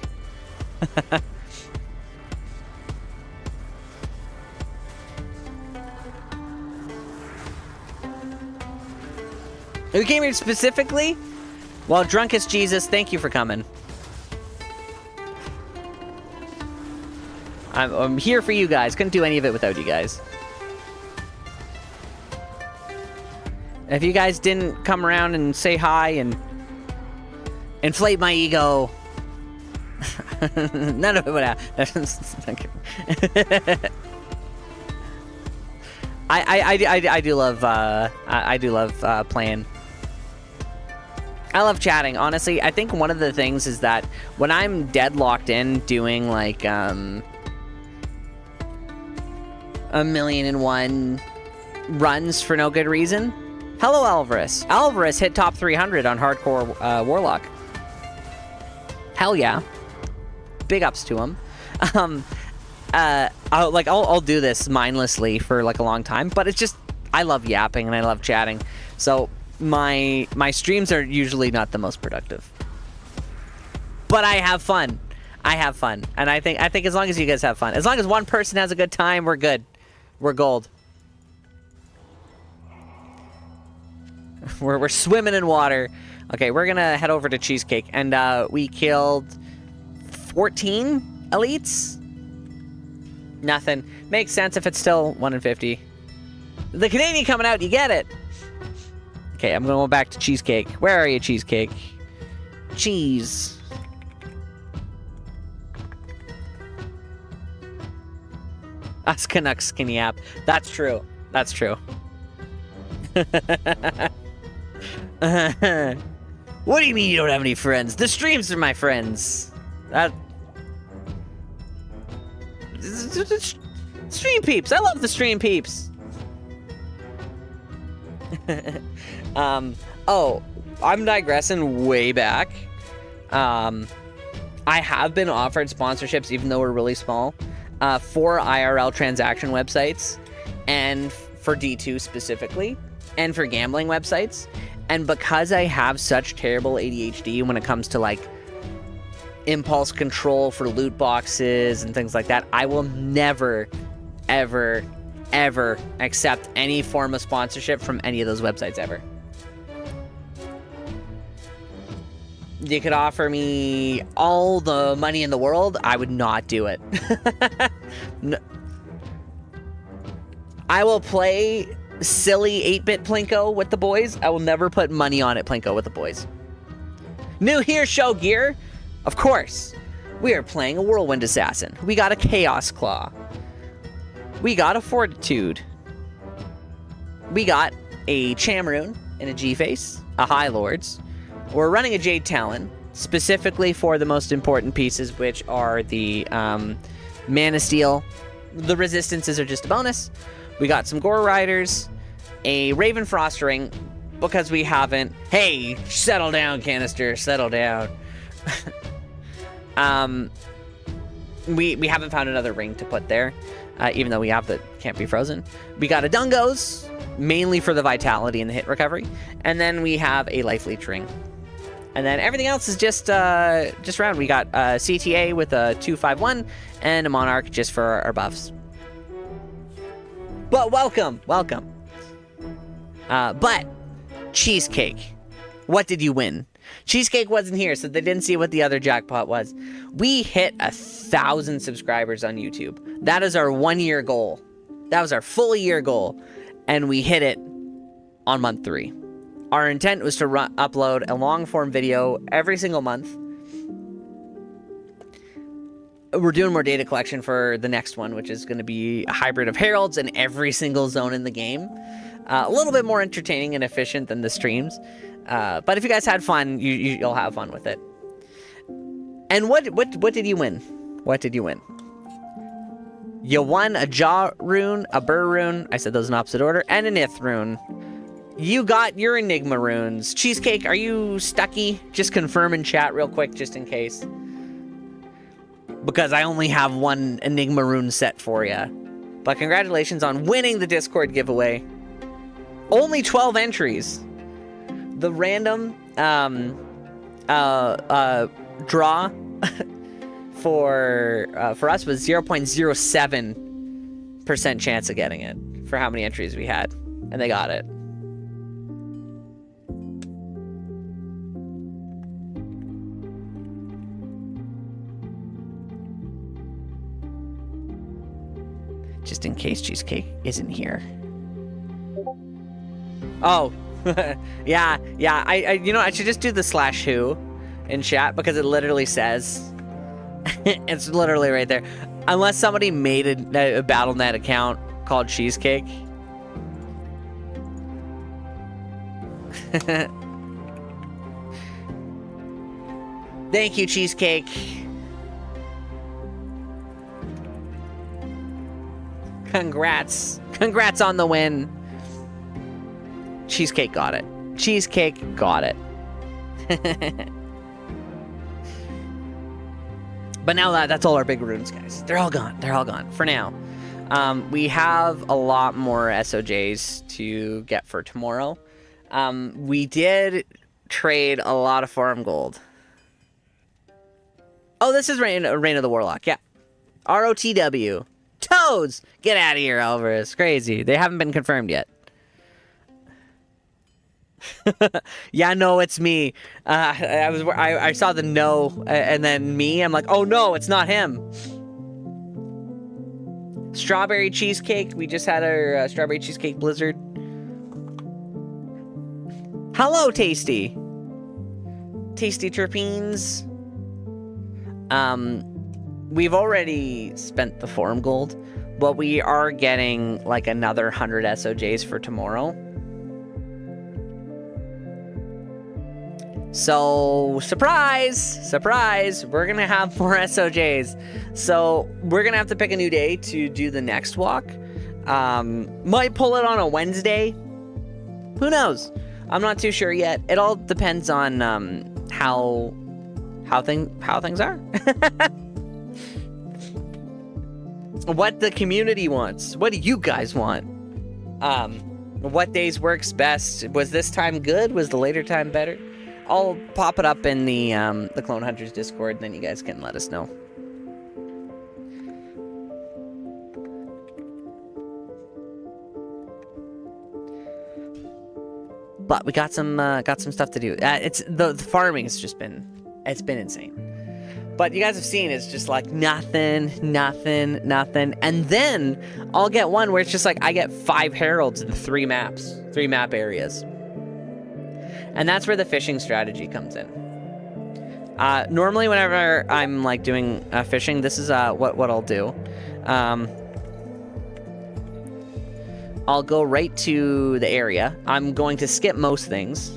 Speaker 2: We came here specifically? Well, drunk as Jesus, thank you for coming. I'm here for you guys. Couldn't do any of it without you guys. If you guys didn't come around and say hi and inflate my ego, none of it would happen. I do love playing. I love chatting, honestly. I think one of the things is that when I'm deadlocked in doing like 1,000,001 runs for no good reason. Hello, Alvarez. Alvarez hit top 300 on hardcore Warlock. Hell yeah. Big ups to him. I'll do this mindlessly for like a long time, but it's just, I love yapping and I love chatting. So my streams are usually not the most productive, but I have fun. I have fun, and I think as long as you guys have fun, as long as one person has a good time, we're good. We're gold. We're swimming in water. Okay, we're gonna head over to Cheesecake, and we killed 14 elites. Nothing. Makes sense if it's still 1 in 50. The Canadian coming out, you get it. Okay, I'm going back to Cheesecake. Where are you, Cheesecake? Cheese. Us Canucks skinny app. That's true. That's true. What do you mean you don't have any friends? The streams are my friends. Stream peeps. I love the stream peeps. Oh, I'm digressing way back. I have been offered sponsorships, even though we're really small, for IRL transaction websites, and for D2 specifically, and for gambling websites. And because I have such terrible ADHD when it comes to, like, impulse control for loot boxes and things like that, I will never, ever, ever accept any form of sponsorship from any of those websites ever. You could offer me all the money in the world, I would not do it. No. I will play silly 8-bit Plinko with the boys. I will never put money on it Plinko with the boys. New here, show gear. Of course. We are playing a Whirlwind Assassin. We got a Chaos Claw. We got a Fortitude. We got a Chamroon and a G-Face, a High Lords. We're running a Jade Talon, specifically for the most important pieces, which are the Man of Steel. The resistances are just a bonus. We got some Gore Riders, a Raven Frost Ring, because we haven't... Hey, settle down, Canister, settle down. We haven't found another ring to put there, even though we have the Can't Be Frozen. We got a Dungos, mainly for the vitality and the hit recovery, and then we have a Life Leech ring. And then everything else is just round. We got a CTA with a 251 and a Monarch just for our buffs. But welcome. But Cheesecake, what did you win? Cheesecake wasn't here, so they didn't see what the other jackpot was. We hit 1,000 subscribers on YouTube. That is our 1-year goal. That was our full year goal, and we hit it on month 3. Our intent was to upload a long-form video every single month. We're doing more data collection for the next one, which is going to be a hybrid of heralds in every single zone in the game. A little bit more entertaining and efficient than the streams. But if you guys had fun, you'll have fun with it. And what did you win? What did you win? You won a Jaw rune, a Burr rune, I said those in opposite order, and an Ith rune. You got your Enigma runes. Cheesecake, are you stucky? Just confirm in chat real quick, just in case. Because I only have one Enigma rune set for you. But congratulations on winning the Discord giveaway. Only 12 entries. The random draw for us was 0.07% chance of getting it for how many entries we had, and they got it. Just in case Cheesecake isn't here. Oh, yeah. I you know, I should just do the /who in chat because it literally says, it's literally right there. Unless somebody made a Battle.net account called Cheesecake. Thank you, Cheesecake. Congrats on the win. Cheesecake got it. Cheesecake got it. But now that's all our big runes, guys. They're all gone for now. We have a lot more SOJs to get for tomorrow. We did trade a lot of farm gold. Oh, this is Reign of the Warlock. Yeah. ROTW. Toads! Get out of here, Alvarez. Crazy. They haven't been confirmed yet. Yeah, no, it's me. I saw the no, and then me. I'm like, oh no, it's not him. Strawberry cheesecake. We just had our strawberry cheesecake blizzard. Hello, Tasty. Tasty Terpenes. We've already spent the farm gold, but we are getting like another 100 SOJs for tomorrow. So, surprise, surprise, we're gonna have more SOJs. So, we're gonna have to pick a new day to do the next walk. Might pull it on a Wednesday. Who knows? I'm not too sure yet. It all depends on how things are. What the community wants. What do you guys want? What days works best? Was this time good? Was the later time better? I'll pop it up in the Clone Hunters Discord, and then you guys can let us know. But we got some stuff to do. It's the farming has just been insane. But you guys have seen it's just like nothing. And then I'll get one where it's just like I get 5 heralds in 3 map areas. And that's where the fishing strategy comes in. Normally whenever I'm like doing fishing, this is what I'll do. I'll go right to the area. I'm going to skip most things.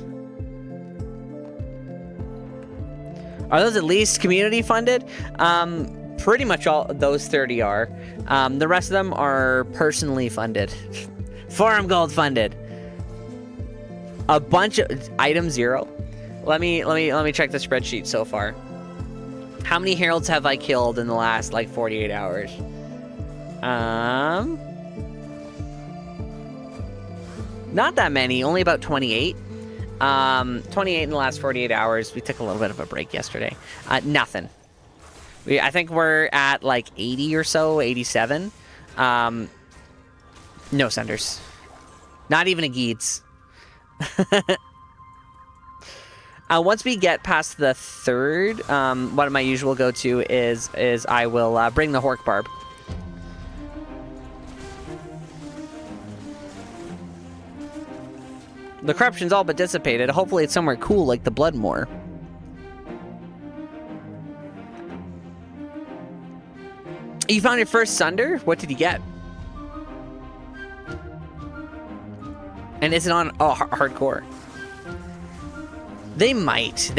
Speaker 2: Are those at least community funded? Pretty much all those 30 are. The rest of them are personally funded. Farm gold funded. A bunch of item 0. Let me check the spreadsheet so far. How many heralds have I killed in the last like 48 hours? Not that many, only about 28. 28 in the last 48 hours. We took a little bit of a break yesterday. Nothing. I think we're at like 80 or so, 87. No senders. Not even a Geeds. Once we get past the 3rd, one of my usual go-to is I will bring the Hork Barb. The corruption's all but dissipated. Hopefully it's somewhere cool like the Bloodmoor. You found your first Sunder? What did you get? And is it on hardcore? They might.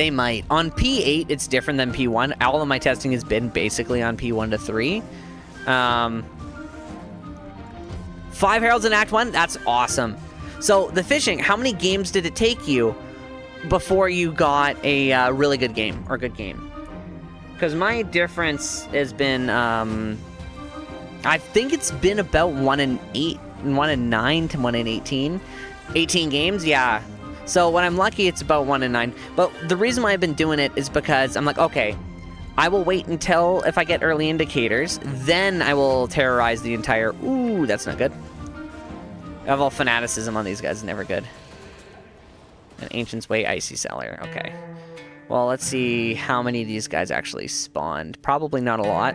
Speaker 2: On P8, it's different than P1. All of my testing has been basically on P1 to 3. 5 Heralds in Act 1? That's awesome. So, the fishing, how many games did it take you before you got a really good game, or good game? Because my difference has been, I think it's been about 1 in 8, 1 in 9 to 1 in 18. 18 games, yeah. So, when I'm lucky, it's about 1 in 9. But the reason why I've been doing it is because I'm like, okay, I will wait until if I get early indicators, then I will terrorize the entire... Ooh, that's not good. Level fanaticism on these guys is never good. An Ancient's Way, Icy Cellar. Okay. Well, let's see how many of these guys actually spawned. Probably not a lot.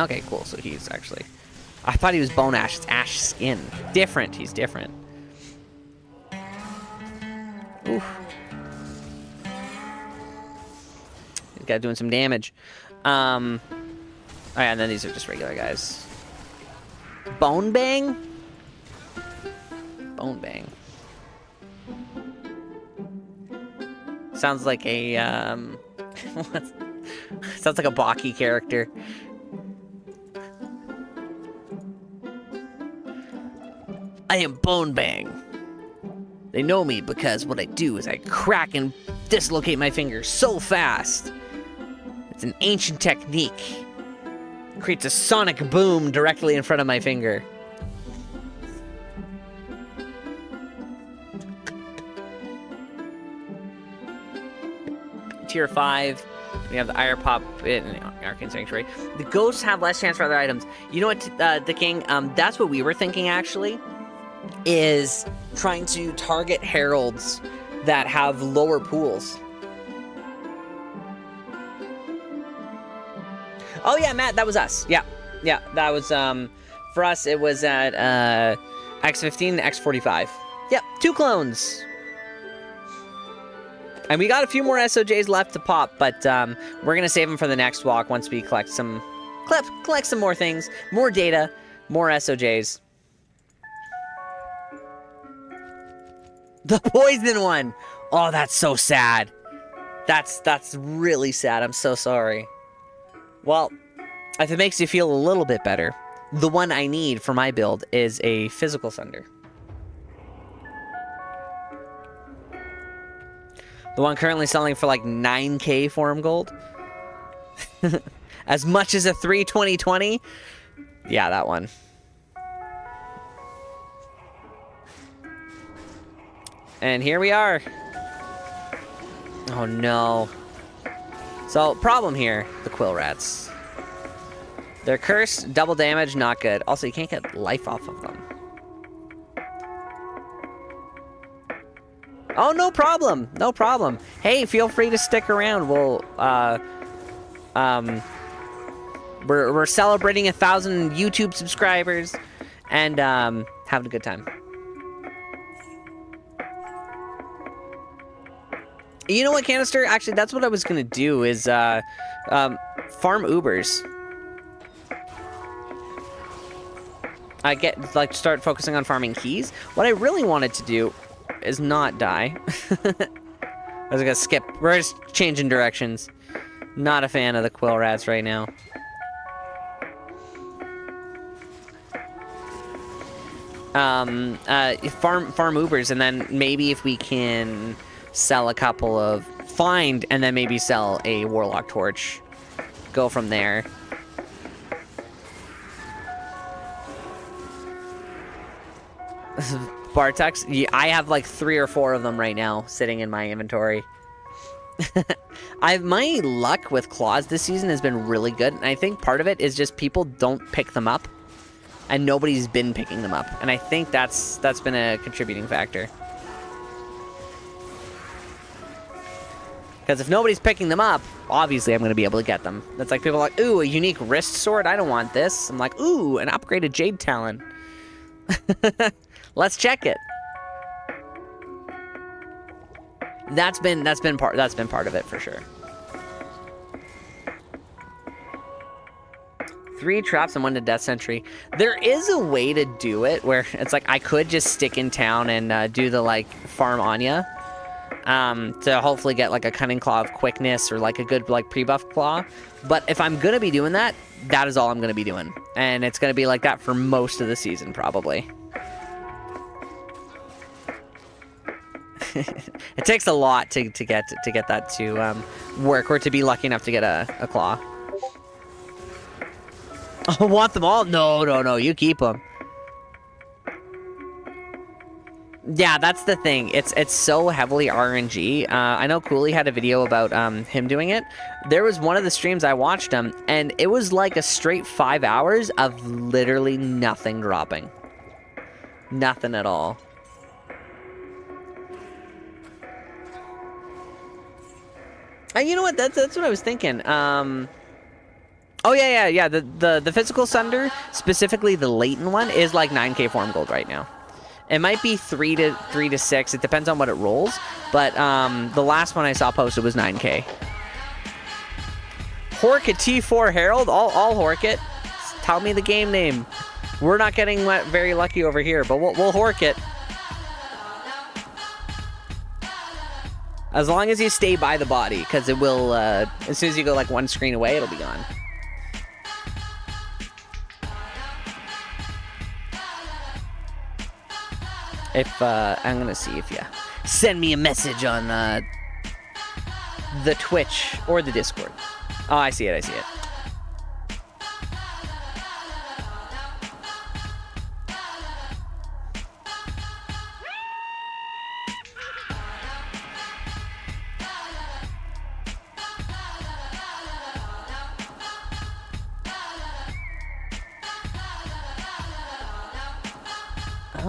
Speaker 2: Okay, cool. So he's actually... I thought he was Bone Ash. It's Ash Skin. Different. He's different. Oof. He's got doing some damage. Oh yeah, and then these are just regular guys. Bone Bang? Bone Bang. Sounds like a, sounds like a Baki character. I am Bone Bang. They know me because what I do is I crack and dislocate my fingers so fast. It's an ancient technique. Creates a sonic boom directly in front of my finger. Tier 5. We have the Ire Pop and Arcane Sanctuary. The ghosts have less chance for other items. You know what, the King? That's what we were thinking, actually. Is trying to target heralds that have lower pools. Oh yeah, Matt, that was us. Yeah, that was for us. It was at X15 and X45. Yep, 2 clones. And we got a few more SOJs left to pop, but we're gonna save them for the next walk once we collect some more things, more data, more SOJs. The poison one. Oh, that's so sad. That's really sad. I'm so sorry. Well, if it makes you feel a little bit better, the one I need for my build is a physical Sunder. The one currently selling for like 9k Forum Gold. As much as a 32020. Yeah, that one. And here we are. Oh no. So, problem here, the Quill Rats. They're cursed, double damage, not good. Also, you can't get life off of them. Oh, no problem. No problem. Hey, feel free to stick around. We're celebrating 1,000 YouTube subscribers and having a good time. You know what, Canister? Actually, that's what I was gonna do is farm Ubers. Start focusing on farming keys. What I really wanted to do is not die. I was gonna skip. We're just changing directions. Not a fan of the Quill Rats right now. Farm Ubers, and then maybe if we can sell a couple of find, and then maybe sell a Warlock Torch. Go from there. Bartex? Yeah, I have like 3 or 4 of them right now sitting in my inventory. My luck with claws this season has been really good, and I think part of it is just people don't pick them up, and nobody's been picking them up, and I think that's been a contributing factor. Because if nobody's picking them up, obviously I'm going to be able to get them. That's like people are like, ooh, a unique wrist sword, I don't want this. I'm like, ooh, an upgraded Jade Talon. Let's check it. That's been part of it for sure. 3 traps and 1 to Death Sentry. There is a way to do it where it's like I could just stick in town and do the like farm Anya. To hopefully get like a Cunning Claw of quickness or like a good like pre-buff claw. But if I'm gonna be doing that, that is all I'm gonna be doing. And it's gonna be like that for most of the season probably. It takes a lot to get that to work, or to be lucky enough to get a claw. Oh, want them all? No, you keep them. Yeah, that's the thing. It's so heavily RNG. I know Cooley had a video about him doing it. There was one of the streams I watched him, and it was like a straight 5 hours of literally nothing dropping. Nothing at all. And you know what? That's what I was thinking. Oh yeah. The physical Sunder, specifically the latent one, is like 9k Forum Gold right now. It might be 3 to 6. It depends on what it rolls. But the last one I saw posted was 9k. Hork a T4 Herald. I'll hork it. Tell me the game name. We're not getting very lucky over here, but we'll hork it. As long as you stay by the body, because it will, as soon as you go like 1 screen away, it'll be gone. If, I'm gonna see if you send me a message on, the Twitch or the Discord. Oh, I see it.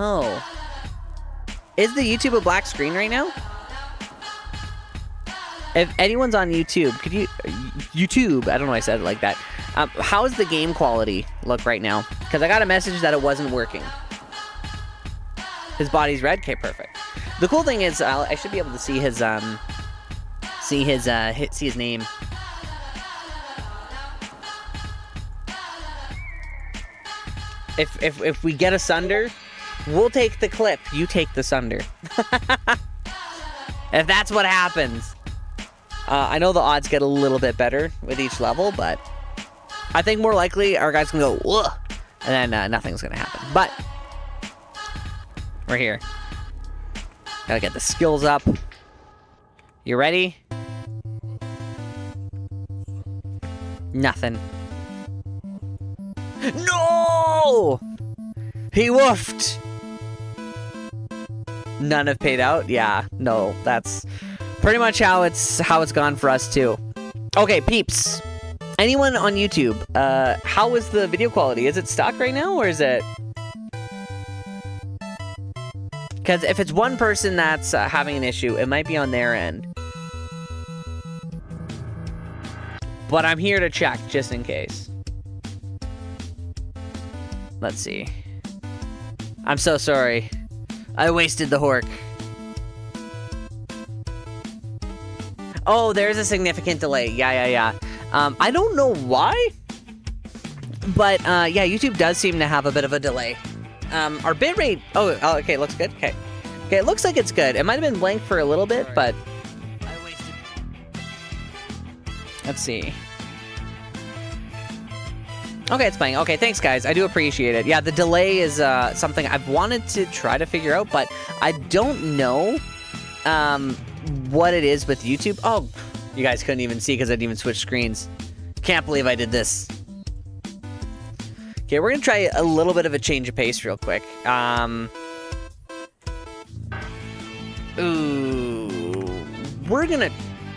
Speaker 2: Oh. Is the YouTube a black screen right now? If anyone's on YouTube, could you... YouTube, I don't know why I said it like that. How's the game quality look right now? Because I got a message that it wasn't working. His body's red? Okay, perfect. The cool thing is, I should be able to see his, see his name. If we get a Sunder, we'll take the clip. You take the Sunder. If that's what happens. I know the odds get a little bit better with each level, but I think more likely our guy's gonna go, ugh, and then nothing's gonna happen. But we're here. Gotta get the skills up. You ready? Nothing. No! He woofed! None have paid out? Yeah, no, that's pretty much how it's gone for us too. Okay, peeps. Anyone on YouTube, how is the video quality? Is it stuck right now, or is it? Because if it's one person that's having an issue, it might be on their end. But I'm here to check, just in case. Let's see. I'm so sorry. I wasted the hork. Oh, there's a significant delay. Yeah. I don't know why. But, yeah, YouTube does seem to have a bit of a delay. Our bitrate... Oh, okay, looks good. Okay, it looks like it's good. It might have been blank for a little bit, but... I wasted... Let's see. Okay, it's playing. Okay, thanks, guys. I do appreciate it. Yeah, the delay is something I've wanted to try to figure out, but I don't know what it is with YouTube. Oh, you guys couldn't even see because I didn't even switch screens. Can't believe I did this. Okay, we're going to try a little bit of a change of pace real quick. Ooh. We're going to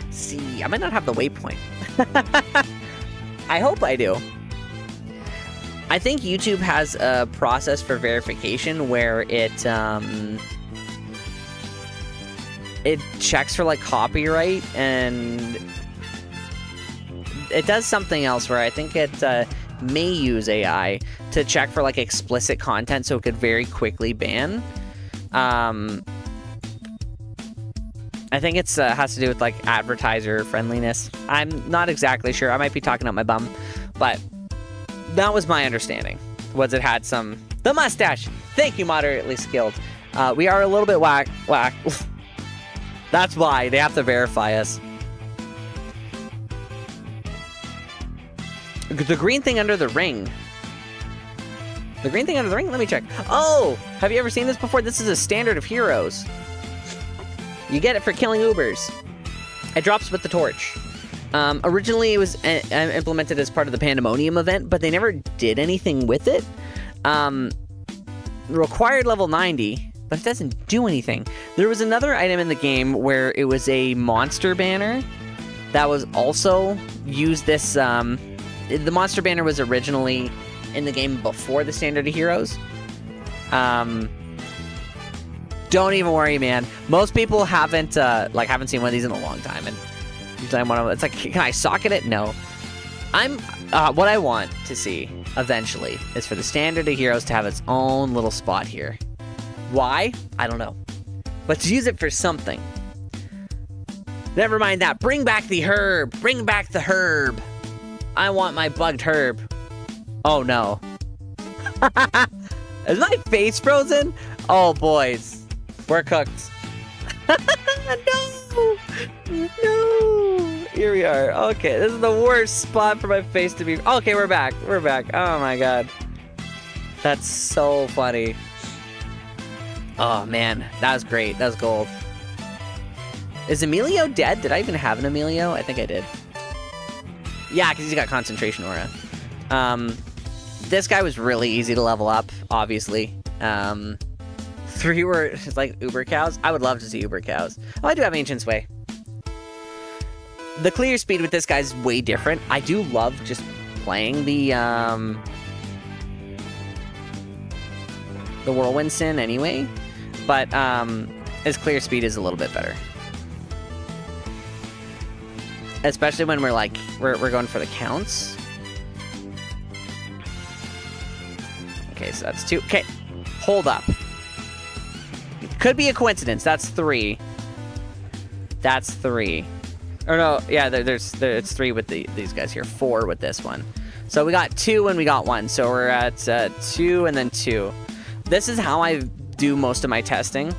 Speaker 2: see. I might not have the waypoint. I hope I do. I think YouTube has a process for verification where it checks for like copyright, and it does something else where I think it may use AI to check for like explicit content so it could very quickly ban. I think it's has to do with like advertiser friendliness. I'm not exactly sure. I might be talking out my bum, but that was my understanding. Was it had some... The mustache! Thank you, moderately skilled. We are a little bit whack. That's why. They have to verify us. The green thing under the ring. The green thing under the ring? Let me check. Oh! Have you ever seen this before? This is a standard of heroes. You get it for killing Ubers. It drops with the torch. Originally, it was implemented as part of the Pandemonium event, but they never did anything with it. Required level 90, but it doesn't do anything. There was another item in the game where it was a monster banner that was also used this... the monster banner was originally in the game before the Standard of Heroes. Don't even worry, man. Most people haven't seen one of these in a long time, and it's like, can I socket it? No. What I want to see eventually is for the Standard of Heroes to have its own little spot here. Why? I don't know. But to use it for something. Never mind that. Bring back the herb. Bring back the herb. I want my bugged herb. Oh no. Is my face frozen? Oh boys. We're cooked. No. Here we are. Okay, this is the worst spot for my face to be. Okay, we're back. We're back. Oh my god. That's so funny. Oh man, that was great. That was gold. Is Emilio dead? Did I even have an Emilio? I think I did. Yeah, because he's got concentration aura. This guy was really easy to level up, obviously. 3 were like Uber cows. I would love to see Uber cows. Oh, I do have Ancient Sway. The clear speed with this guy's way different. I do love just playing the Whirlwind Sin anyway, but his clear speed is a little bit better. Especially when we're going for the counts. Okay, so that's 2. Okay, hold up. Could be a coincidence. That's 3. That's 3. Or no, yeah, it's 3 with these guys here. 4 with this one. So we got 2 and we got 1. So we're at 2 and then 2. This is how I do most of my testing.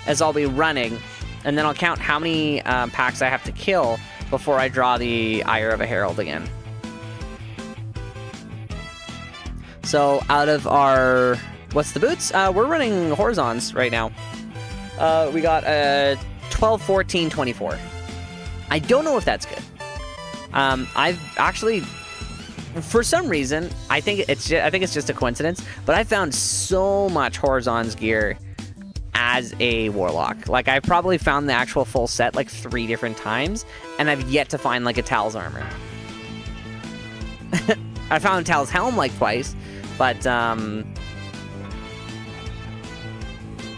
Speaker 2: as I'll be running, and then I'll count how many packs I have to kill before I draw the Ire of a Herald again. So out of our, what's the boots? We're running Horizons right now. We got 12, 14, 24. I don't know if that's good. I've actually, for some reason, I think it's just a coincidence, but I found so much Horizons gear as a Warlock. Like, I've probably found the actual full set like 3 different times, and I've yet to find like a Tal's armor. I found Tal's helm like twice, but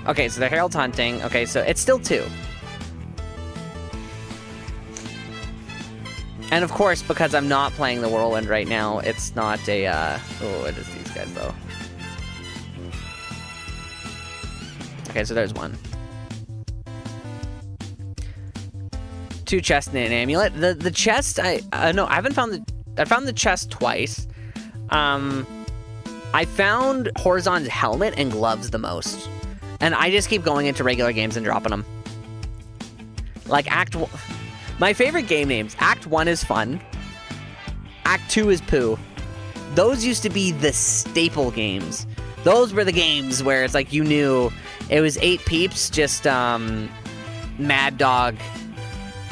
Speaker 2: okay, so the Herald's hunting. Okay, so it's still 2. And of course, because I'm not playing the Whirlwind right now, it's not a, oh, it is these guys, though. Okay, so there's 1. 2 chests and an amulet. The chest, no, I haven't found I found the chest twice. I found Horizon's helmet and gloves the most. And I just keep going into regular games and dropping them. Like, my favorite game names, Act 1 is fun. Act 2 is poo. Those used to be the staple games. Those were the games where it's like you knew it was 8 peeps, just Mad Dog,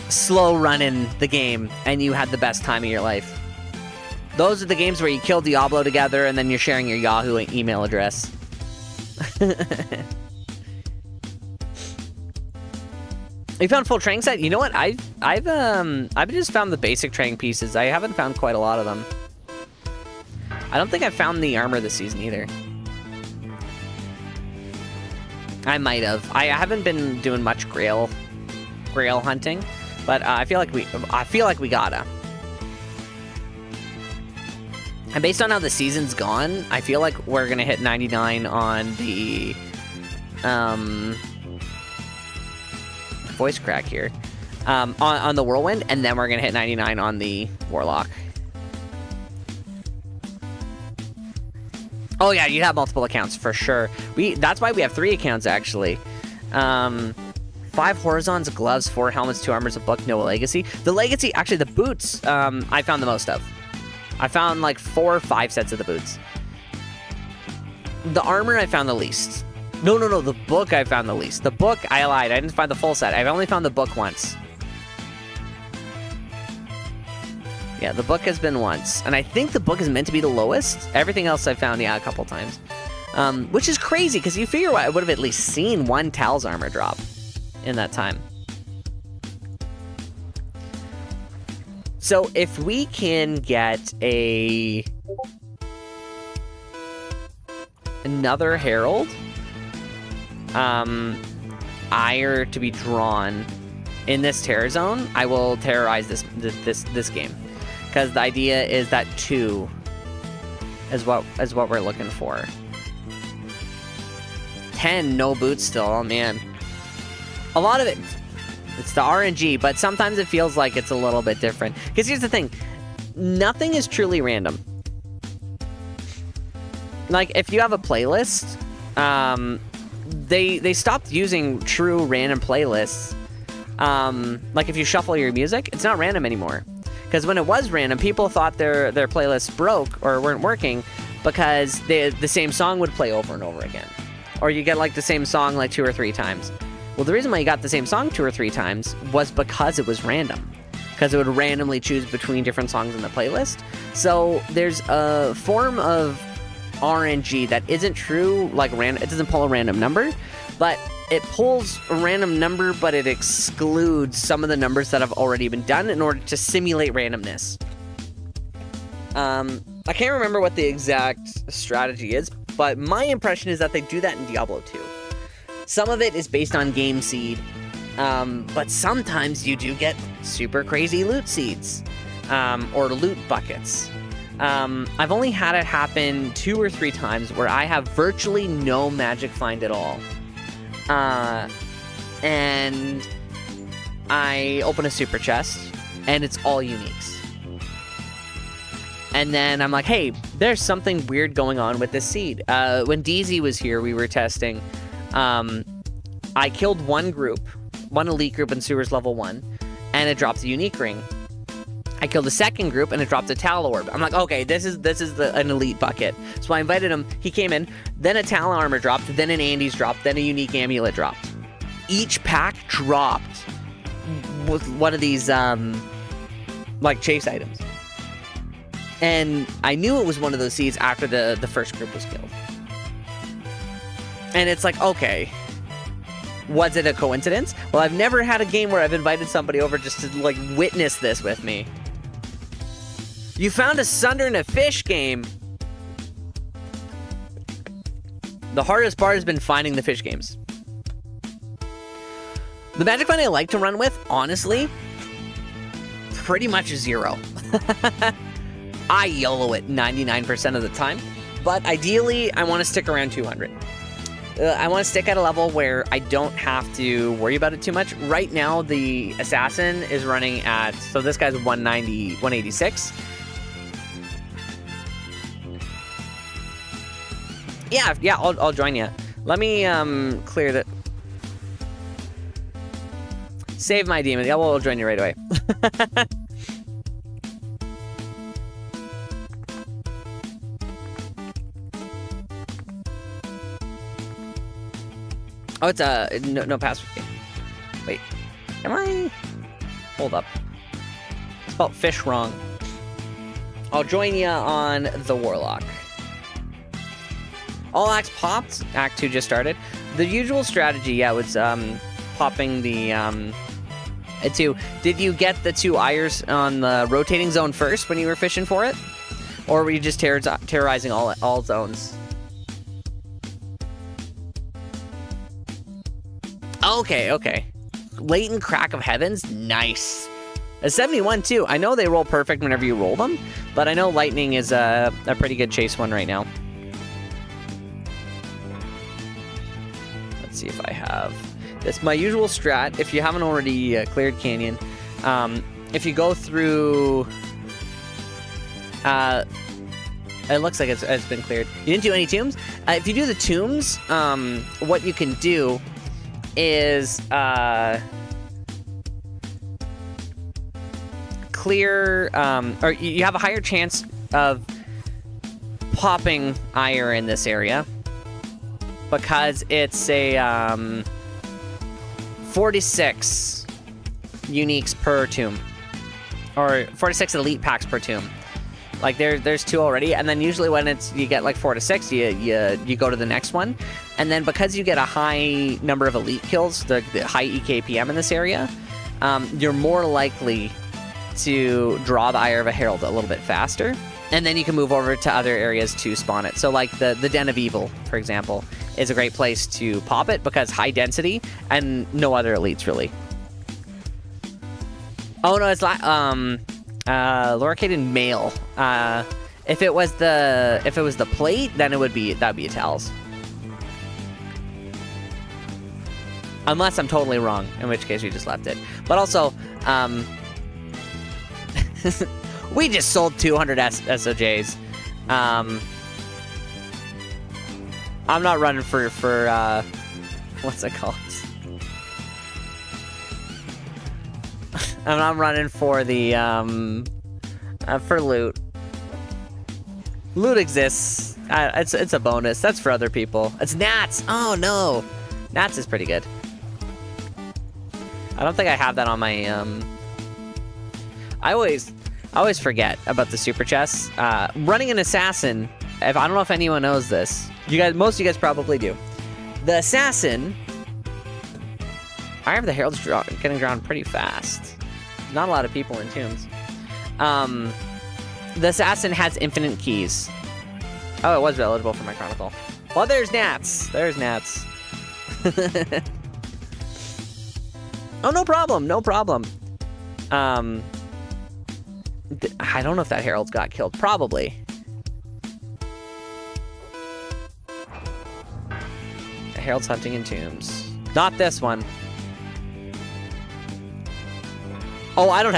Speaker 2: slow running the game, and you had the best time of your life. Those are the games where you kill Diablo together and then you're sharing your Yahoo email address. You found full training set? You know what? I've just found the basic training pieces. I haven't found quite a lot of them. I don't think I found the armor this season either. I might have. I haven't been doing much Grail hunting, but I feel like we gotta. And based on how the season's gone, I feel like we're gonna hit 99 on the voice crack here, on the Whirlwind, and then we're gonna hit 99 on the Warlock. Oh yeah, you have multiple accounts for sure. That's why we have 3 accounts actually. 5 Horizons, gloves, 4 helmets, 2 armors, a book, no legacy. The legacy, actually the boots, I found the most of. I found like 4 or 5 sets of the boots. The armor I found the least. No, the book I found the least. The book, I lied, I didn't find the full set. I've only found the book once. Yeah, the book has been once. And I think the book is meant to be the lowest. Everything else I found, yeah, a couple times. Which is crazy, because you figure I would have at least seen 1 Tal's armor drop in that time. So if we can get another Herald, Ire to be drawn in this terror zone, I will terrorize this game, because the idea is that 2 is what we're looking for. 10 no boots still. Oh man, a lot of it, it's the RNG, but sometimes it feels like it's a little bit different. Because here's the thing, nothing is truly random. Like, if you have a playlist, they stopped using true random playlists. Like, if you shuffle your music, it's not random anymore. Because when it was random, people thought their playlists broke or weren't working because the same song would play over and over again. Or you get, like, the same song, like, 2 or 3 times. Well, the reason why you got the same song 2 or 3 times was because it was random. Because it would randomly choose between different songs in the playlist. So there's a form of RNG that isn't true, like random. It doesn't pull a random number, but it pulls a random number, but it excludes some of the numbers that have already been done in order to simulate randomness. I can't remember what the exact strategy is, but my impression is that they do that in Diablo 2. Some of it is based on game seed, but sometimes you do get super crazy loot seeds, or loot buckets. I've only had it happen 2 or 3 times where I have virtually no magic find at all. And I open a super chest, and it's all uniques. And then I'm like, hey, there's something weird going on with this seed. When DZ was here, we were testing. I killed one elite group in sewers level 1, and it drops a unique ring. I killed a second group, and it dropped a Tal Orb. I'm like, okay, this is an elite bucket. So I invited him. He came in. Then a Tal Armor dropped. Then an Andes dropped. Then a unique amulet dropped. Each pack dropped with one of these, like, chase items. And I knew it was one of those seeds after the first group was killed. And it's like, okay, was it a coincidence? Well, I've never had a game where I've invited somebody over just to, like, witness this with me. You found a Sunder in a fish game. The hardest part has been finding the fish games. The magic find I like to run with, honestly, pretty much 0. I YOLO it 99% of the time, but ideally, I want to stick around 200. I want to stick at a level where I don't have to worry about it too much. Right now, the Assassin is running at, so this guy's 190, 186. Yeah, I'll join you. Let me clear that. Save my demon. Yeah, we'll join you right away. Oh, it's a no password game. Wait, am I? Hold up. Spelled fish wrong. I'll join you on the Warlock. All acts popped. Act 2 just started. The usual strategy, yeah, was popping the 2. Did you get the 2 Eyres on the rotating zone first when you were fishing for it? Or were you just terrorizing all zones? Okay. Latent Crack of Heavens? Nice. A 71 too. I know they roll perfect whenever you roll them, but I know Lightning is a pretty good chase one right now. See if I have this. My usual strat, if you haven't already cleared Canyon, if you go through, it looks like it's been cleared. You didn't do any tombs? If you do the tombs, what you can do is clear, or you have a higher chance of popping Ire in this area, because it's a 46 uniques per tomb, or 46 elite packs per tomb. Like there's 2 already, and then usually when you get like 4 to 6, you go to the next one, and then because you get a high number of elite kills, the high EKPM in this area, you're more likely to draw the Ire of a Herald a little bit faster, and then you can move over to other areas to spawn it. So like the Den of Evil, for example, is a great place to pop it because high density and no other elites really. Oh no, it's like Loricated Mail. If it was the plate, then that'd be a Tal's. Unless I'm totally wrong, in which case we just left it. But also, we just sold 200 SOJs. I'm not running for what's it called? I'm running for the for loot. Loot exists. It's a bonus. That's for other people. It's Nats. Oh no, Nats is pretty good. I don't think I have that on my I always forget about the super chests. Running an assassin. I don't know if anyone knows this. Most of you guys probably do. The assassin. I have the heralds getting drawn pretty fast. Not a lot of people in tombs. The assassin has infinite keys. Oh, it was eligible for my chronicle. Well, there's Nats. There's Nats. Oh, no problem. No problem. I don't know if that herald's got killed. Probably. The herald's hunting in tombs. Not this one. Oh, I don't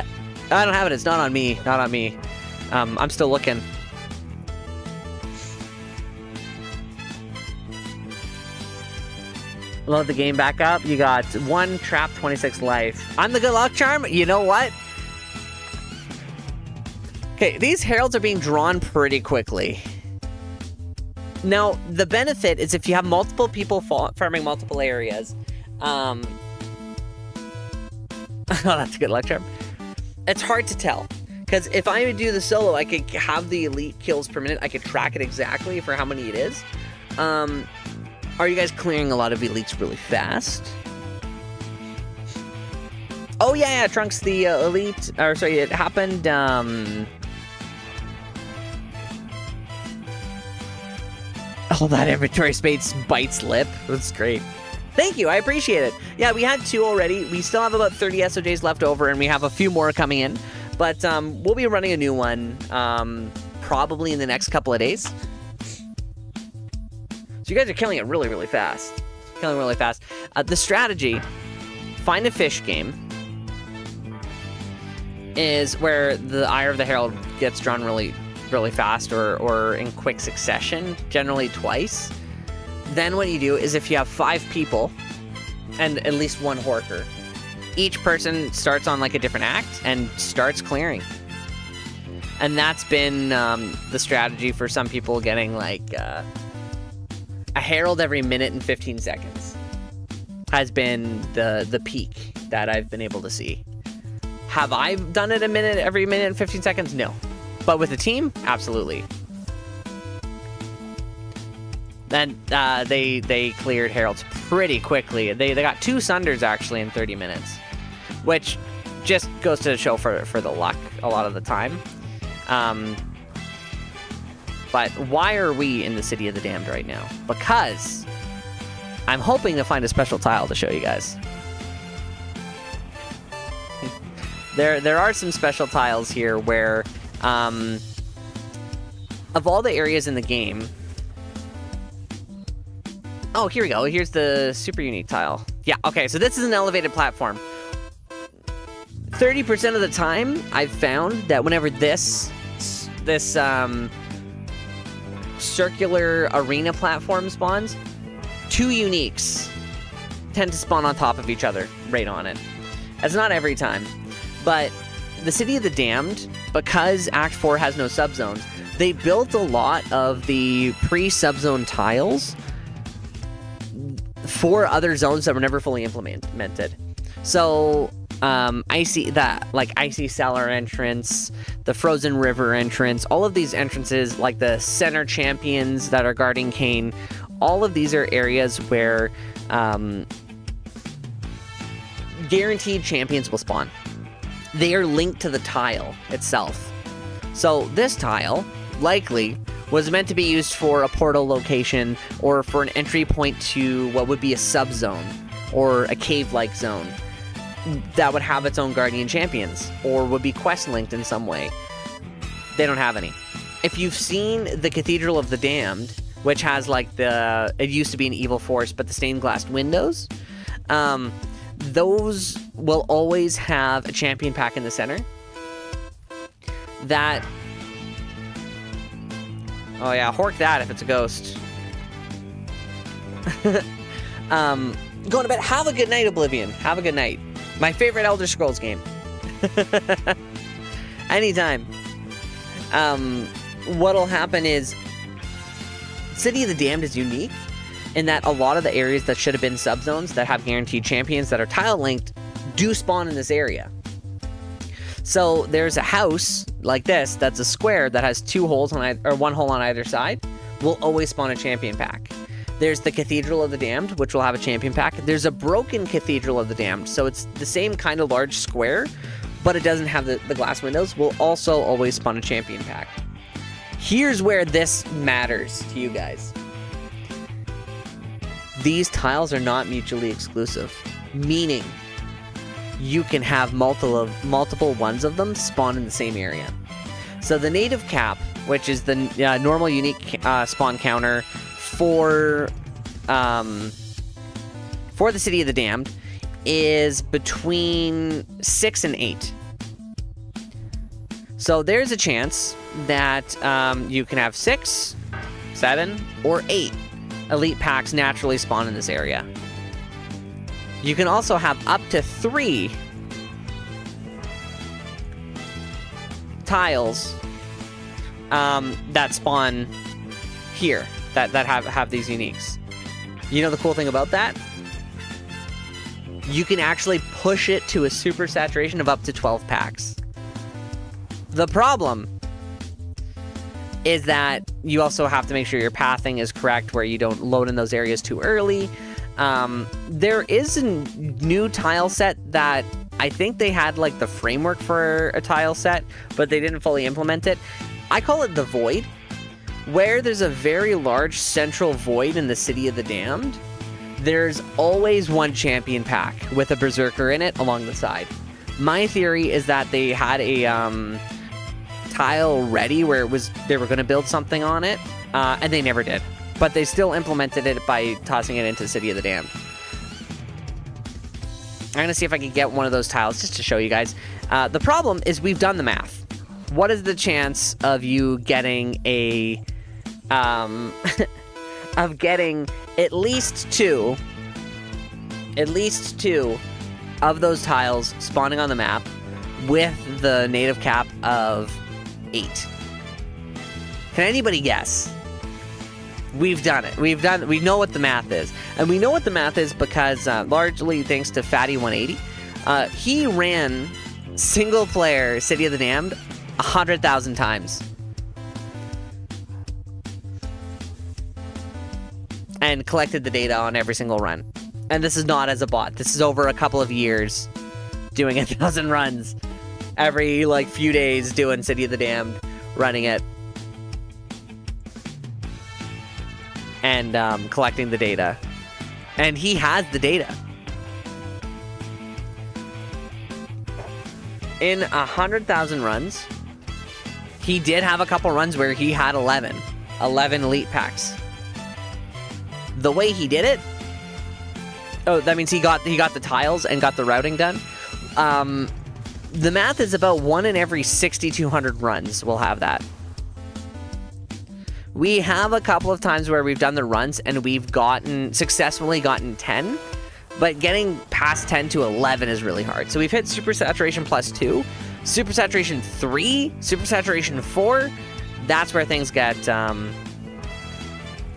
Speaker 2: have it. It's not on me. Not on me. I'm still looking. Load the game back up. You got 1 trap, 26 life. I'm the good luck charm. You know what? Okay, these heralds are being drawn pretty quickly. Now, the benefit is if you have multiple people farming multiple areas. Oh, that's a good luck charm. It's hard to tell. Because if I would do the solo, I could have the elite kills per minute. I could track it exactly for how many it is. Are you guys clearing a lot of elites really fast? Oh, yeah, Trunks, the elite... Or, sorry, it happened, Oh, that inventory space bites lip. That's great. Thank you, I appreciate it. Yeah, we had 2 already. We still have about 30 SOJs left over, and we have a few more coming in. But we'll be running a new one probably in the next couple of days. So you guys are killing it really, really fast. Killing really fast. The strategy, find a fish game, is where the Ire of the Herald gets drawn really, really fast or in quick succession, generally twice. Then what you do is if you have 5 people and at least 1 Horker, each person starts on like a different act and starts clearing. And that's been the strategy for some people, getting like a Herald every minute and 15 seconds has been the peak that I've been able to see. Have I done it every minute and 15 seconds? No. But with a team, absolutely. Then they cleared Heralds pretty quickly. They got 2 Sunders actually in 30 minutes, which just goes to show for the luck a lot of the time. But why are we in the City of the Damned right now? Because I'm hoping to find a special tile to show you guys. There are some special tiles here where, of all the areas in the game... Oh, here we go. Here's the super unique tile. Yeah, okay, so this is an elevated platform. 30% of the time, I've found that whenever this circular arena platform spawns, 2 uniques tend to spawn on top of each other right on it. That's not every time, but the City of the Damned, because Act 4 has no subzones, they built a lot of the pre-subzone tiles for other zones that were never fully implemented. So Icy Cellar entrance, the Frozen River entrance, all of these entrances, like the center champions that are guarding Kane, all of these are areas where guaranteed champions will spawn. They are linked to the tile itself. So this tile likely was meant to be used for a portal location or for an entry point to what would be a subzone or a cave-like zone that would have its own guardian champions or would be quest linked in some way. They don't have any. If you've seen the Cathedral of the Damned, which has like it used to be an evil force, but the stained glass windows, those will always have a champion pack in the center that... Oh yeah, hork that if it's a ghost. Going to bed. Have a good night, Oblivion. Have a good night. My favorite Elder Scrolls game. Anytime. What'll happen is City of the Damned is unique in that a lot of the areas that should have been subzones that have guaranteed champions that are tile linked do spawn in this area. So there's a house like this that's a square that has 2 holes on either, or 1 hole on either side, will always spawn a champion pack. There's the Cathedral of the Damned, which will have a champion pack. There's a broken Cathedral of the Damned, so it's the same kind of large square, but it doesn't have the glass windows, will also always spawn a champion pack. Here's where this matters to you guys. These tiles are not mutually exclusive, meaning you can have multiple ones of them spawn in the same area. So the native cap, which is the normal unique spawn counter for the City of the Damned, is between 6 and 8. So there's a chance that you can have 6, 7, or 8 elite packs naturally spawn in this area. You can also have up to 3 tiles that spawn here, that have these uniques. You know the cool thing about that? You can actually push it to a super saturation of up to 12 packs. The problem is that you also have to make sure your pathing is correct, where you don't load in those areas too early. There is a new tile set that I think they had like the framework for a tile set, but they didn't fully implement it. I call it the Void, where there's a very large central void in the City of the Damned. There's always one champion pack with a Berserker in it along the side. My theory is that they had a tile ready where they were going to build something on it, and they never did. But they still implemented it by tossing it into City of the Damned. I'm going to see if I can get one of those tiles just to show you guys. The problem is we've done the math. What is the chance of you getting a... of getting at least two of those tiles spawning on the map with the native cap of 8? Can anybody guess? We've done it. We know what the math is. And we know what the math is because, largely thanks to Fatty180, he ran single-player City of the Damned 100,000 times. And collected the data on every single run. And this is not as a bot. This is over a couple of years doing 1,000 runs. Every, like, few days doing City of the Damned, running it. And collecting the data. And he has the data. In 100,000 runs, he did have a couple runs where he had 11 elite packs. The way he did it, oh, that means he got the tiles and got the routing done. The math is about 1 in every 6,200 runs will have that. We have a couple of times where we've done the runs and we've successfully gotten 10, but getting past 10 to 11 is really hard. So we've hit Super Saturation +2, Super Saturation 3, Super Saturation 4. That's where things get a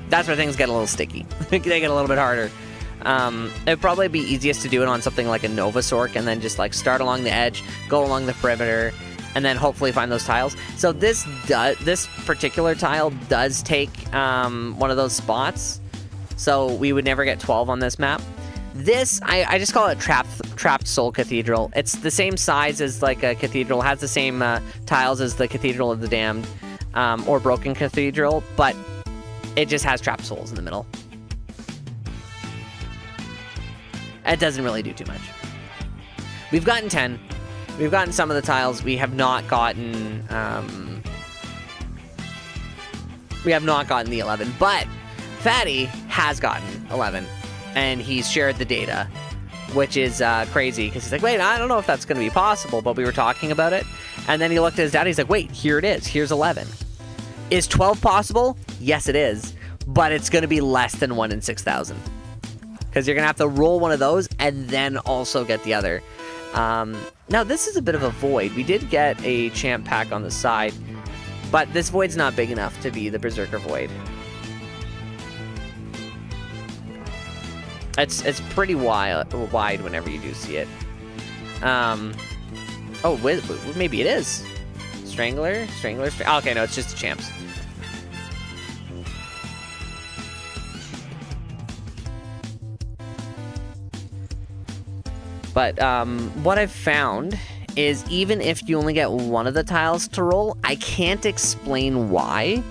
Speaker 2: little sticky. They get a little bit harder. It'd probably be easiest to do it on something like a Nova Sork and then just like start along the edge, go along the perimeter, and then hopefully find those tiles. So this particular tile does take one of those spots. So we would never get 12 on this map. This, I just call it Trapped Soul Cathedral. It's the same size as like a cathedral, has the same tiles as the Cathedral of the Damned or Broken Cathedral, but it just has trapped souls in the middle. It doesn't really do too much. We've gotten 10. We've gotten some of the tiles. We have not gotten the 11. But Fatty has gotten 11, and he's shared the data, which is crazy because he's like, wait, I don't know if that's going to be possible, but we were talking about it. And then he looked at his data. He's like, wait, here it is. Here's 11. Is 12 possible? Yes, it is. But it's going to be less than 1 in 6,000. Because you're going to have to roll one of those and then also get the other. Now, this is a bit of a void. We did get a champ pack on the side. But this void's not big enough to be the Berserker void. It's pretty wide whenever you do see it. Oh, maybe it is. Strangler? Oh, okay, no, it's just the champs. But what I've found is even if you only get one of the tiles to roll, I can't explain why.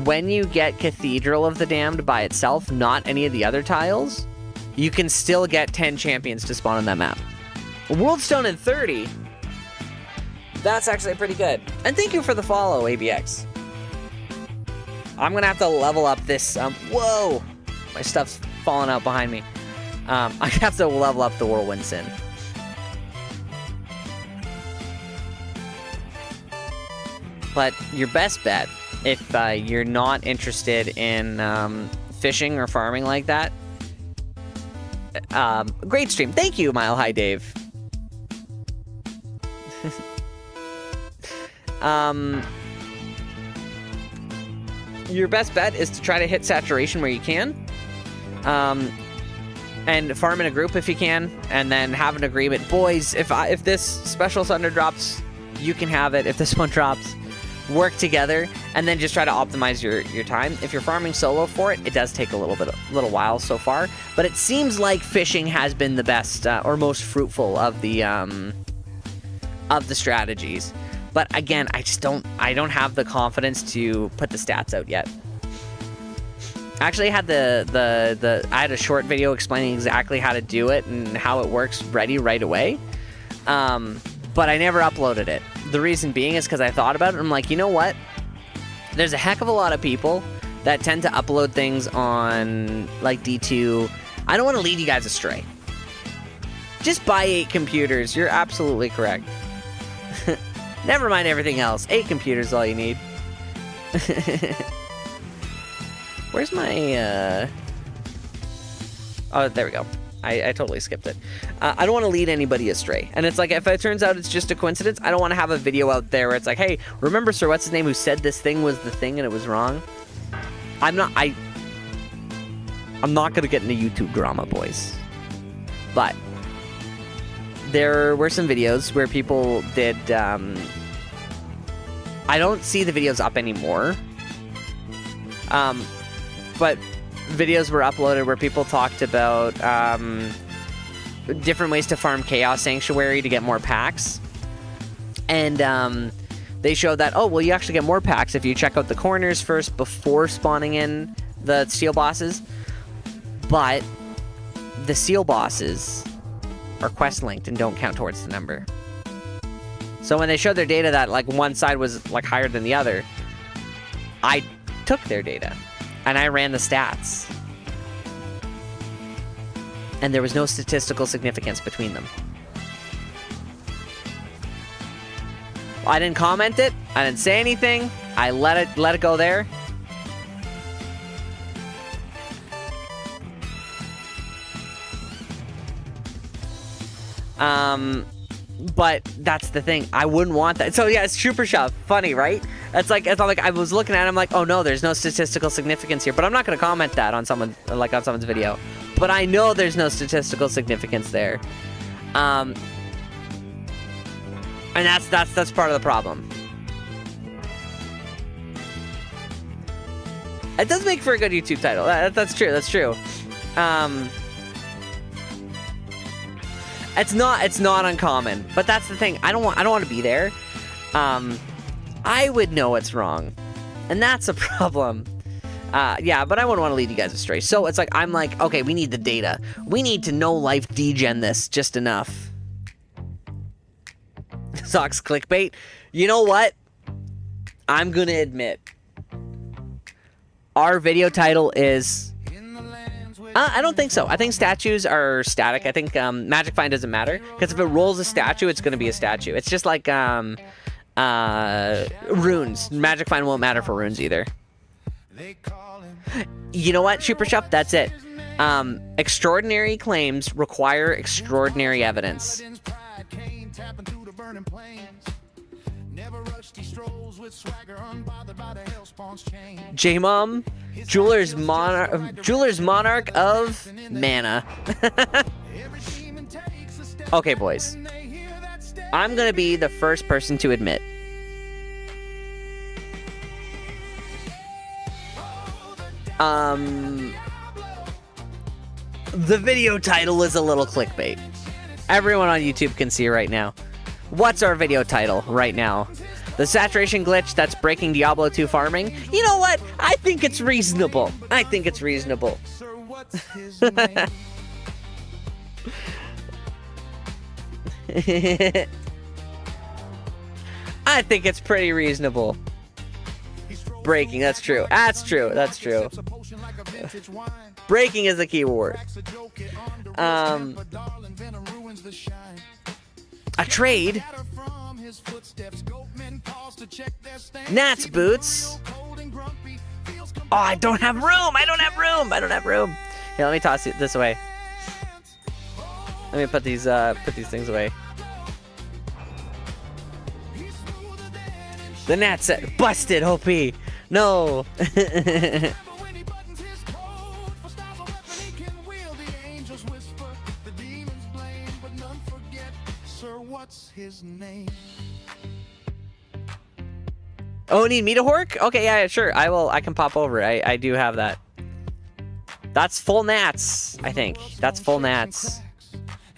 Speaker 2: When you get Cathedral of the Damned by itself, not any of the other tiles, you can still get 10 champions to spawn on that map. Worldstone in 30? That's actually pretty good. And thank you for the follow, ABX. I'm gonna have to level up this, whoa! My stuff's falling out behind me. I have to level up the WWSin. But your best bet, if you're not interested in fishing or farming like that, Great stream. Thank you, Mile High Dave. Your best bet is to try to hit saturation where you can. And farm in a group if you can, and then have an agreement. Boys, if this special thunder drops, you can have it. If this one drops, work together, and then just try to optimize your time. If you're farming solo for it, it does take a little while so far, but it seems like fishing has been the best or most fruitful of the strategies. But again, I don't have the confidence to put the stats out yet. Actually, I had I had a short video explaining exactly how to do it and how it works ready right away. But I never uploaded it. The reason being is because I thought about it and I'm like, you know what? There's a heck of a lot of people that tend to upload things on like D2. I don't want to lead you guys astray. Just buy 8 computers. You're absolutely correct. Never mind everything else. 8 computers is all you need. Where's my, Oh, there we go. I totally skipped it. I don't want to lead anybody astray. And it's like, if it turns out it's just a coincidence, I don't want to have a video out there where it's like, hey, remember Sir What's-His-Name who said this thing was the thing and it was wrong? I'm not going to get into YouTube drama, boys. But there were some videos where people did, I don't see the videos up anymore. But videos were uploaded where people talked about different ways to farm Chaos Sanctuary to get more packs. And they showed that, oh, well, you actually get more packs if you check out the corners first before spawning in the seal bosses. But the seal bosses are quest linked and don't count towards the number. So when they showed their data that like one side was like higher than the other, I took their data and I ran the stats. And there was no statistical significance between them. I didn't comment it. I didn't say anything. I let it go there. But that's the thing. I wouldn't want that. So yeah, it's super shove. Funny, right? It's not like I was looking at it, I'm like, oh no, there's no statistical significance here. But I'm not gonna comment that on someone's video. But I know there's no statistical significance there. And that's part of the problem. It does make for a good YouTube title. That's true. That's true. It's not uncommon, but that's the thing. I don't want to be there. I would know it's wrong, and that's a problem. Yeah, but I wouldn't want to lead you guys astray. So it's like I'm like, okay, we need the data. We need to know life degen this just enough. Socks clickbait. You know what? I'm gonna admit, our video title is. I don't think so. I think statues are static. I think Magic Find doesn't matter. Because if it rolls a statue, it's going to be a statue. It's just like runes. Magic Find won't matter for runes either. You know what, Super Chef? That's it. Extraordinary claims require extraordinary evidence. J-Mom, Jeweler's Monarch of Mana. Okay, boys. I'm gonna be the first person to admit. The video title is a little clickbait. Everyone on YouTube can see right now. What's our video title right now? The saturation glitch that's breaking Diablo 2 farming? You know what? I think it's reasonable. I think it's reasonable. I think it's pretty reasonable. Breaking, that's true. That's true. That's true. Breaking is the key word. A trade. Nat's boots. Oh, I don't have room. I don't have room. I don't have room. Here, let me toss it this way. Let me put these things away. The Nat set busted, OP. No.
Speaker 1: When he buttons his coat, for styles of weapon he can wield. The angels whisper, the demons blame, but none forget. Sir, what's his name?
Speaker 2: Oh, need me to hork? Okay, yeah, sure. I can pop over. I do have that. That's full Nats, I think. That's full Nats.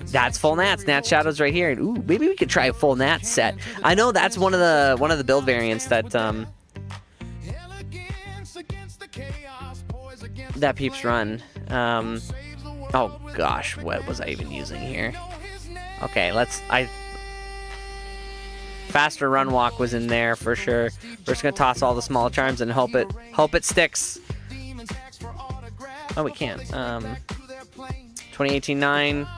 Speaker 2: That's full Nats. Nat Shadows right here. Ooh, maybe we could try a full Nats set. I know that's one of the build variants that that peeps run. Oh gosh, what was I even using here? Okay, faster run walk was in there for sure. We're just gonna toss all the small charms and hope it sticks. Oh, we can't. 2018-9.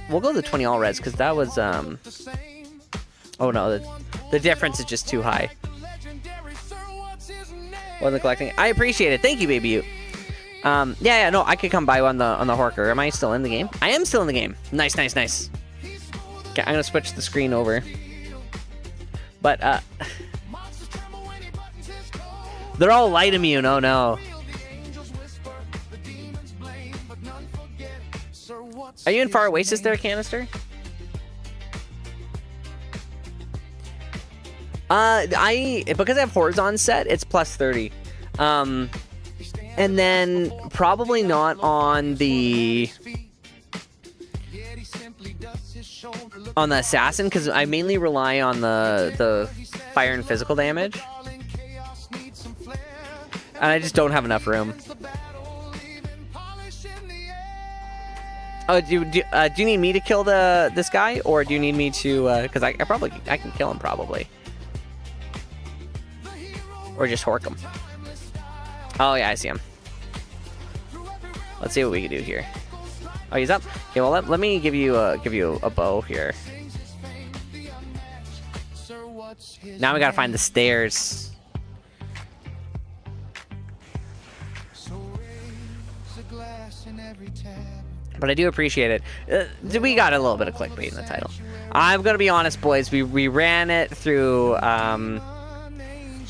Speaker 2: We'll go the 20 all res because that was oh no, the difference is just too high. Wasn't collecting. I appreciate it. Thank you, baby. You. Yeah, no, I could come by on the Horker. Am I still in the game? I am still in the game. Nice. Okay, I'm gonna switch the screen over. But they're all light immune. Oh no. Are you in Far Oasis there, Canister? Because I have Horizon set, it's plus 30. And then probably not on the assassin because I mainly rely on the fire and physical damage. And I just don't have enough room. Oh, do you need me to kill this guy, or do you need me to? Because I can kill him probably, or just hork him. Oh yeah, I see him. Let's see what we can do here. Oh, he's up. Okay, well let me give you a bow here. Now we gotta find the stairs. But I do appreciate it. We got a little bit of clickbait in the title. I'm gonna be honest, boys. We ran it through.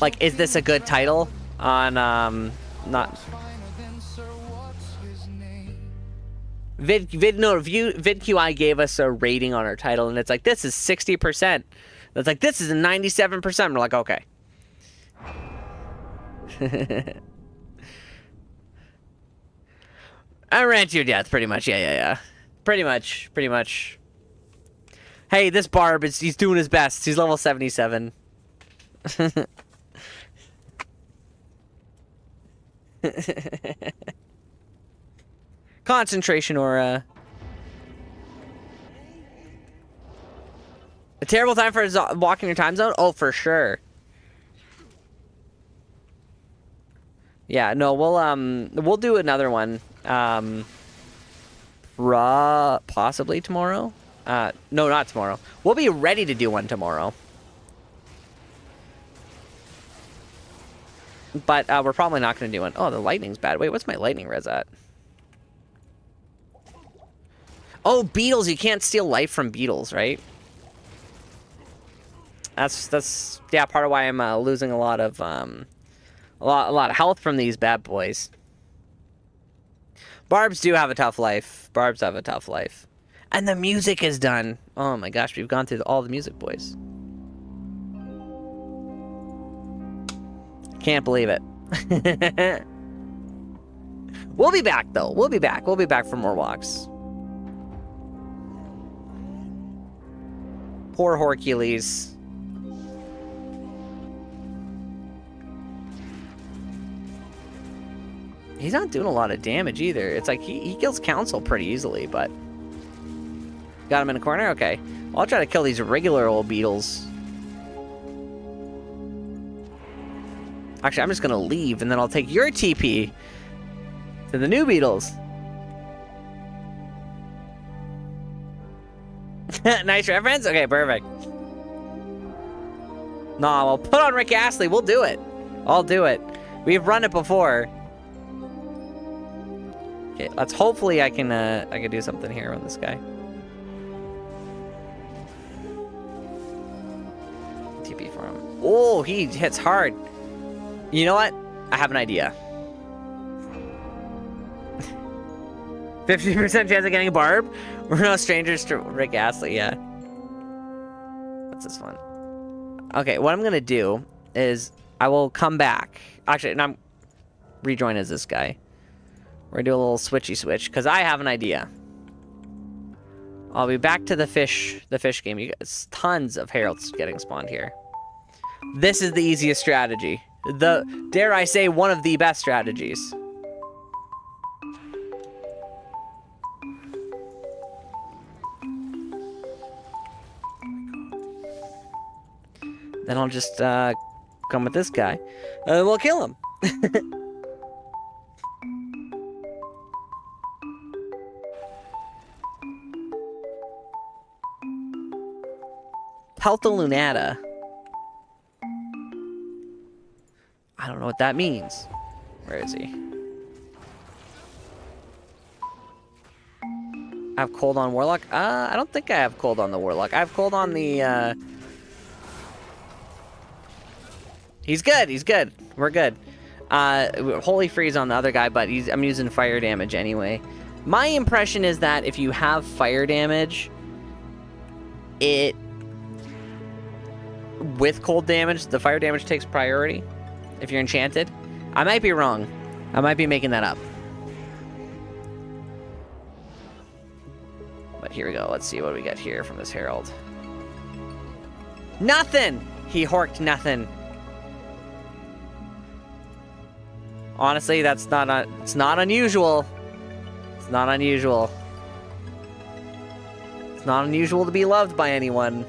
Speaker 2: Like, is this a good title? On not. VidQI gave us a rating on our title, and it's like this is 60%. It's like this is a 97%. We're like, okay. I ran to your death, pretty much. Yeah. Pretty much. Hey, this Barb, he's doing his best. He's level 77. Concentration aura. A terrible time for walking your time zone? Oh, for sure. Yeah, no, we'll do another one. Possibly tomorrow. No, not tomorrow. We'll be ready to do one tomorrow. But we're probably not going to do one. Oh, the lightning's bad. Wait, what's my lightning res at? Oh, beetles. You can't steal life from beetles, right? That's yeah, part of why I'm losing a lot of health from these bad boys. Barbs do have a tough life. Barbs have a tough life. And the music is done. Oh my gosh, we've gone through all the music, boys. Can't believe it. We'll be back, though. We'll be back. We'll be back for more walks. Poor Hercules. He's not doing a lot of damage either. It's like he kills Council pretty easily, but... Got him in a corner? Okay. Well, I'll try to kill these regular old beetles. Actually, I'm just going to leave, and then I'll take your TP to the new beetles. Nice reference? Okay, perfect. Nah, we'll put on Rick Astley. We'll do it. I'll do it. We've run it before. Okay, let's hopefully I can do something here on this guy. Oh, he hits hard. You know what? I have an idea. 50% chance of getting a barb? We're no strangers to Rick Astley, yeah. What's this one? Okay, what I'm gonna do is I will come back. Actually, no, I'm rejoin as this guy. We're gonna do a little switchy switch because I have an idea. I'll be back to the fish game. You guys, tons of heralds getting spawned here. This is the easiest strategy. Dare I say, one of the best strategies. Then I'll just come with this guy. We'll kill him. Pelta Lunata. I don't know what that means. Where is he? I have cold on Warlock? I don't think I have cold on the Warlock. I have cold on the, He's good, he's good. We're good. Holy Freeze on the other guy, but I'm using fire damage anyway. My impression is that if you have fire damage, with cold damage, the fire damage takes priority if you're enchanted. I might be wrong. I might be making that up. But here we go. Let's see what we get here from this Herald. Nothing! He horked nothing. Honestly, it's not unusual. It's not unusual. It's not unusual to be loved by anyone.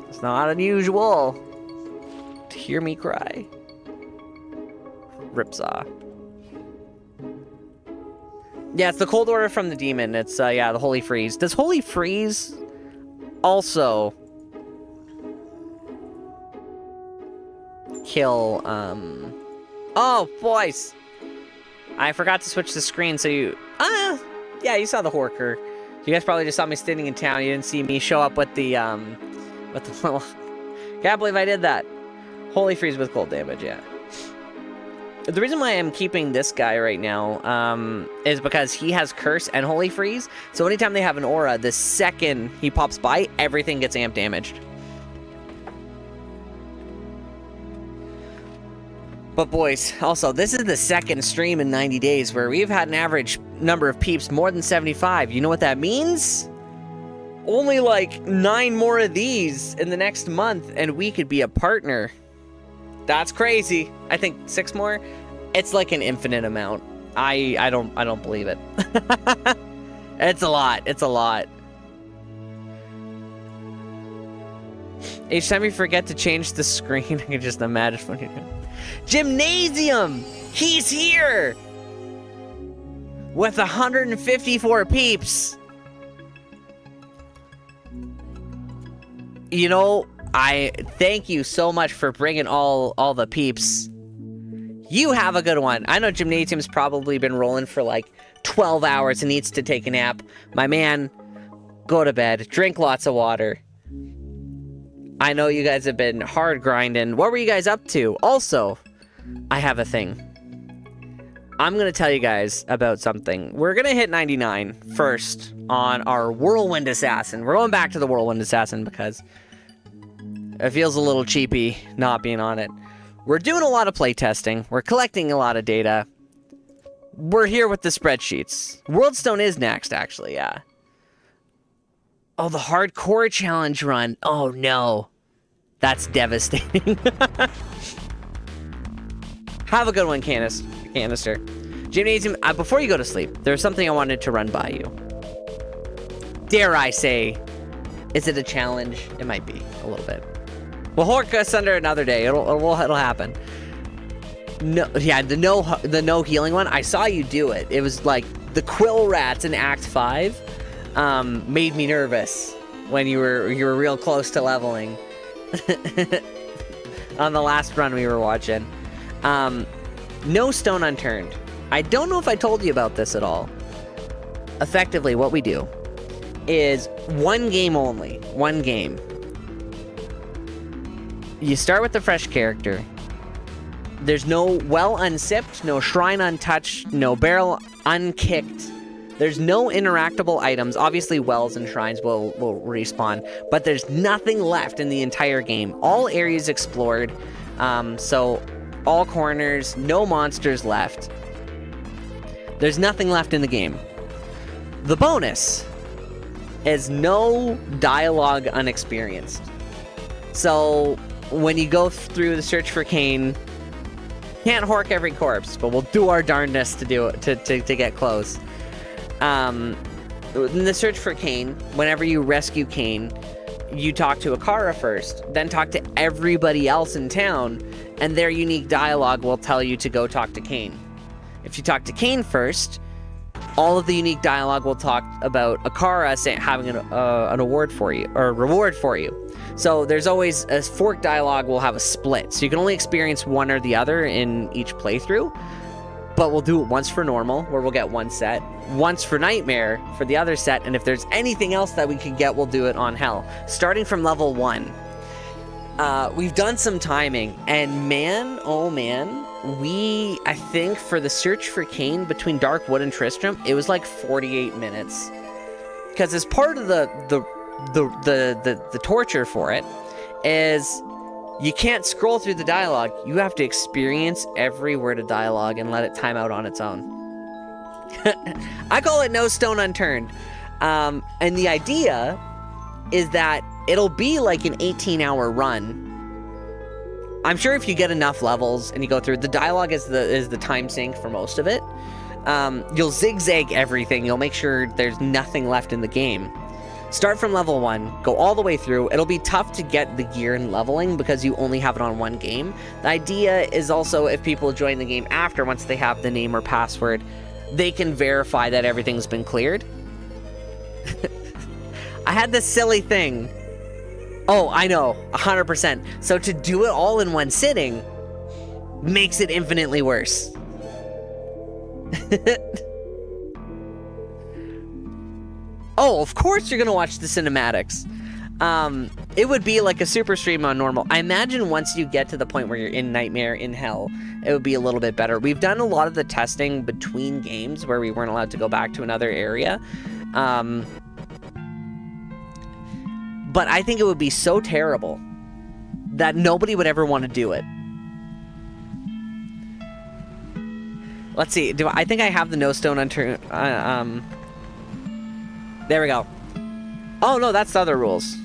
Speaker 2: It's not unusual to hear me cry. Ripsaw. Yeah, it's the cold order from the demon. It's, yeah, the Holy Freeze. Does Holy Freeze also kill, Oh, boys! I forgot to switch the screen, so you... yeah, you saw the Horker. You guys probably just saw me standing in town. You didn't see me show up with the, little... Can't believe I did that. Holy Freeze with cold damage, yeah. The reason why I'm keeping this guy right now, is because he has Curse and Holy Freeze. So anytime they have an aura, the second he pops by, everything gets amp damaged. But boys, also, this is the second stream in 90 days where we've had an average number of peeps more than 75. You know what that means? Only like 9 more of these in the next month, and we could be a partner. That's crazy. I think 6 more. It's like an infinite amount. I don't believe it. It's a lot. It's a lot. Each time you forget to change the screen, I can just imagine what you're doing. Gymnasium! He's here! With 154 peeps! You know, I thank you so much for bringing all the peeps. You have a good one. I know Gymnasium's probably been rolling for like 12 hours and needs to take a nap. My man, go to bed. Drink lots of water. I know you guys have been hard grinding. What were you guys up to? Also, I have a thing. I'm going to tell you guys about something. We're going to hit 99 first on our Whirlwind Assassin. We're going back to the Whirlwind Assassin because it feels a little cheapy not being on it. We're doing a lot of playtesting. We're collecting a lot of data. We're here with the spreadsheets. Worldstone is next, actually, yeah. Oh, the hardcore challenge run. Oh, no. That's devastating. Have a good one, Canister. Gymnasium, before you go to sleep, there's something I wanted to run by you. Dare I say, is it a challenge? It might be, a little bit. We'll hork us under another day. It'll happen. No, yeah, the no healing one. I saw you do it. It was like the Quill Rats in Act 5. Made me nervous when you were real close to leveling on the last run we were watching. No stone unturned. I don't know if I told you about this at all. Effectively, what we do is one game only. One game. You start with the fresh character. There's no well unsipped, no shrine untouched, no barrel unkicked. There's no interactable items. Obviously, wells and shrines will respawn, but there's nothing left in the entire game. All areas explored, so all corners, no monsters left. There's nothing left in the game. The bonus is no dialogue unexperienced. So when you go through the search for Cain, can't hork every corpse, but we'll do our darndest to do it to get close. In the search for Cain, whenever you rescue Cain, you talk to Akara first, then talk to everybody else in town, and their unique dialogue will tell you to go talk to Cain. If you talk to Cain first, all of the unique dialogue will talk about Akara having an award for you, or a reward for you. So there's always a fork dialogue will have a split, so you can only experience one or the other in each playthrough. But we'll do it once for normal, where we'll get one set, once for nightmare for the other set, and if there's anything else that we can get, we'll do it on hell, starting from level 1. We've done some timing, and man, oh man, I think for the search for Cain between Darkwood and Tristram, it was like 48 minutes. Because as part of the torture for it is you can't scroll through the dialogue. You have to experience every word of dialogue and let it time out on its own. I call it no stone unturned. And the idea is that it'll be like an 18-hour run. I'm sure if you get enough levels and you go through, the dialogue is the time sink for most of it. You'll zigzag everything. You'll make sure there's nothing left in the game. Start from level 1, go all the way through. It'll be tough to get the gear and leveling because you only have it on one game. The idea is also if people join the game after, once they have the name or password, they can verify that everything's been cleared. I had this silly thing. Oh, I know, 100%. So to do it all in one sitting makes it infinitely worse. Oh, of course you're gonna watch the cinematics. It would be like a super stream on normal. I imagine once you get to the point where you're in Nightmare, in Hell, it would be a little bit better. We've done a lot of the testing between games where we weren't allowed to go back to another area. But I think it would be so terrible that nobody would ever want to do it. Let's see. I think I have the no stone unturned. There we go. Oh, no, that's the other rules.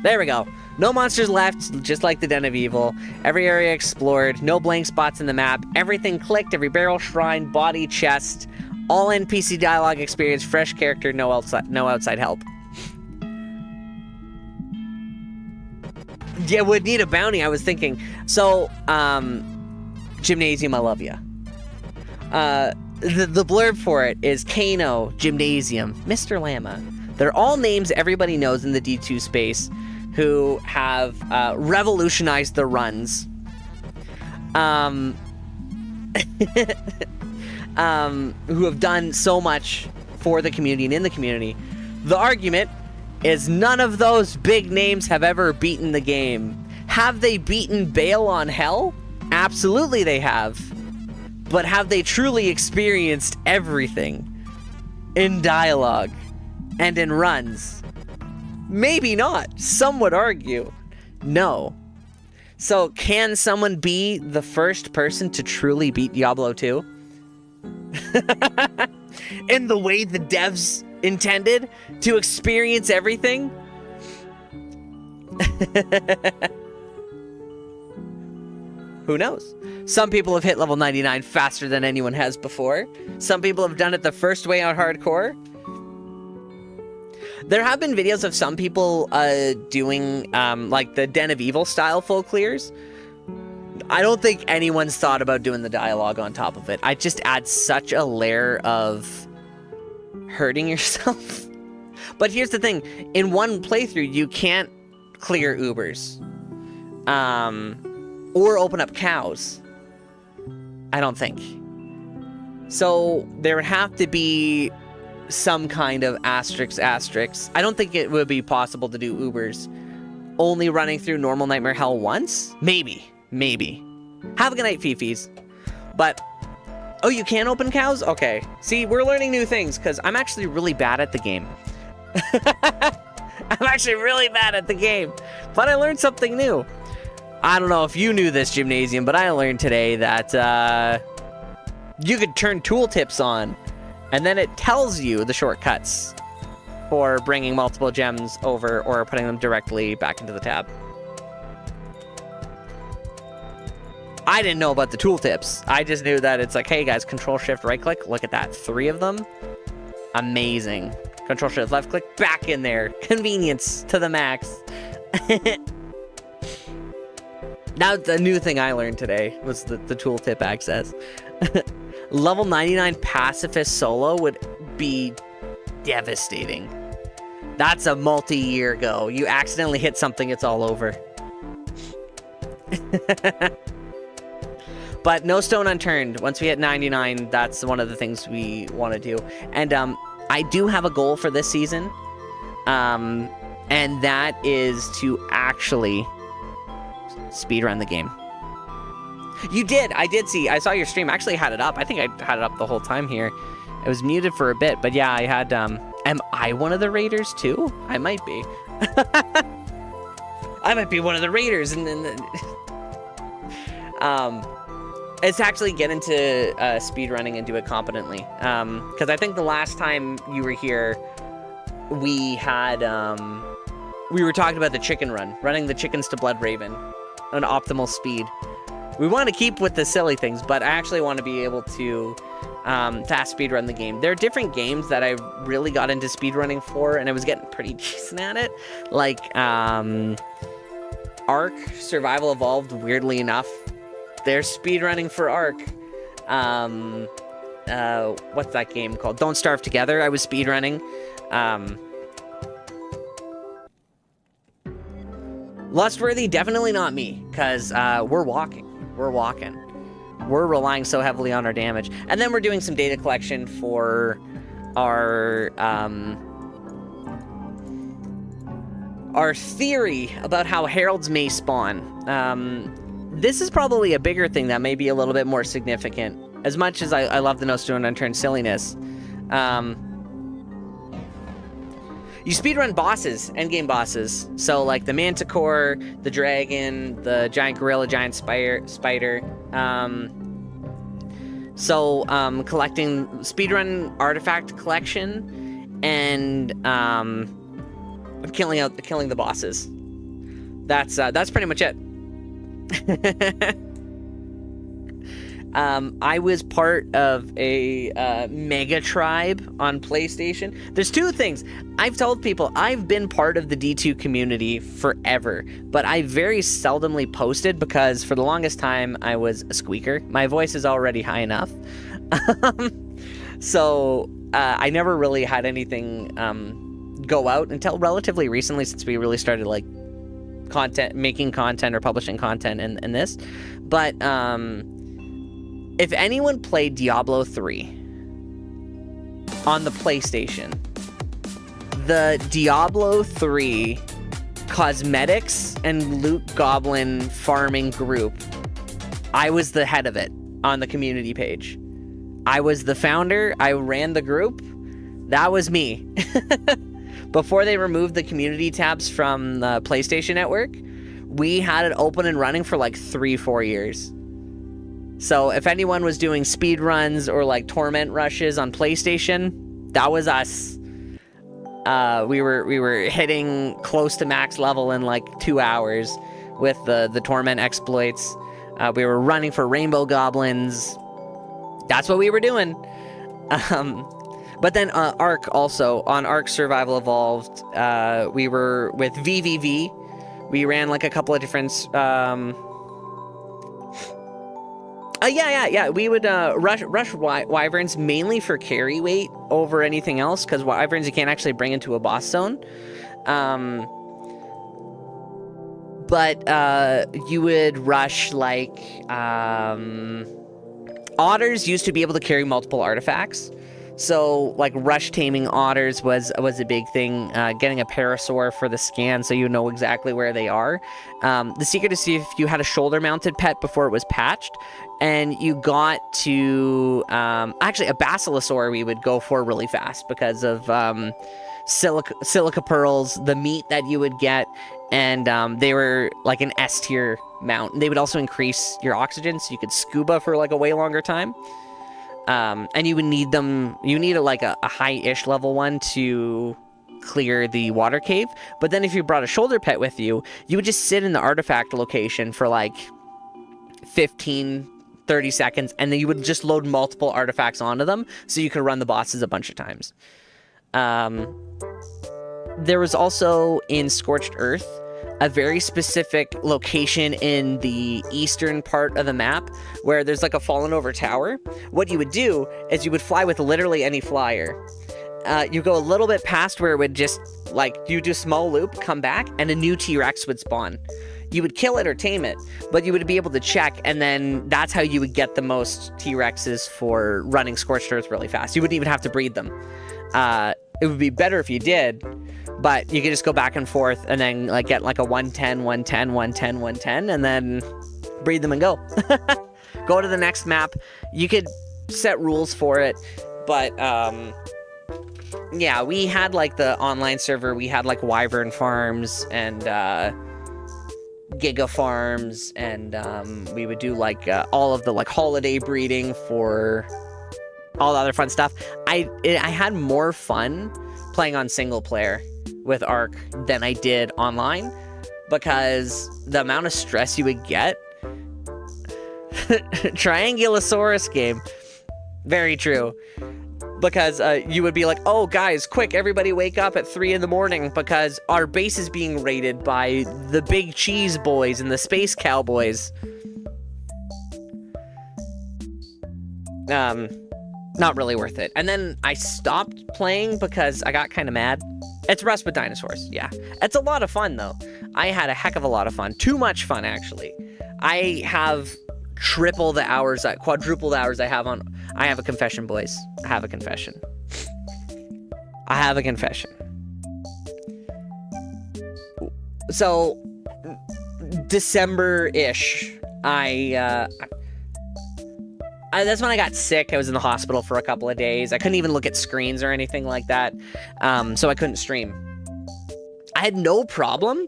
Speaker 2: There we go. No monsters left, just like the Den of Evil. Every area explored. No blank spots in the map. Everything clicked. Every barrel, shrine, body, chest. All NPC dialogue experience. Fresh character. No outside help. Yeah, would need a bounty, I was thinking. So, Gymnasium, I love ya. The blurb for it is Kano, Gymnasium, Mr. Lama. They're all names everybody knows in the D2 space who have revolutionized the runs. Who have done so much for the community and in the community. The argument is none of those big names have ever beaten the game. Have they beaten Bale on Hell? Absolutely they have. But have they truly experienced everything in dialogue and in runs? Maybe not. Some would argue no. So can someone be the first person to truly beat Diablo 2? In the way the devs intended to experience everything? Who knows? Some people have hit level 99 faster than anyone has before. Some people have done it the first way on hardcore. There have been videos of some people doing like the Den of Evil style full clears. I don't think anyone's thought about doing the dialogue on top of it. I just add such a layer of hurting yourself. But here's the thing. In one playthrough, you can't clear Ubers. Or open up cows. I don't think. So there would have to be some kind of asterisk. I don't think it would be possible to do Ubers only running through normal Nightmare Hell once. Maybe. Have a good night, Fifis. But, oh, you can open cows? Okay. See, we're learning new things, because I'm actually really bad at the game. I'm actually really bad at the game. But I learned something new. I don't know if you knew this, Gymnasium, but I learned today that you could turn tooltips on, and then it tells you the shortcuts for bringing multiple gems over or putting them directly back into the tab. I didn't know about the tooltips. I just knew that it's like, hey guys, Control Shift right click. Look at that, 3 of them. Amazing. Control Shift left click, back in there. Convenience to the max. Now, the new thing I learned today was the tooltip access. Level 99 Pacifist Solo would be devastating. That's a multi-year go. You accidentally hit something, it's all over. But no stone unturned. Once we hit 99, that's one of the things we want to do. And I do have a goal for this season. And that is to actually speedrun the game. You did. I did see. I saw your stream. I actually had it up. I think I had it up the whole time here. It was muted for a bit, but yeah, I had, am I one of the raiders too? I might be. I might be one of the raiders, and then, it's actually get into speedrunning and do it competently. Because I think the last time you were here, we had, we were talking about the chicken run, running the chickens to Blood Raven on optimal speed. We want to keep with the silly things, but I actually want to be able to fast speedrun the game. There are different games that I really got into speedrunning for, and I was getting pretty decent at it. Like, Ark Survival Evolved, weirdly enough. There's speedrunning for Ark. What's that game called? Don't Starve Together, I was speedrunning. Lustworthy, definitely not me, because we're walking. We're relying so heavily on our damage. And then we're doing some data collection for our theory about how heralds may spawn. This is probably a bigger thing that may be a little bit more significant. As much as I love the No Stone Unturned silliness. You speedrun bosses, endgame bosses. So, like the Manticore, the Dragon, the Giant Gorilla, Giant Spider. Collecting speedrun artifact collection and killing the bosses. That's pretty much it. I was part of a mega tribe on PlayStation. There's two things. I've told people I've been part of the D2 community forever, but I very seldomly posted because for the longest time I was a squeaker. My voice is already high enough. So I never really had anything go out until relatively recently, since we really started like making content or publishing content in this. But if anyone played Diablo 3 on the PlayStation, the Diablo 3 cosmetics and loot goblin farming group, I was the head of it on the community page. I was the founder. I ran the group. That was me. Before they removed the community tabs from the PlayStation Network, we had it open and running for like 3-4 years. So if anyone was doing speed runs or like torment rushes on PlayStation, that was us. We were hitting close to max level in like 2 hours with the torment exploits. We were running for rainbow goblins. That's what we were doing. But then Ark also, on Ark Survival Evolved, we were with VVV. We ran like a couple of different... Yeah. We would rush wyverns mainly for carry weight over anything else, because wyverns you can't actually bring into a boss zone. But you would rush like... Otters used to be able to carry multiple artifacts. So, like, rush taming otters was a big thing. Getting a parasaur for the scan so you know exactly where they are. The secret is see if you had a shoulder-mounted pet before it was patched, and you got to... actually, a basilosaur we would go for really fast because of silica pearls, the meat that you would get, and they were like an S-tier mount. They would also increase your oxygen, so you could scuba for like a way longer time. And you would need them, you need like a high-ish level one to clear the water cave. But then if you brought a shoulder pet with you, you would just sit in the artifact location for like 15, 30 seconds, and then you would just load multiple artifacts onto them so you could run the bosses a bunch of times. There was also in Scorched Earth a very specific location in the eastern part of the map where there's like a fallen over tower. What you would do is you would fly with literally any flyer. You go a little bit past where it would just, like, you do a small loop, come back, and a new T-Rex would spawn. You would kill it or tame it, but you would be able to check, and then that's how you would get the most T-Rexes for running Scorched Earth really fast. You wouldn't even have to breed them. It would be better if you did, but you could just go back and forth and then like get like a 110, 110, 110, 110, and then breed them and go. Go to the next map. You could set rules for it, but yeah, we had like the online server. We had like Wyvern farms and Giga farms, and we would do like all of the like holiday breeding for all the other fun stuff. I had more fun playing on single player with Ark than I did online, because the amount of stress you would get. Triangulosaurus game. Very true. Because you would be like, oh guys, quick, everybody wake up at 3 in the morning because our base is being raided by the big cheese boys and the space cowboys. Not really worth it. And then I stopped playing because I got kind of mad. It's Rust with dinosaurs, yeah. It's a lot of fun, though. I had a heck of a lot of fun. Too much fun, actually. I have triple the hours, quadruple the hours I have on... I have a confession, boys. I have a confession. I have a confession. So, December-ish, that's when I got sick. I was in the hospital for a couple of days. I couldn't even look at screens or anything like that, so I couldn't stream. I had no problem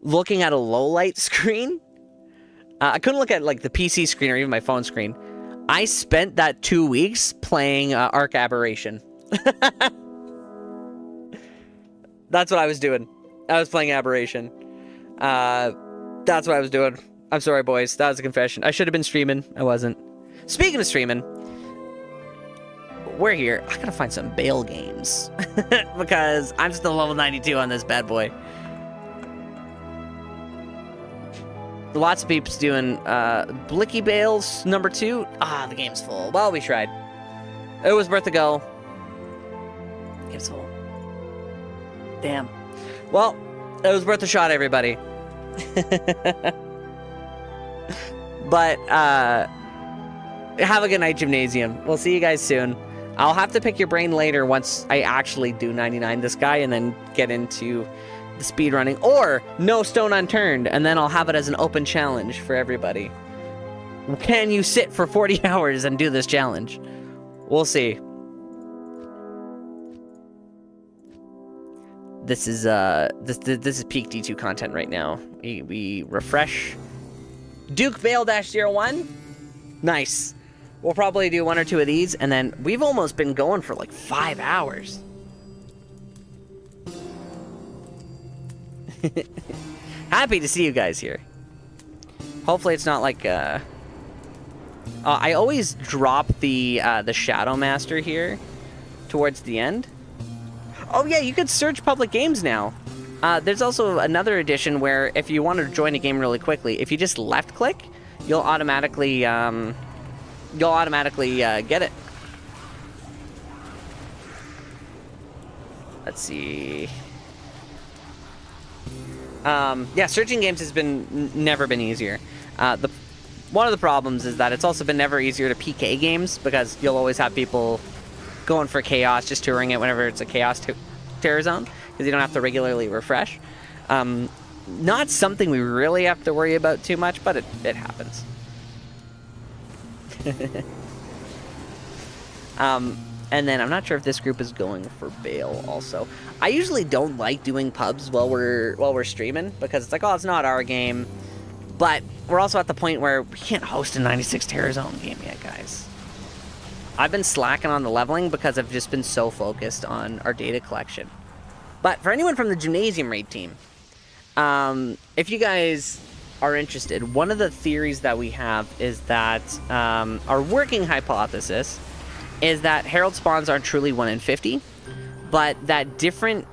Speaker 2: looking at a low-light screen. I couldn't look at like the PC screen or even my phone screen. I spent that 2 weeks playing Ark Aberration. That's what I was doing. I was playing Aberration. That's what I was doing. I'm sorry, boys. That was a confession. I should have been streaming. I wasn't. Speaking of streaming, we're here. I gotta find some bail games. Because I'm still level 92 on this bad boy. Lots of peeps doing Blicky Bales number 2. Ah, the game's full. Well, we tried. It was worth a go. Game's full. Damn. Well, it was worth a shot, everybody. But, have a good night, Gymnasium. We'll see you guys soon. I'll have to pick your brain later once I actually do 99 this guy and then get into the speedrunning, or no stone unturned, and then I'll have it as an open challenge for everybody. Can you sit for 40 hours and do this challenge? We'll see. This is this is peak D2 content right now. We refresh. Duke Bale -01. Nice. We'll probably do 1 or 2 of these, and then we've almost been going for like 5 hours. Happy to see you guys here. Hopefully it's not like I always drop the Shadow Master here towards the end. Oh yeah, you could search public games now. There's also another edition where if you want to join a game really quickly, if you just left click, you'll automatically get it. Let's see. Yeah, searching games has never been easier. One of the problems is that it's also been never easier to PK games because you'll always have people going for chaos, just touring it whenever it's a chaos terror zone, because you don't have to regularly refresh. Not something we really have to worry about too much, but it happens. And then I'm not sure if this group is going for Bale also. I usually don't like doing pubs while we're streaming, because it's like, oh, it's not our game. But we're also at the point where we can't host a 96 Terror Zone game yet, guys. I've been slacking on the leveling because I've just been so focused on our data collection. But for anyone from the Gymnasium raid team, if you guys are interested, one of the theories that we have is that our working hypothesis is that Herald spawns aren't truly 1 in 50, but that different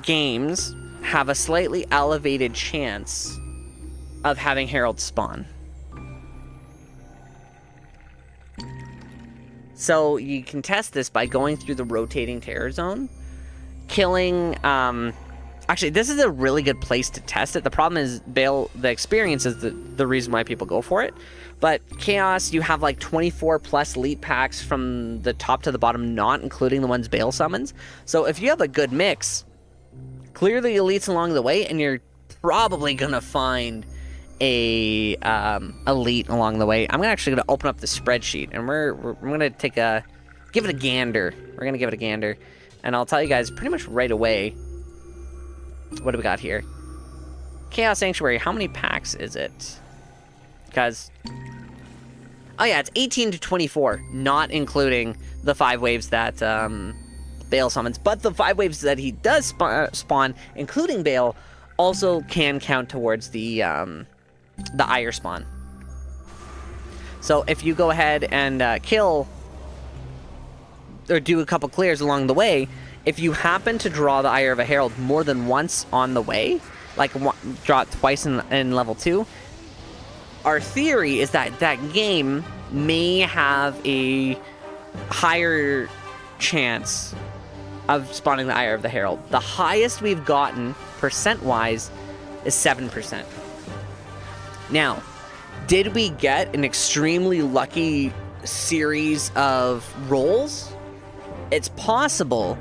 Speaker 2: games have a slightly elevated chance of having Herald spawn. So you can test this by going through the rotating terror zone, killing... Actually, this is a really good place to test it. The problem is the experience is the reason why people go for it. But Chaos, you have like 24 plus elite packs from the top to the bottom, not including the ones Bale summons. So if you have a good mix, clear the elites along the way, and you're probably gonna find a elite along the way. I'm actually gonna open up the spreadsheet, and we're gonna give it a gander. We're gonna give it a gander, and I'll tell you guys pretty much right away. What do we got here? Chaos Sanctuary, how many packs is it? Because... oh yeah, it's 18 to 24, not including the 5 waves that Bale summons. But the 5 waves that he does spawn, including Bale, also can count towards the Ire spawn. So if you go ahead and kill, or do a couple clears along the way, if you happen to draw the Ire of a Herald more than once on the way, like draw it twice in level 2, our theory is that that game may have a higher chance of spawning the Ire of the Herald. The highest we've gotten, percent-wise, is 7%. Now, did we get an extremely lucky series of rolls? It's possible,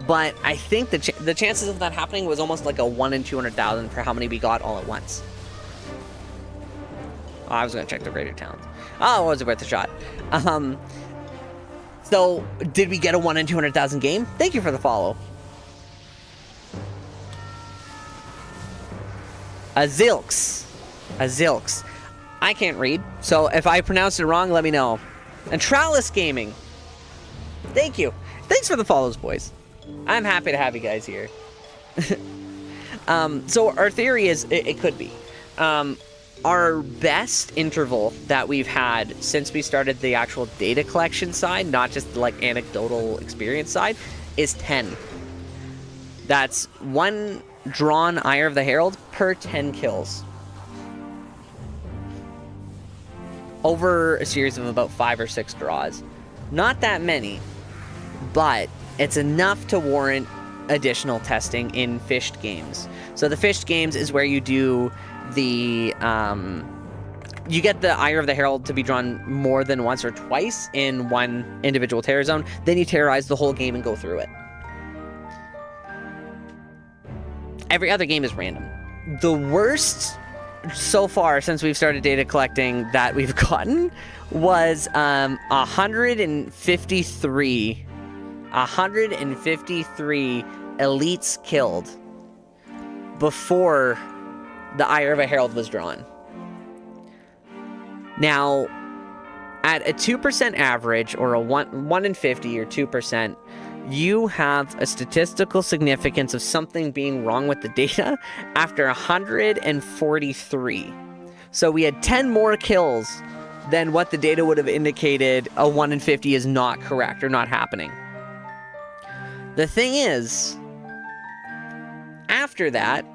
Speaker 2: but I think the chances of that happening was almost like a 1 in 200,000 for how many we got all at once. Oh, I was going to check the greater talents. Oh, was it worth a shot? So, did we get a 1 in 200,000 game? Thank you for the follow. Azilks. I can't read, so if I pronounce it wrong, let me know. And Trallis Gaming. Thank you. Thanks for the follows, boys. I'm happy to have you guys here. So our theory is it could be. Our best interval that we've had since we started the actual data collection side, not just the like anecdotal experience side, is 10. That's 1 drawn Ire of the Herald per 10 kills. Over a series of about 5 or 6 draws. Not that many, but it's enough to warrant additional testing in fished games. So the fished games is where you do the you get the Ire of the Herald to be drawn more than once or twice in one individual terror zone, then you terrorize the whole game and go through it. Every other game is random. The worst so far since we've started data collecting that we've gotten was 153 elites killed before the Ire of a Herald was drawn. Now, at a 2% average, or a 1 in 50 or 2%, you have a statistical significance of something being wrong with the data after 143. So we had 10 more kills than what the data would have indicated a 1 in 50 is not correct or not happening. The thing is, after that,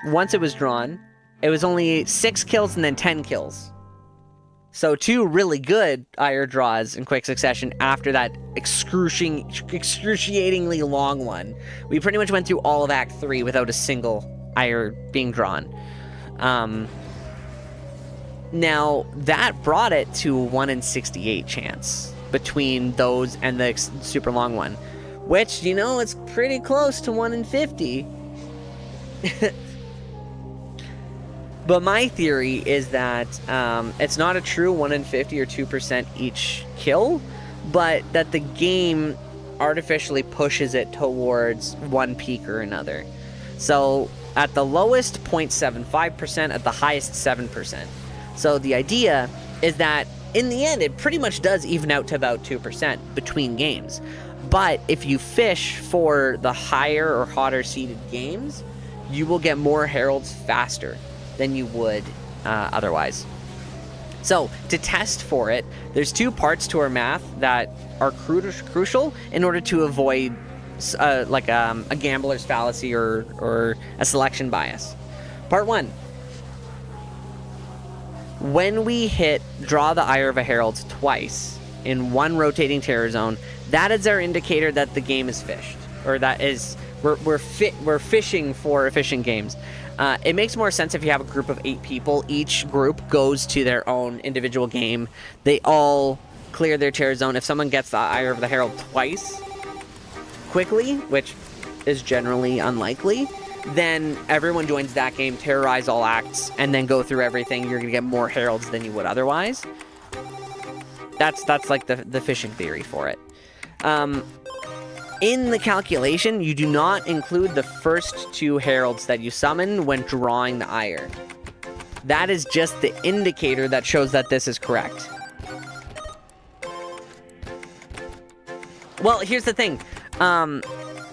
Speaker 2: once it was drawn, it was only 6 kills and then 10 kills. So 2 really good Ire draws in quick succession after that excruciatingly long one. We pretty much went through all of Act 3 without a single Ire being drawn. Now, that brought it to a 1 in 68 chance between those and the super long one, which, you know, it's pretty close to 1 in 50. But my theory is that it's not a true 1 in 50 or 2% each kill, but that the game artificially pushes it towards one peak or another. So at the lowest, 0.75%, at the highest, 7%. So the idea is that in the end, it pretty much does even out to about 2% between games. But if you fish for the higher or hotter seeded games, you will get more heralds faster than you would otherwise. So to test for it, there's 2 parts to our math that are crucial in order to avoid like a gambler's fallacy or a selection bias. Part 1. When we hit draw the ire of a herald twice in one rotating terror zone, that is our indicator that the game is fished, or that is we're fishing for efficient games. It makes more sense if you have a group of 8 people. Each group goes to their own individual game. They all clear their terror zone. If someone gets the ire of the herald twice quickly, which is generally unlikely, then everyone joins that game, terrorize all acts, and then go through everything. You're gonna get more heralds than you would otherwise. That's like the fishing theory for it. In the calculation, you do not include the first 2 heralds that you summon when drawing the ire. That is just the indicator that shows that this is correct. Well, here's the thing.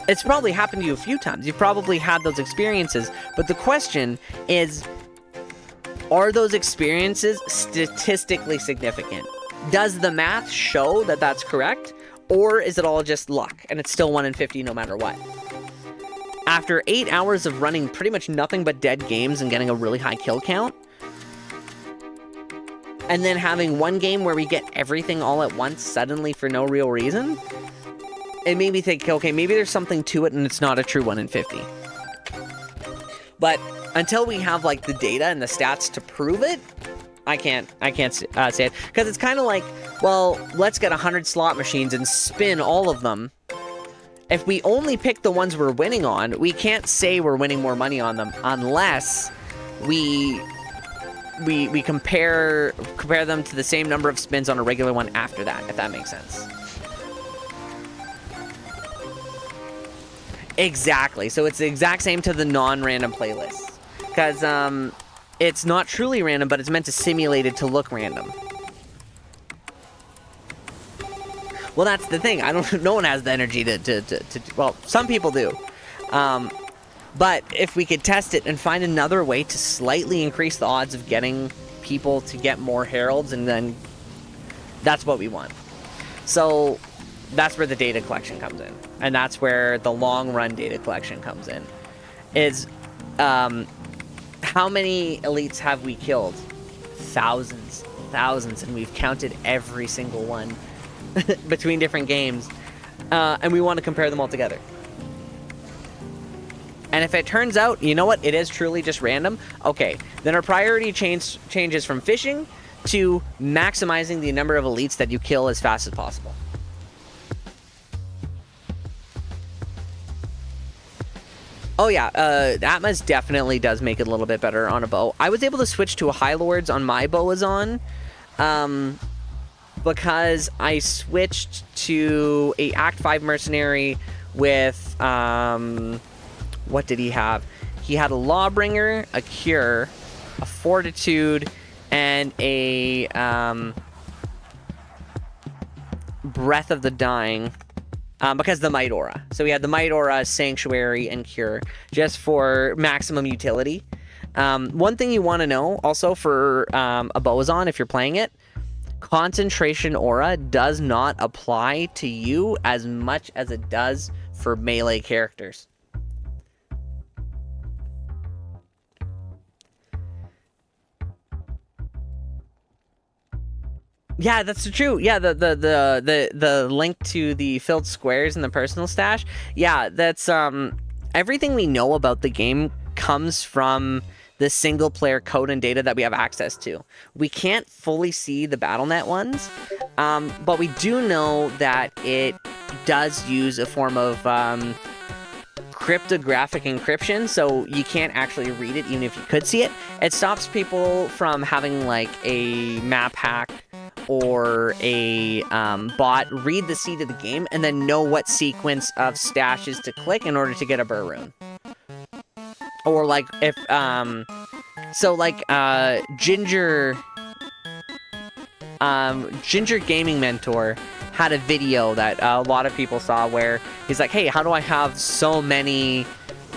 Speaker 2: It's probably happened to you a few times. You've probably had those experiences. But the question is, are those experiences statistically significant? Does the math show that that's correct? Or is it all just luck, and it's still 1 in 50 no matter what? After 8 hours of running pretty much nothing but dead games and getting a really high kill count, and then having one game where we get everything all at once suddenly for no real reason, it made me think, okay, maybe there's something to it and it's not a true 1 in 50. But until we have like the data and the stats to prove it, I can't say it, because it's kind of like, well, let's get 100 slot machines and spin all of them. If we only pick the ones we're winning on, we can't say we're winning more money on them unless we compare them to the same number of spins on a regular one after that, if that makes sense. Exactly. So it's the exact same to the non-random playlists, because it's not truly random, but it's meant to simulate it to look random. Well, that's the thing. No one has the energy to well, some people do. But if we could test it and find another way to slightly increase the odds of getting people to get more heralds, and then that's what we want. So that's where the data collection comes in. And that's where the long run data collection comes in. Is how many elites have we killed? Thousands, and we've counted every single one between different games, and we want to compare them all together. And if it turns out, you know what, it is truly just random, okay, then our priority changes from fishing to maximizing the number of elites that you kill as fast as possible. Oh yeah, Atmas definitely does make it a little bit better on a bow. I was able to switch to a High Lords on my Boazon, because I switched to a Act 5 Mercenary with, what did he have? He had a Lawbringer, a Cure, a Fortitude, and a Breath of the Dying. Because the Might Aura. So we had the Might Aura, Sanctuary, and Cure, just for maximum utility. One thing you want to know, also for a Boazon, if you're playing it, Concentration Aura does not apply to you as much as it does for melee characters. Yeah, that's true. Yeah, the link to the filled squares in the personal stash. Yeah, that's everything we know about the game comes from the single player code and data that we have access to. We can't fully see the BattleNet ones, but we do know that it does use a form of cryptographic encryption, so you can't actually read it even if you could see it. It stops people from having like a map hack or a bot read the seed of the game and then know what sequence of stashes to click in order to get a burr rune. Or like if Ginger Gaming Mentor had a video that a lot of people saw where he's like, hey, how do I have so many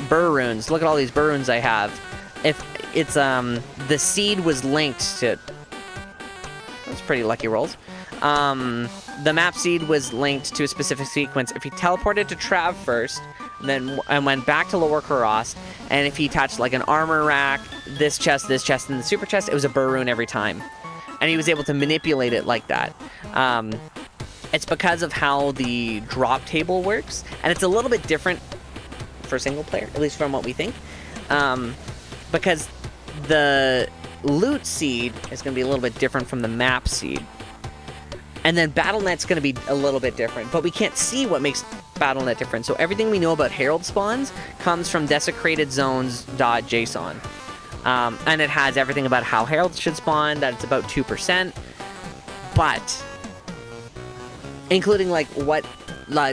Speaker 2: burr runes? Look at all these burr runes I have. If it's the seed was linked to, that's pretty lucky rolls. The map seed was linked to a specific sequence. If he teleported to Trav first, and went back to Lower Karast, and if he touched like an armor rack, this chest, and the super chest, it was a burr rune every time. And he was able to manipulate it like that. It's because of how the drop table works, and it's a little bit different for single player, at least from what we think, because the loot seed is going to be a little bit different from the map seed. And then BattleNet's going to be a little bit different, but we can't see what makes BattleNet different. So everything we know about Herald spawns comes from desecratedzones.json. And it has everything about how Heralds should spawn, that it's about 2%. But, including like what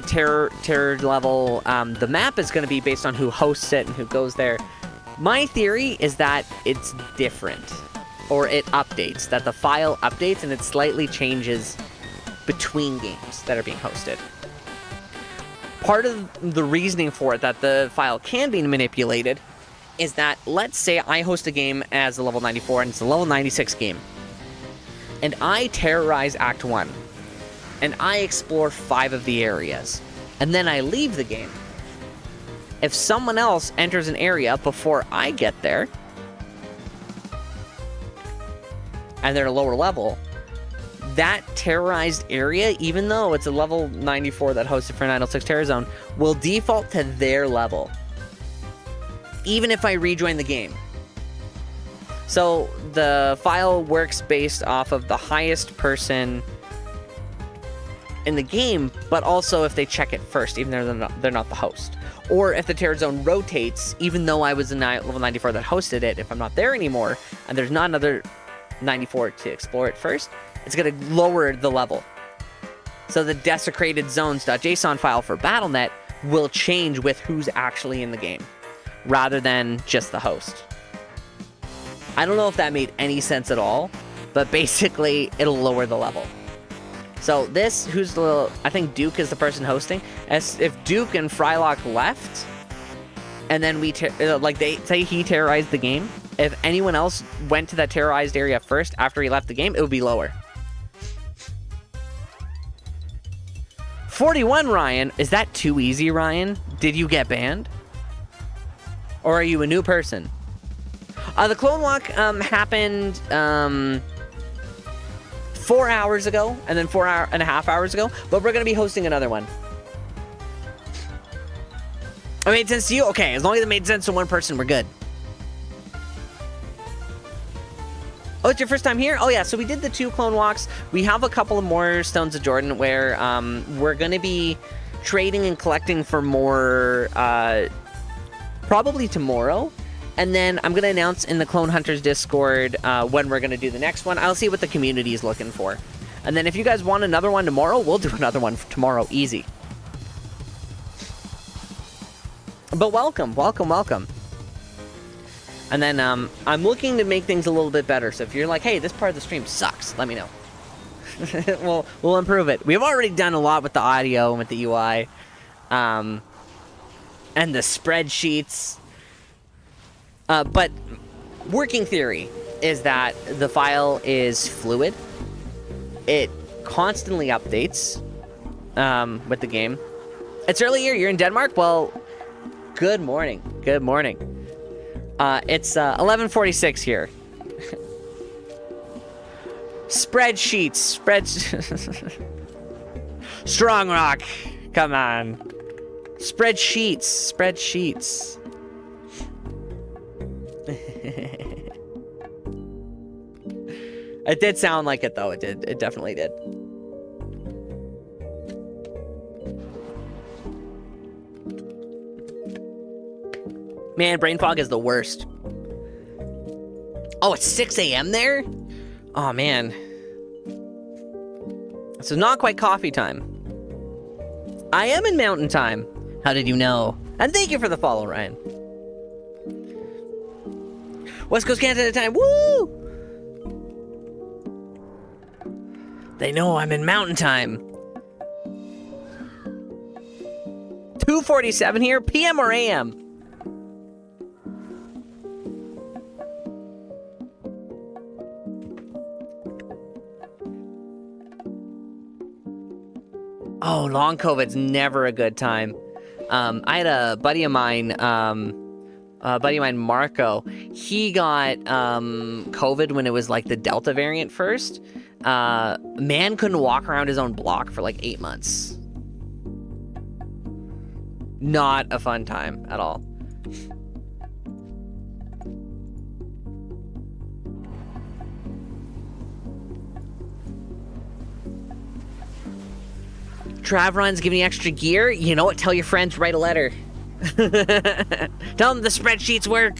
Speaker 2: terror level the map is going to be based on who hosts it and who goes there. My theory is that it's different, or it updates, that the file updates and it slightly changes between games that are being hosted. Part of the reasoning for it that the file can be manipulated is that, let's say I host a game as a level 94 and it's a level 96 game, and I terrorize Act 1, and I explore 5 of the areas, and then I leave the game. If someone else enters an area before I get there, and they're a lower level, that terrorized area, even though it's a level 94 that hosted for 906 Terror Zone, will default to their level, even if I rejoin the game. So the file works based off of the highest person in the game, but also if they check it first, even though they're not the host. Or if the Terror Zone rotates, even though I was in level 94 that hosted it, if I'm not there anymore, and there's not another 94 to explore it first, it's going to lower the level. So the desecratedzones.json file for BattleNet will change with who's actually in the game, rather than just the host. I don't know if that made any sense at all, but basically it'll lower the level. So this, I think Duke is the person hosting. As if Duke and Frylock left, and then they say he terrorized the game, if anyone else went to that terrorized area first after he left the game, it would be lower. 41, Ryan. Is that too easy, Ryan? Did you get banned? Or are you a new person? The Clone Walk happened 4 hours ago, and then 4.5 hours ago, but we're going to be hosting another one. It made sense to you? Okay, as long as it made sense to one person, we're good. Oh, it's your first time here? Oh yeah, so we did the 2 Clone Walks. We have a couple of more Stones of Jordan where we're going to be trading and collecting for more probably tomorrow. And then I'm going to announce in the Clone Hunters Discord when we're going to do the next one. I'll see what the community is looking for. And then if you guys want another one tomorrow, we'll do another one tomorrow, easy. But welcome. And then I'm looking to make things a little bit better. So if you're like, hey, this part of the stream sucks, let me know. we'll improve it. We've already done a lot with the audio and with the UI. And the spreadsheets. But working theory is that the file is fluid. It constantly updates with the game. It's early here. You're in Denmark? Well, good morning. Good morning. It's 11:46 here. Spreadsheets. Strong Rock. Come on. Spreadsheets. It did sound like it, though. It did. It definitely did. Man, brain fog is the worst. Oh, it's 6 a.m. there? Oh, man. So not quite coffee time. I am in mountain time. How did you know? And thank you for the follow, Ryan. West Coast Canada time. Woo! They know I'm in mountain time. 2:47 here, PM or AM? Oh, long COVID's never a good time. I had a buddy of mine, Marco. He got COVID when it was like the Delta variant first. Man couldn't walk around his own block for like 8 months. Not a fun time at all. Trav runs, giving you extra gear. You know what? Tell your friends, write a letter. Tell them the spreadsheets work.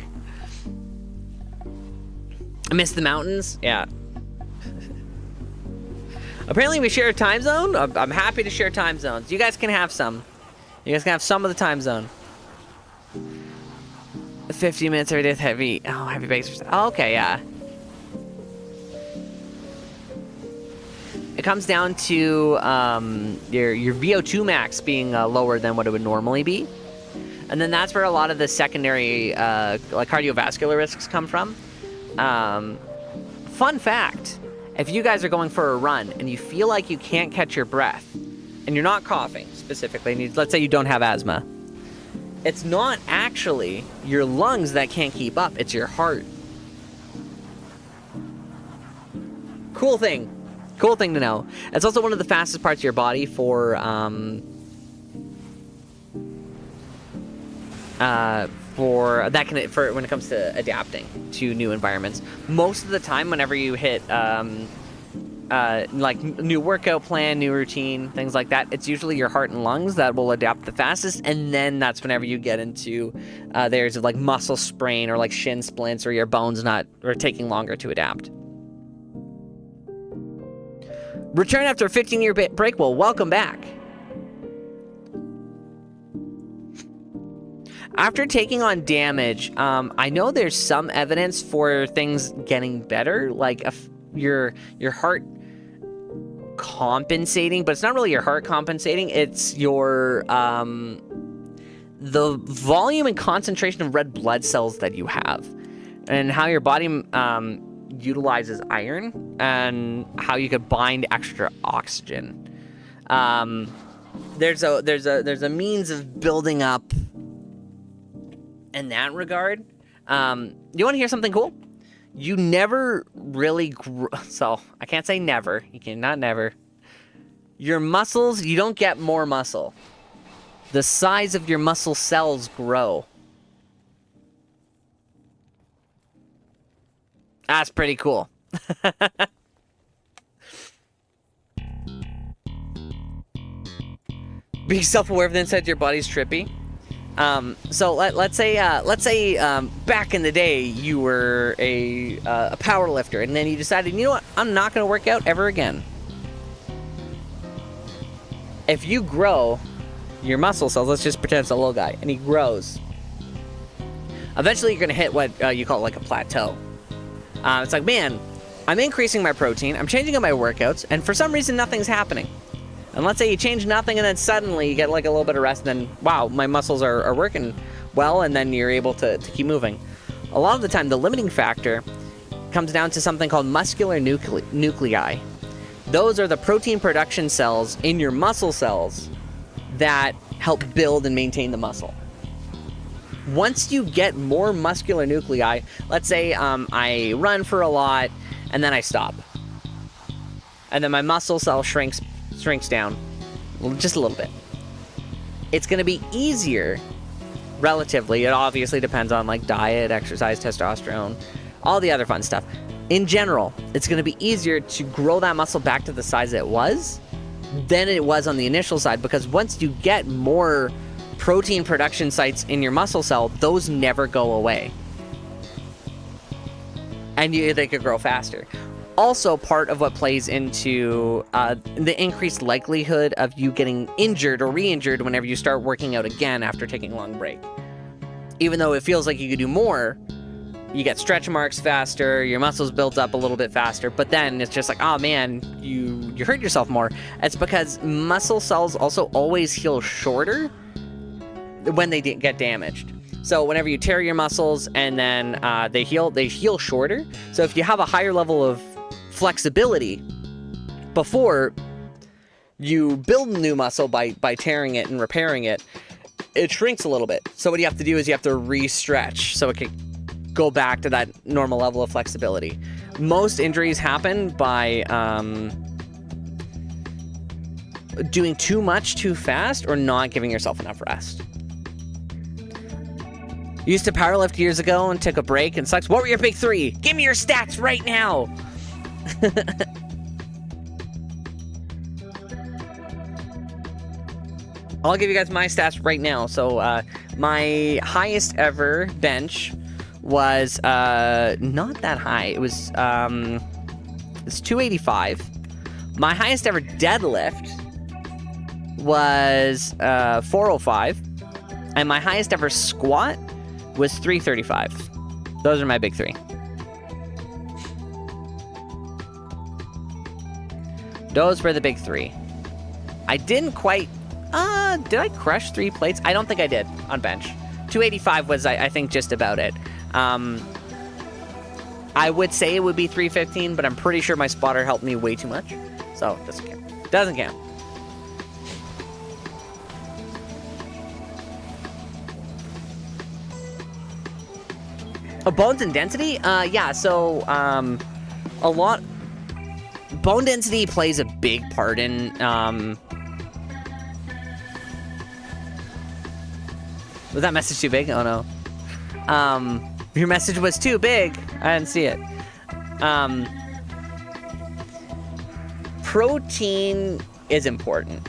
Speaker 2: I miss the mountains. Yeah. Apparently we share a time zone. I'm happy to share time zones. You guys can have some. You guys can have some of the time zone. 50 minutes every day with heavy. Oh, heavy bakes. Oh, okay, yeah. It comes down to your VO2 max being lower than what it would normally be. And then that's where a lot of the secondary like cardiovascular risks come from. Fun fact, if you guys are going for a run and you feel like you can't catch your breath, and you're not coughing specifically, and let's say you don't have asthma, it's not actually your lungs that can't keep up, it's your heart. Cool thing. Cool thing to know. It's also one of the fastest parts of your body for when it comes to adapting to new environments. Most of the time, whenever you hit like new workout plan, new routine, things like that, it's usually your heart and lungs that will adapt the fastest, and then that's whenever you get into areas of like muscle sprain or like shin splints or your bones taking longer to adapt. Return after a 15-year break. Well, welcome back. After taking on damage, I know there's some evidence for things getting better, like your heart compensating, but it's not really your heart compensating. It's your the volume and concentration of red blood cells that you have, and how your body utilizes iron and how you could bind extra oxygen. There's a means of building up in that regard. You want to hear something cool? You never really so I can't say never. You cannot never. Your muscles, you don't get more muscle. The size of your muscle cells grow. That's pretty cool. Being self-aware of the inside of your body is trippy. So let's say back in the day you were a power lifter, and then you decided, you know what, I'm not going to work out ever again. If you grow your muscle cells, let's just pretend it's a little guy, and he grows. Eventually you're going to hit what you call like a plateau. It's like, man, I'm increasing my protein, I'm changing up my workouts, and for some reason nothing's happening. And let's say you change nothing, and then suddenly you get like a little bit of rest, and then, wow, my muscles are working well, and then you're able to keep moving. A lot of the time, the limiting factor comes down to something called muscular nuclei. Those are the protein production cells in your muscle cells that help build and maintain the muscle. Once you get more muscular nuclei, let's say I run for a lot, and then I stop. And then my muscle cell shrinks down just a little bit. It's going to be easier relatively. It obviously depends on like diet, exercise, testosterone, all the other fun stuff. In general, it's going to be easier to grow that muscle back to the size it was than it was on the initial side, because once you get more protein production sites in your muscle cell, those never go away. And they could grow faster. Also, part of what plays into the increased likelihood of you getting injured or re-injured whenever you start working out again after taking a long break. Even though it feels like you could do more, you get stretch marks faster, your muscles build up a little bit faster, but then it's just like, oh man, you hurt yourself more. It's because muscle cells also always heal shorter when they get damaged. So whenever you tear your muscles and then they heal shorter. So if you have a higher level of flexibility before you build new muscle by tearing it and repairing it, it shrinks a little bit. So what you have to do is you have to re-stretch so it can go back to that normal level of flexibility. Most injuries happen by doing too much too fast or not giving yourself enough rest. Used to powerlift years ago and took a break and sucks. What were your big three? Give me your stats right now. I'll give you guys my stats right now. So my highest ever bench was not that high. It was it's 285. My highest ever deadlift was 405, and my highest ever squat was 335. Those are my big three. Those were the big three. I didn't quite... did I crush 3 plates? I don't think I did on bench. 285 was, I think, just about it. I would say it would be 315, but I'm pretty sure my spotter helped me way too much. So, it doesn't count. Doesn't count. Bones and density? Yeah, so, a lot... Bone density plays a big part in, Was that message too big? Oh, no. Your message was too big. I didn't see it. Protein is important.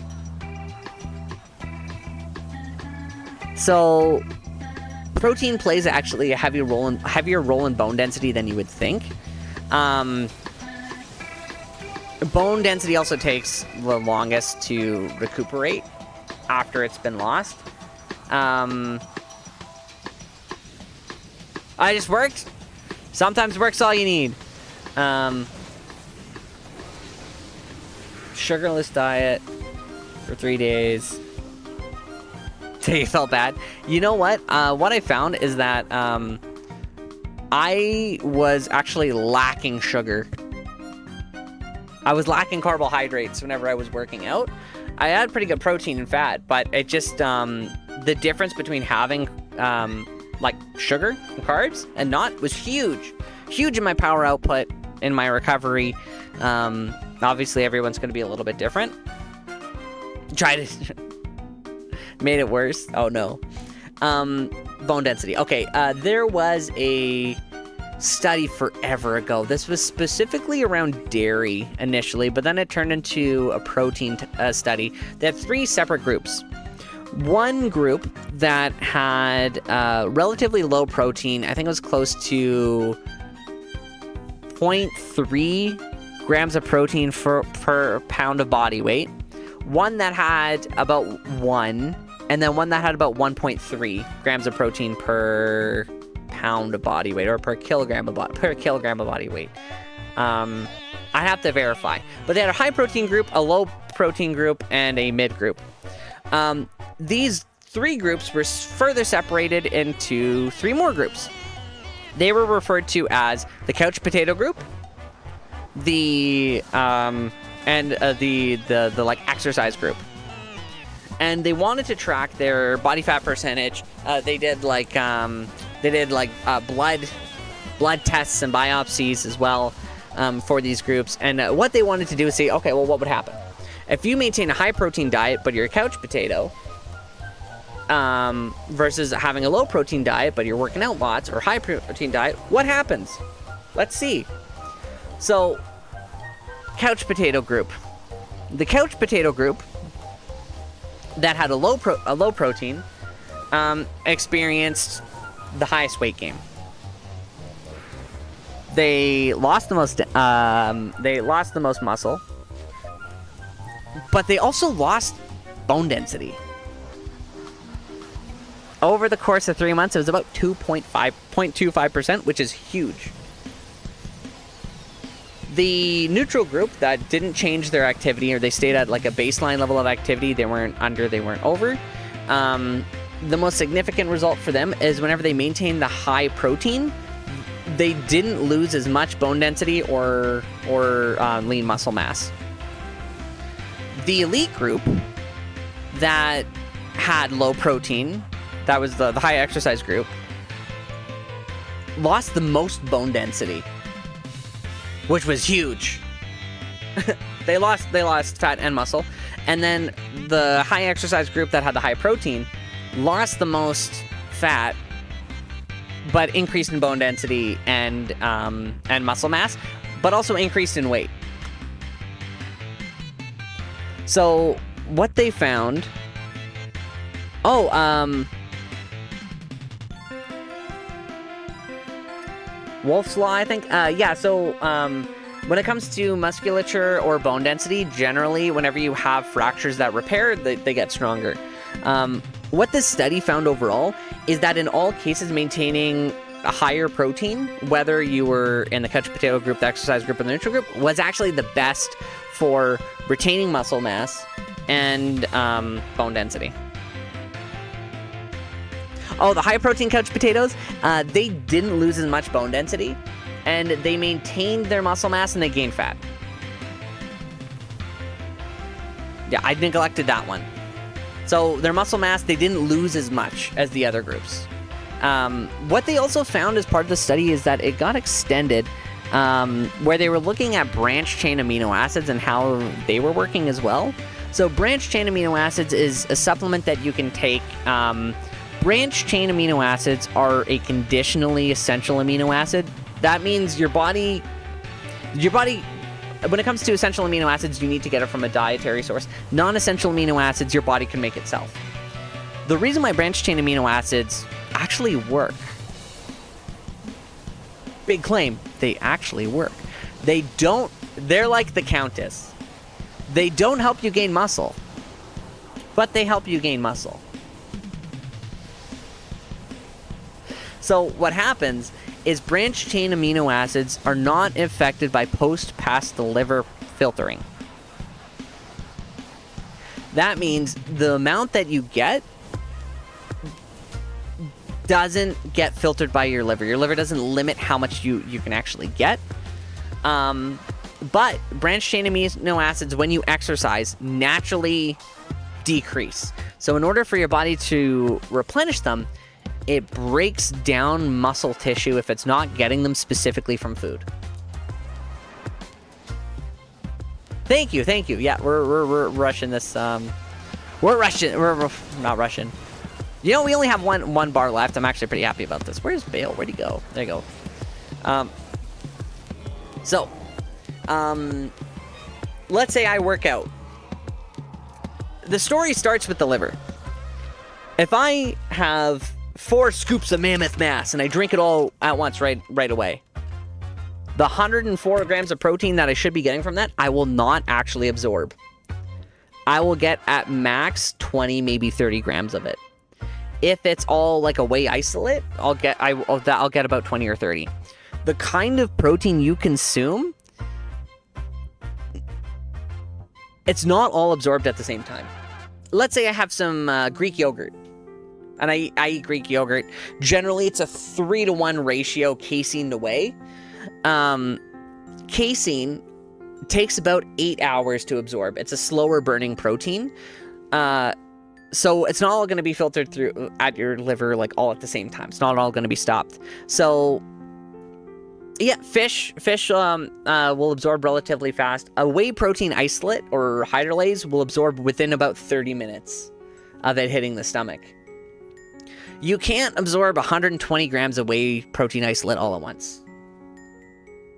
Speaker 2: So... Protein plays actually a heavier role in bone density than you would think. Bone density also takes the longest to recuperate after it's been lost. I just worked. Sometimes work's all you need. Sugarless diet for 3 days. You felt bad. You know what? What I found is that I was actually lacking sugar. I was lacking carbohydrates whenever I was working out. I had pretty good protein and fat, but it just the difference between having like sugar and carbs and not was huge. Huge in my power output, in my recovery. Obviously, everyone's going to be a little bit different. Try to... Made it worse. Oh, no. Bone density. Okay, there was a study forever ago. This was specifically around dairy initially, but then it turned into a protein study. They had 3 separate groups. One group that had relatively low protein, I think it was close to 0.3 grams of protein per pound of body weight. One that had about 1, and then one that had about 1.3 grams of protein per pound of body weight, or per kilogram of body weight. I have to verify, but they had a high protein group, a low protein group, and a mid group. These 3 groups were further separated into 3 more groups. They were referred to as the couch potato group, the like exercise group. And they wanted to track their body fat percentage. They did blood tests and biopsies as well for these groups. And what they wanted to do is say, okay, well, what would happen if you maintain a high protein diet but you're a couch potato? versus having a low protein diet, but you're working out lots, or high protein diet, what happens? Let's see. So, couch potato group. The couch potato group that had a low protein experienced the highest weight gain. They lost the most muscle, but they also lost bone density. Over the course of 3 months, it was about 0.25%, which is huge. The neutral group that didn't change their activity, or they stayed at like a baseline level of activity, they weren't under, they weren't over. The most significant result for them is whenever they maintained the high protein, they didn't lose as much bone density or lean muscle mass. The elite group that had low protein, that was the high exercise group, lost the most bone density, which was huge. they lost fat and muscle. And then the high exercise group that had the high protein lost the most fat, but increased in bone density and muscle mass, but also increased in weight. So what they found, Wolf's Law, I think. When it comes to musculature or bone density, generally, whenever you have fractures that repair, they get stronger. What this study found overall is that in all cases, maintaining a higher protein, whether you were in the couch potato group, the exercise group, or the neutral group, was actually the best for retaining muscle mass and bone density. Oh, the high protein couch potatoes, they didn't lose as much bone density, and they maintained their muscle mass and they gained fat. Yeah, I neglected that one. So their muscle mass, they didn't lose as much as the other groups. What they also found as part of the study is that it got extended, where they were looking at branched chain amino acids and how they were working as well. So branched chain amino acids is a supplement that you can take. Branched chain amino acids are a conditionally essential amino acid. That means your body, when it comes to essential amino acids, you need to get it from a dietary source. Non-essential amino acids, your body can make itself. The reason why branched chain amino acids actually work, big claim, they actually work. They're like the Countess. They don't help you gain muscle, but they help you gain muscle. So what happens is branched chain amino acids are not affected by post-pass the liver filtering. That means the amount that you get doesn't get filtered by your liver. Your liver doesn't limit how much you can actually get. But branched chain amino acids, when you exercise, naturally decrease. So in order for your body to replenish them, it breaks down muscle tissue if it's not getting them specifically from food. Thank you. Yeah, we're rushing this. We're not rushing. You know, we only have one bar left. I'm actually pretty happy about this. Where's Bale? Where'd he go? There you go. Let's say I work out. The story starts with the liver. If I have 4 scoops of mammoth mass and I drink it all at once right away, the 104 grams of protein that I should be getting from that, I will not actually absorb. I will get at max 20, maybe 30 grams of it. If it's all like a whey isolate, I'll get about 20 or 30. The kind of protein you consume, it's not all absorbed at the same time. Let's say I have some Greek yogurt, and I eat Greek yogurt. Generally, it's a 3-to-1 ratio casein to whey. Casein takes about 8 hours to absorb. It's a slower burning protein. So it's not all going to be filtered through at your liver like all at the same time. It's not all going to be stopped. So yeah, fish will absorb relatively fast. A whey protein isolate or hydrolase will absorb within about 30 minutes of it hitting the stomach. You can't absorb 120 grams of whey protein isolate all at once.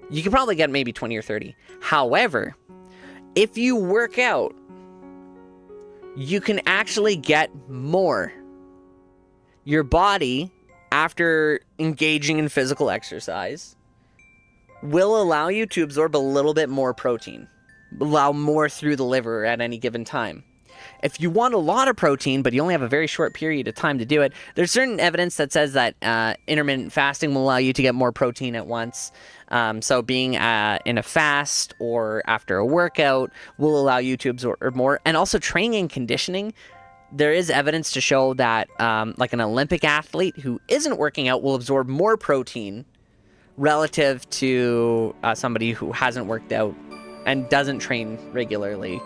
Speaker 2: You can probably get maybe 20 or 30. However, if you work out, you can actually get more. Your body, after engaging in physical exercise, will allow you to absorb a little bit more protein, allow more through the liver at any given time. If you want a lot of protein, but you only have a very short period of time to do it, there's certain evidence that says that intermittent fasting will allow you to get more protein at once. So being in a fast or after a workout will allow you to absorb more. And also training and conditioning, there is evidence to show that like an Olympic athlete who isn't working out will absorb more protein relative to somebody who hasn't worked out and doesn't train regularly.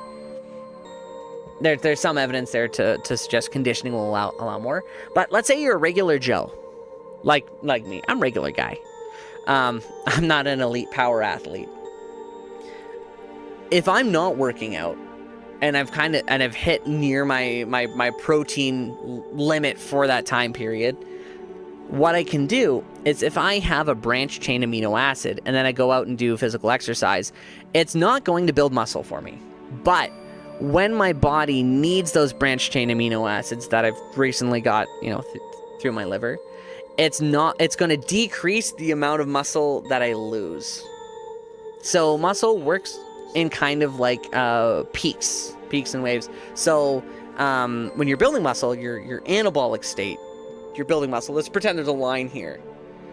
Speaker 2: There's some evidence there to suggest conditioning will allow more. But let's say you're a regular Joe, like me. I'm a regular guy. I'm not an elite power athlete. If I'm not working out and I've hit near my protein limit for that time period, what I can do is if I have a branched chain amino acid and then I go out and do physical exercise, it's not going to build muscle for me. But when my body needs those branched chain amino acids that I've recently got, through my liver, it's going to decrease the amount of muscle that I lose. So muscle works in kind of like peaks and waves. So when you're building muscle, your anabolic state, you're building muscle. Let's pretend there's a line here.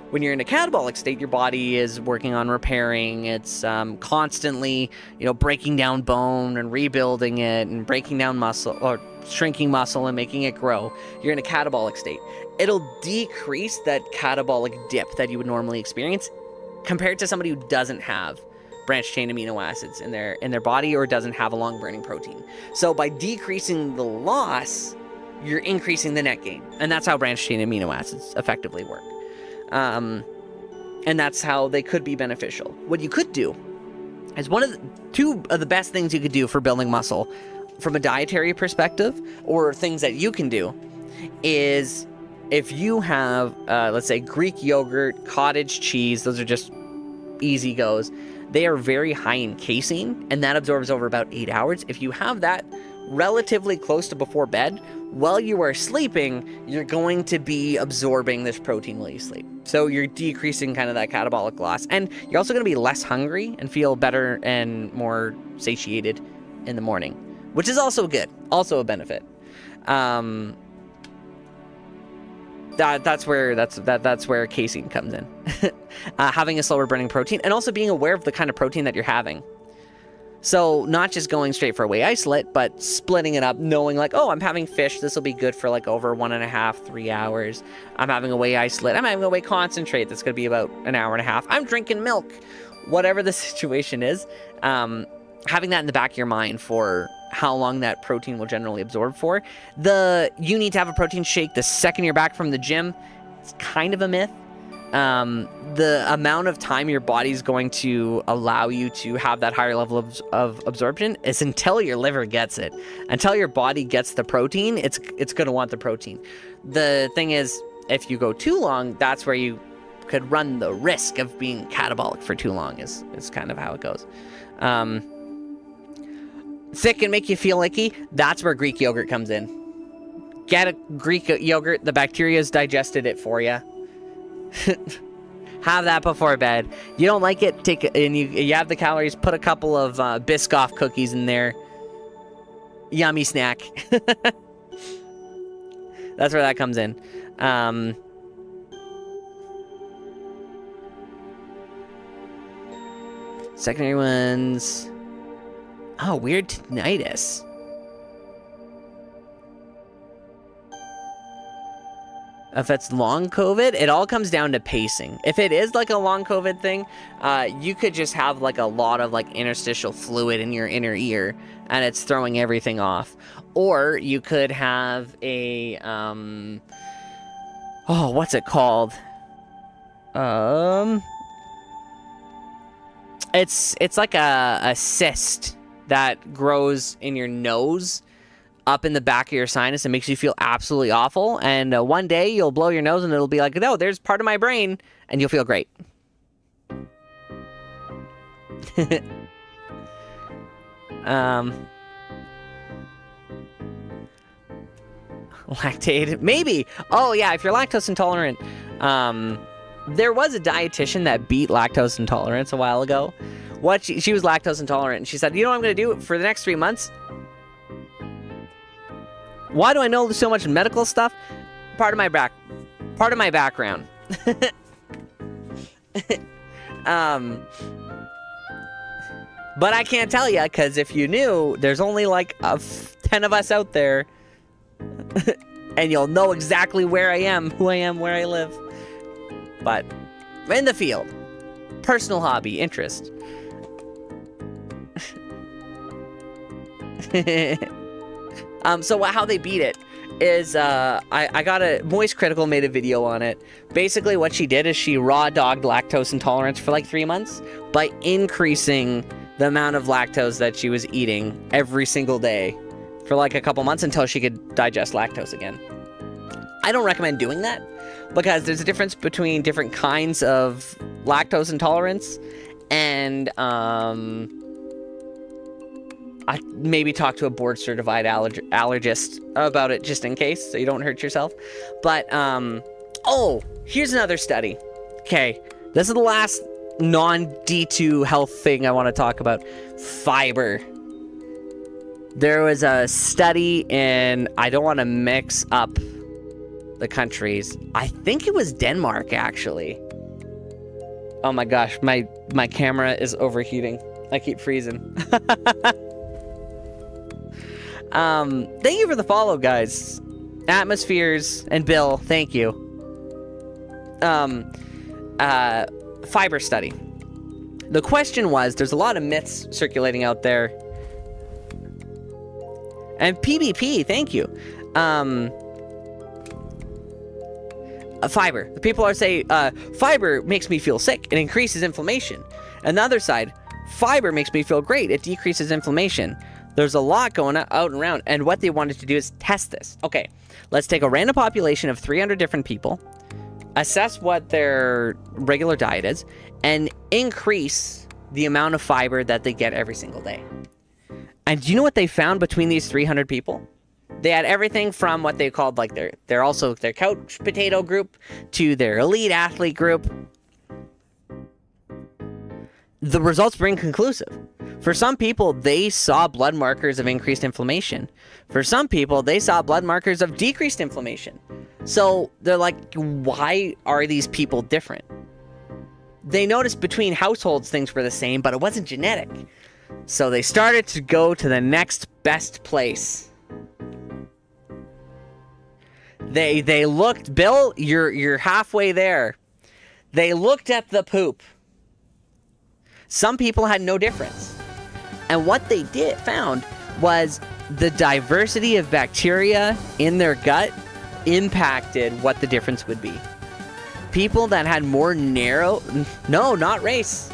Speaker 2: When you're in a catabolic state, your body is working on repairing. It's constantly, breaking down bone and rebuilding it and breaking down muscle or shrinking muscle and making it grow. You're in a catabolic state. It'll decrease that catabolic dip that you would normally experience compared to somebody who doesn't have branched chain amino acids in their body or doesn't have a long burning protein. So by decreasing the loss, you're increasing the net gain. And that's how branched chain amino acids effectively work. And that's how they could be beneficial. What you could do is two of the best things you could do for building muscle from a dietary perspective, or things that you can do, is if you have, let's say, Greek yogurt, cottage cheese, those are just easy goes. They are very high in casein, and that absorbs over about 8 hours. If you have that relatively close to before bed, while you are sleeping, you're going to be absorbing this protein while you sleep. So you're decreasing kind of that catabolic loss. And you're also going to be less hungry and feel better and more satiated in the morning, which is also good, also a benefit. That's where casein comes in. Having a slower burning protein and also being aware of the kind of protein that you're having. So not just going straight for a whey isolate, but splitting it up, knowing like, oh, I'm having fish. This will be good for like over 1.5, 3 hours. I'm having a whey isolate. I'm having a whey concentrate. That's going to be about an hour and a half. I'm drinking milk. Whatever the situation is, having that in the back of your mind for how long that protein will generally absorb for. You need to have a protein shake the second you're back from the gym. It's kind of a myth. The amount of time your body's going to allow you to have that higher level of absorption is until your liver gets it. Until your body gets the protein, it's going to want the protein. The thing is, if you go too long, that's where you could run the risk of being catabolic for too long is kind of how it goes. Thick and make you feel icky, that's where Greek yogurt comes in. Get a Greek yogurt, the bacteria's digested it for you. Have that before bed. You don't like it, take it, and you have the calories, put a couple of Biscoff cookies in there. Yummy snack. That's where that comes in. Secondary ones. Oh, weird tinnitus. If it's long COVID, it all comes down to pacing. If it is like a long COVID thing, you could just have like a lot of like interstitial fluid in your inner ear and it's throwing everything off. Or you could have a, what's it called? It's like a cyst that grows in your nose. up in the back of your sinus and makes you feel absolutely awful. And one day you'll blow your nose and it'll be like, no, there's part of my brain, and you'll feel great. Lactate, maybe. Oh yeah, if you're lactose intolerant, there was a dietitian that beat lactose intolerance a while ago. She was lactose intolerant, and she said, you know what I'm going to do for the next 3 months? Why do I know so much medical stuff? Part of my background. But I can't tell you, because if you knew, there's only like 10 of us out there, and you'll know exactly where I am, who I am, where I live. But in the field, personal hobby, interest. So how they beat it is, I got Moist Critical made a video on it. Basically what she did is she raw dogged lactose intolerance for like 3 months by increasing the amount of lactose that she was eating every single day for like a couple months until she could digest lactose again. I don't recommend doing that because there's a difference between different kinds of lactose intolerance, and I maybe talk to a board-certified allergist about it just in case, so you don't hurt yourself. But, oh, here's another study. Okay, this is the last non-D2 health thing I want to talk about. Fiber. There was a study in, I don't want to mix up the countries. I think it was Denmark, actually. Oh my gosh, my camera is overheating. I keep freezing. Thank you for the follow, guys. Atmospheres and Bill, thank you. Fiber study. The question was, there's a lot of myths circulating out there. And PBP, thank you. Fiber. The people are saying, fiber makes me feel sick. It increases inflammation. And the other side, fiber makes me feel great. It decreases inflammation. There's a lot going out and around. And what they wanted to do is test this. Okay, let's take a random population of 300 different people, assess what their regular diet is, and increase the amount of fiber that they get every single day. And do you know what they found between these 300 people? They had everything from what they called like their also their couch potato group to their elite athlete group. The results were inconclusive. For some people, they saw blood markers of increased inflammation. For some people, they saw blood markers of decreased inflammation. So they're like, why are these people different? They noticed between households things were the same, but it wasn't genetic. So they started to go to the next best place. They looked, Bill, you're halfway there. They looked at the poop. Some people had no difference. And what they found was the diversity of bacteria in their gut impacted what the difference would be. People that had more narrow, no, not race.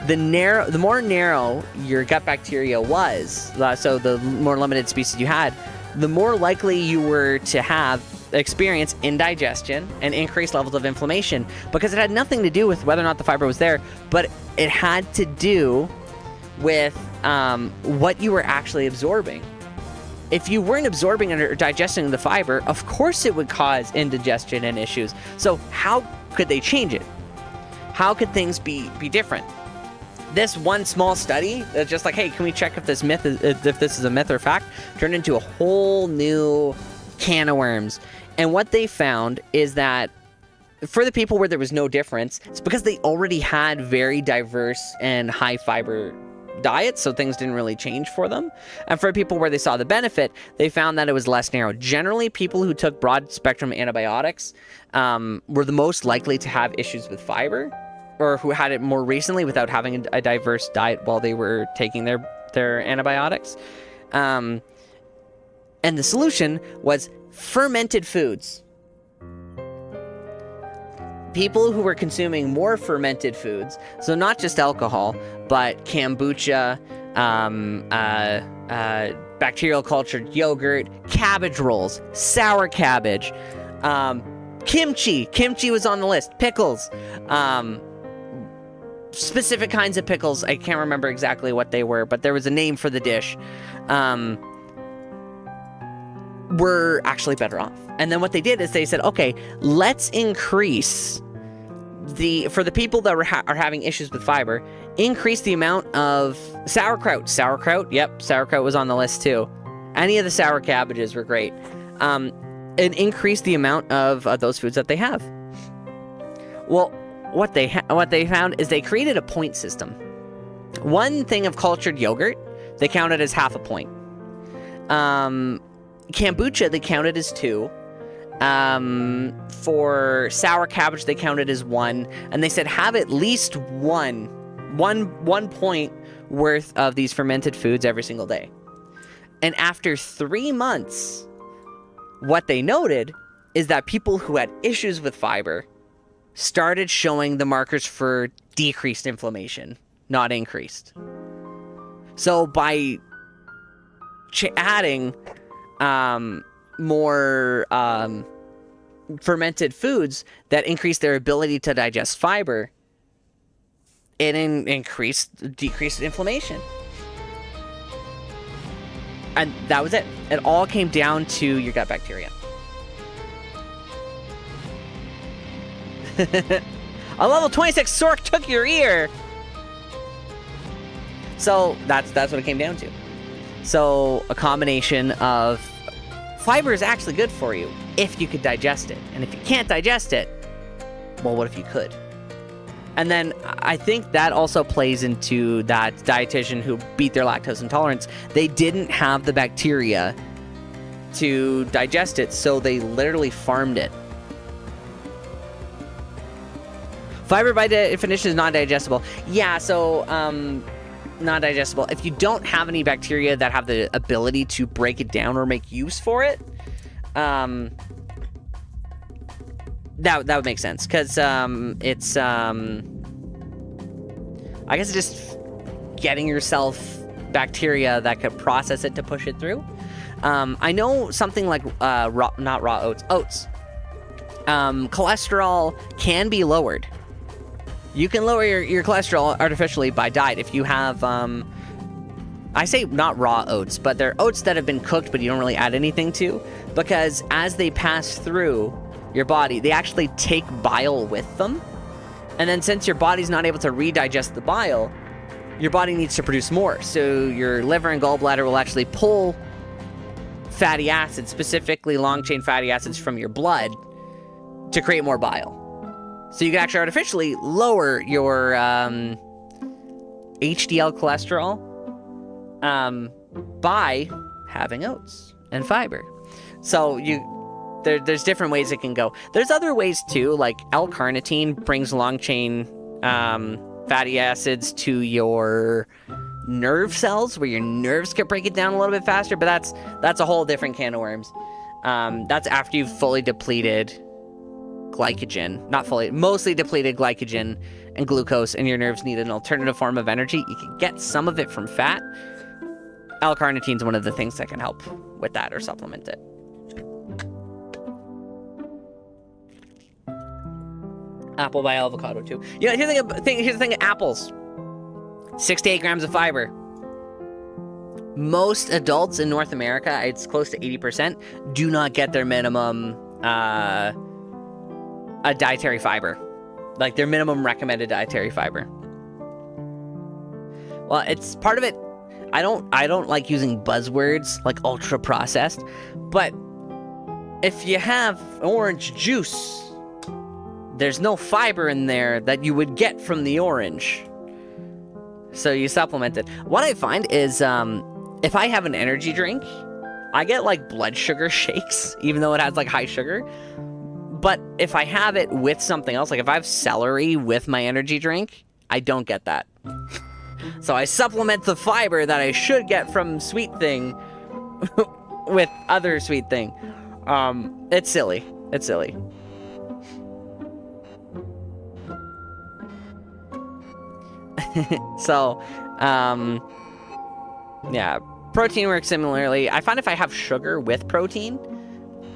Speaker 2: The more narrow your gut bacteria was, so the more limited species you had, the more likely you were to experience indigestion and increased levels of inflammation, because it had nothing to do with whether or not the fiber was there, but it had to do with what you were actually absorbing. If you weren't absorbing or digesting the fiber, of course it would cause indigestion and issues. So how could they change it? How could things be different? This one small study, just like, hey, can we check if this is a myth or fact, turned into a whole new can of worms. And what they found is that for the people where there was no difference, it's because they already had very diverse and high fiber diets, so things didn't really change for them. And for people where they saw the benefit, they found that it was less narrow. Generally, people who took broad spectrum antibiotics were the most likely to have issues with fiber, or who had it more recently without having a diverse diet while they were taking their antibiotics. And the solution was fermented foods. People who were consuming more fermented foods, so not just alcohol, but kombucha, bacterial cultured yogurt, cabbage rolls, sour cabbage, kimchi. Kimchi was on the list. Pickles. Specific kinds of pickles. I can't remember exactly what they were, but there was a name for the dish. Were actually better off. And then what they did is they said, okay, let's increase for the people that are having issues with fiber, increase the amount of sauerkraut. Yep, sauerkraut was on the list too. Any of the sour cabbages were great. And increase the amount of those foods that they have. Well, what they found is they created a point system. One thing of cultured yogurt, they counted as half a point. Kombucha, they counted as 2. For sour cabbage, they counted as 1. And they said have at least one point worth of these fermented foods every single day. And after 3 months, what they noted is that people who had issues with fiber started showing the markers for decreased inflammation, not increased. So by adding more fermented foods that increase their ability to digest fiber, it decreased inflammation. And that was it. It all came down to your gut bacteria. A level 26 Sork took your ear. So that's what it came down to. So a combination of fiber is actually good for you if you could digest it. And if you can't digest it, well, what if you could? And then I think that also plays into that dietitian who beat their lactose intolerance. They didn't have the bacteria to digest it, so they literally farmed it. Fiber by definition is non-digestible. Yeah, so non-digestible. If you don't have any bacteria that have the ability to break it down or make use for it, that would make sense, because it's I guess it's just getting yourself bacteria that could process it to push it through. I know something like not raw oats. Cholesterol can be lowered. You can lower your cholesterol artificially by diet if you have I say not raw oats, but they're oats that have been cooked but you don't really add anything to, because as they pass through your body, they actually take bile with them. And then since your body's not able to redigest the bile, your body needs to produce more. So your liver and gallbladder will actually pull fatty acids, specifically long-chain fatty acids, from your blood to create more bile. So you can actually artificially lower your HDL cholesterol by having oats and fiber. So there's different ways it can go. There's other ways too, like L-carnitine brings long-chain fatty acids to your nerve cells, where your nerves can break it down a little bit faster, but that's a whole different can of worms. That's after you've fully depleted glycogen, mostly depleted glycogen and glucose, and your nerves need an alternative form of energy. You can get some of it from fat. L-carnitine is one of the things that can help with that or supplement it. Apple by avocado too. You know, here's the thing. Apples, 6 to 8 grams of fiber. Most adults in North America, it's close to 80%, do not get their minimum a dietary fiber, like their minimum recommended dietary fiber. Well, it's part of it. I don't like using buzzwords like ultra processed, but if you have orange juice, there's no fiber in there that you would get from the orange. So you supplement it. What I find is if I have an energy drink, I get like blood sugar shakes, even though it has like high sugar. But if I have it with something else, like if I have celery with my energy drink, I don't get that. So I supplement the fiber that I should get from sweet thing with other sweet thing. It's silly. It's silly. So, yeah, Protein works similarly. I find if I have sugar with protein,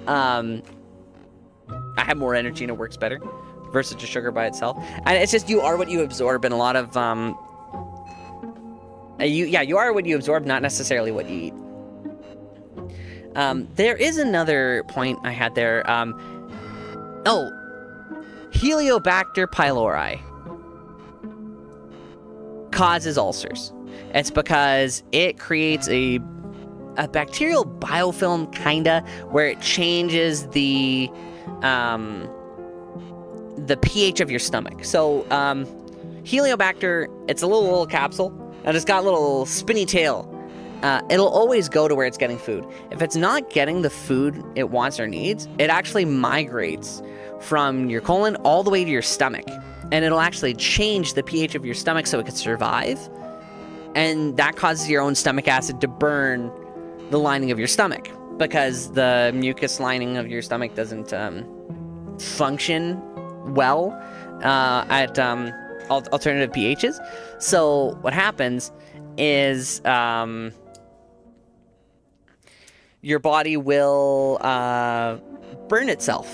Speaker 2: I have more energy and it works better versus just sugar by itself. And it's just you are what you absorb, and a lot of you are what you absorb, not necessarily what you eat. There is another point I had there. Heliobacter pylori causes ulcers. It's because it creates a bacterial biofilm, kinda, where it changes the pH of your stomach. So, Heliobacter, it's a little capsule, and it's got a little spinny tail. It'll always go to where it's getting food. If it's not getting the food it wants or needs, it actually migrates from your colon all the way to your stomach. And it'll actually change the pH of your stomach so it can survive. And that causes your own stomach acid to burn the lining of your stomach, because the mucus lining of your stomach doesn't function well at alternative pHs. So what happens is your body will burn itself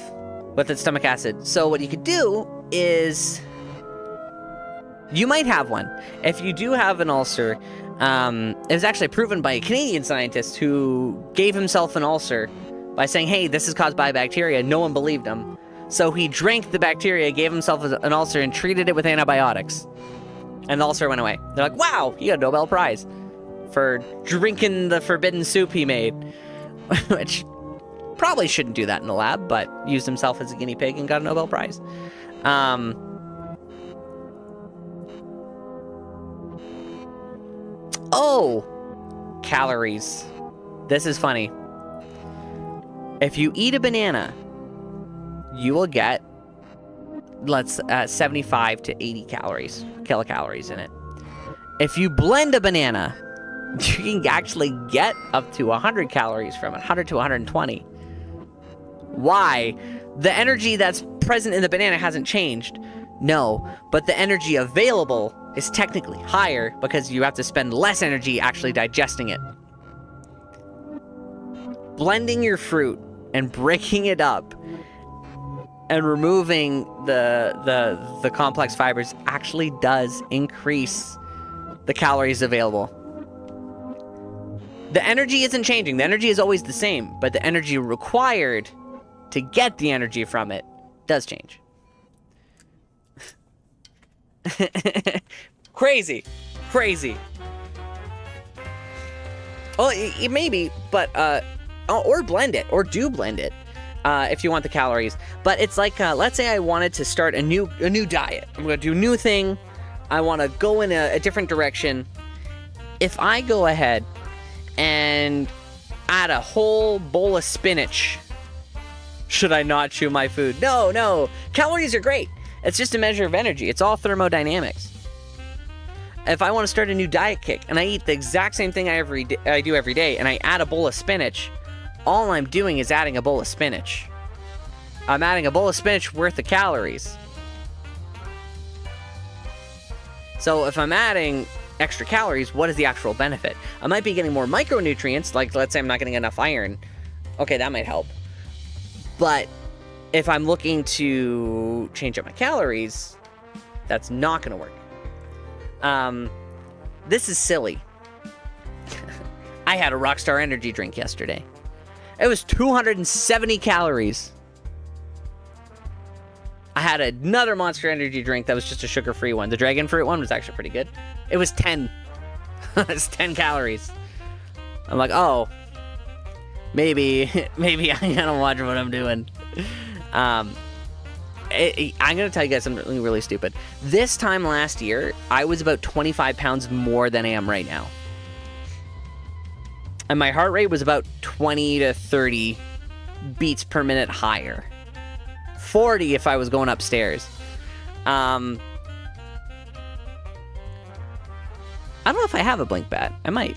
Speaker 2: with its stomach acid. So what you could do is, you might have one. If you do have an ulcer, it was actually proven by a Canadian scientist who gave himself an ulcer by saying, hey, this is caused by bacteria. No one believed him. So he drank the bacteria, gave himself an ulcer, and treated it with antibiotics. And the ulcer went away. They're like, wow, he got a Nobel Prize for drinking the forbidden soup he made. Which probably shouldn't do that in the lab, but used himself as a guinea pig and got a Nobel Prize. Calories. This is funny. If you eat a banana, you will get 75 to 80 kilocalories in it. If you blend a banana, you can actually get up to 100 calories from it, 100 to 120. Why? The energy that's present in the banana hasn't changed. No, but the energy available is technically higher because you have to spend less energy actually digesting it. Blending your fruit and breaking it up and removing the complex fibers actually does increase the calories available. The energy isn't changing. The energy is always the same, but the energy required to get the energy from it does change. Crazy. Well, it maybe, but or blend it, or do blend it, if you want the calories. But it's like, let's say I wanted to start a new diet. I'm gonna do a new thing. I want to go in a different direction. If I go ahead and add a whole bowl of spinach, should I not chew my food? No. Calories are great. It's just a measure of energy. It's all thermodynamics. If I want to start a new diet kick and I eat the exact same thing I do every day, and I add a bowl of spinach, all I'm doing is adding a bowl of spinach. I'm adding a bowl of spinach worth of calories. So if I'm adding extra calories, what is the actual benefit? I might be getting more micronutrients, like let's say I'm not getting enough iron. Okay, that might help. But if I'm looking to change up my calories, that's not going to work. This is silly. I had a Rockstar energy drink yesterday. It was 270 calories. I had another Monster energy drink that was just a sugar-free one. The dragon fruit one was actually pretty good. It was 10. It's 10 calories. I'm like, oh, maybe I gotta watch what I'm doing. I'm gonna tell you guys something really stupid. This time last year, I was about 25 pounds more than I am right now. And my heart rate was about 20 to 30 beats per minute higher. 40 if I was going upstairs. I don't know if I have a blink bat. I might.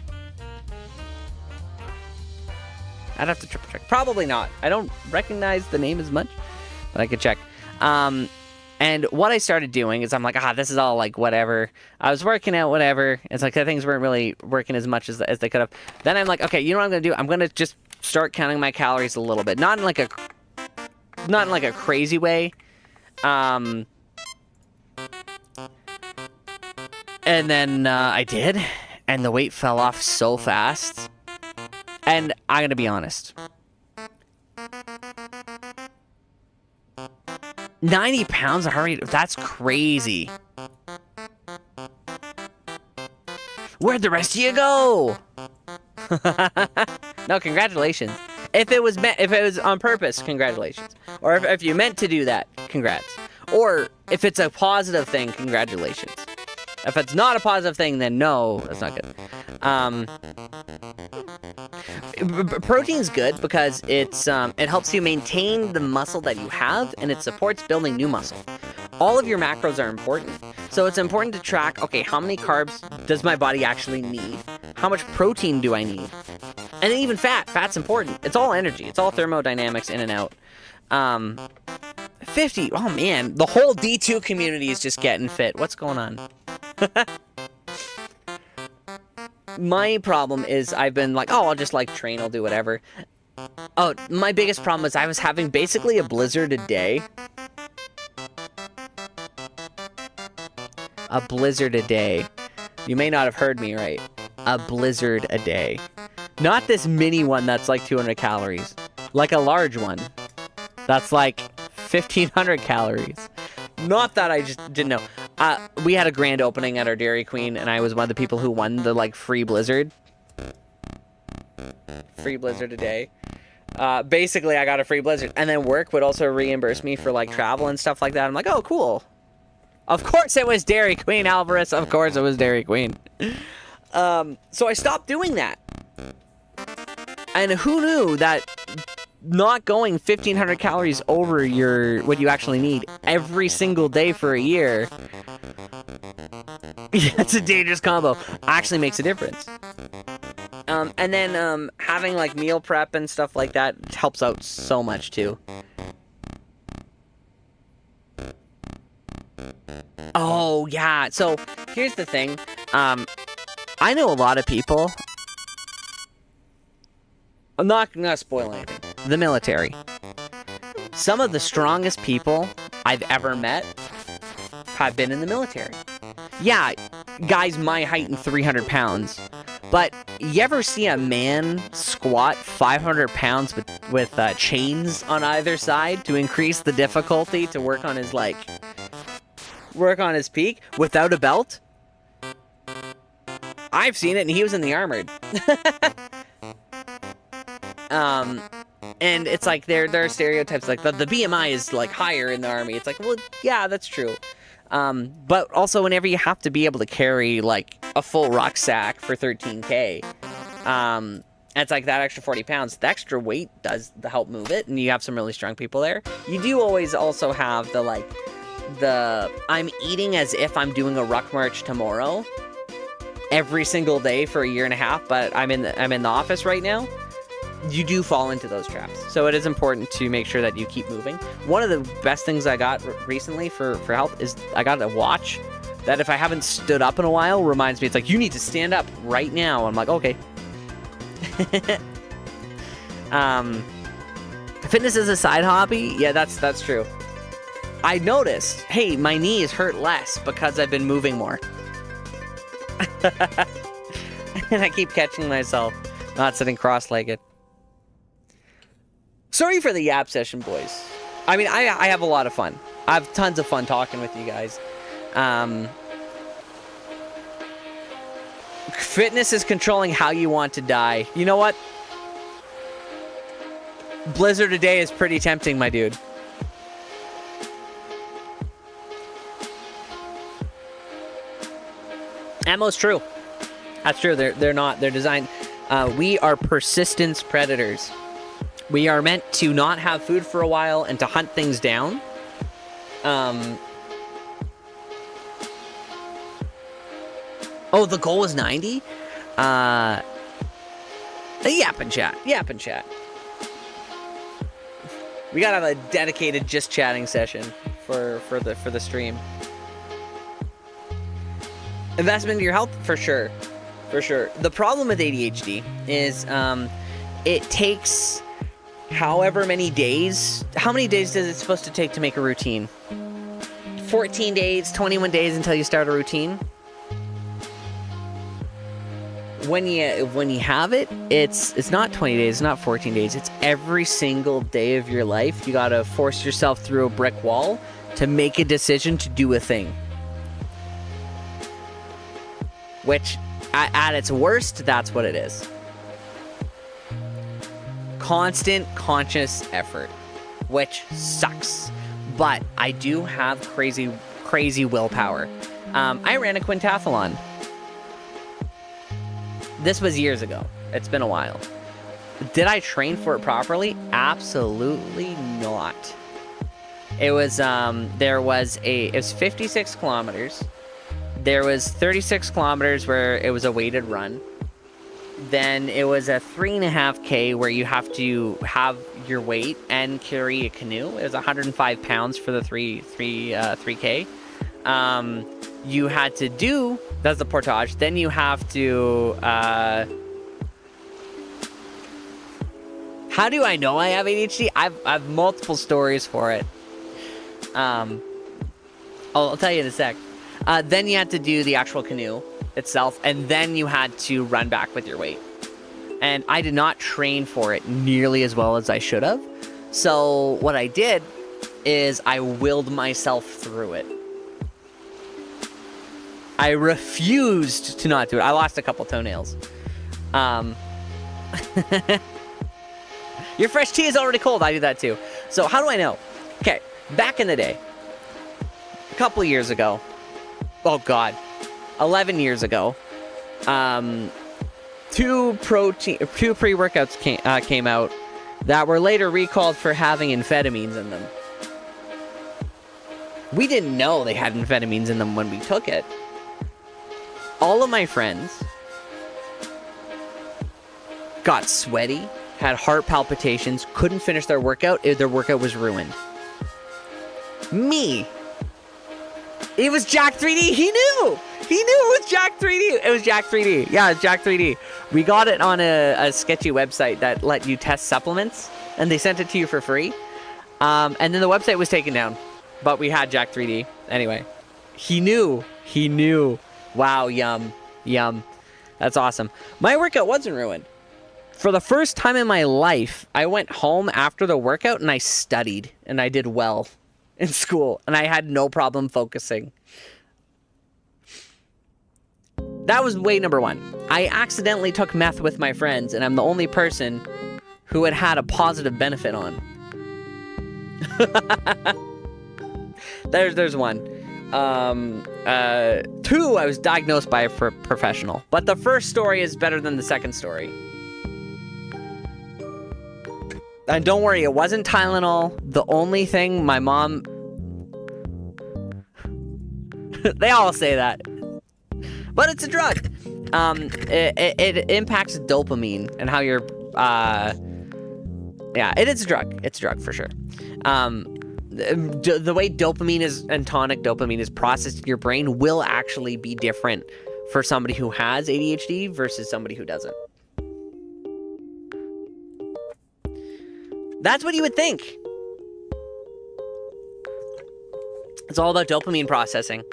Speaker 2: I'd have to triple check. Probably not. I don't recognize the name as much, but I could check. And what I started doing is I'm like, this is all like whatever. I was working out, whatever. It's like things weren't really working as much as they could have. Then I'm like, okay, you know what I'm gonna do? I'm gonna just start counting my calories a little bit, not in like a crazy way. And then I did, and the weight fell off so fast. And I'm gonna be honest. 90 pounds of heart rate, that's crazy. Where'd the rest of you go? No, congratulations. If it was on purpose, congratulations. Or if you meant to do that, congrats. Or if it's a positive thing, congratulations. If it's not a positive thing, then no, that's not good. Protein's good because it helps you maintain the muscle that you have, and it supports building new muscle. All of your macros are important, so it's important to track, okay, how many carbs does my body actually need? How much protein do I need? And then even fat's important. It's all energy. It's all thermodynamics in and out. 50, oh man, the whole D2 community is just getting fit. What's going on? My problem is I've been like, I'll just like train, I'll do whatever. Oh, my biggest problem is I was having basically a blizzard a day. A blizzard a day. You may not have heard me right. A blizzard a day. Not this mini one that's like 200 calories. Like a large one. That's like 1,500 calories. Not that I just didn't know. We had a grand opening at our Dairy Queen, and I was one of the people who won the, like, free Blizzard. Free Blizzard a day. Basically, I got a free Blizzard. And then work would also reimburse me for, like, travel and stuff like that. I'm like, oh, cool. Of course it was Dairy Queen, Alvarez. Of course it was Dairy Queen. So I stopped doing that. And who knew that not going 1,500 calories over what you actually need every single day for a year, it's a dangerous combo, actually makes a difference. And then having like meal prep and stuff like that helps out so much too. Oh yeah, so here's the thing. I know a lot of people. I'm not gonna spoil anything. The military. Some of the strongest people I've ever met have been in the military. Yeah, guys my height and 300 pounds. But you ever see a man squat 500 pounds with chains on either side to increase the difficulty to work on his peak without a belt? I've seen it, and he was in the armored. And it's like there are stereotypes like the BMI is like higher in the army. It's like, well, yeah, that's true. But also whenever you have to be able to carry like a full rucksack for 13K, it's like that extra 40 pounds. The extra weight does help move it, and you have some really strong people there. You do always also have the I'm eating as if I'm doing a ruck march tomorrow every single day for a year and a half, but I'm in the office right now. You do fall into those traps. So it is important to make sure that you keep moving. One of the best things I got recently for health is I got a watch that if I haven't stood up in a while reminds me, it's like, you need to stand up right now. I'm like, okay. Fitness is a side hobby. Yeah, that's true. I noticed, hey, my knees hurt less because I've been moving more. And I keep catching myself not sitting cross-legged. Sorry for the yap session, boys. I mean, I have a lot of fun. I have tons of fun talking with you guys. Fitness is controlling how you want to die. You know what? Blizzard a day is pretty tempting, my dude. Ammo's true. That's true. They're not. They're designed. We are persistence predators. We are meant to not have food for a while and to hunt things down. Oh, the goal is 90? Yap and chat. Yap and chat. We gotta have a dedicated just chatting session for the stream. Investment in your health, for sure. For sure. The problem with ADHD is it takes however many days. How many days is it supposed to take to make a routine? 14 days, 21 days until you start a routine. When you have it, it's not 20 days, it's not 14 days. It's every single day of your life. You gotta force yourself through a brick wall to make a decision to do a thing. Which, at its worst, that's what it is. Constant, conscious effort, which sucks. But I do have crazy willpower. I ran a quintathlon. This was years ago. It's been a while. Did I train for it properly? Absolutely not. It was it was 56 kilometers. There was 36 kilometers where it was a weighted run. Then it was a 3.5K where you have to have your weight and carry a canoe. It was 105 pounds for the 3K. You had to do, that's the portage. Then you have to, how do I know I have ADHD? I've multiple stories for it. I'll tell you in a sec. Then you had to do the actual canoe itself, and then you had to run back with your weight. And I did not train for it nearly as well as I should have. So what I did is I willed myself through it. I refused to not do it. I lost a couple toenails. Your fresh tea is already cold. I do that too. So how do I know? Okay, back in the day, a couple years ago, oh God, 11 years ago, two pre-workouts came out that were later recalled for having amphetamines in them. We didn't know they had amphetamines in them when we took it. All of my friends got sweaty, had heart palpitations, couldn't finish their workout. Their workout was ruined. Me. It was Jack 3D. He knew. He knew it was Jack 3D. It was Jack 3D. Yeah, it's Jack 3D. We got it on a sketchy website that let you test supplements, and they sent it to you for free. And then the website was taken down, but we had Jack 3D. Anyway, he knew. He knew. Wow, yum. Yum. That's awesome. My workout wasn't ruined. For the first time in my life, I went home after the workout and I studied, and I did well in school, and I had no problem focusing. That was way number one. I accidentally took meth with my friends, and I'm the only person who it had a positive benefit on. There's one. Two, I was diagnosed by a professional. But the first story is better than the second story. And don't worry, it wasn't Tylenol. The only thing my mom... They all say that. But it's a drug. It impacts dopamine and how you're... Yeah, it is a drug. It's a drug for sure. The way dopamine is, and tonic dopamine is processed in your brain will actually be different for somebody who has ADHD versus somebody who doesn't. That's what you would think. It's all about dopamine processing.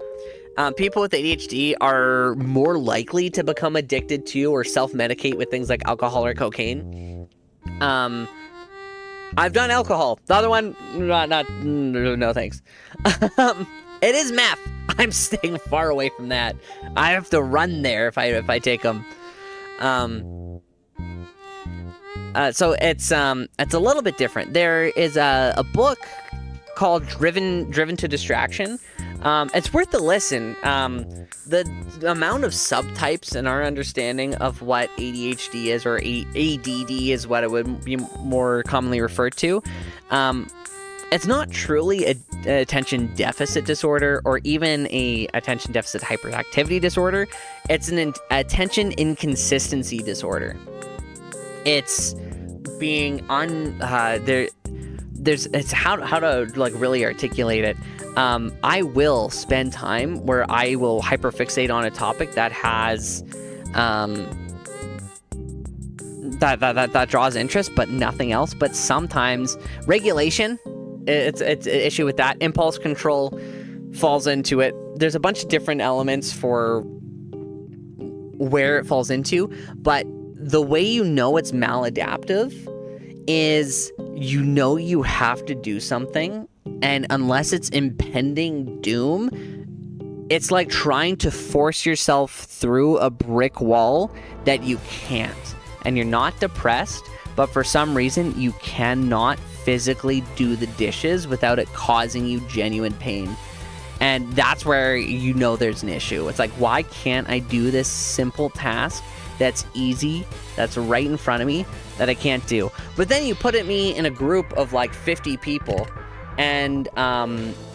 Speaker 2: People with ADHD are more likely to become addicted to or self-medicate with things like alcohol or cocaine. I've done alcohol. The other one, no thanks. It is meth. I'm staying far away from that. I have to run there if I take them. So it's a little bit different. There is a book called Driven to Distraction. It's worth the listen. The amount of subtypes in our understanding of what ADHD is, or ADD is what it would be more commonly referred to. It's not truly a attention deficit disorder or even a attention deficit hyperactivity disorder. It's an attention inconsistency disorder. It's being it's how to like really articulate it. I will spend time where I will hyperfixate on a topic that has that draws interest, but nothing else. But sometimes regulation, it's an issue with that. Impulse control falls into it. There's a bunch of different elements for where it falls into, but the way you know it's maladaptive is you have to do something, and unless it's impending doom, it's like trying to force yourself through a brick wall that you can't. And you're not depressed, but for some reason you cannot physically do the dishes without it causing you genuine pain. And that's where you know there's an issue. It's like, why can't I do this simple task that's easy, that's right in front of me, that I can't do? But then you put me in a group of like 50 people, and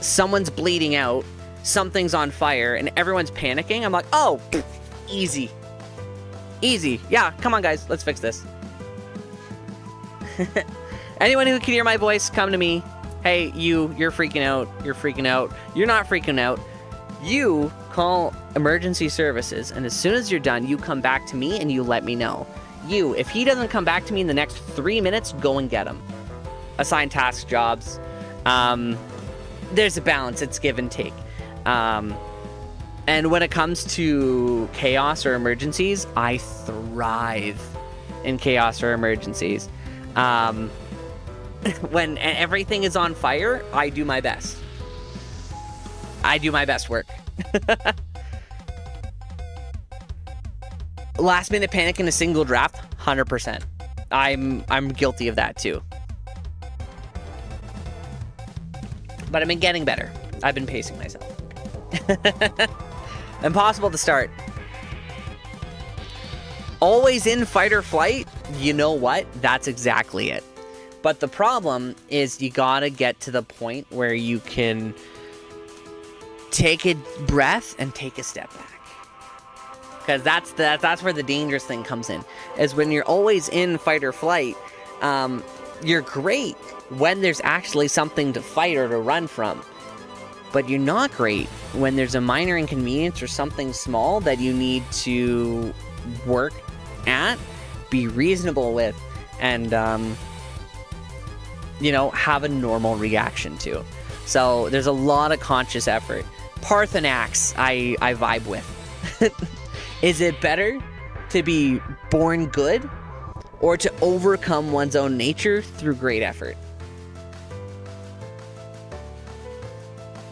Speaker 2: someone's bleeding out, something's on fire, and everyone's panicking. I'm like, oh, easy. Easy. Yeah, come on, guys. Let's fix this. Anyone who can hear my voice, come to me. Hey, you're freaking out. You're freaking out. You're not freaking out. You call emergency services, and as soon as you're done, you come back to me and you let me know. If he doesn't come back to me in the next 3 minutes, go and get him. Assign tasks, jobs. There's a balance. It's give and take. And when it comes to chaos or emergencies, I thrive in chaos or emergencies. When everything is on fire, I do my best. I do my best work. Last minute panic in a single draft, 100%. I'm guilty of that too. But I've been getting better. I've been pacing myself. Impossible to start. Always in fight or flight? You know what? That's exactly it. But the problem is you gotta get to the point where you can take a breath and take a step back. Because that's where the dangerous thing comes in. Is when you're always in fight or flight, you're great when there's actually something to fight or to run from. But you're not great when there's a minor inconvenience or something small that you need to work at, be reasonable with, and have a normal reaction to. So there's a lot of conscious effort. Parthenax, I vibe with. Is it better to be born good or to overcome one's own nature through great effort?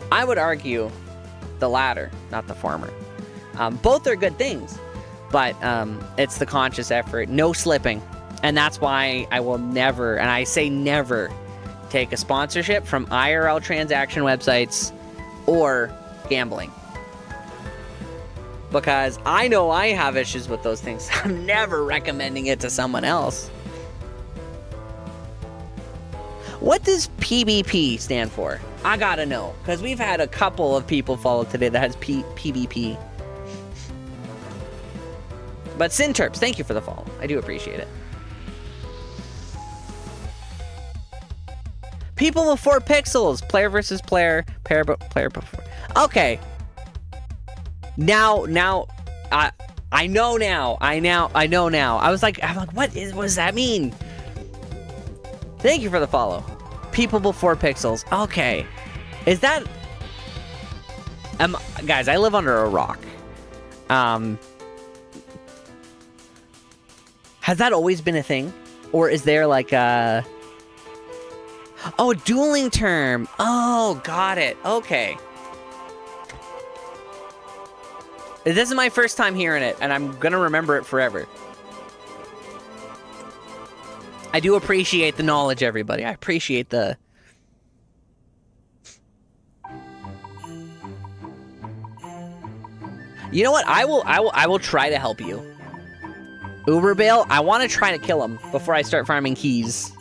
Speaker 2: I would argue the latter, not the former. Both are good things, but it's the conscious effort, no slipping. And that's why I will never, and I say never, take a sponsorship from IRL transaction websites or gambling. Because I know I have issues with those things. I'm never recommending it to someone else. What does PvP stand for? I gotta know, because we've had a couple of people follow today that has PvP. But Synterps, thank you for the follow. I do appreciate it. People with 4 pixels, player versus player, player before. Okay. Now, I know now. I know now. I'm like, what does that mean? Thank you for the follow. People before pixels. Okay. Is that... guys, I live under a rock. Has that always been a thing? Or is there like a... Oh, a dueling term. Oh, got it. Okay. This is my first time hearing it, and I'm gonna remember it forever. I do appreciate the knowledge, everybody. I appreciate the... You know what? I will try to help you. Uberbale, I want to try to kill him before I start farming keys.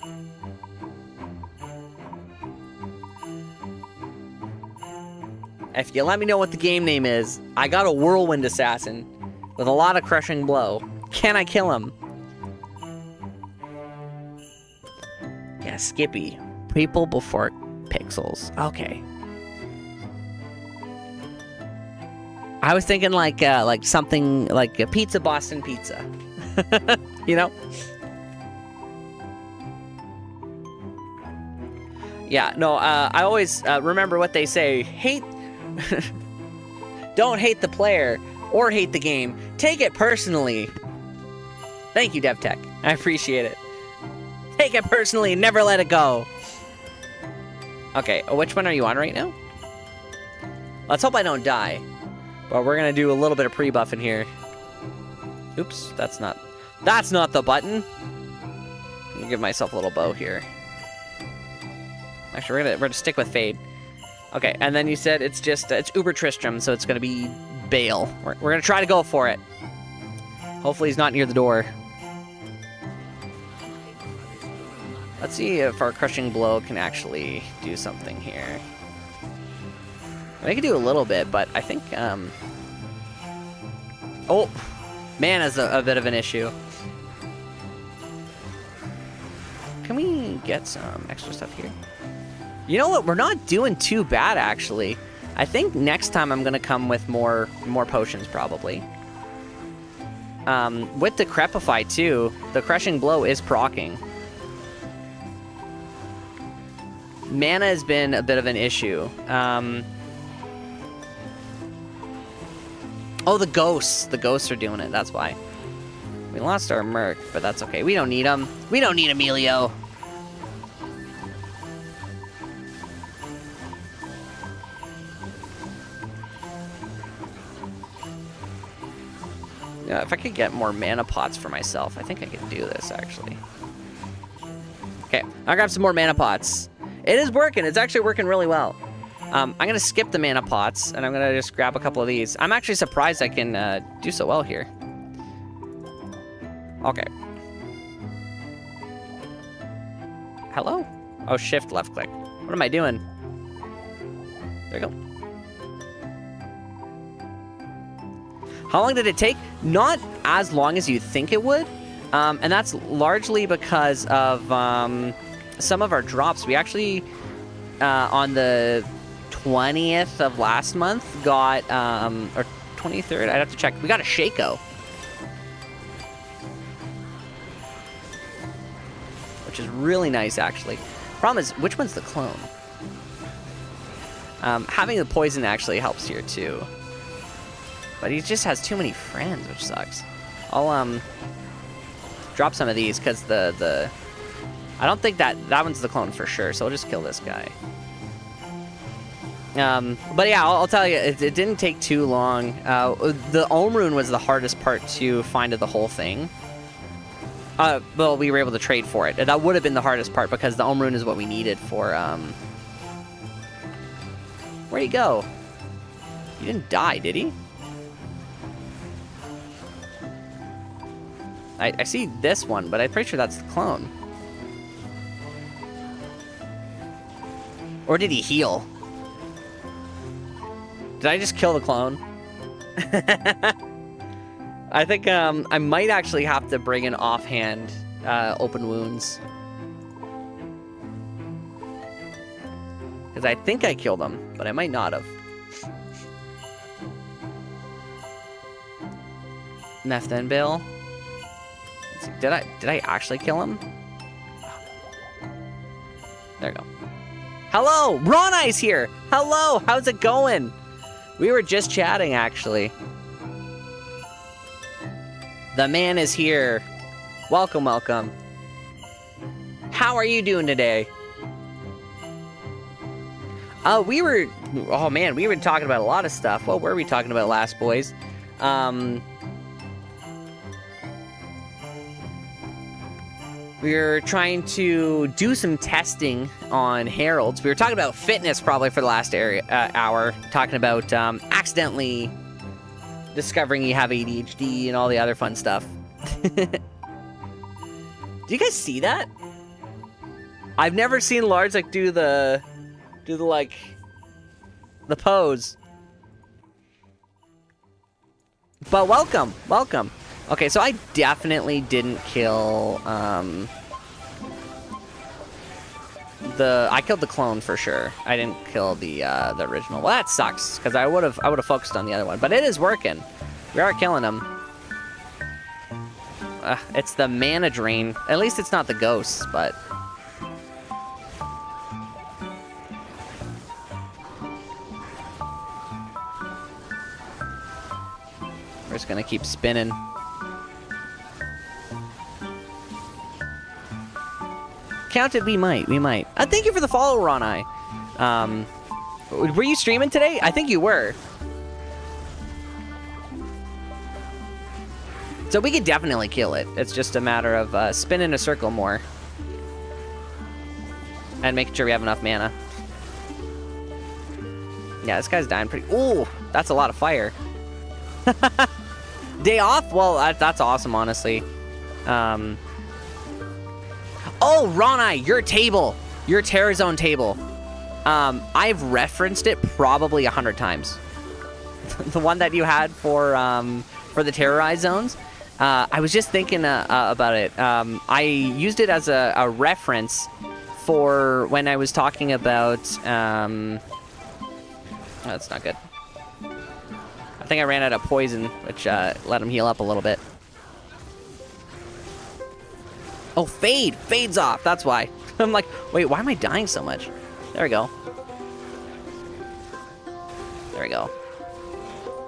Speaker 2: If you let me know what the game name is, I got a Whirlwind Assassin with a lot of crushing blow. Can I kill him? Yeah, Skippy. People before pixels. Okay. I was thinking like something like a pizza, Boston pizza. You know? Yeah, no, I always remember what they say. Don't hate the player or hate the game. Take it personally. Thank you, DevTech. I appreciate it. Take it personally and never let it go. Okay, which one are you on right now? Let's hope I don't die. But we're gonna do a little bit of pre-buffing here. Oops, that's not the button. Let me give myself a little bow here. Actually, we're gonna stick with Fade. Okay, and then you said it's Uber Tristram, so it's gonna be Bale. We're gonna try to go for it. Hopefully he's not near the door. Let's see if our Crushing Blow can actually do something here. I can do a little bit, but I think, oh, mana's a bit of an issue. Can we get some extra stuff here? You know what? We're not doing too bad, actually. I think next time I'm gonna come with more potions, probably. With Decrepify, too, the Crushing Blow is proccing. Mana has been a bit of an issue. Oh, the ghosts. The ghosts are doing it, that's why. We lost our Merc, but that's okay. We don't need him. We don't need Emilio. Yeah, if I could get more mana pots for myself, I think I could do this, actually. Okay, I'll grab some more mana pots. It is working. It's actually working really well. I'm going to skip the mana pots, and I'm going to just grab a couple of these. I'm actually surprised I can do so well here. Okay. Hello? Oh, shift left click. What am I doing? There we go. How long did it take? Not as long as you'd think it would. And that's largely because of some of our drops. We actually, on the 20th of last month, got, or 23rd, I'd have to check. We got a Shaco. Which is really nice, actually. Problem is, which one's the clone? Having the poison actually helps here, too. But he just has too many friends, which sucks. I'll, drop some of these, because the... I don't think that one's the clone for sure, so we'll just kill this guy. But yeah, I'll tell you, it didn't take too long. The Ohm Rune was the hardest part to find of the whole thing. Well, we were able to trade for it. That would have been the hardest part, because the Ohm Rune is what we needed for, Where'd he go? He didn't die, did he? I see this one, but I'm pretty sure that's the clone. Or did he heal? Did I just kill the clone? I think I might actually have to bring in offhand open wounds. Because I think I killed him, but I might not have. Nepthen Bill. Did I actually kill him? There we go. Hello! Ron Ice here! Hello! How's it going? We were just chatting, actually. The man is here. Welcome, welcome. How are you doing today? Oh, man, we were talking about a lot of stuff. What were we talking about last, boys? We were trying to do some testing on heralds. We were talking about fitness probably for the last hour. Talking about accidentally discovering you have ADHD and all the other fun stuff. Do you guys see that? I've never seen Lars like do the pose. But welcome. Okay, so I definitely didn't kill I killed the clone for sure. I didn't kill the original. Well, that sucks because I would have focused on the other one, but it is working. We are killing them. It's the mana drain. At least it's not the ghosts, but. We're just gonna keep spinning. Counted, we might. Thank you for the follow, Ronai. Were you streaming today? I think you were. So we could definitely kill it. It's just a matter of spinning a circle more. And making sure we have enough mana. Yeah, this guy's dying pretty... Ooh, that's a lot of fire. Day off? Well, that's awesome, honestly. Oh, Ronai, your table. Your Terror Zone table. I've referenced it probably 100 times. The one that you had for the terrorized zones. I was just thinking about it. I used it as a reference for when I was talking about... Oh, that's not good. I think I ran out of poison, which let him heal up a little bit. Oh, fade! Fades off, that's why. I'm like, wait, why am I dying so much? There we go. There we go.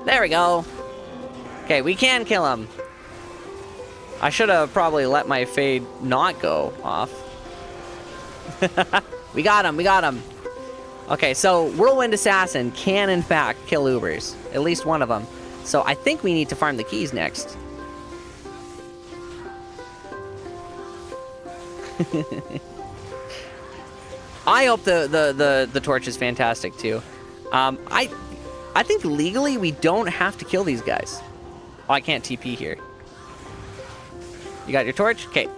Speaker 2: There we go. Okay, we can kill him. I should have probably let my fade not go off. We got him, we got him. Okay, so Whirlwind Assassin can, in fact, kill Ubers. At least one of them. So I think we need to farm the keys next. I hope the torch is fantastic, too. I think legally we don't have to kill these guys. Oh, I can't TP here. You got your torch? Okay.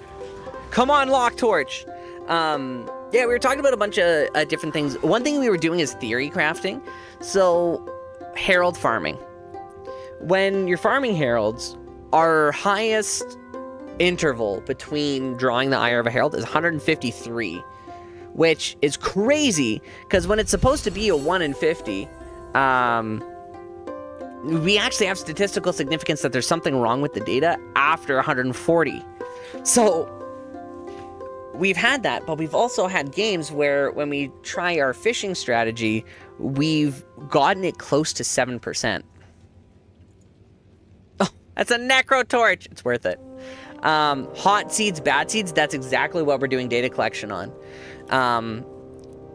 Speaker 2: Come on, Lock Torch! Yeah, we were talking about a bunch of different things. One thing we were doing is theory crafting. So, Herald farming. When you're farming Heralds, our highest interval between drawing the Ire of a Herald is 153. Which is crazy, because when it's supposed to be a 1 in 50, we actually have statistical significance that there's something wrong with the data after 140. So, we've had that, but we've also had games where when we try our fishing strategy, we've gotten it close to 7%. Oh, that's a Necro Torch! It's worth it. Hot seeds, bad seeds, that's exactly what we're doing data collection on.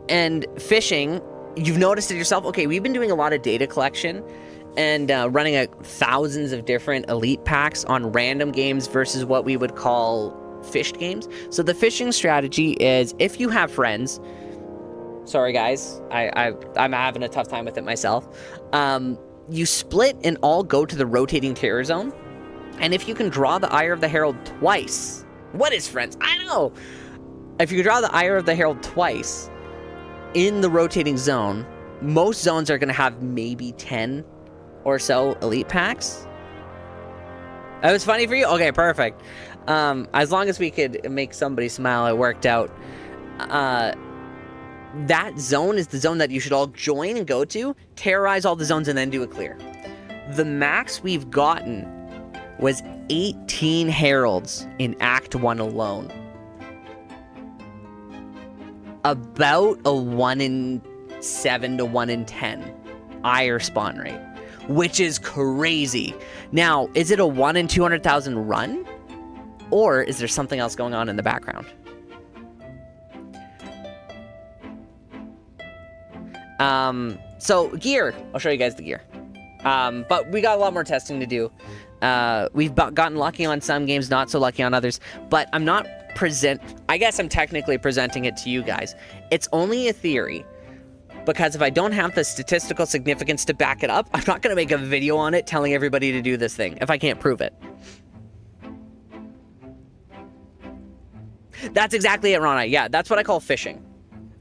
Speaker 2: And fishing, you've noticed it yourself. Okay, we've been doing a lot of data collection and running thousands of different elite packs on random games versus what we would call fished games. So the fishing strategy is if you have friends, sorry guys, I'm having a tough time with it myself. You split and all go to the rotating terror zone. And if you can draw the Ire of the Herald twice, what is friends? I know. If you draw the Ire of the Herald twice in the rotating zone, most zones are going to have maybe 10 or so elite packs. That was funny for you? Okay, perfect. As long as we could make somebody smile, it worked out. That zone is the zone that you should all join and go to, terrorize all the zones, and then do a clear. The max we've gotten was 18 Heralds in Act 1 alone. About a 1 in 7 to 1 in 10 Ire spawn rate, which is crazy. Now, is it a 1 in 200,000 run? Or is there something else going on in the background? So gear, I'll show you guys the gear. But we got a lot more testing to do. We've gotten lucky on some games, not so lucky on others, but I'm not I guess I'm technically presenting it to you guys. It's only a theory, because if I don't have the statistical significance to back it up, I'm not going to make a video on it telling everybody to do this thing if I can't prove it. That's exactly it, Rana. Yeah, that's what I call fishing.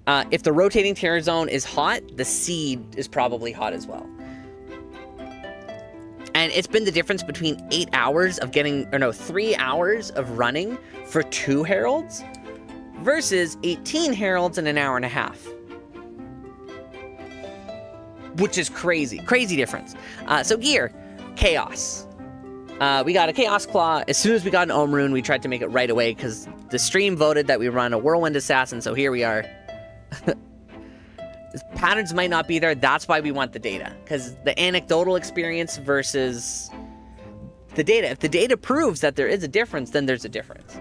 Speaker 2: If the rotating terror zone is hot, the seed is probably hot as well. And it's been the difference between 8 hours of 3 hours of running for 2 Heralds versus 18 heralds in an hour and a half. Which is crazy. Crazy difference. So gear, chaos. We got a Chaos Claw. As soon as we got an Ohm Rune, we tried to make it right away because the stream voted that we run a Whirlwind Assassin, so here we are. Patterns might not be there. That's why we want the data, because the anecdotal experience versus the data. If the data proves that there is a difference, then there's a difference.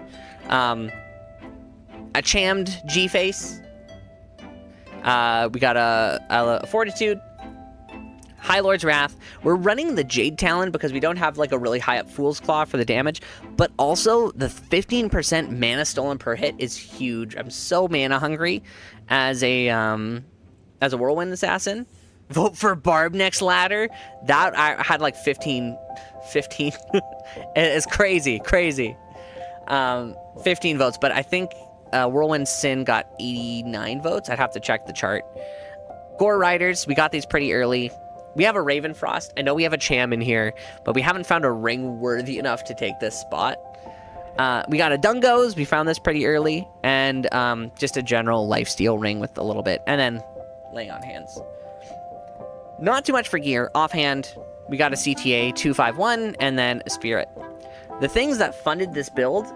Speaker 2: A chammed G-Face. We got a Fortitude. High Lord's Wrath. We're running the Jade Talon because we don't have like a really high up Fool's Claw for the damage, but also the 15% mana stolen per hit is huge. I'm so mana hungry as a Whirlwind Assassin. Vote for Barb next ladder. That I had like 15. It's crazy. 15 votes, but I think WWSin got 89 votes. I'd have to check the chart. Gore Riders, we got these pretty early. We have a Ravenfrost. I know we have a Cham in here, but we haven't found a ring worthy enough to take this spot. We got a Dungos. We found this pretty early. And just a general lifesteal ring with a little bit. And then Lay on Hands. Not too much for gear. Offhand, we got a CTA 251 and then a Spirit. The things that funded this build,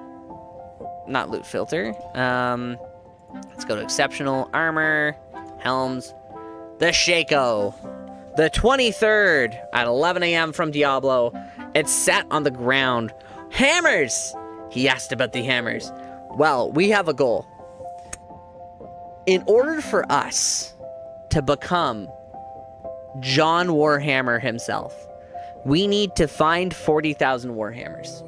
Speaker 2: not loot filter. Let's go to Exceptional. Armor. Helms. The Shaco. The 23rd at 11 a.m. from Diablo. It's sat on the ground. Hammers! He asked about the hammers. Well, we have a goal. In order for us to become John Warhammer himself, we need to find 40,000 Warhammers.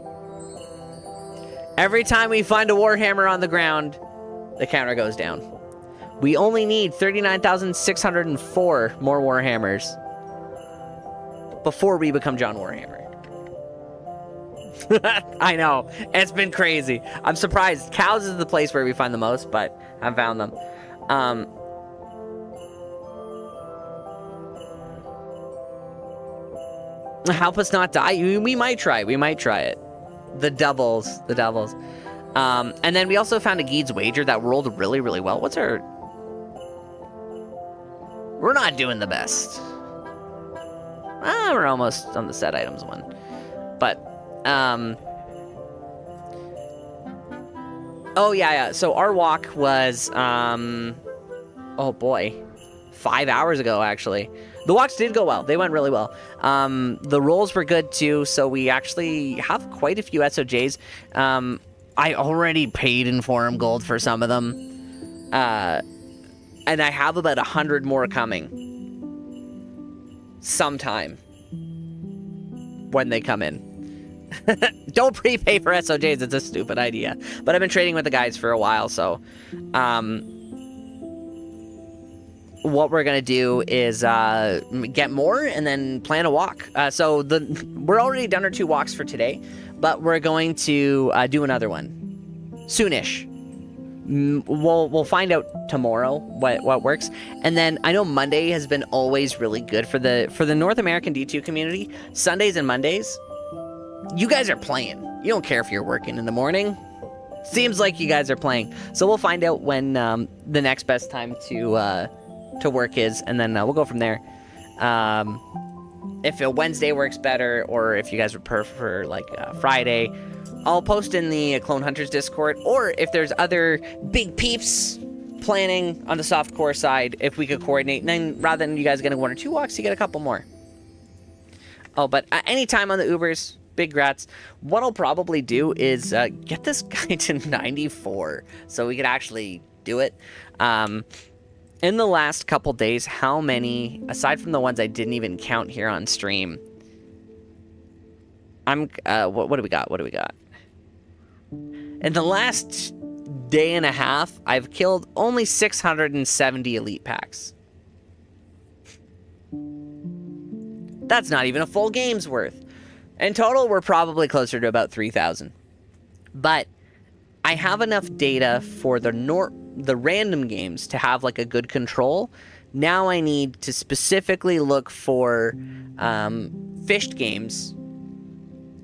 Speaker 2: Every time we find a Warhammer on the ground, the counter goes down. We only need 39,604 more Warhammers before we become John Warhammer. I know. It's been crazy. I'm surprised. Cows is the place where we find the most, but I found them. Help us not die. We might try. We might try it. The doubles. And then we also found a Geed's Wager that rolled really, really well. What's our... We're not doing the best. We're almost on the set items one. But, oh, yeah. So our walk was, oh, boy. 5 hours ago, actually. The walks did go well. They went really well. The rolls were good, too, so we actually have quite a few SOJs. I already paid Inform Gold for some of them. And I have about 100 more coming. Sometime. When they come in. Don't prepay for SOJs. It's a stupid idea. But I've been trading with the guys for a while, so... what we're going to do is get more and then plan a walk. So we're already done our 2 walks for today, but we're going to do another one. Soonish. We'll find out tomorrow what works. And then I know Monday has been always really good for the North American D2 community. Sundays and Mondays, you guys are playing. You don't care if you're working in the morning. Seems like you guys are playing. So we'll find out when the next best time to work is, and then we'll go from there. If a Wednesday works better, or if you guys would prefer like Friday, I'll post in the Clone Hunters Discord, or if there's other big peeps planning on the softcore side, if we could coordinate, and then rather than you guys getting 1 or 2 walks, you get a couple more. Oh, but anytime on the Ubers, big grats. What I'll probably do is get this guy to 94, so we could actually do it. In the last couple days, how many, aside from the ones I didn't even count here on stream, what do we got? In the last day and a half, I've killed only 670 elite packs. That's not even a full game's worth. In total, we're probably closer to about 3,000. But I have enough data for the random games to have like a good control. Now I need to specifically look for fished games,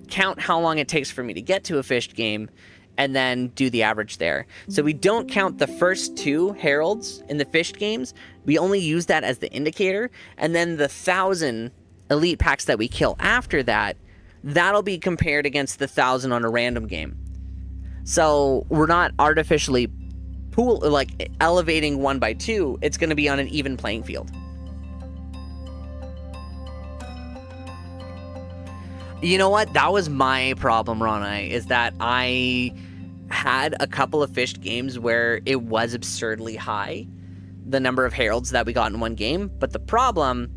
Speaker 2: count how long it takes for me to get to a fished game, and then do the average there. So we don't count the first 2 heralds in the fished games. We only use that as the indicator. And then the 1,000 elite packs that we kill after that, that'll be compared against the 1,000 on a random game. So we're not artificially elevating 1 by 2. It's going to be on an even playing field. You know what? That was my problem, Ronai, is that I had a couple of fished games where it was absurdly high, the number of heralds that we got in one game. But the problem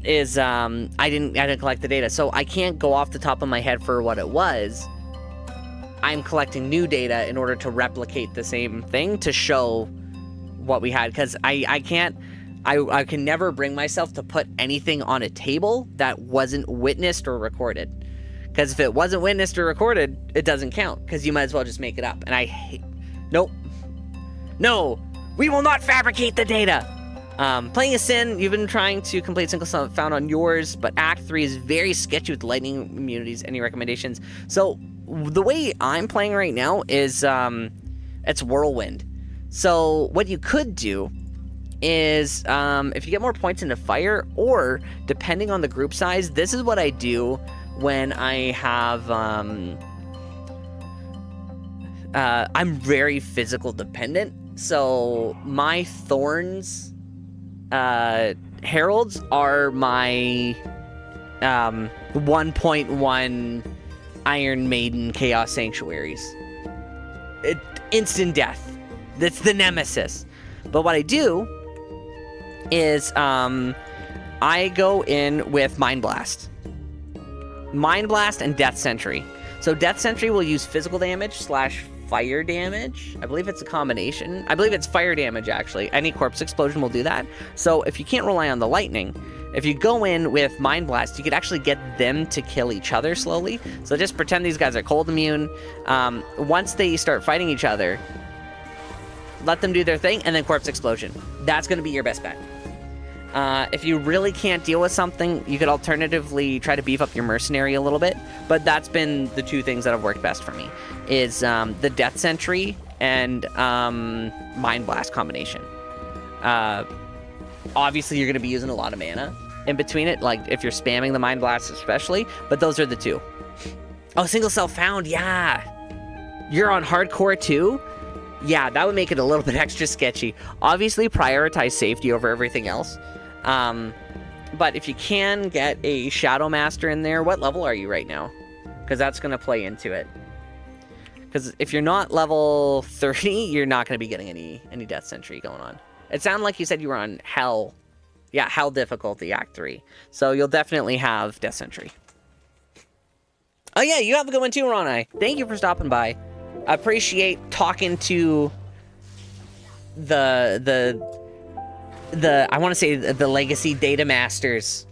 Speaker 2: is I didn't collect the data, so I can't go off the top of my head for what it was. I'm collecting new data in order to replicate the same thing to show what we had, because I can never bring myself to put anything on a table that wasn't witnessed or recorded. Because if it wasn't witnessed or recorded, it doesn't count, because you might as well just make it up. And I hate... Nope. No! We will not fabricate the data! Playing a Sin, you've been trying to complete single summit found on yours, but Act 3 is very sketchy with lightning immunities. Any recommendations? So, the way I'm playing right now is, it's Whirlwind. So, what you could do is, if you get more points into Fire, or, depending on the group size, this is what I do when I have, I'm very physical dependent. So, my Thorns, heralds are my 1.1 Iron Maiden Chaos Sanctuaries. Instant death. That's the nemesis. But what I do is I go in with Mind Blast. Mind Blast and Death Sentry. So Death Sentry will use physical damage / fire damage. I believe it's a combination. I believe it's fire damage, actually. Any corpse explosion will do that. So if you can't rely on the lightning, if you go in with Mind Blast, you could actually get them to kill each other slowly. So just pretend these guys are cold immune. Once they start fighting each other, let them do their thing, and then corpse explosion. That's going to be your best bet. If you really can't deal with something, you could alternatively try to beef up your mercenary a little bit, but that's been the 2 things that have worked best for me, is the Death Sentry and Mind Blast combination. Obviously, you're going to be using a lot of mana in between it, like if you're spamming the Mind Blast especially, but those are the 2. Oh, single self found, yeah! You're on hardcore too? Yeah, that would make it a little bit extra sketchy. Obviously, prioritize safety over everything else. But if you can get a Shadow Master in there, what level are you right now? Because that's going to play into it. Because if you're not level 30, you're not going to be getting any Death Sentry going on. It sounded like you said you were on Hell. Yeah, Hell difficulty, Act 3. So you'll definitely have Death Sentry. Oh yeah, you have a good one too, Ronai. Thank you for stopping by. I appreciate talking to the I want to say the legacy data masters.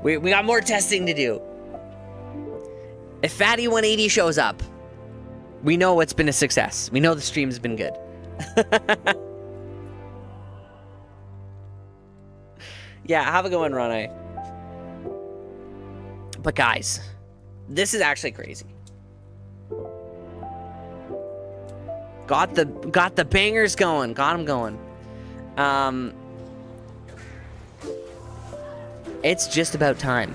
Speaker 2: we got more testing to do. If Fatty 180 shows up, we know it's been a success. We know the stream's been good. Yeah, have a good one, Ronai. But guys, this is actually crazy. Got the bangers going. Got them going. It's just about time.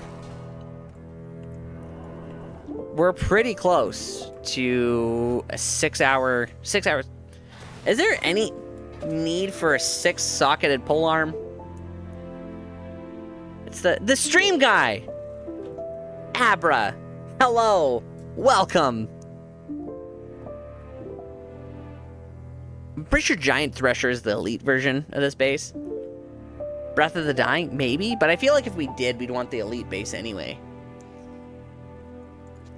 Speaker 2: We're pretty close to a 6 hours. Is there any need for a 6-socketed pole arm? It's the stream guy. Abra. Hello. Welcome. I'm pretty sure Giant Thresher is the elite version of this base. Breath of the Dying, maybe? But I feel like if we did, we'd want the elite base anyway.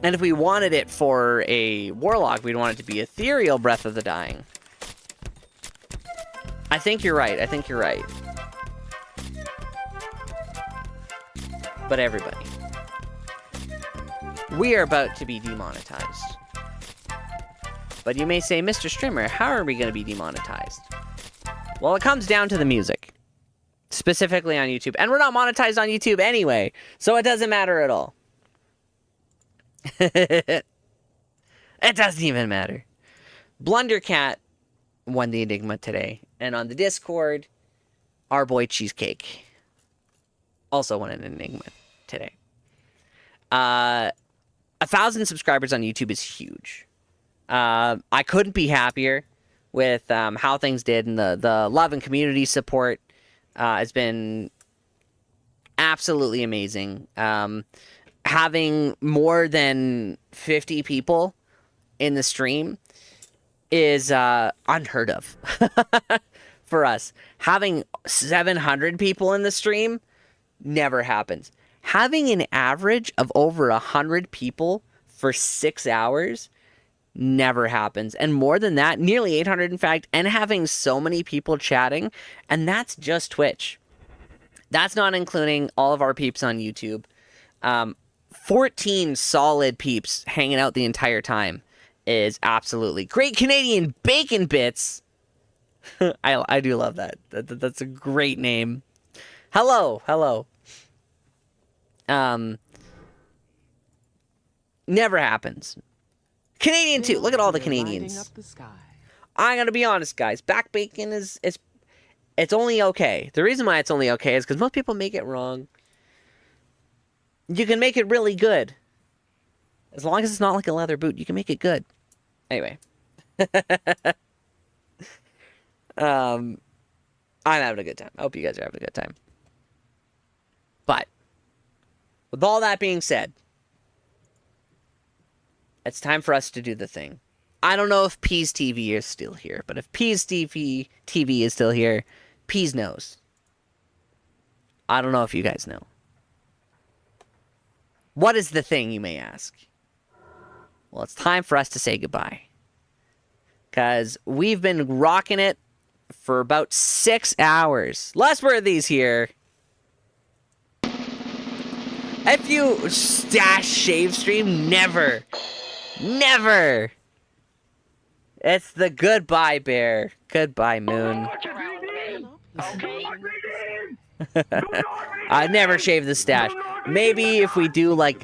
Speaker 2: And if we wanted it for a Warlock, we'd want it to be Ethereal Breath of the Dying. I think you're right. I think you're right. But everybody, we are about to be demonetized. But you may say, Mr. Streamer, how are we going to be demonetized? Well, it comes down to the music. Specifically on YouTube. And we're not monetized on YouTube anyway. So it doesn't matter at all. It doesn't even matter. Blundercat won the Enigma today. And on the Discord, our boy Cheesecake also won an Enigma today. 1,000 subscribers on YouTube is huge. I couldn't be happier with how things did, and the love and community support has been absolutely amazing. Having more than 50 people in the stream is unheard of for us. Having 700 people in the stream never happens. Having an average of over 100 people for 6 hours never happens. And more than that, nearly 800 in fact, and having so many people chatting, and that's just Twitch. That's not including all of our peeps on YouTube. 14 solid peeps hanging out the entire time is absolutely great. Canadian Bacon Bits. I do love that. That's a great name. Hello. Never happens. Canadian too. Look at all the Canadians. I'm gonna be honest, guys. Back bacon is it's only okay. The reason why it's only okay is because most people make it wrong. You can make it really good. As long as it's not like a leather boot, you can make it good. Anyway. I'm having a good time. I hope you guys are having a good time. But, with all that being said, it's time for us to do the thing. I don't know if Peas TV is still here, but if Peas TV is still here, Peas knows. I don't know if you guys know. What is the thing, you may ask? Well, it's time for us to say goodbye. Because we've been rocking it for about 6 hours. Lessworthy's here. If you stash shave stream, never. It's the goodbye bear. Goodbye moon. I never shave the stash. Maybe if we do like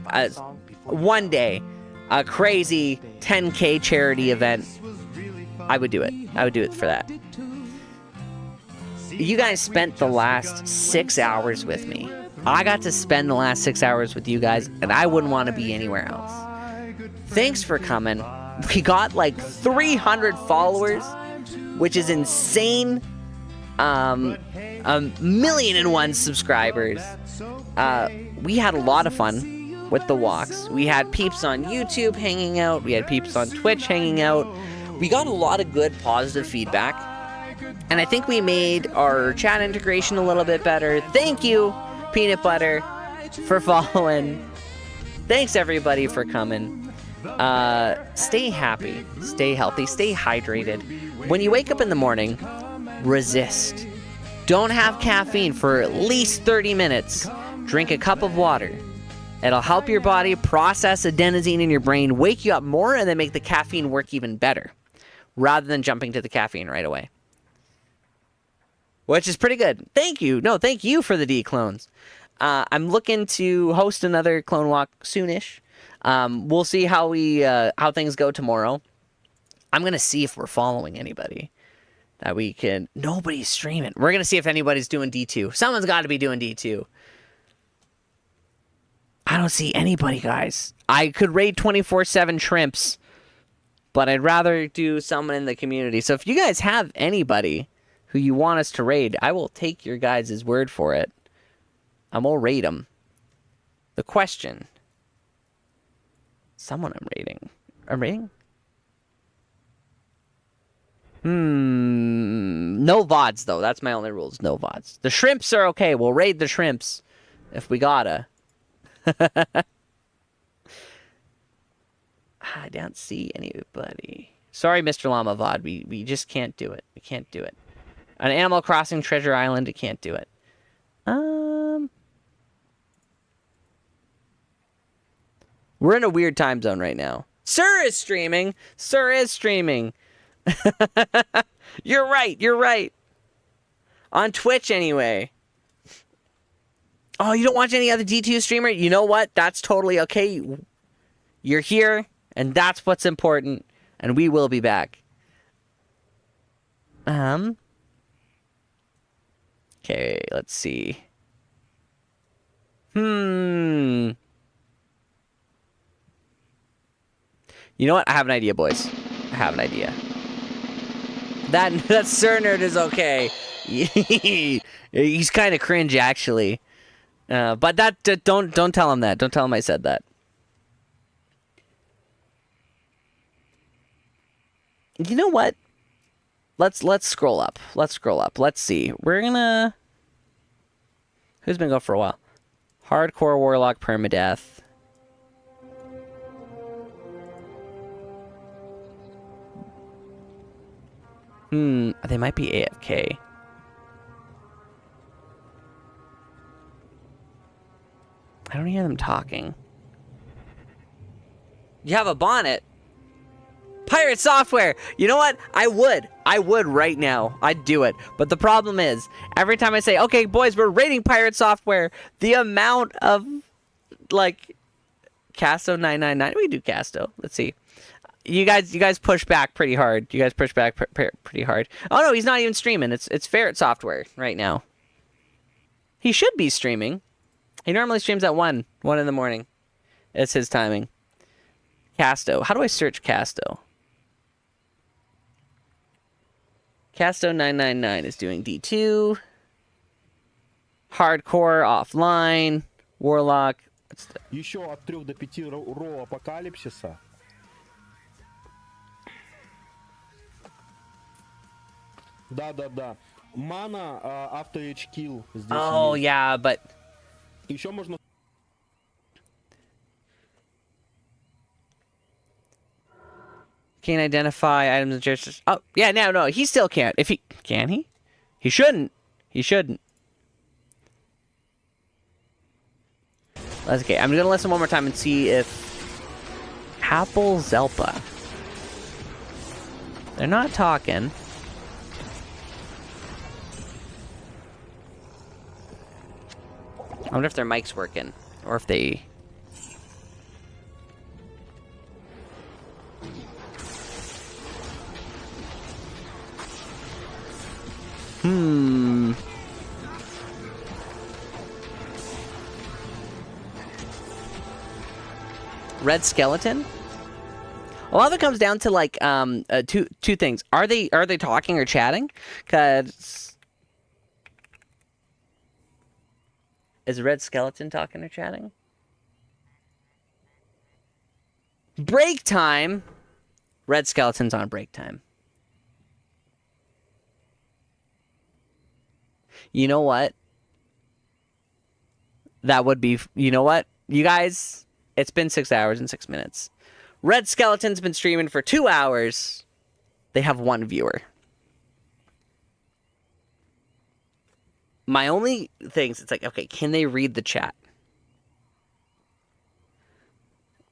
Speaker 2: one day a crazy 10K charity event, I would do it. I would do it for that. You guys spent the last 6 hours with me. I got to spend the last 6 hours with you guys, and I wouldn't want to be anywhere else. Thanks for coming. We got like 300 followers, which is insane. 1,000,001 subscribers. We had a lot of fun with the walks. We had peeps on YouTube hanging out. We had peeps on Twitch hanging out. We got a lot of good positive feedback. And I think we made our chat integration a little bit better. Thank you, Peanut Butter, for following. Thanks everybody for coming. Stay happy, stay healthy, stay hydrated. When you wake up in the morning, resist. Don't have caffeine for at least 30 minutes. Drink a cup of water. It'll help your body process adenosine in your brain, wake you up more, and then make the caffeine work even better, rather than jumping to the caffeine right away. Which is pretty good. Thank you. No, thank you for the D-clones. I'm looking to host another clone walk soonish. We'll see how things go tomorrow. I'm going to see if we're following anybody that we can... Nobody's streaming. We're going to see if anybody's doing D2. Someone's got to be doing D2. I don't see anybody, guys. I could raid 24/7 shrimps, but I'd rather do someone in the community. So if you guys have anybody who you want us to raid, I will take your guys' word for it. And we'll raid them. The question... Someone I'm raiding. I'm raiding? No VODs, though. That's my only rules. No VODs. The shrimps are okay. We'll raid the shrimps if we gotta. I don't see anybody. Sorry, Mr. Llama VOD. We just can't do it. We can't do it. On Animal Crossing Treasure Island, we can't do it. We're in a weird time zone right now. Sir is streaming. Sir is streaming. You're right. You're right. On Twitch, anyway. Oh, you don't watch any other D2 streamer? You know what? That's totally okay. You're here, and that's what's important, and we will be back. Okay, let's see. You know what? I have an idea, boys. I have an idea. That Sir Nerd is okay. He's kind of cringe, actually. But don't tell him that. Don't tell him I said that. You know what? Let's scroll up. Let's scroll up. Let's see. We're gonna. Who's been going for a while? Hardcore Warlock permadeath. They might be AFK. I don't hear them talking. You have a bonnet? Pirate software! You know what? I would right now. I'd do it. But the problem is, every time I say, okay, boys, we're rating pirate software, the amount of, like, Casto 999. We do Casto. Let's see. You guys push back pretty hard. You guys push back pretty hard. Oh no, he's not even streaming. It's Ferret Software right now. He should be streaming. He normally streams at 1 in the morning. It's his timing. Casto. How do I search Casto? Casto 999 is doing D2. Hardcore offline. Warlock.
Speaker 7: Еще от 3 до 5 ро апокалипсиса. Да. Мана, авто HQ здесь.
Speaker 2: Oh,
Speaker 7: есть.
Speaker 2: yeah, but...
Speaker 7: Еще можно...
Speaker 2: Can't identify items and gestures. Oh, yeah, no, he still can't. If he... Can he? He shouldn't. He shouldn't. That's okay. I'm gonna listen one more time and see if... Apple Zelpa. They're not talking. I wonder if their mic's working. Or if they... Red Skeleton? A lot of it comes down to like two things. Are they talking or chatting? Cause is Red Skeleton talking or chatting? Break time. Red Skeleton's on break time. You know what? That would be... You know what? You guys, it's been 6 hours and 6 minutes. Red Skeleton's been streaming for 2 hours. They have 1 viewer. My only thing is, it's like, okay, can they read the chat?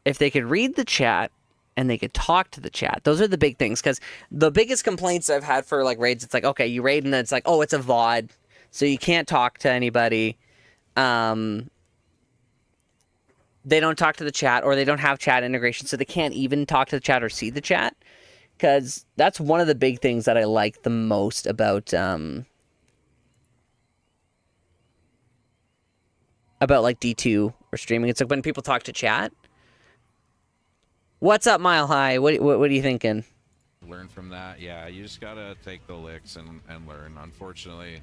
Speaker 2: If they could read the chat and they could talk to the chat, those are the big things. Because the biggest complaints I've had for like raids, it's like, okay, you raid and then it's like, oh, it's a VOD. So you can't talk to anybody. They don't talk to the chat, or they don't have chat integration, so they can't even talk to the chat or see the chat. Because that's one of the big things that I like the most about like D2 or streaming. It's like when people talk to chat. What's up, Mile High? What are you thinking?
Speaker 8: Learn from that. Yeah, you just gotta take the licks and learn. Unfortunately,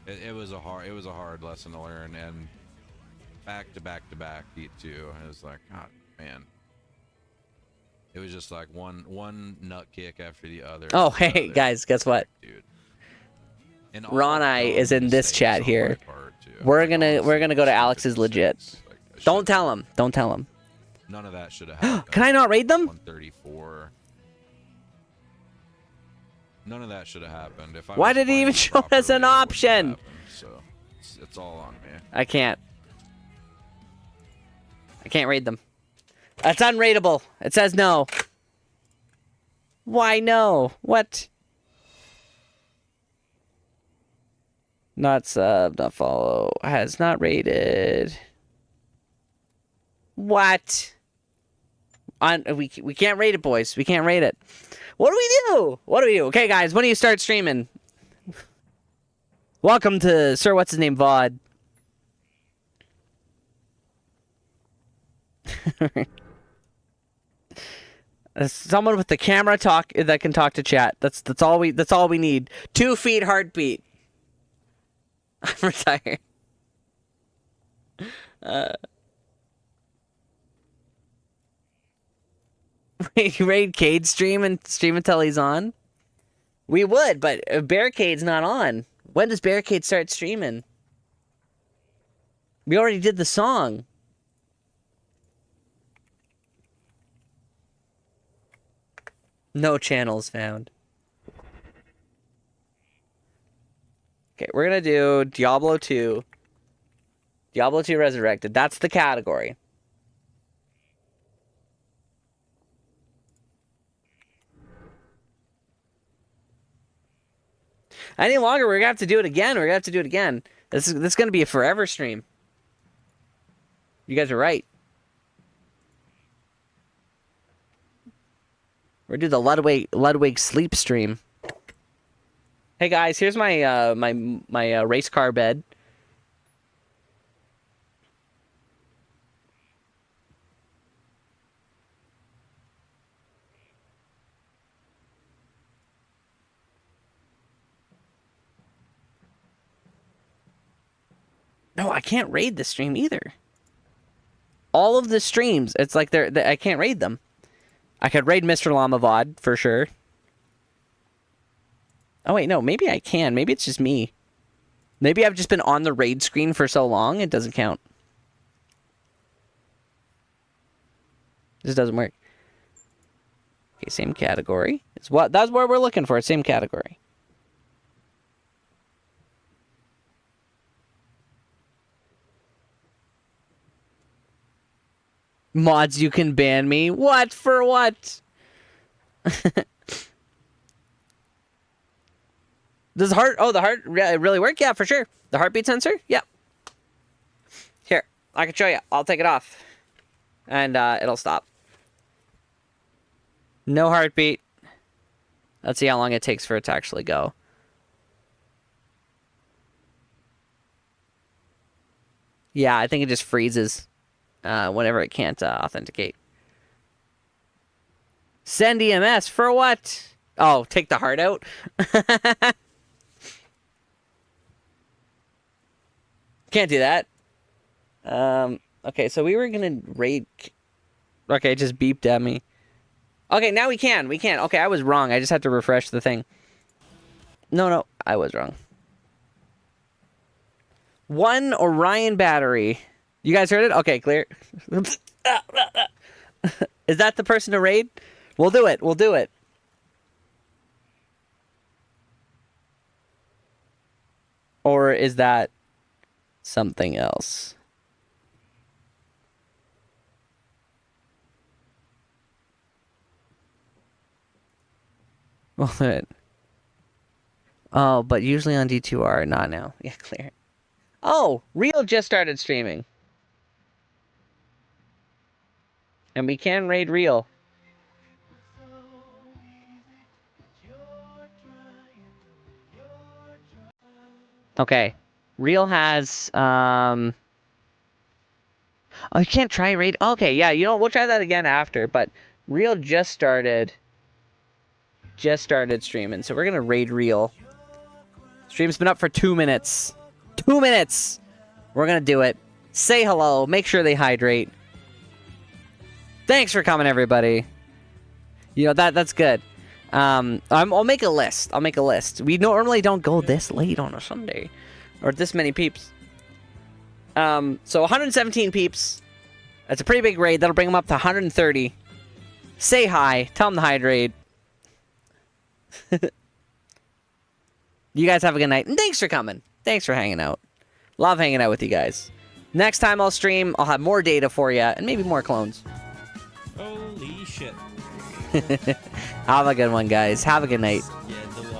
Speaker 8: it was a hard lesson to learn, and back to back D2. It was like, God, man. It was just like one nut kick after the other.
Speaker 2: Oh, hey guys, guess what?
Speaker 8: Dude.
Speaker 2: Ronai is in this chat here. We're gonna go to Alex's legit. Don't tell him. Don't tell him.
Speaker 8: None of that should have happened.
Speaker 2: Can I not raid them?
Speaker 8: 134. None of that should have happened. If I
Speaker 2: Why
Speaker 8: was
Speaker 2: did it even
Speaker 8: playing
Speaker 2: show us
Speaker 8: properly,
Speaker 2: an
Speaker 8: it wouldn't have
Speaker 2: option?
Speaker 8: happened. So it's all on me.
Speaker 2: I can't raid them. That's unrateable. It says no. Why no? What? Not sub, not follow. Has not rated. What? We can't rate it, boys. We can't rate it. What do we do? What do we do? Okay, guys, when do you start streaming? Welcome to Sir What's His Name VOD. Someone with the camera that can talk to chat. That's all we need. 2 feet heartbeat. I'm retired. Raid Cade stream until he's on? We would, but Barricade's not on. When does Barricade start streaming? We already did the song. No channels found. Okay, we're gonna do Diablo 2. Diablo 2 Resurrected. That's the category. Any longer, we're gonna have to do it again. We're gonna have to do it again. This is gonna be a forever stream. You guys are right. We're gonna do the Ludwig sleep stream. Hey guys, here's my my race car bed. No, I can't raid the stream either. All of the streams, it's like I can't raid them. I could raid Mr. Llama VOD for sure. Oh wait, no, maybe I can. Maybe it's just me. Maybe I've just been on the raid screen for so long it doesn't count. This doesn't work. Okay, same category. That's what we're looking for. Same category. Mods, you can ban me. What? For what? Does the heart really work? Yeah, for sure. The heartbeat sensor? Yep. Here, I can show you. I'll take it off. And it'll stop. No heartbeat. Let's see how long it takes for it to actually go. Yeah, I think it just freezes whenever it can't authenticate. Send EMS for what? Oh, take the heart out? Can't do that. Okay, so we were gonna raid... Okay, it just beeped at me. Okay, now we can. We can. Okay, I was wrong. I just had to refresh the thing. No, I was wrong. 1 Orion battery. You guys heard it? Okay, clear. Is that the person to raid? We'll do it. We'll do it. Or is that something else? Well, oh, but usually on D2R, not now. Yeah, clear. Oh, Real just started streaming. And we can raid Real. Okay. Real has, oh, you can't try raid? Okay, yeah, you know, we'll try that again after, but Real just started streaming, so we're gonna raid Real. Stream's been up for 2 minutes. 2 minutes! We're gonna do it. Say hello, make sure they hydrate. Thanks for coming, everybody. You know, that's good. I'll make a list. I'll make a list. We normally don't go this late on a Sunday. Or this many peeps. So 117 peeps. That's a pretty big raid. That'll bring them up to 130. Say hi. Tell them to hydrate. You guys have a good night. And thanks for coming. Thanks for hanging out. Love hanging out with you guys. Next time I'll stream, I'll have more data for you. And maybe more clones.
Speaker 7: Holy shit.
Speaker 2: Have a good one, guys. Have a good night.
Speaker 7: Yeah.